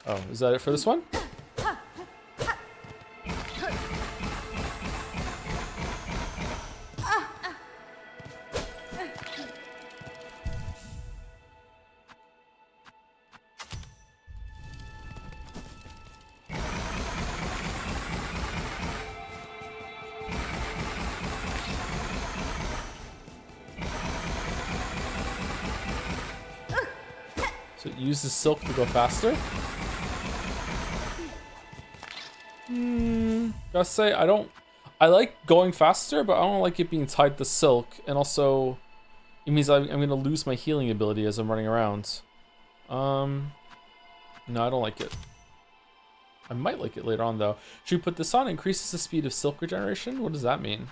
Oh, is that it for this one? So it uses silk to go faster? Gotta say, I like going faster, but I don't like it being tied to silk, and also it means I'm gonna lose my healing ability as I'm running around. No, I don't like it. I might like it later on though. Should we put this on? Increases the speed of silk regeneration? What does that mean?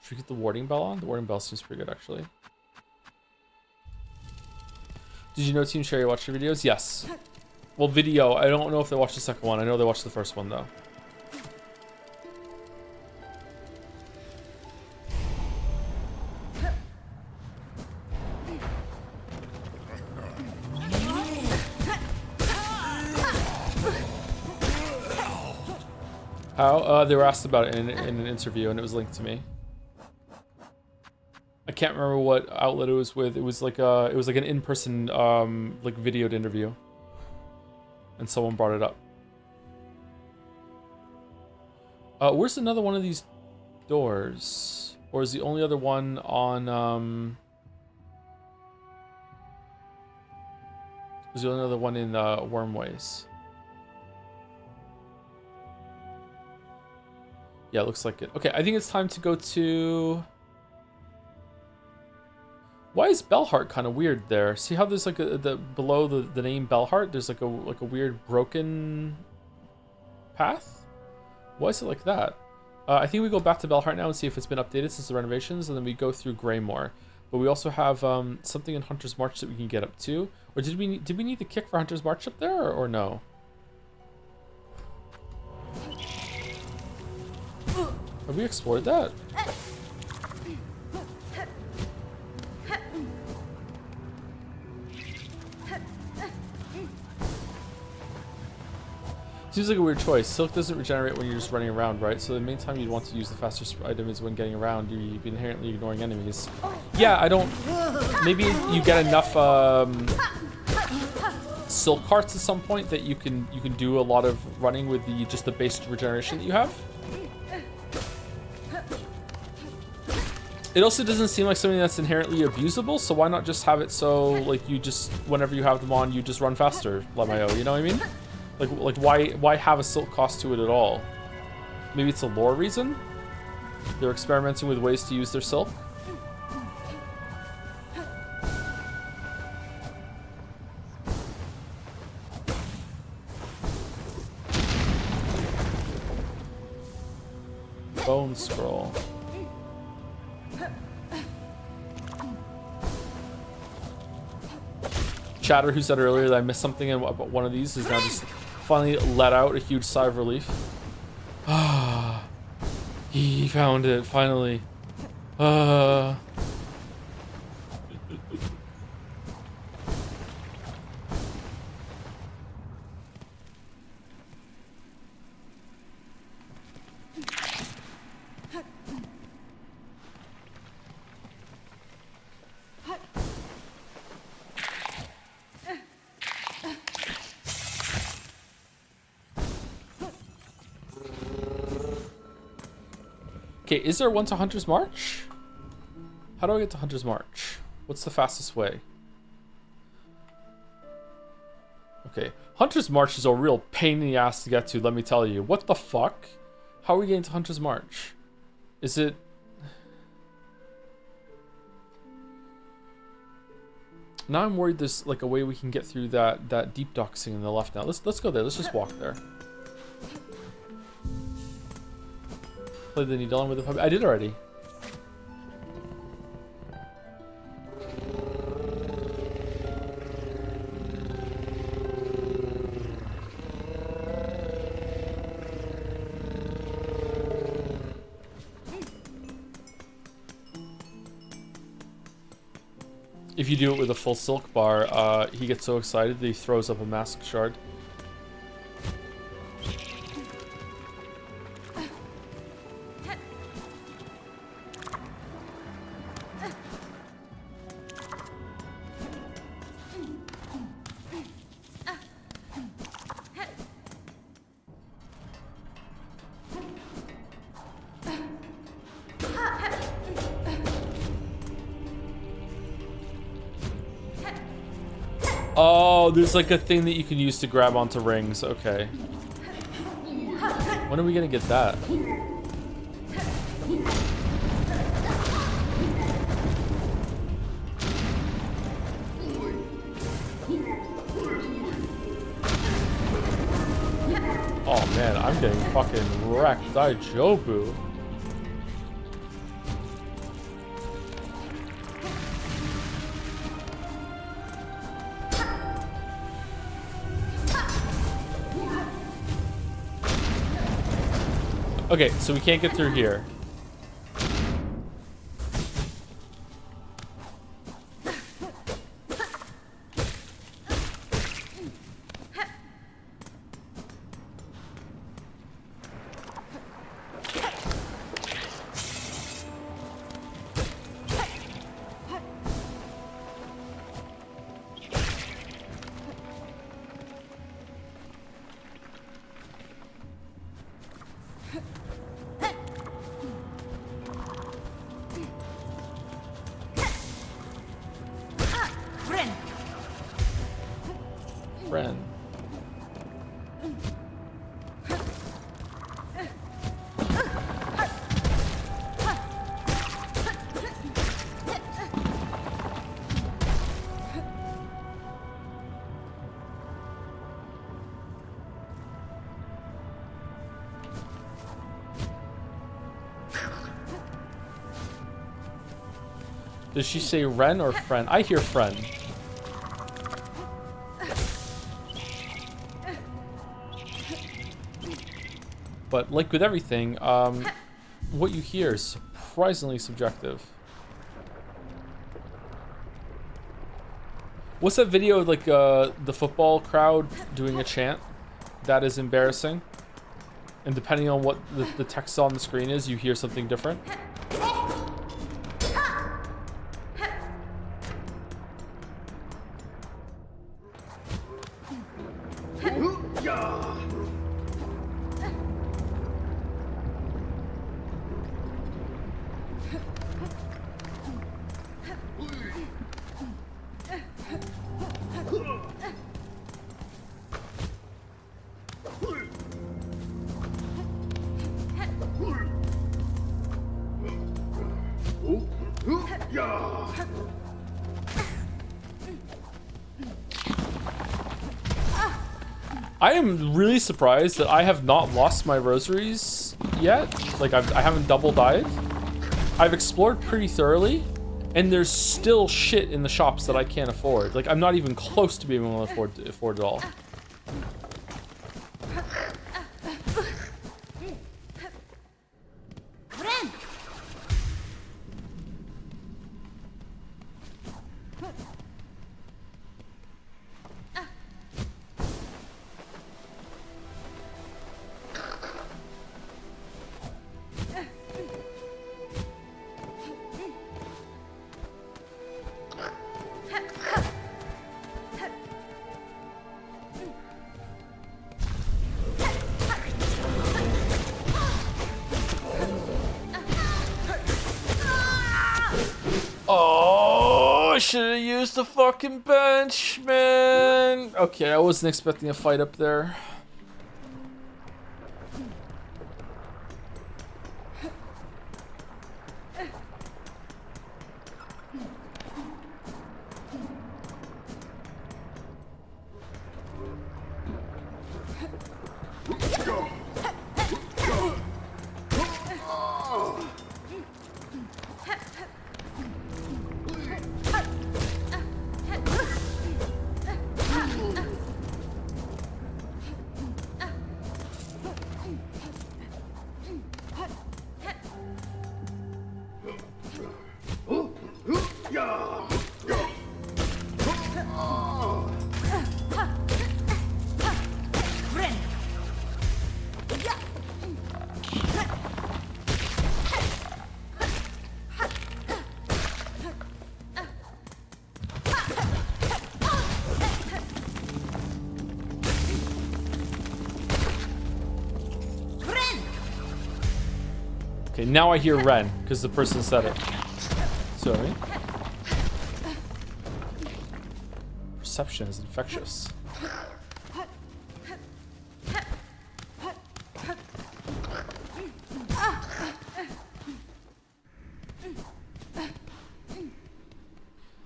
Should we get the warding bell on? The warding bell seems pretty good actually. Did you know Team Cherry watched your videos? Yes. Well, video. I don't know if they watched the second one. I know they watched the first one, though. How? They were asked about it in an interview, and it was linked to me. I can't remember what outlet it was with. It was like an in-person like videoed interview, and someone brought it up. Where's another one of these doors? Or is the only other one on, is the only other one in Wormways? Yeah, it looks like it. Okay, I think it's time to go to... Why is Bellheart kind of weird there? See how there's like below the name Bellheart, there's like a weird broken path? Why is it like that? I think we go back to Bellheart now and see if it's been updated since the renovations, and then we go through Greymore. But we also have something in Hunter's March that we can get up to. Or did we need the kick for Hunter's March up there, or no? Have we explored that? Seems like a weird choice. Silk doesn't regenerate when you're just running around, right? So the main time you'd want to use the faster item is when getting around. You'd be inherently ignoring enemies. Yeah, I don't... Maybe you get enough Silk Hearts at some point that you can do a lot of running with just the base regeneration that you have. It also doesn't seem like something that's inherently abusable, so why not just have it so like you just, whenever you have them on, you just run faster, Lamayo, you know what I mean? Like why have a silk cost to it at all? Maybe it's a lore reason? They're experimenting with ways to use their silk? Bone scroll. Chatter, who said earlier that I missed something about one of these, is now just finally let out a huge sigh of relief. Ah, he found it finally. Okay, is there one to Hunter's March? How do I get to Hunter's March? What's the fastest way? Okay, Hunter's March is a real pain in the ass to get to, let me tell you. What the fuck? How are we getting to Hunter's March? Is it... Now I'm worried there's like a way we can get through that deep doxing in the left now. Let's go there. Let's just walk there. Play the needle on with the puppy. I did already. If you do it with a full silk bar, he gets so excited that he throws up a mask shard. Oh, there's like a thing that you can use to grab onto rings. Okay. When are we gonna get that? Oh man, I'm getting fucking wrecked. Daijobu. Okay, so we can't get through here. friend. Does she say Ren or friend? I hear friend. But like with everything, what you hear is surprisingly subjective. What's that video of like the football crowd doing a chant? That is embarrassing. And depending on what the text on the screen is, you hear something different. I am really surprised that I have not lost my rosaries yet. Like, I haven't double died. I've explored pretty thoroughly, and there's still shit in the shops that I can't afford. Like, I'm not even close to being able to afford it all. Oh, I should have used the fucking bench, man. Okay, I wasn't expecting a fight up there. Okay, now I hear Ren, because the person said it. Sorry. Perception is infectious.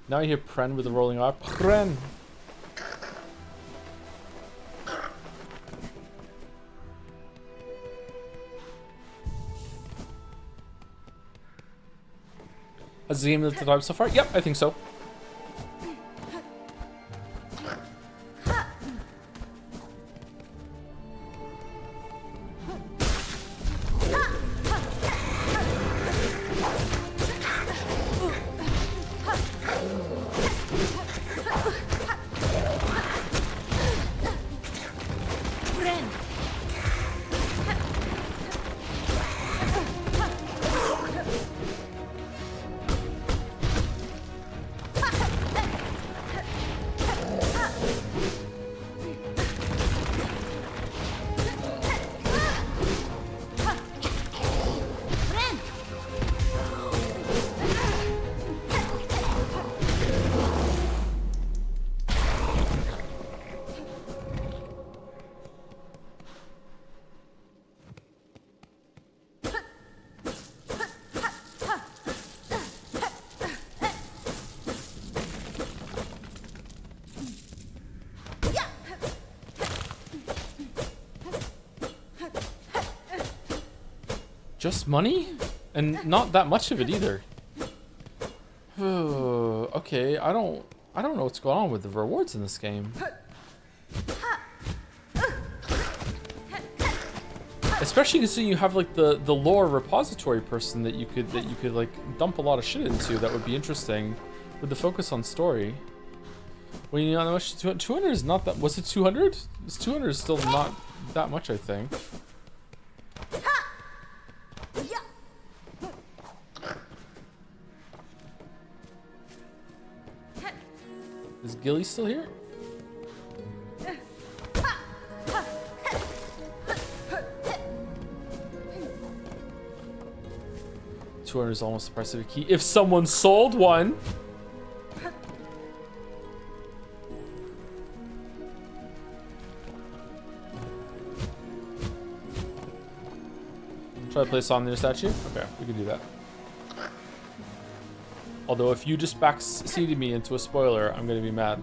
Now I hear Pren with the rolling R. Pren! Has the game at the time so far? Yep, I think so. Just money? And not that much of it either. Okay, I don't know what's going on with the rewards in this game. Especially considering you have like the lore repository person that you could like dump a lot of shit into. That would be interesting with the focus on story. Well, you know how much 200 is not that. Was it 200? This 200 is still not that much, I think. Is Gilly still here? $200 is almost the price of a key. If someone sold one. Try to place on their statue? Okay, we can do that. Although if you just backseated me into a spoiler, I'm gonna be mad.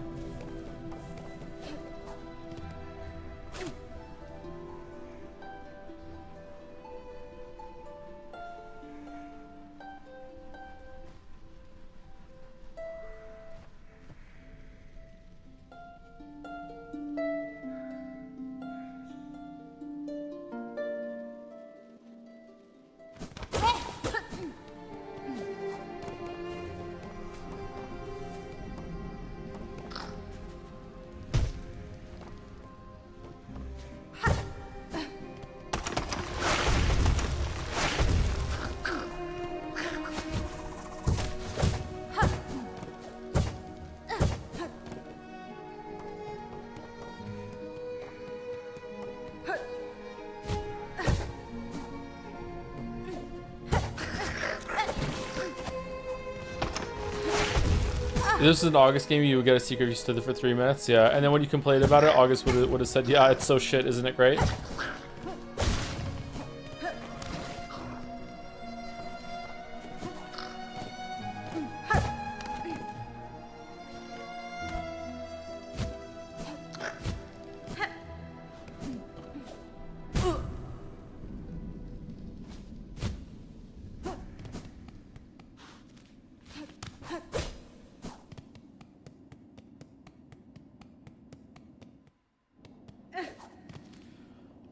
If this was an August game, you would get a secret if you stood there for 3 minutes, yeah. And then when you complained about it, August would have said, yeah, it's so shit, isn't it great?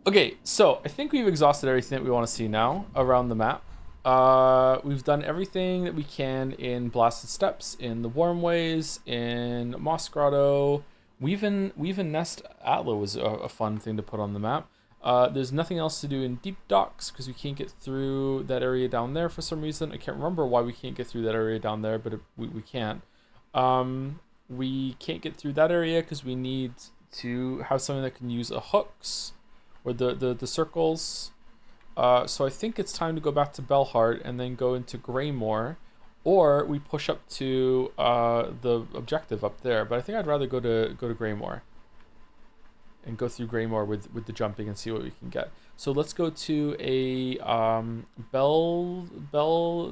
Okay, so I think we've exhausted everything that we want to see now around the map. We've done everything that we can in Blasted Steppes, in the Wormways, in Moss Grotto. Weaving Nest Atla was a fun thing to put on the map. There's nothing else to do in Deep Docks because we can't get through that area down there for some reason. I can't remember why we can't get through that area down there, but we can't. We can't get through that area because we need to have something that can use a hooks. Or the circles. So I think it's time to go back to Bellheart and then go into Greymore, or we push up to the objective up there. But I think I'd rather go to Greymore and go through Greymore with the jumping and see what we can get. So let's go to a Bell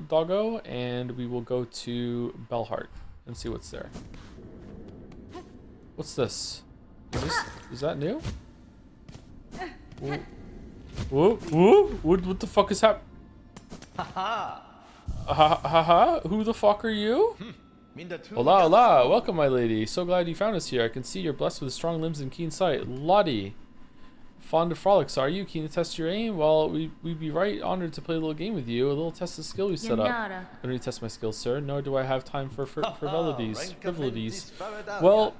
Doggo, and we will go to Bellheart and see what's there. What's this? Is that new? Whoa, whoa, what the fuck is happening? Haha. Who the fuck are you? Hola, hola. Welcome, my lady. So glad you found us here. I can see you're blessed with strong limbs and keen sight. Lottie. Fond of frolics, are you? Keen to test your aim? Well, we'd be right honored to play a little game with you. A little test of skill we set up. I don't need to test my skills, sir. Nor do I have time for frivolities. Well...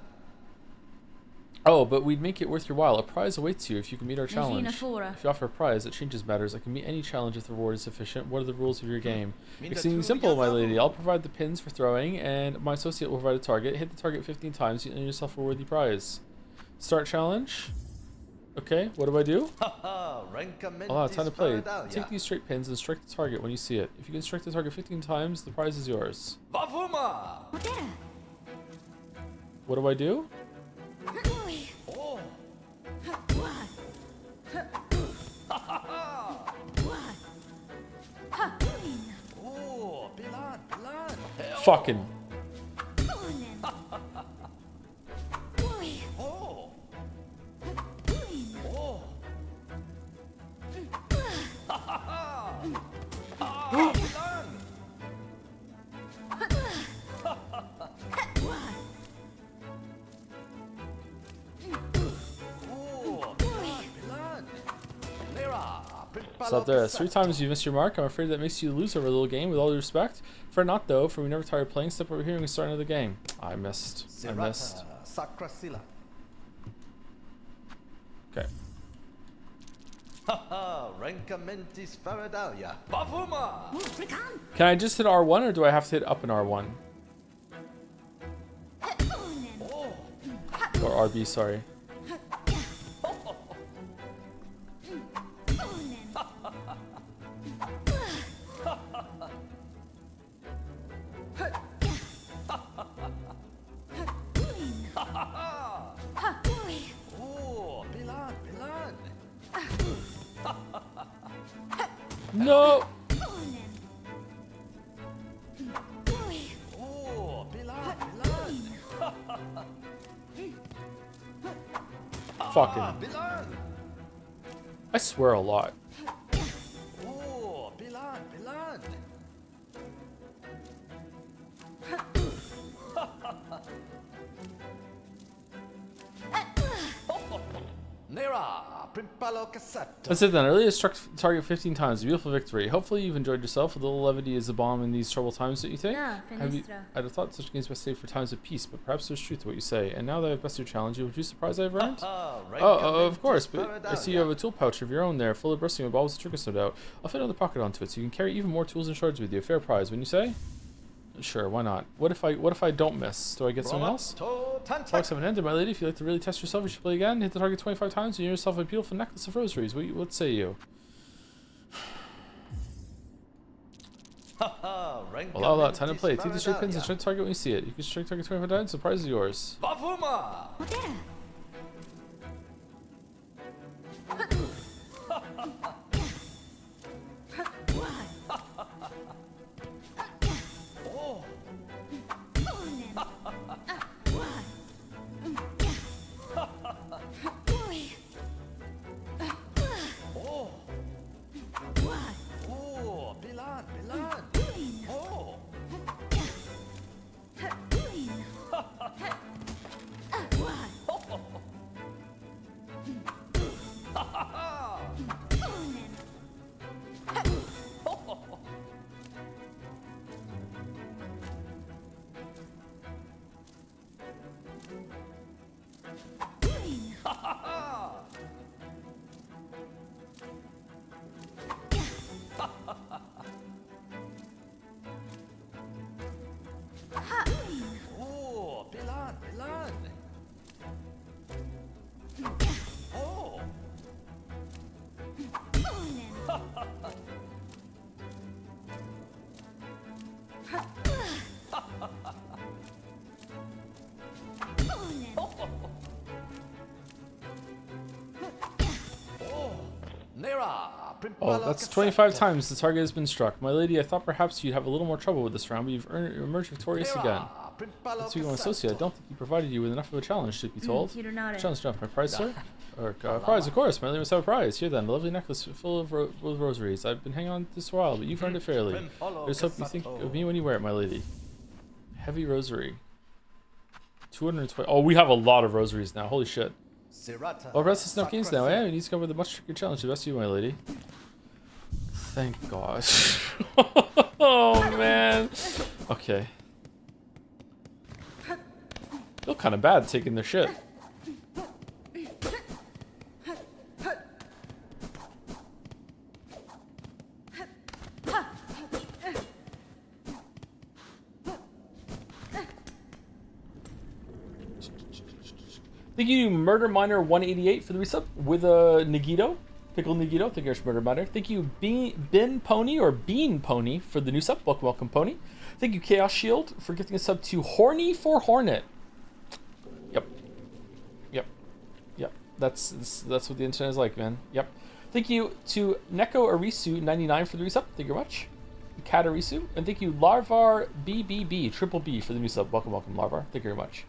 Oh, but we'd make it worth your while. A prize awaits you if you can meet our challenge. If you offer a prize, it changes matters. I can meet any challenge if the reward is sufficient. What are the rules of your game? Exceedingly simple, my lady. I'll provide the pins for throwing, and my associate will provide a target. Hit the target 15 times, you earn yourself a worthy prize. Start challenge. Okay, what do I do? Oh, time to play. Take these straight pins and strike the target when you see it. If you can strike the target 15 times, the prize is yours. What do I do? Fucking. Stop there. 3 times you missed your mark. I'm afraid that makes you lose over a little game. With all due respect, for not though, for we never tired playing. Step over here and we start another game. I missed. I missed. Okay. Can I just hit R1 or do I have to hit up in R1? Or RB, sorry. No! Fucking. I swear a lot. That's it then. Earlier struck target 15 times. A beautiful victory. Hopefully you've enjoyed yourself. A little levity is a bomb in these troubled times, don't you think? I'd have thought such games best saved for times of peace, but perhaps there's truth to what you say. And now that I've bested your challenge, would you surprise I've earned? Of course, but I see you have a tool pouch of your own there, full of bursting with baubles and trinkets, no doubt. I'll fit another pocket onto it, so you can carry even more tools and shards with you. A fair prize, wouldn't you say? Sure, why not? What if I don't miss? Do I get someone else? Talks haven't ended, my lady. If you like to really test yourself, you should play again. Hit the target 25 times and you yourself a beautiful necklace of rosaries. What say you? Well, all that time to play. Take the straight pins and strike the target when you see it. You can strike target 25 times, the prize is yours. Oh, that's 25 times the target has been struck. My lady, I thought perhaps you'd have a little more trouble with this round, but you've emerged victorious again. That's what you want, associate. I don't think he provided you with enough of a challenge, should be told. Challenge enough. My prize, sir? Or, prize, of course. My lady must have a prize. Here then, the lovely necklace full of with rosaries. I've been hanging on to this for a while, but you've earned it fairly. I just hope you think of me when you wear it, my lady. Heavy rosary. 220. Oh, we have a lot of rosaries now. Holy shit. Well, rest is no games now, eh? We need to come with a much trickier challenge to the best of you, my lady. Thank God. Oh, man. Okay. Feel kind of bad taking their shit. Thank you, Murder Miner 188 for the resub with a Nagito. Pickle Nagito, thank you, Murder Miner. Thank you, Bin Pony or Bean Pony for the new sub. Welcome, Pony. Thank you, Chaos Shield, for gifting a sub to Horny for Hornet. Yep. That's what the internet is like, man. Yep. Thank you to Neko Arisu 99 for the resub. Thank you very much. Kat Arisu. And thank you, Larvar BBB, Triple B for the new sub. Welcome, Larvar. Thank you very much.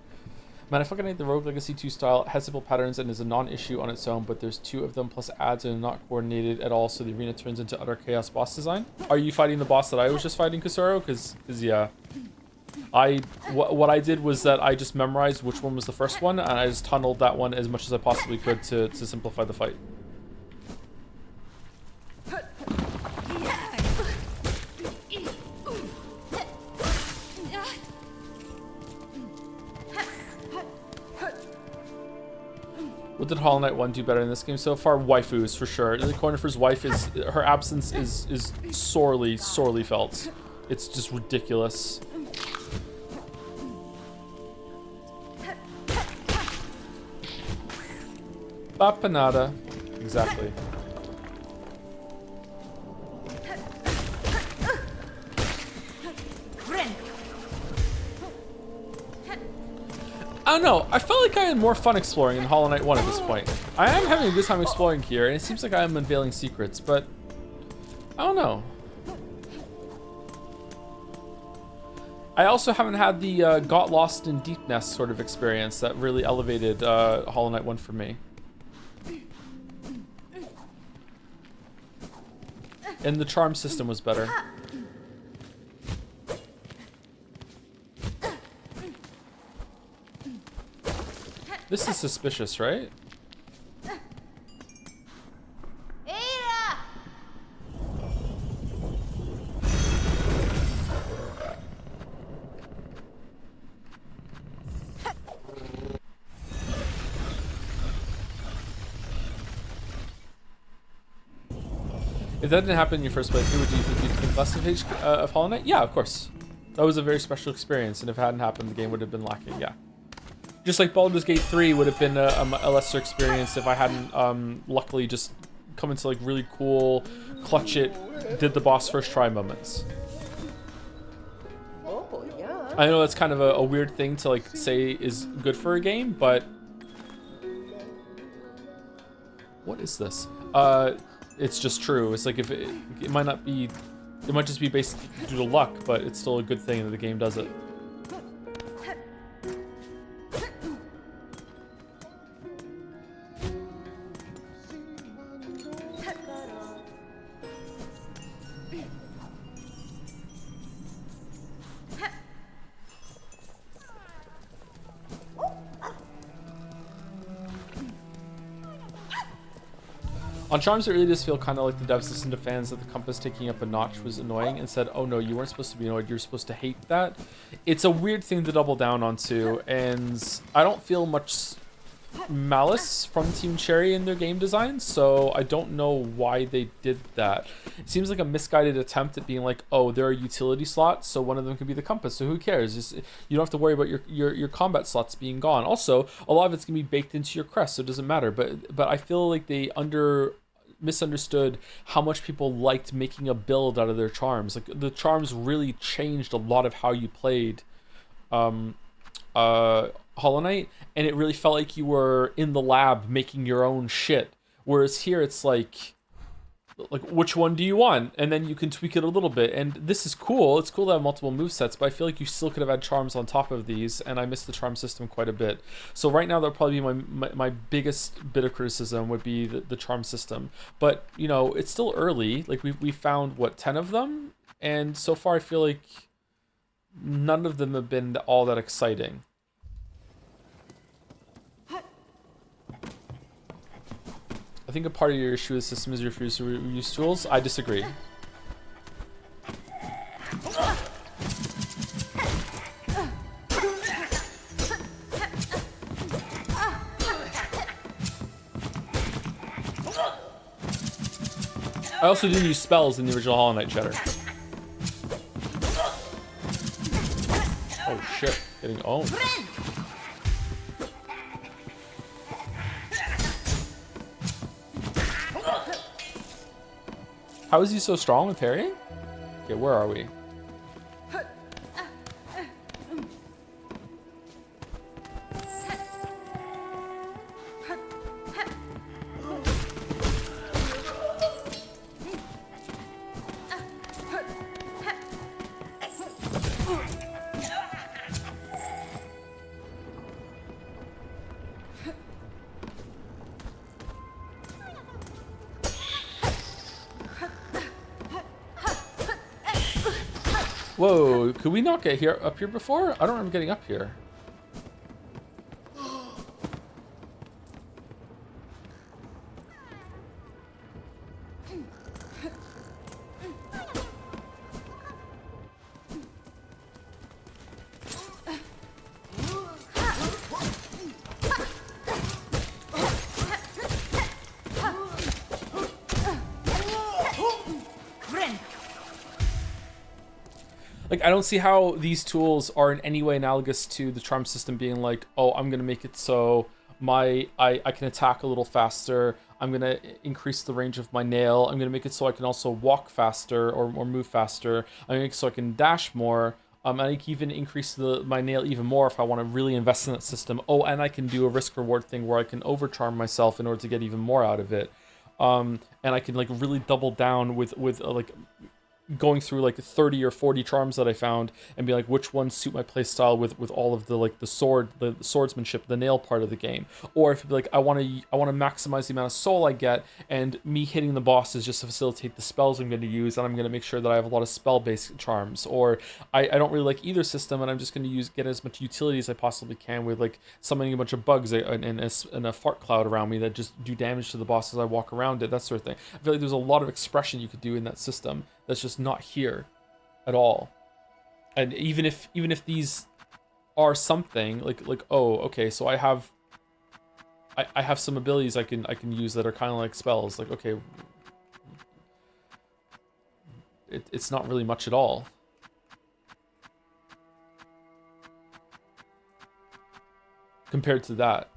Man, I fucking hate the Rogue Legacy 2 style. It has simple patterns and is a non-issue on its own, but there's 2 of them plus ads and not coordinated at all, so the arena turns into utter chaos boss design. Are you fighting the boss that I was just fighting, Kusuro? Because yeah. What I did was that I just memorized which one was the first one, and I just tunneled that one as much as I possibly could to simplify the fight. What did Hollow Knight 1 do better in this game so far? Waifus, for sure. The Cornifer's wife is... Her absence is sorely, sorely felt. It's just ridiculous. Bapanada. Exactly. I don't know. I felt like I had more fun exploring in Hollow Knight 1 at this point. I am having a good time exploring here, and it seems like I am unveiling secrets, but I don't know. I also haven't had the got lost in deep nest sort of experience that really elevated Hollow Knight 1 for me. And the charm system was better. This is suspicious, right? If that didn't happen in your first playthrough, would you think you'd think less of Hollow Knight? Yeah, of course. That was a very special experience, and if it hadn't happened, the game would have been lacking, yeah. Just like Baldur's Gate 3 would have been a lesser experience if I hadn't luckily just come into like really cool, clutch it, did the boss first try moments. Oh, yeah. I know that's kind of a weird thing to like say is good for a game, but... What is this? It's just true. It's like if it might not be, it might just be based due to luck, but it's still a good thing that the game does it. On Charms, it really does feel kind of like the devs listened to fans that the compass taking up a notch was annoying and said, oh no, you weren't supposed to be annoyed, you're supposed to hate that. It's a weird thing to double down onto, and I don't feel much malice from Team Cherry in their game design, so I don't know why they did that. It seems like a misguided attempt at being like, oh, there are utility slots, so one of them could be the compass, so who cares? Just, you don't have to worry about your combat slots being gone. Also, a lot of it's gonna be baked into your crest, so it doesn't matter, but I feel like they misunderstood how much people liked making a build out of their charms. Like the charms really changed a lot of how you played Hollow Knight, and it really felt like you were in the lab making your own shit. Whereas here it's like which one do you want? And then you can tweak it a little bit. And this is cool. It's cool to have multiple movesets, but I feel like you still could have had charms on top of these, and I miss the charm system quite a bit. So right now, that'll probably be my biggest bit of criticism would be the charm system. But, you know, it's still early. Like, we found, what, 10 of them? And so far, I feel like none of them have been all that exciting. I think a part of your issue with the system is you refuse to reuse tools. I disagree. I also didn't use spells in the original Hollow Knight Cheddar. Oh shit, getting owned. How is he so strong with parrying? Okay, where are we? Whoa, could we not get up here before? I don't remember getting up here. Like, I don't see how these tools are in any way analogous to the charm system being like, oh, I'm gonna make it so I can attack a little faster. I'm gonna increase the range of my nail. I'm gonna make it so I can also walk faster or move faster. I'm gonna make it so I can dash more. I can even increase my nail even more if I want to really invest in that system. Oh, and I can do a risk reward thing where I can overcharm myself in order to get even more out of it. And I can like really double down with like going through like 30 or 40 charms that I found and be like, which ones suit my playstyle with all of the like the swordsmanship, the nail part of the game. Or if like I want to maximize the amount of soul I get, and me hitting the bosses just to facilitate the spells I'm going to use, and I'm going to make sure that I have a lot of spell based charms. Or I don't really like either system, and I'm just going to get as much utility as I possibly can with like summoning a bunch of bugs and a fart cloud around me that just do damage to the boss as I walk around it, that sort of thing. I feel like there's a lot of expression you could do in that system that's just not here at all. And even if these are something like oh, okay, so I have some abilities I can use that are kind of like spells, like okay, it's not really much at all. Compared to that.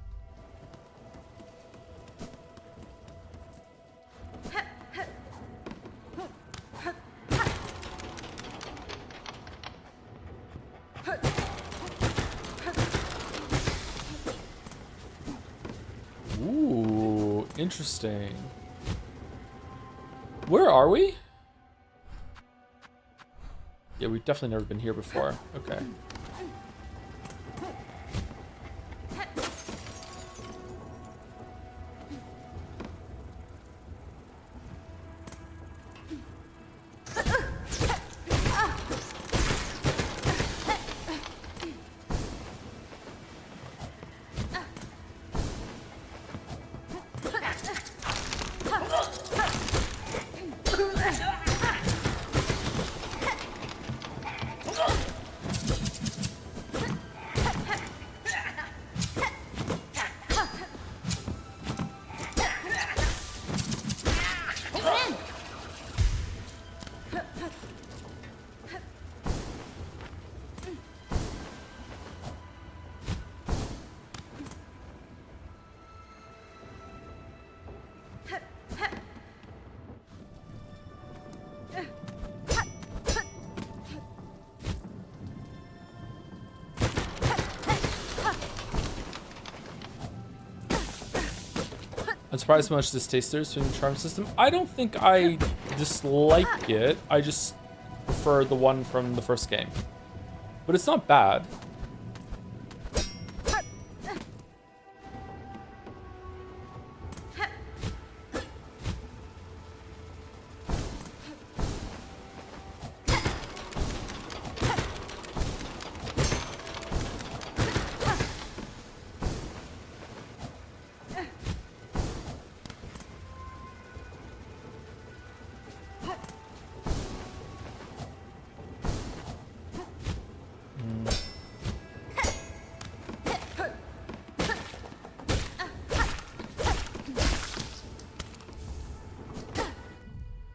Ooh, interesting. Where are we? Yeah, we've definitely never been here before. Okay. I'm surprised how much this tastes there in the charm system. I don't think I dislike it. I just prefer the one from the first game. But it's not bad.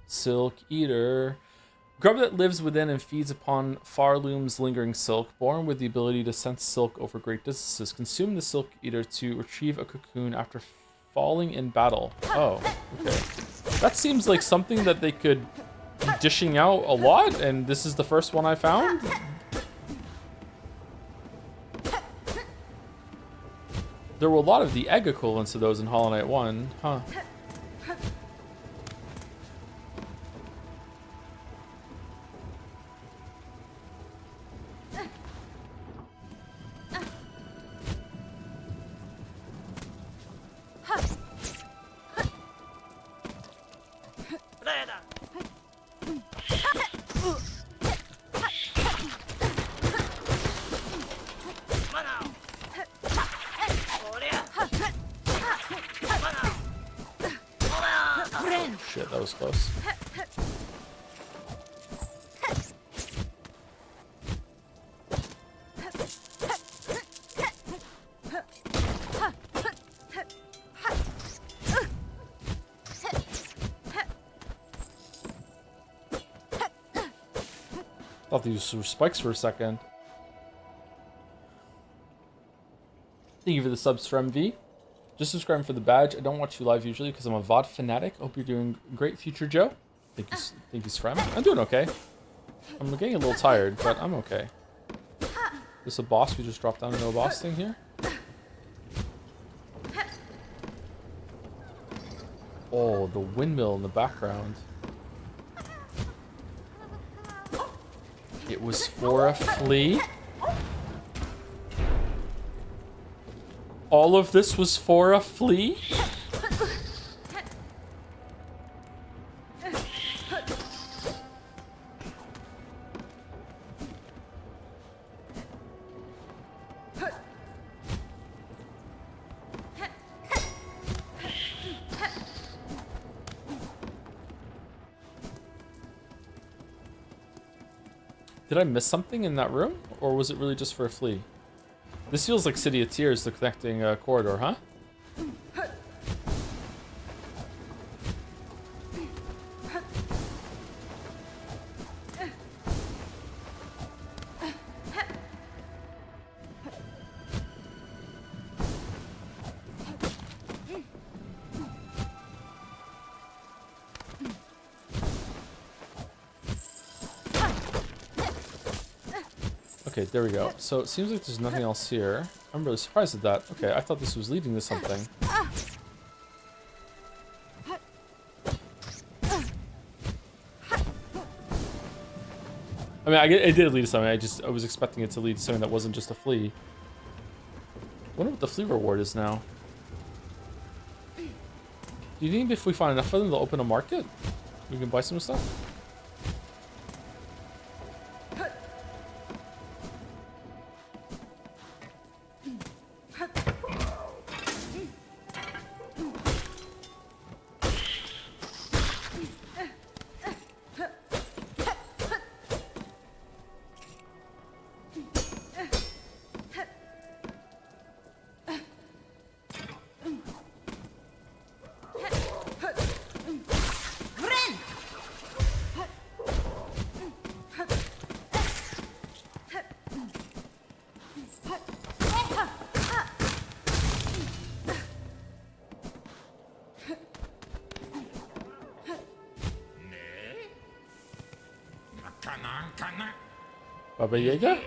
Silk Eater. Grub that lives within and feeds upon Farloom's lingering silk, born with the ability to sense silk over great distances. Consume the Silk Eater to retrieve a cocoon after falling in battle. Oh, okay. That seems like something that they could be dishing out a lot, and this is the first one I found? There were a lot of the egg equivalents of those in Hollow Knight 1, huh? Shit, that was close. Thought these were spikes for a second. Thank you for the subs for MV. Just subscribing for the badge. I don't watch you live usually because I'm a VOD fanatic. Hope you're doing great, Future Joe. Thank you, Srem. I'm doing okay. I'm getting a little tired, but I'm okay. Is this a boss? We just dropped down into a boss thing here? Oh, the windmill in the background. It was for a flea. All of this was for a flea? Did I miss something in that room? Or was it really just for a flea? This feels like City of Tears, the connecting corridor, huh? Okay, there we go. So it seems like there's nothing else here. I'm really surprised at that. Okay, I thought this was leading to something. I mean, it did lead to something. I was expecting it to lead to something that wasn't just a flea. I wonder what the flea reward is now. Do you think if we find enough of them, they'll open a market? We can buy some stuff? Baba Yaga?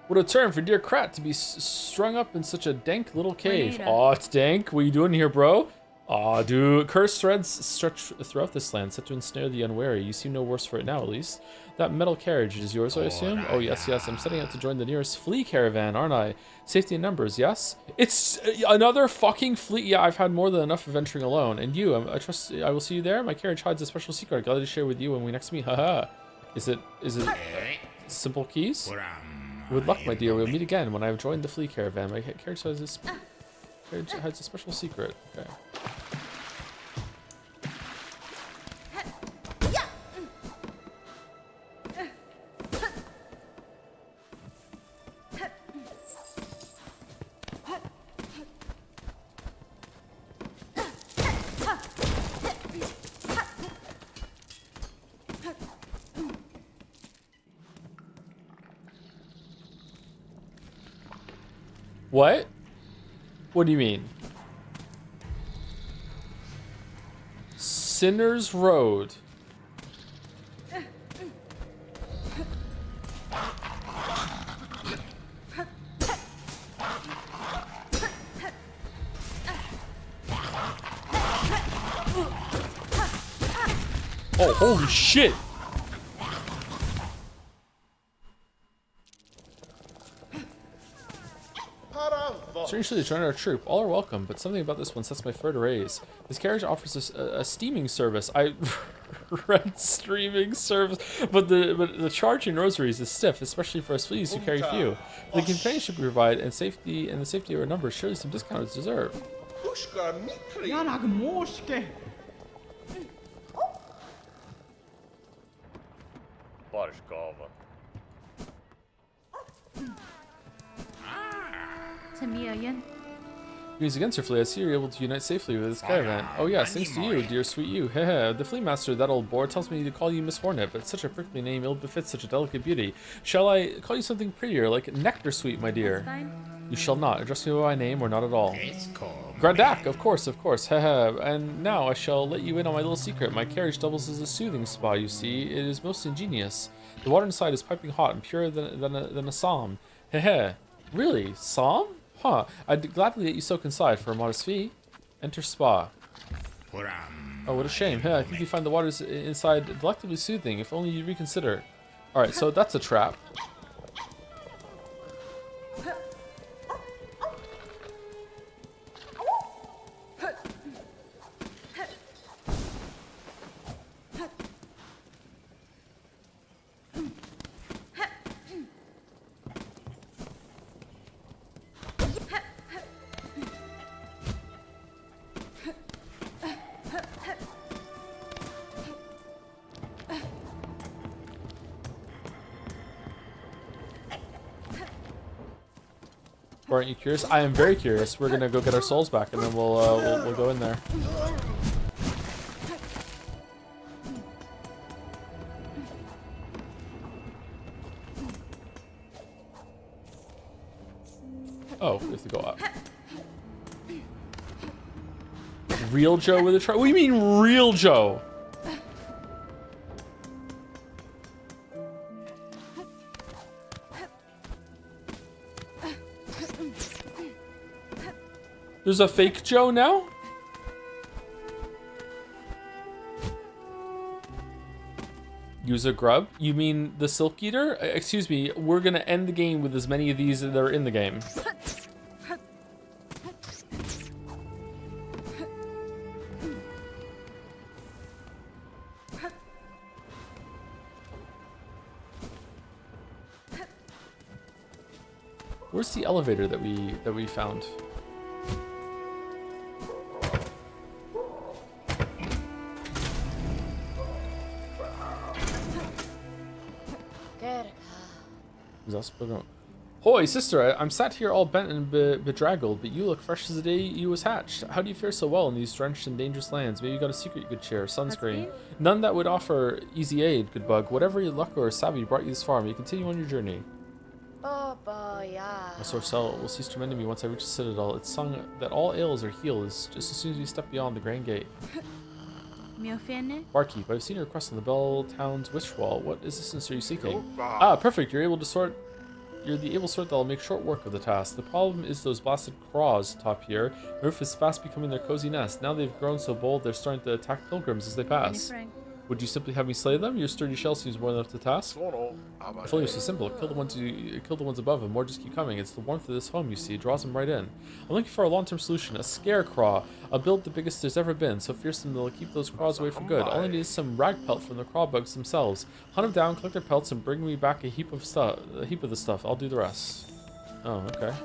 What a turn for dear Krat to be strung up in such a dank little cave. Aw, it's dank. What are you doing here, bro? Aw, dude. Cursed threads stretch throughout this land, set to ensnare the unwary. You seem no worse for it now, at least. That metal carriage is yours, I assume? Oh, yes, yes. I'm setting out to join the nearest flea caravan, aren't I? Safety in numbers, yes? It's another fucking flea. Yeah, I've had more than enough of venturing alone. And you, I trust I will see you there? My carriage hides a special secret I'd gladly share with you when we next meet. Haha. Is it simple keys? With luck, my dear, we'll meet again when I have joined the flea caravan. My carriage hides a special secret. Okay. What? What do you mean? Sinner's Road. Oh, holy shit! Strangely, to join our troop. All are welcome, but something about this one sets my fur to raise. This carriage offers us a steaming service. I read streaming service, but the charge in rosaries is stiff, especially for us fleas who carry few. The companionship we provide and the safety of our numbers, surely some discount is deserved. Tamiayan. Greetings again, Sir Flea. I see you're able to unite safely with this caravan. Oh yes, thanks to you, dear sweet you. Heh. The flea master, that old boar, tells me to call you Miss Hornet, but such a prickly name ill befits such a delicate beauty. Shall I call you something prettier, like Nectar Sweet, my dear? You shall not. Address me by my name or not at all. Grandak, of course, of course. Heh. And now I shall let you in on my little secret. My carriage doubles as a soothing spa, you see. It is most ingenious. The water inside is piping hot and purer than a psalm. Heh. Really? Psalm? Huh. I'd gladly let you soak inside for a modest fee. Enter spa. Oh, what a shame. Hey, I think you find the waters inside delectably soothing. If only you reconsider. Alright, so that's a trap. Aren't you curious? I am very curious. We're gonna go get our souls back, and then we'll go in there. Oh, we have to go up. Real Joe with a try? What do you mean, real Joe? There's a fake Joe now? Use a grub? You mean the Silk Eater? Excuse me, we're gonna end the game with as many of these that are in the game. Where's the elevator that we found? Hoy, sister, I'm sat here all bent and bedraggled, but you look fresh as the day you was hatched. How do you fare so well in these drenched and dangerous lands? Maybe you got a secret you could share, sunscreen. None that would offer easy aid, good bug. Whatever your luck or savvy brought you this far, may you continue on your journey. My sore cell will cease tormenting me once I reach the citadel. It's sung that all ills are healed just as soon as we step beyond the grand gate. Barkeep, I've seen your request on the Bell Town's wish wall. What assistance are you seeking? Ah, perfect. You're the able sort that'll make short work of the task. The problem is those blasted craws top here. The roof is fast becoming their cozy nest. Now they've grown so bold they're starting to attack pilgrims as they pass. Would you simply have me slay them? Your sturdy shell seems more than up to the task. If only it was so simple. Kill the ones above and more just keep coming. It's the warmth of this home, you see. It draws them right in. I'm looking for a long-term solution. A scarecraw. A build the biggest there's ever been. So fearsome they'll keep those craws away for good. All I need is some rag pelt from the craw bugs themselves. Hunt them down, collect their pelts, and bring me back a heap of the stuff. I'll do the rest. Oh, okay.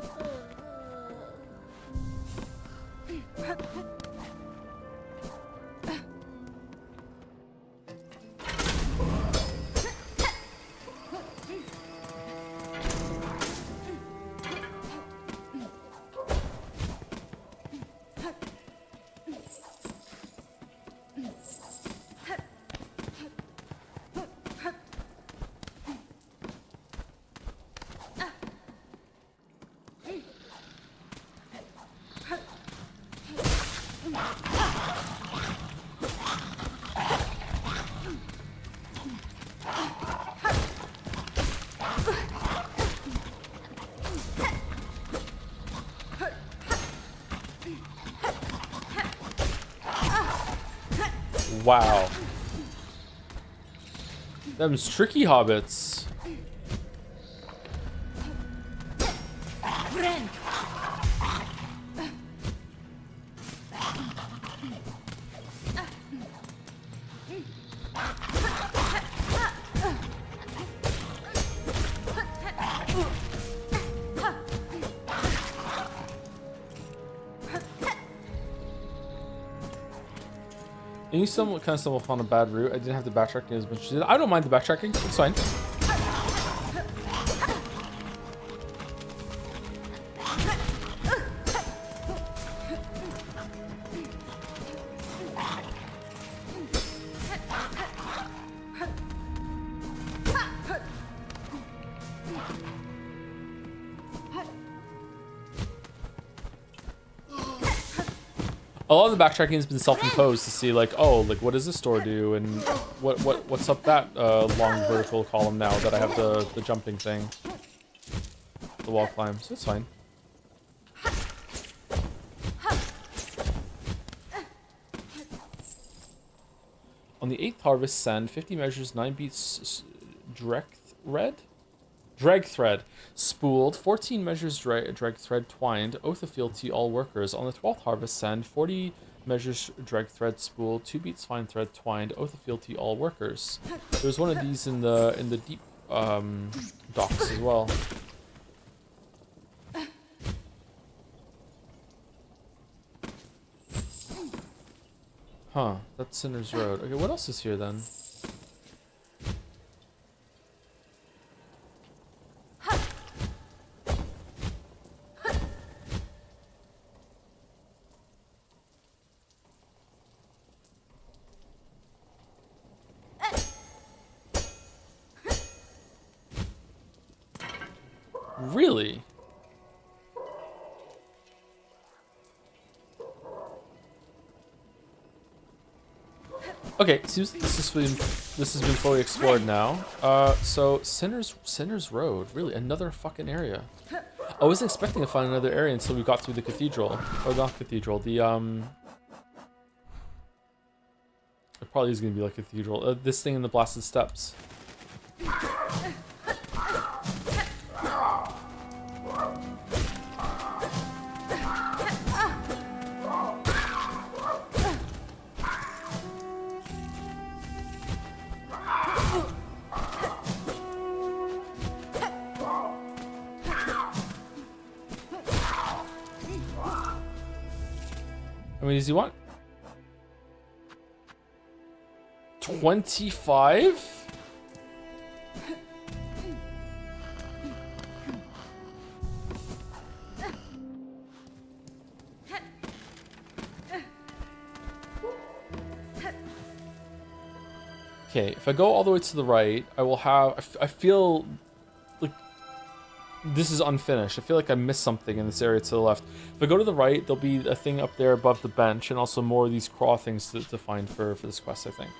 Wow. Them's tricky hobbits. Friend. And you kind of stumble upon a bad route. I didn't have to backtrack as much as you did. I don't mind the backtracking. It's fine. A lot of the backtracking has been self-imposed to see like, oh, like what does this door do, and what's up that long vertical column now that I have the jumping thing, the wall climb. So it's fine. On the 8th harvest, send 50 measures, 9 beats drag thread, spooled, 14 measures drag thread twined, oath of fealty all workers. On the 12th harvest, send 40 measures drag thread spooled, 2 beats fine thread twined, oath of fealty all workers. There's one of these in the deep docks as well. Huh, that's Sinner's Road. Okay, what else is here then? Really? Okay, seems like this has been fully explored now. So Sinner's Road, really another fucking area. I wasn't expecting to find another area until we got through the cathedral, or not cathedral. The it probably is gonna be like cathedral. This thing in the blasted steps. How many does he want? 25? Okay, if I go all the way to the right, I will have... I feel like this is unfinished. I feel like I missed something in this area to the left. If I go to the right, there'll be a thing up there above the bench, and also more of these craw things to find for this quest, I think.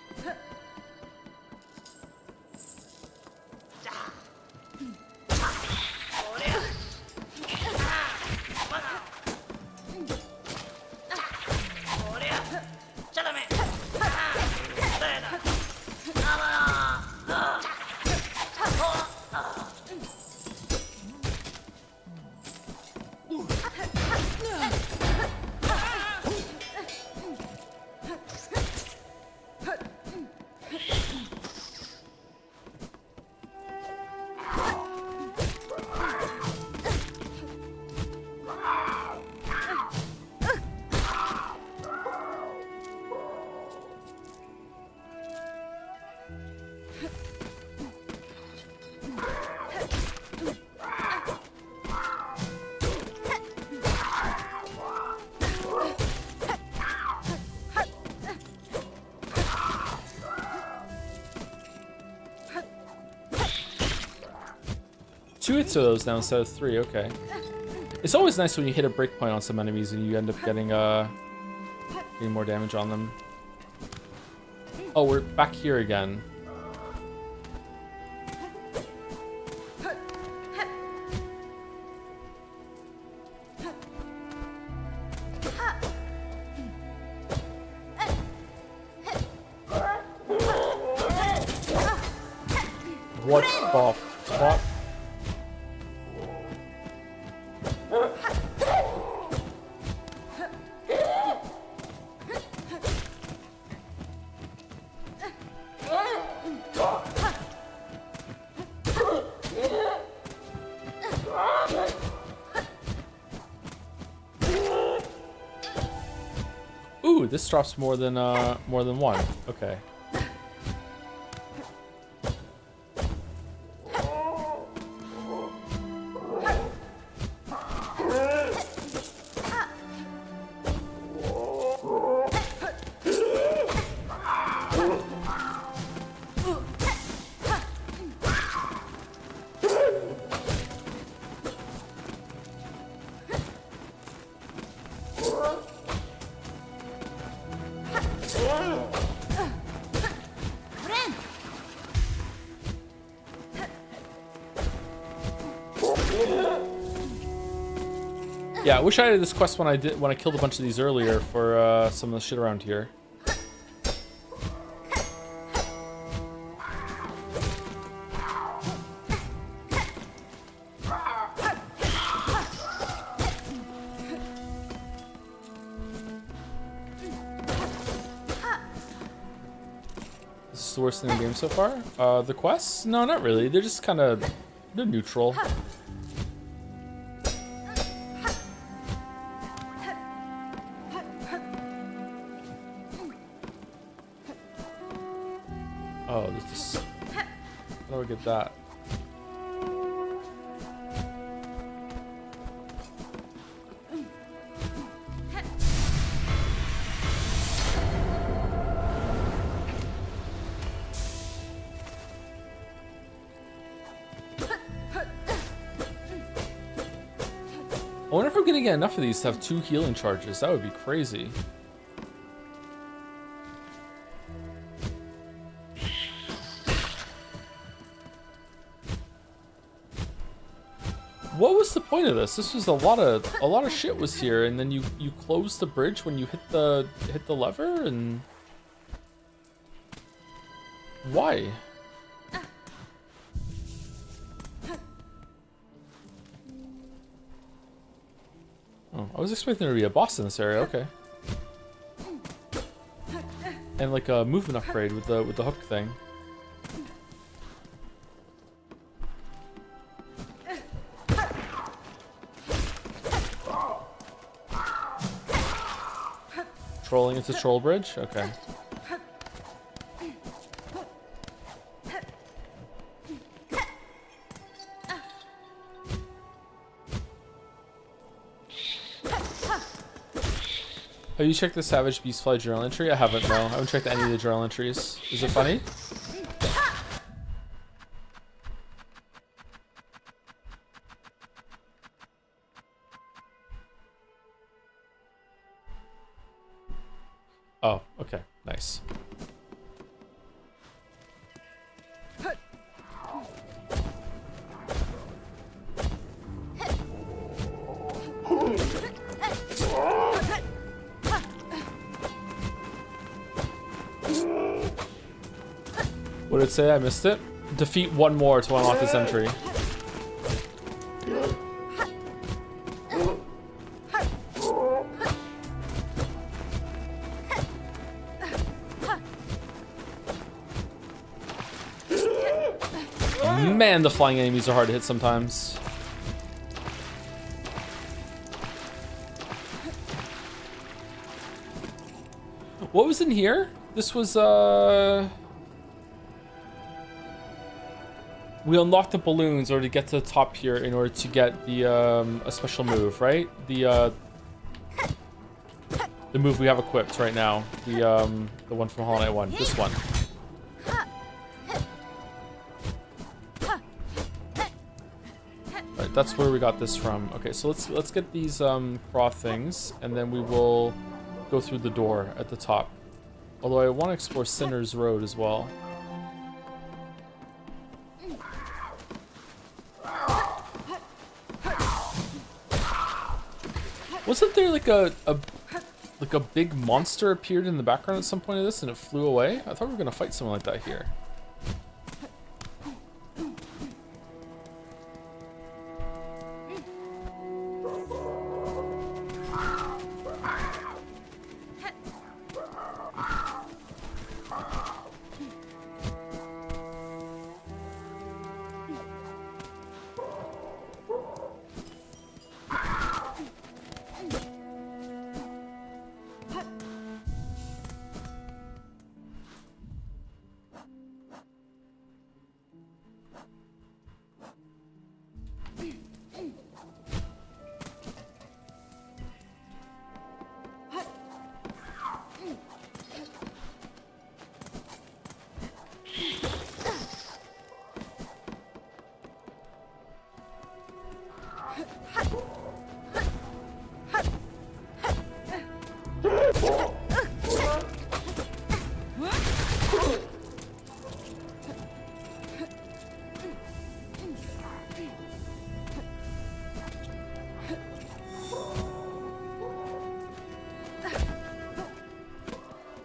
Two hits of those now instead of 3, okay. It's always nice when you hit a breakpoint on some enemies and you end up getting more damage on them. Oh, we're back here again. What the fuck? Ooh, this drops more than one. Okay. Yeah, I wish I had this quest when I killed a bunch of these earlier for some of the shit around here. This is the worst thing in the game so far. The quests? No, not really. They're just kind of they're neutral. Oh, this is... How do I get that? I wonder if I'm gonna get enough of these to have 2 healing charges. That would be crazy. What was the point of this? This was a lot of shit was here, and then you close the bridge when you hit the lever, and why? Oh, I was expecting there to be a boss in this area. Okay, and like a movement upgrade with the hook thing. Trolling into troll bridge? Okay. Have you checked the Savage Beastfly journal entry? I haven't, no. I haven't checked any of the journal entries. Is it funny? Oh, okay. Nice. What did it say? I missed it. Defeat 1 more to unlock this entry. Man, the flying enemies are hard to hit sometimes. What was in here? This was, we unlocked the balloons in order to get to the top here in order to get the, a special move, right? The move we have equipped right now. The one from Hollow Knight 1. This one. Right, that's where we got this from. Okay, so let's get these craw things, and then we will go through the door at the top. Although I want to explore Sinner's Road as well. Wasn't there like a big monster appeared in the background at some point of this and it flew away? I thought we were gonna fight something like that here.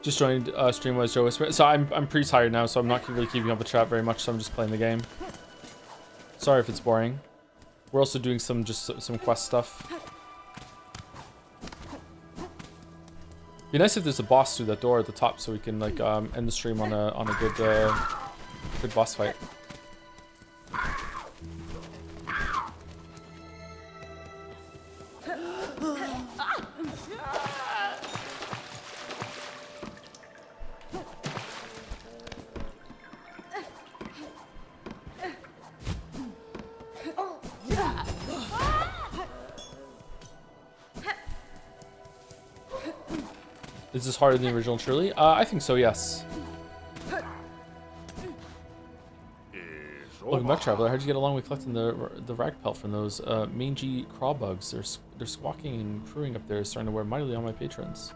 Just joined Streamwise Joe Whisper. So I'm pretty tired now, so I'm not really keeping up with chat very much, so I'm just playing the game. Sorry if it's boring. We're also doing some quest stuff. Be nice if there's a boss through that door at the top, so we can like end the stream on a good boss fight. Is this harder than the original, truly? I think so, yes. Welcome back, traveler. How'd you get along with collecting the rag pelt from those mangy crawl bugs? They're squawking and crewing up there, starting to wear mightily on my patrons.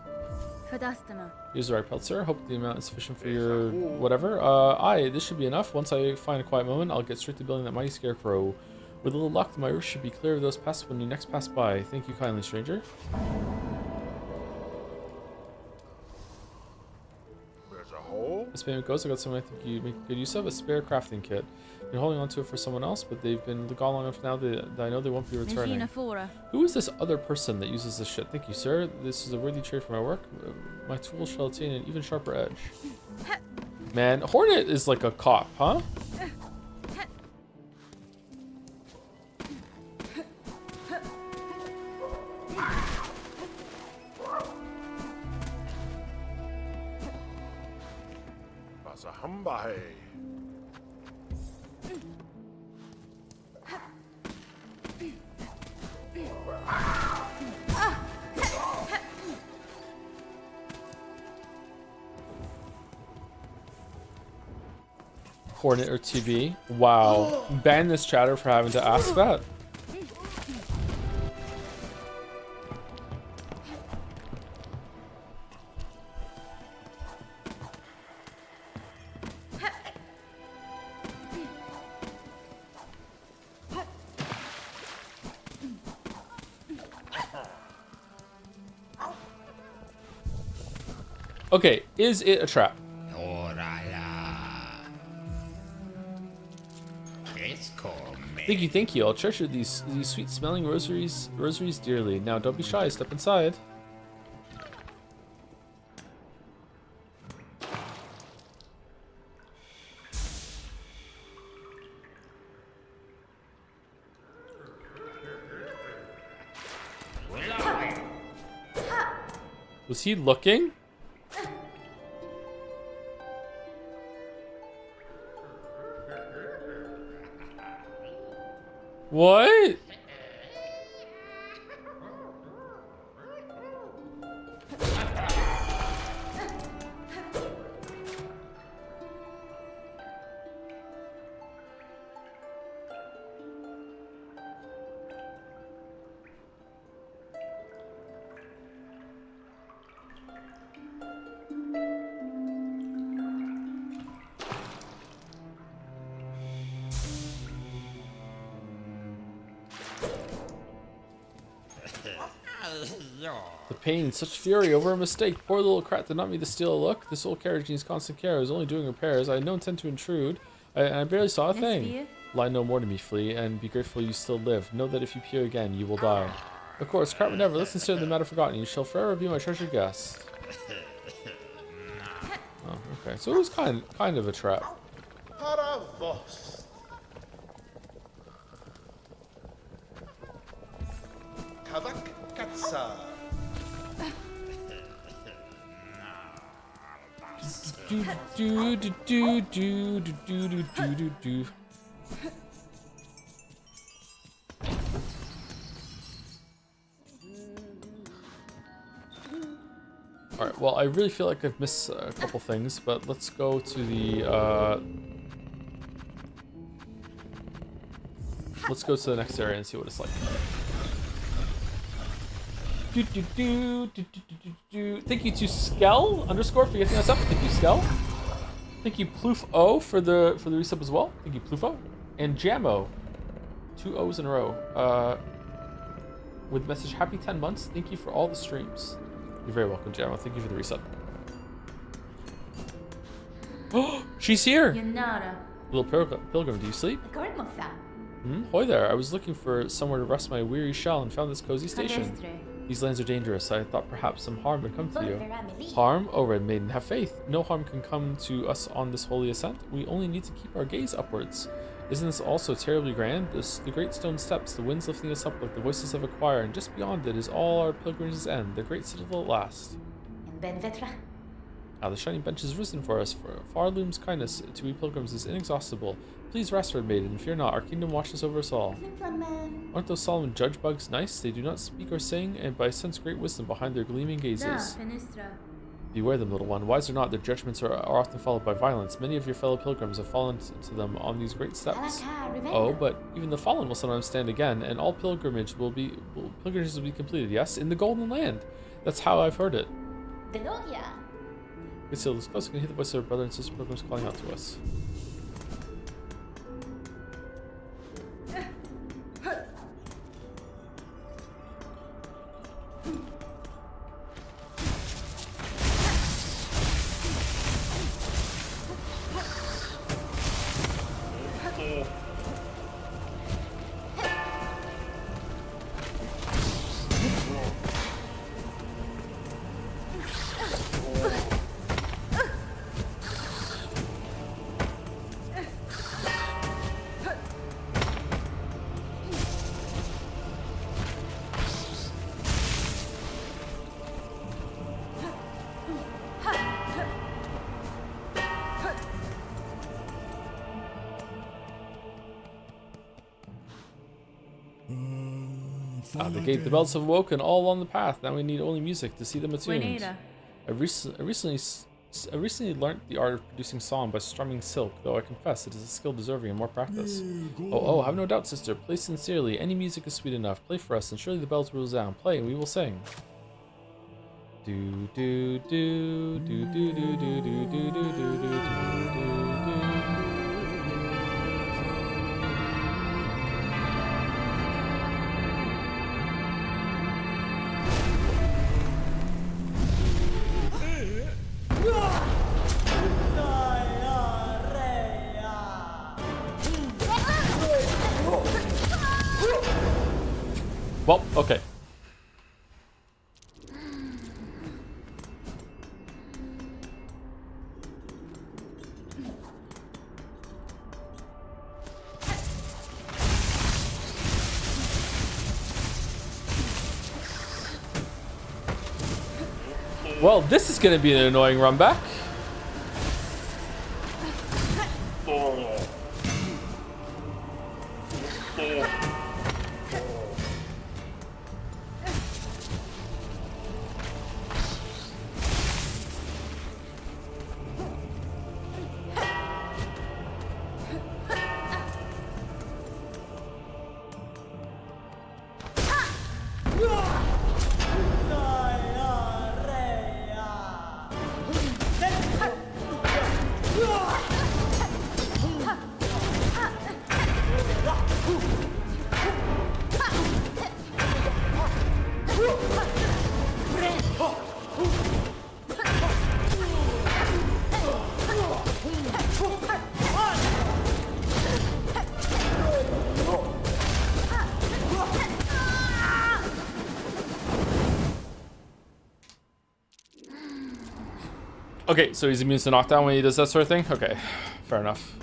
Here's the rag pelt, sir. Hope the amount is sufficient for your whatever. Aye, this should be enough. Once I find a quiet moment, I'll get straight to building that mighty scarecrow. With a little luck, my roof should be clear of those pests when you next pass by. Thank you kindly, stranger. As payment goes, I got something I think you make good use of, a spare crafting kit. You're holding on to it for someone else, but they've been gone long enough now that I know they won't be returning. Who is this other person that uses this shit? Thank you, sir. This is a worthy trade for my work. My tools shall attain an even sharper edge. Man, Hornet is like a cop, huh? Hornet or TB. Wow. Ban this chatter for having to ask that. Okay, is it a trap? Thank you. I'll treasure these sweet smelling rosaries dearly. Now don't be shy, step inside. Was he looking? What? The pain, such fury over a mistake. Poor little crat did not mean to steal a look. This old carriage needs constant care. I was only doing repairs. I had no intent to intrude. I barely saw a thing. Lie no more to me, Flea, and be grateful you still live. Know that if you peer again, you will die. Of course, crat would never. Let's consider the matter forgotten. You shall forever be my treasured guest. Oh, okay. So it was kind of a trap. Para vos. Kavak Katsa. Alright, well, I really feel like I've missed a couple things, but let's go to the, let's go to the next area and see what it's like. Thank you to Skell _ for getting us up. Thank you, Skell. Thank you, Ploof-O, for the resub as well. Thank you, Ploof-O. And Jammo. 2 O's in a row. With the message, happy 10 months. Thank you for all the streams. You're very welcome, Jammo. Thank you for the resub. She's here! Yunara. Little pilgrim, do you sleep? Kormosa. Hoy there, I was looking for somewhere to rest my weary shell and found this cozy station. Cadestre. These lands are dangerous. I thought perhaps some harm would come to you. Volverameli. Harm? Oh, Red Maiden, have faith. No harm can come to us on this holy ascent. We only need to keep our gaze upwards. Isn't this also terribly grand? The great stone steps, the winds lifting us up like the voices of a choir, and just beyond it is all our pilgrimage's end, the great citadel at last. And Ben Vetra. Ah, the shining bench is risen for us. For far looms kindness to we pilgrims is inexhaustible. Please rest, Red Maiden. Fear not, our kingdom watches over us all. Fliplaman. Aren't those solemn judge bugs nice? They do not speak or sing, and I sense great wisdom behind their gleaming Da. gazes. Penistra. Beware them, little one. Wise or not, their judgments are often followed by violence. Many of your fellow pilgrims have fallen to them on these great steps. Alaka. Revenda. Oh, but even the fallen will sometimes stand again, and all pilgrimages will be completed. Yes, in the Golden Land. That's how I've heard it. Deloria. Good still, this close. You can hear the voice of our brother and sister pilgrims calling out to us. The bells have awoken all along the path. Now we need only music to see them attuned. Buenera. I recently learnt the art of producing song by strumming silk, though I confess it is a skill deserving of more practice. Oh, have no doubt, sister. Play sincerely. Any music is sweet enough. Play for us, and surely the bells will resound. Play, and we will sing. Do do do do do do do do do do do do. Well, okay. Well, this is going to be an annoying run back. Okay, so he's immune to knockdown when he does that sort of thing? Okay, fair enough.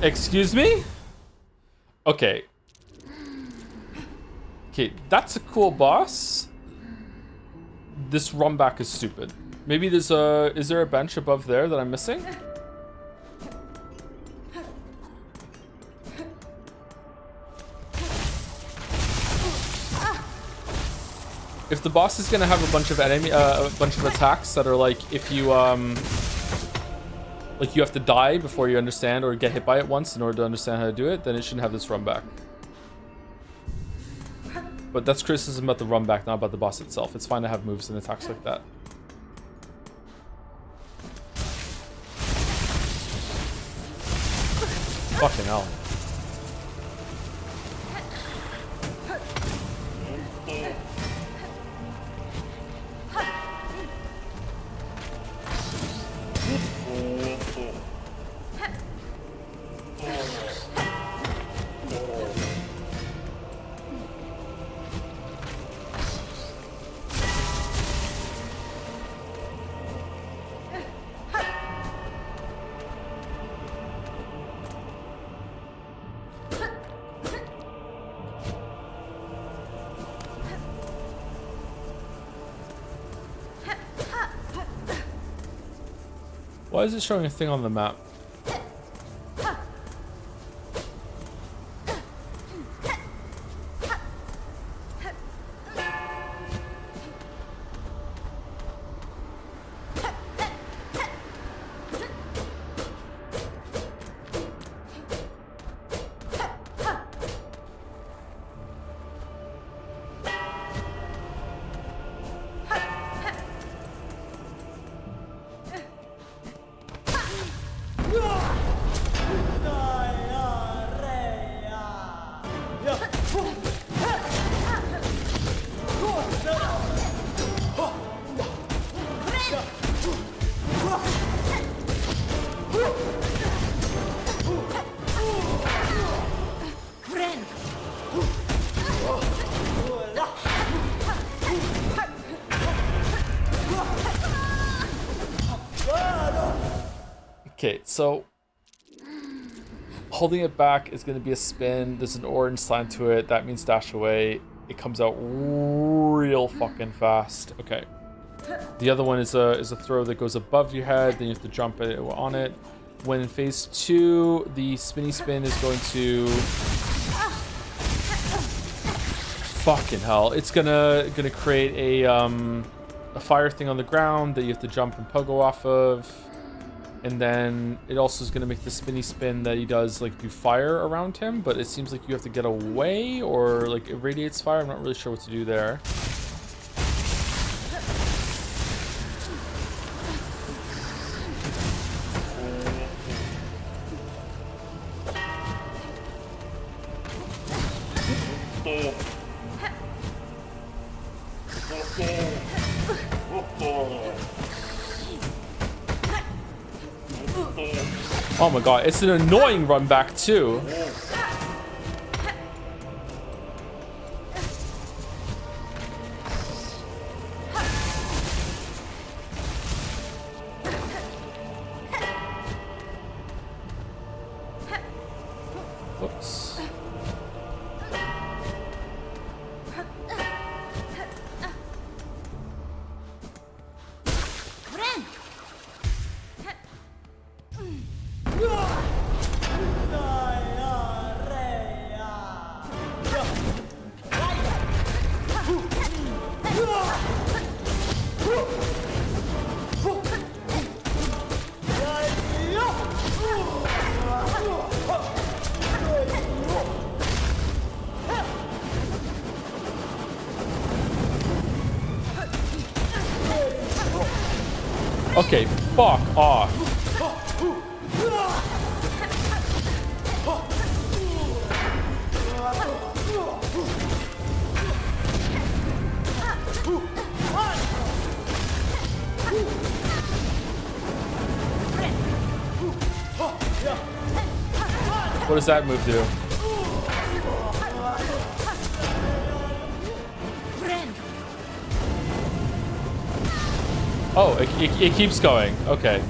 Excuse me? Okay. Okay, that's a cool boss. This run back is stupid. Maybe there's a... Is there a bench above there that I'm missing? If the boss is gonna have a bunch of attacks that are like, if you like you have to die before you understand or get hit by it once in order to understand how to do it, then it shouldn't have this run back. But that's criticism about the run back, not about the boss itself. It's fine to have moves and attacks like that. Fucking hell. Why is it showing a thing on the map? Okay, so holding it back is going to be a spin. There's an orange sign to it. That means dash away. It comes out real fucking fast. Okay. The other one is a throw that goes above your head. Then you have to jump on it. When in phase 2, the spinny spin is going to... Fucking hell. It's gonna create a fire thing on the ground that you have to jump and pogo off of. And then it also is going to make the spinny spin that he does, like, do fire around him. But it seems like you have to get away or, like, it radiates fire. I'm not really sure what to do there. Oh my god, it's an annoying run back too. Whoops. Okay, fuck off. What does that move do? Oh, it keeps going. Okay.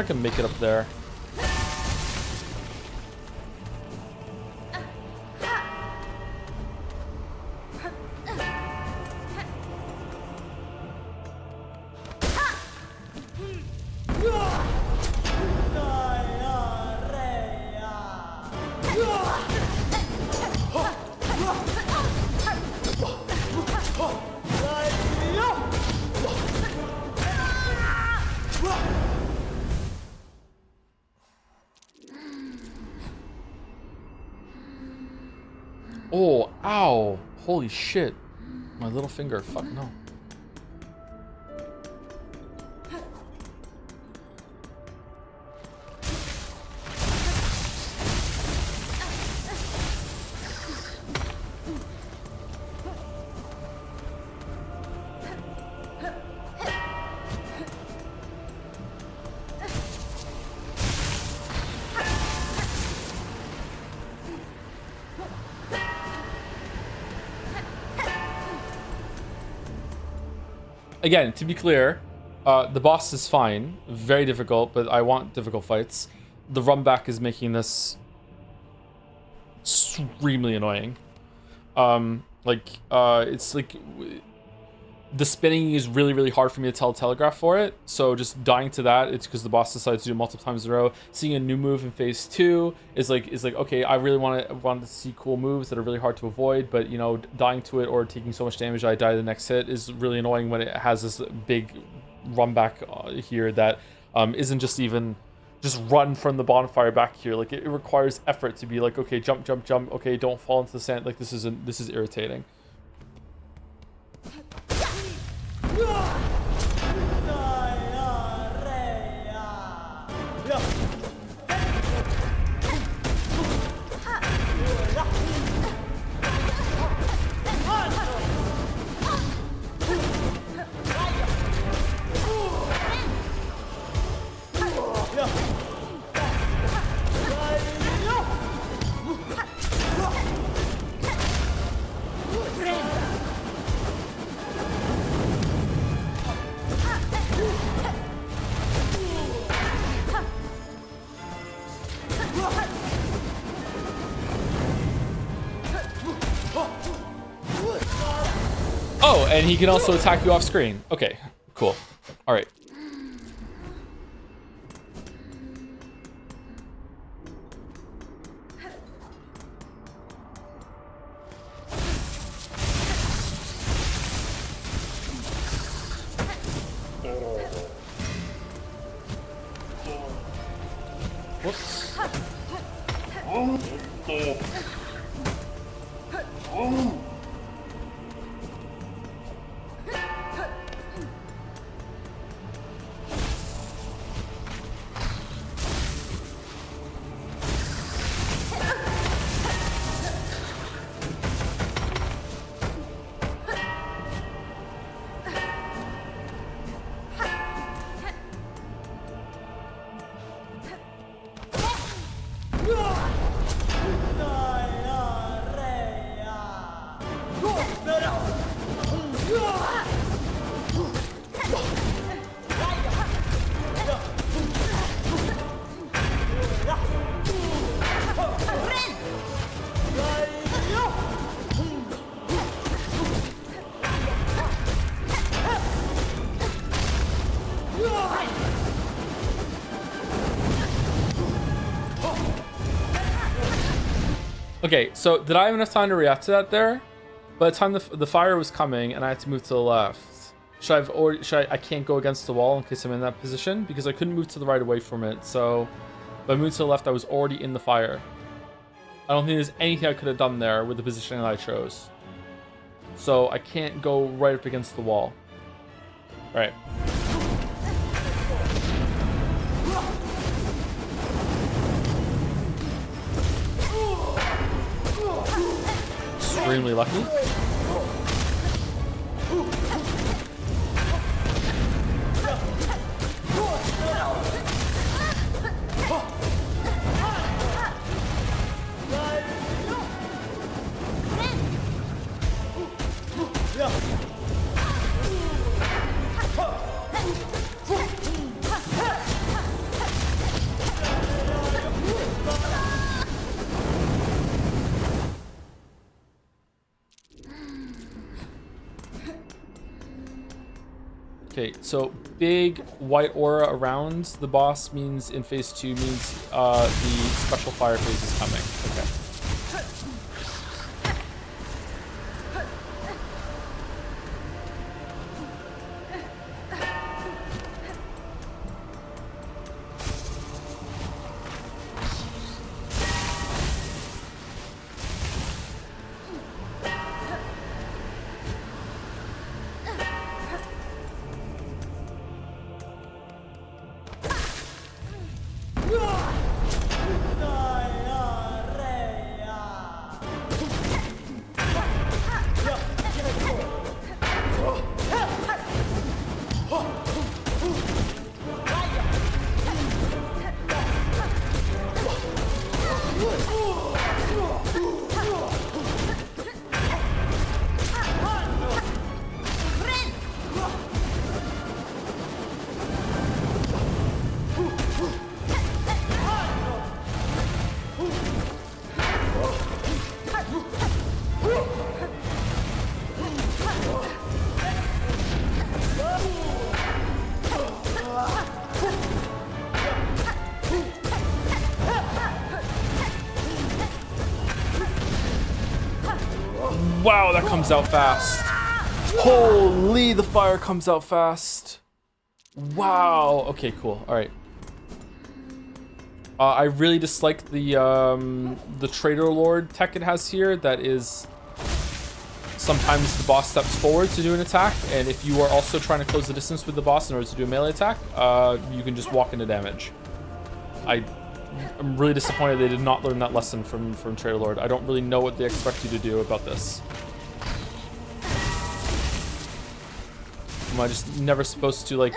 I can make it up there. Oh, ow. Holy shit. My little finger. Fuck no. Again, to be clear, the boss is fine. Very difficult, but I want difficult fights. The run back is making this extremely annoying. It's like the spinning is really, really hard for me to tell telegraph for it. So just dying to that, it's because the boss decides to do it multiple times in a row. Seeing a new move in phase 2 is like okay, I really want to see cool moves that are really hard to avoid, but you know, dying to it or taking so much damage I die the next hit is really annoying when it has this big run back here that isn't just even just run from the bonfire back here. Like it requires effort to be like, okay, jump, jump, jump. Okay, don't fall into the sand. Like this is irritating. Oh, and he can also attack you off screen. Okay, cool. All right. Whoops. Okay, so did I have enough time to react to that there? By the time the fire was coming and I had to move to the left, I can't go against the wall in case I'm in that position because I couldn't move to the right away from it. So if I moved to the left, I was already in the fire. I don't think there's anything I could have done there with the positioning that I chose. So I can't go right up against the wall. All right. Extremely lucky. Okay, so big white aura around the boss means in phase 2 means the special fire phase is coming. Okay. Wow, that comes out fast. Holy, the fire comes out fast. Wow. Okay, cool. All right. I really dislike the Trader Lord tech it has here. That is, sometimes the boss steps forward to do an attack, and if you are also trying to close the distance with the boss in order to do a melee attack, you can just walk into damage. I'm really disappointed they did not learn that lesson from Trader Lord. I don't really know what they expect you to do about this. Am I just never supposed to, like,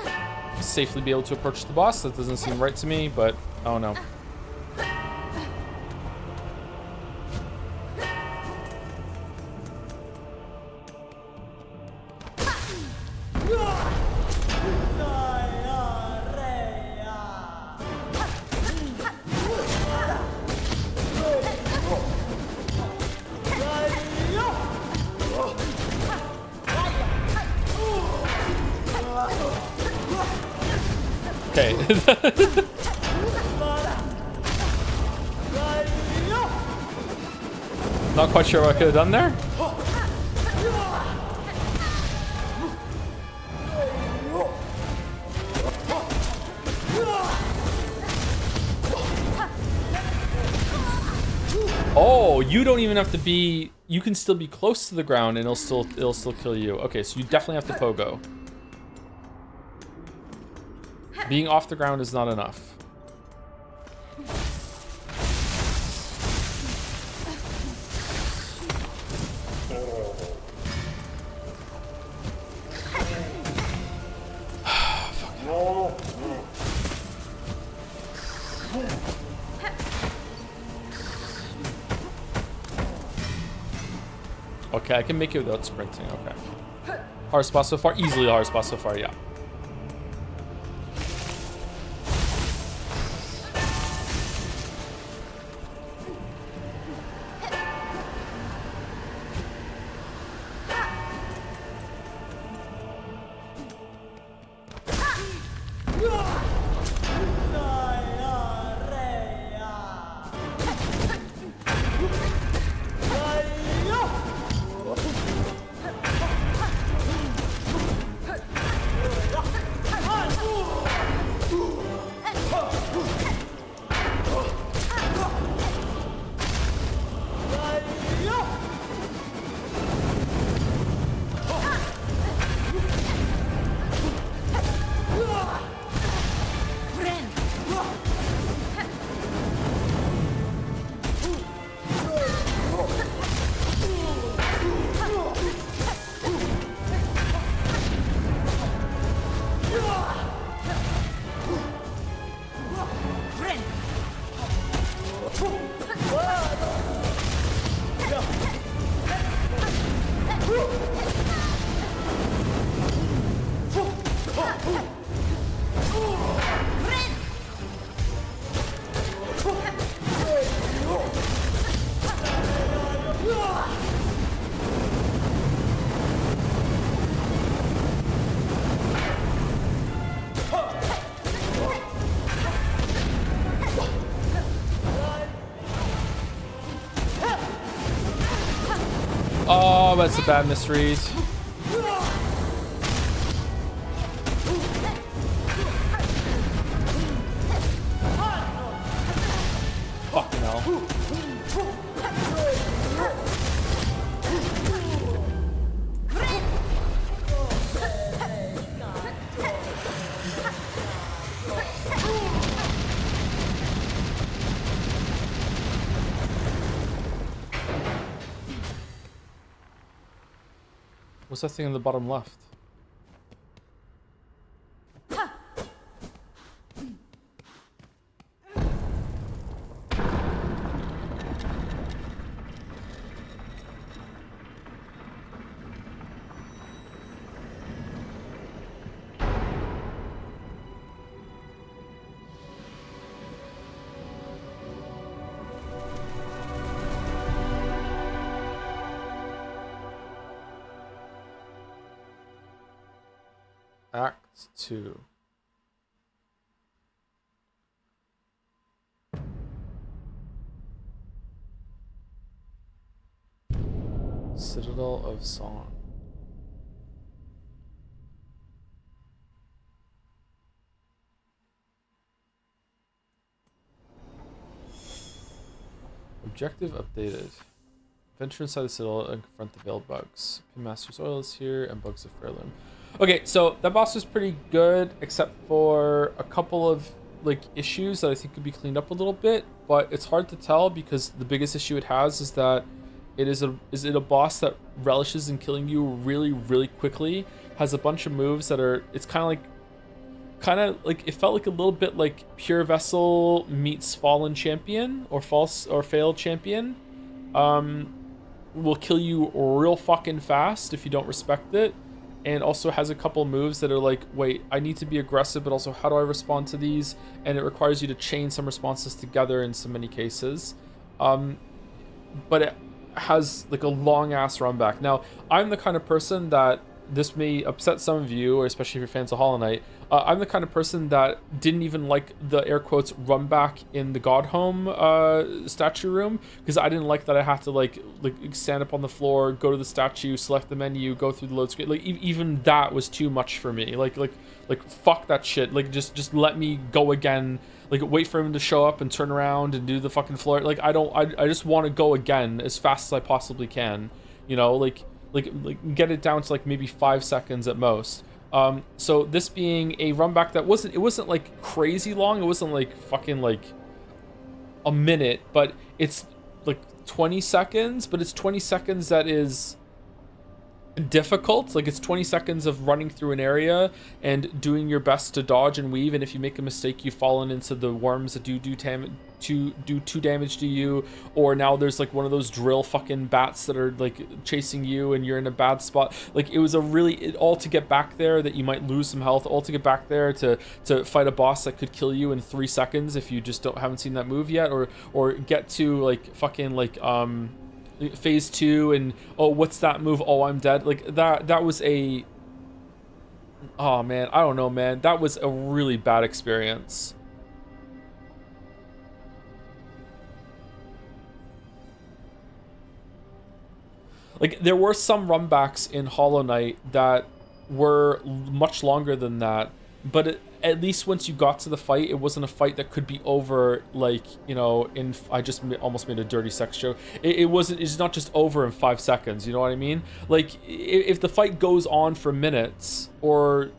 safely be able to approach the boss? That doesn't seem right to me, but I don't know. Okay. Not quite sure what I could have done there. Oh, you don't even have to be. You can still be close to the ground, and it'll still kill you. Okay, so you definitely have to pogo. Being off the ground is not enough. Okay, I can make it without sprinting. Okay. Hardest spot so far? Easily the hardest spot so far, yeah. Oh, that's a bad misread. Fucking hell. What's that thing on the bottom left? Act 2. Citadel of Song. Objective updated. Venture inside the Citadel and confront the veiled bugs. Pinmaster's Oil is here and Bugs of Fairloom. Okay, so that boss was pretty good, except for a couple of like issues that I think could be cleaned up a little bit, but it's hard to tell because the biggest issue it has is that is it a boss that relishes in killing you really quickly, has a bunch of moves that are, it's kind of like it felt like a little bit like Pure Vessel meets Fallen Champion or false or failed champion. Will kill you real fucking fast if you don't respect it, and also has a couple moves that are like, wait, I need to be aggressive, but also how do I respond to these? And it requires you to chain some responses together in so many cases. But it has like a long ass run back. Now, I'm the kind of person that, this may upset some of you, or especially if you're fans of Hollow Knight, I'm the kind of person that didn't even like the air quotes run back in the Godhome statue room, because I didn't like that I had to like stand up on the floor, go to the statue, select the menu, go through the load screen. Like even that was too much for me. Like fuck that shit. Like just let me go again. Like wait for him to show up and turn around and do the fucking floor. Like I just want to go again as fast as I possibly can. You know, like get it down to like maybe 5 seconds at most. So this being a run back that wasn't like crazy long. It wasn't like fucking like a minute, but it's like 20 seconds, but it's 20 seconds that is difficult. Like it's 20 seconds of running through an area and doing your best to dodge and weave, and if you make a mistake, you've fallen into the worms that do 2 damage to you, or now there's like one of those drill fucking bats that are like chasing you and you're in a bad spot. Like it was a really, all to get back there that you might lose some health, all to get back there to fight a boss that could kill you in 3 seconds if you just haven't seen that move yet, or get to like fucking like phase 2 and oh, what's that move, oh, I'm dead. Like that was a, oh man, I don't know, man, that was a really bad experience. Like there were some runbacks in Hollow Knight that were much longer than that, but at least once you got to the fight, it wasn't a fight that could be over, like, you know, I just almost made a dirty sex joke. It's not just over in 5 seconds, you know what I mean? Like, if the fight goes on for minutes or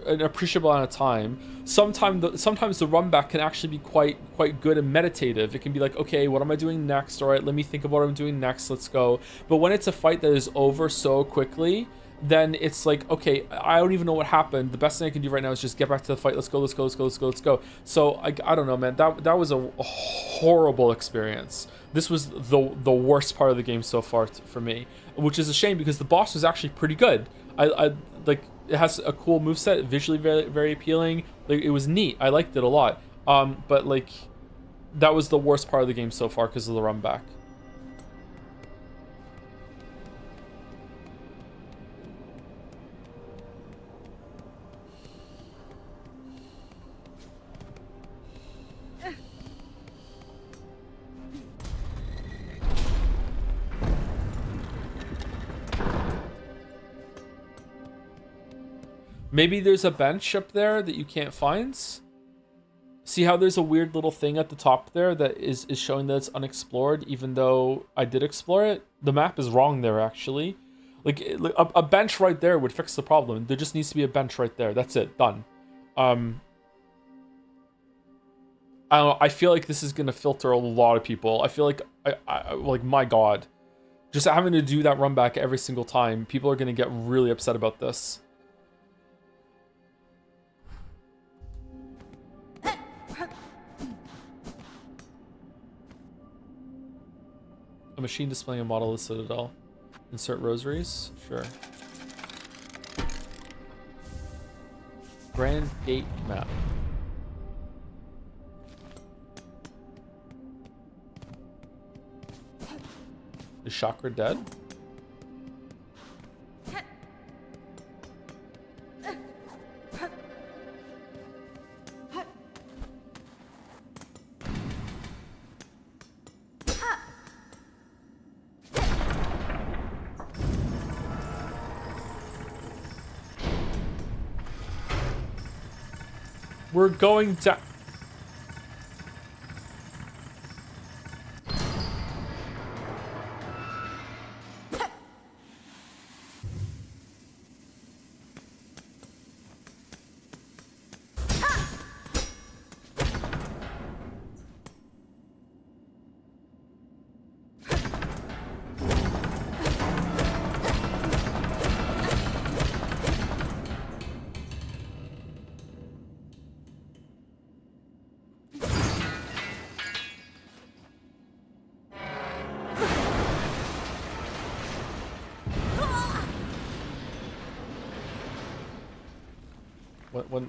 an appreciable amount of time, sometimes the run back can actually be quite good and meditative. It can be like, okay, what am I doing next? All right, let me think about what I'm doing next, let's go. But when it's a fight that is over so quickly, then it's like, okay, I don't even know what happened. The best thing I can do right now is just get back to the fight. Let's go. So I don't know, man. That was a horrible experience. This was the worst part of the game so far for me, which is a shame because the boss was actually pretty good. I like, it has a cool moveset, visually very, very appealing. Like, it was neat. I liked it a lot. But like, that was the worst part of the game so far because of the run back. Maybe there's a bench up there that you can't find. See how there's a weird little thing at the top there that is showing that it's unexplored, even though I did explore it? The map is wrong there, actually. Like, a bench right there would fix the problem. There just needs to be a bench right there. That's it. Done. I don't know. I feel like this is going to filter a lot of people. I feel like, like, my God. Just having to do that run back every single time, people are going to get really upset about this. A machine displaying a model of the Citadel. Insert rosaries? Sure. Grand Gate map. Is Chakra dead? We're going down.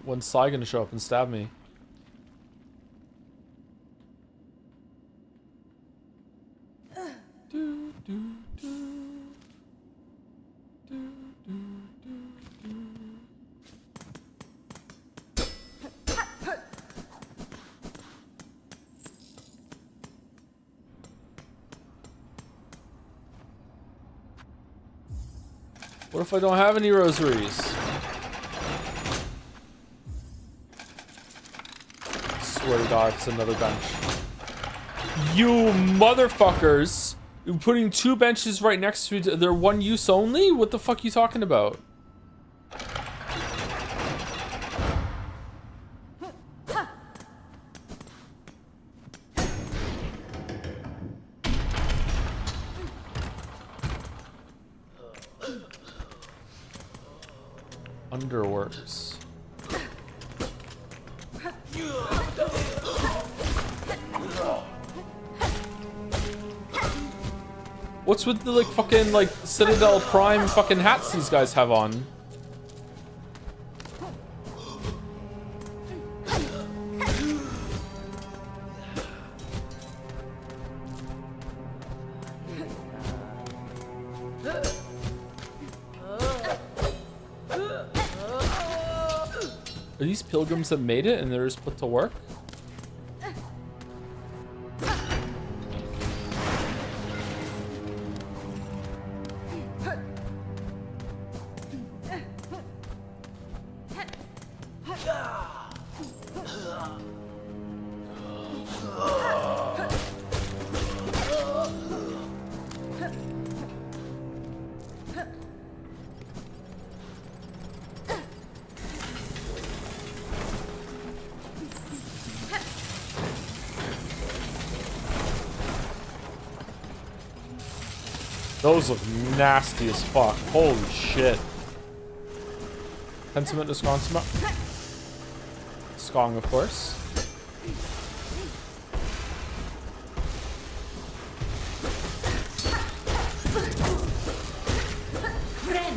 When's Sai gonna show up and stab me? What if I don't have any rosaries? Swear to God, it's another bench. You motherfuckers! You're putting two benches right next to each other. They're one use only? What the fuck are you talking about? Underworks. What's with the like fucking like Citadel Prime fucking hats these guys have on? Are these pilgrims that made it and they're just put to work? Those look nasty as fuck. Holy shit. Pentiment to Skong. Skong, of course.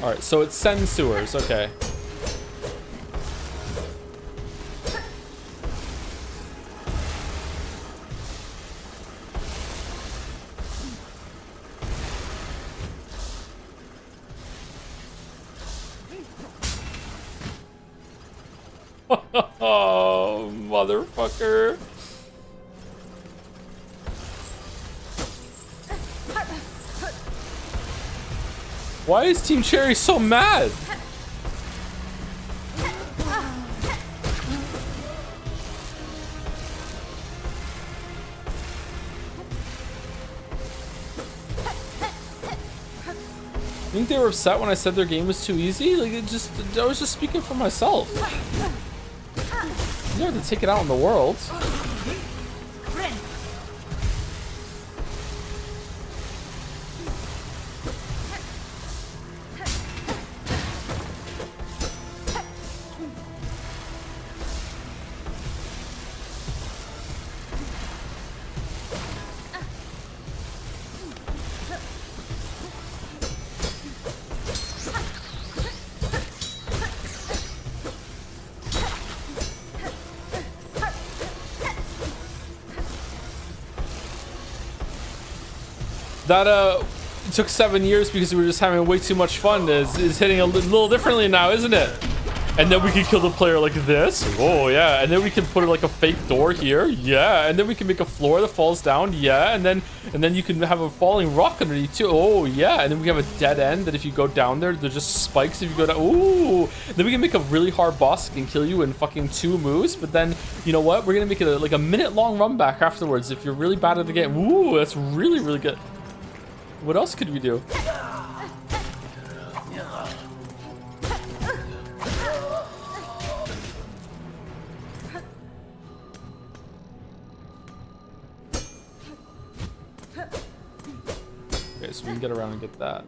Alright, so it's Sen sewers, okay. Oh, motherfucker. Why is Team Cherry so mad? think they were upset when I said their game was too easy? Like, I was just speaking for myself. You don't have to take it out in the world. That it took 7 years because we were just having way too much fun is hitting a little differently now, isn't it? And then we can kill the player like this. Oh yeah, and then we can put like a fake door here. Yeah, and then we can make a floor that falls down. Yeah, and then you can have a falling rock underneath too. Oh yeah, and then we have a dead end that if you go down there, there's just spikes if you go down. Ooh, then we can make a really hard boss that can kill you in fucking 2 moves. But then you know what? We're gonna make it like a minute-long run back afterwards if you're really bad at the game. Ooh, that's really really good. What else could we do? Okay, so we can get around and get that.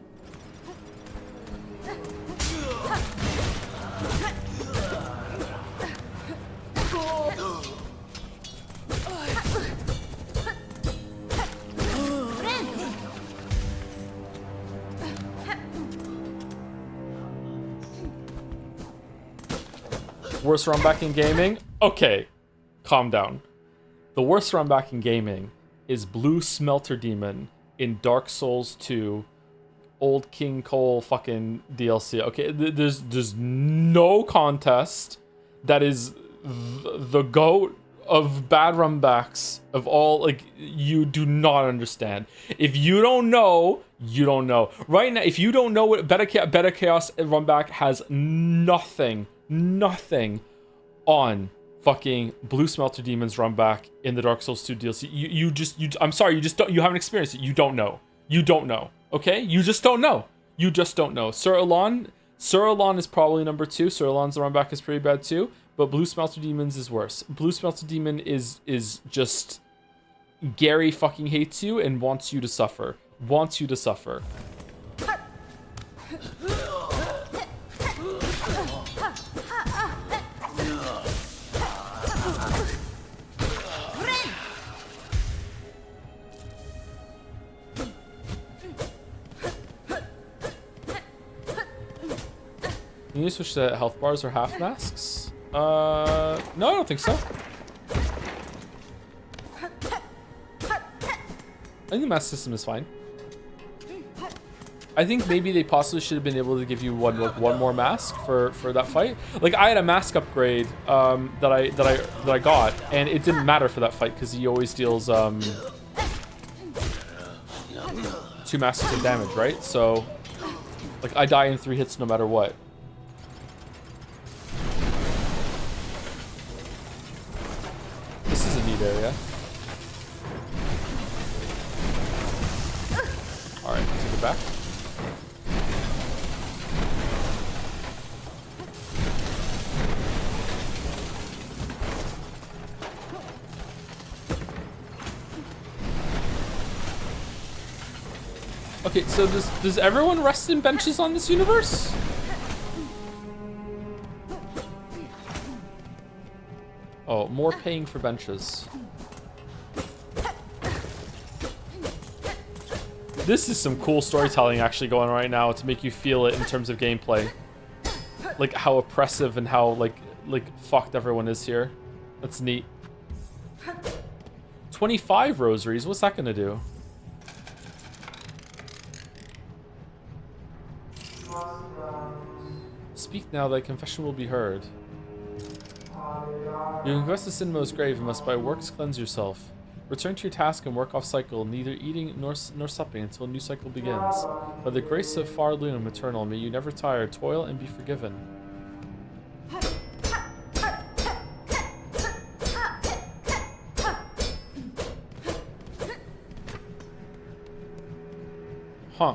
Worst run back in gaming? Okay, calm down. The worst run back in gaming is Blue Smelter Demon in Dark Souls 2 Old King Cole fucking DLC. Okay, there's no contest. That is the GOAT of bad run backs of all. Like, you do not understand. If you don't know, you don't know. Right now, if you don't know what Beta Chaos run back has nothing on fucking Blue Smelter Demon's run back in the Dark Souls 2 DLC. I'm sorry, you haven't experienced it. You don't know. Okay? You just don't know. Sir Alon is probably number 2. Sir Alon's run back is pretty bad too, but Blue Smelter Demon's is worse. Blue Smelter Demon is just Gary fucking hates you and wants you to suffer. Can you switch to health bars or half masks? No, I don't think so. I think the mask system is fine. I think maybe they possibly should have been able to give you one more mask for that fight. Like, I had a mask upgrade that I got, and it didn't matter for that fight because he always deals 2 masks of damage, right? So, like, I die in 3 hits no matter what. This is a neat area. Alright, take it back. Okay, so does everyone rest in benches on this universe? Oh, more paying for benches. This is some cool storytelling actually going on right now to make you feel it in terms of gameplay. Like how oppressive and how like fucked everyone is here. That's neat. 25 rosaries, what's that gonna do? Speak now, thy confession will be heard. You confess the sin most grave and must by works cleanse yourself. Return to your task and work off cycle, neither eating nor supping until a new cycle begins. By the grace of Far Lunam Eternal, may you never tire, toil and be forgiven. Huh.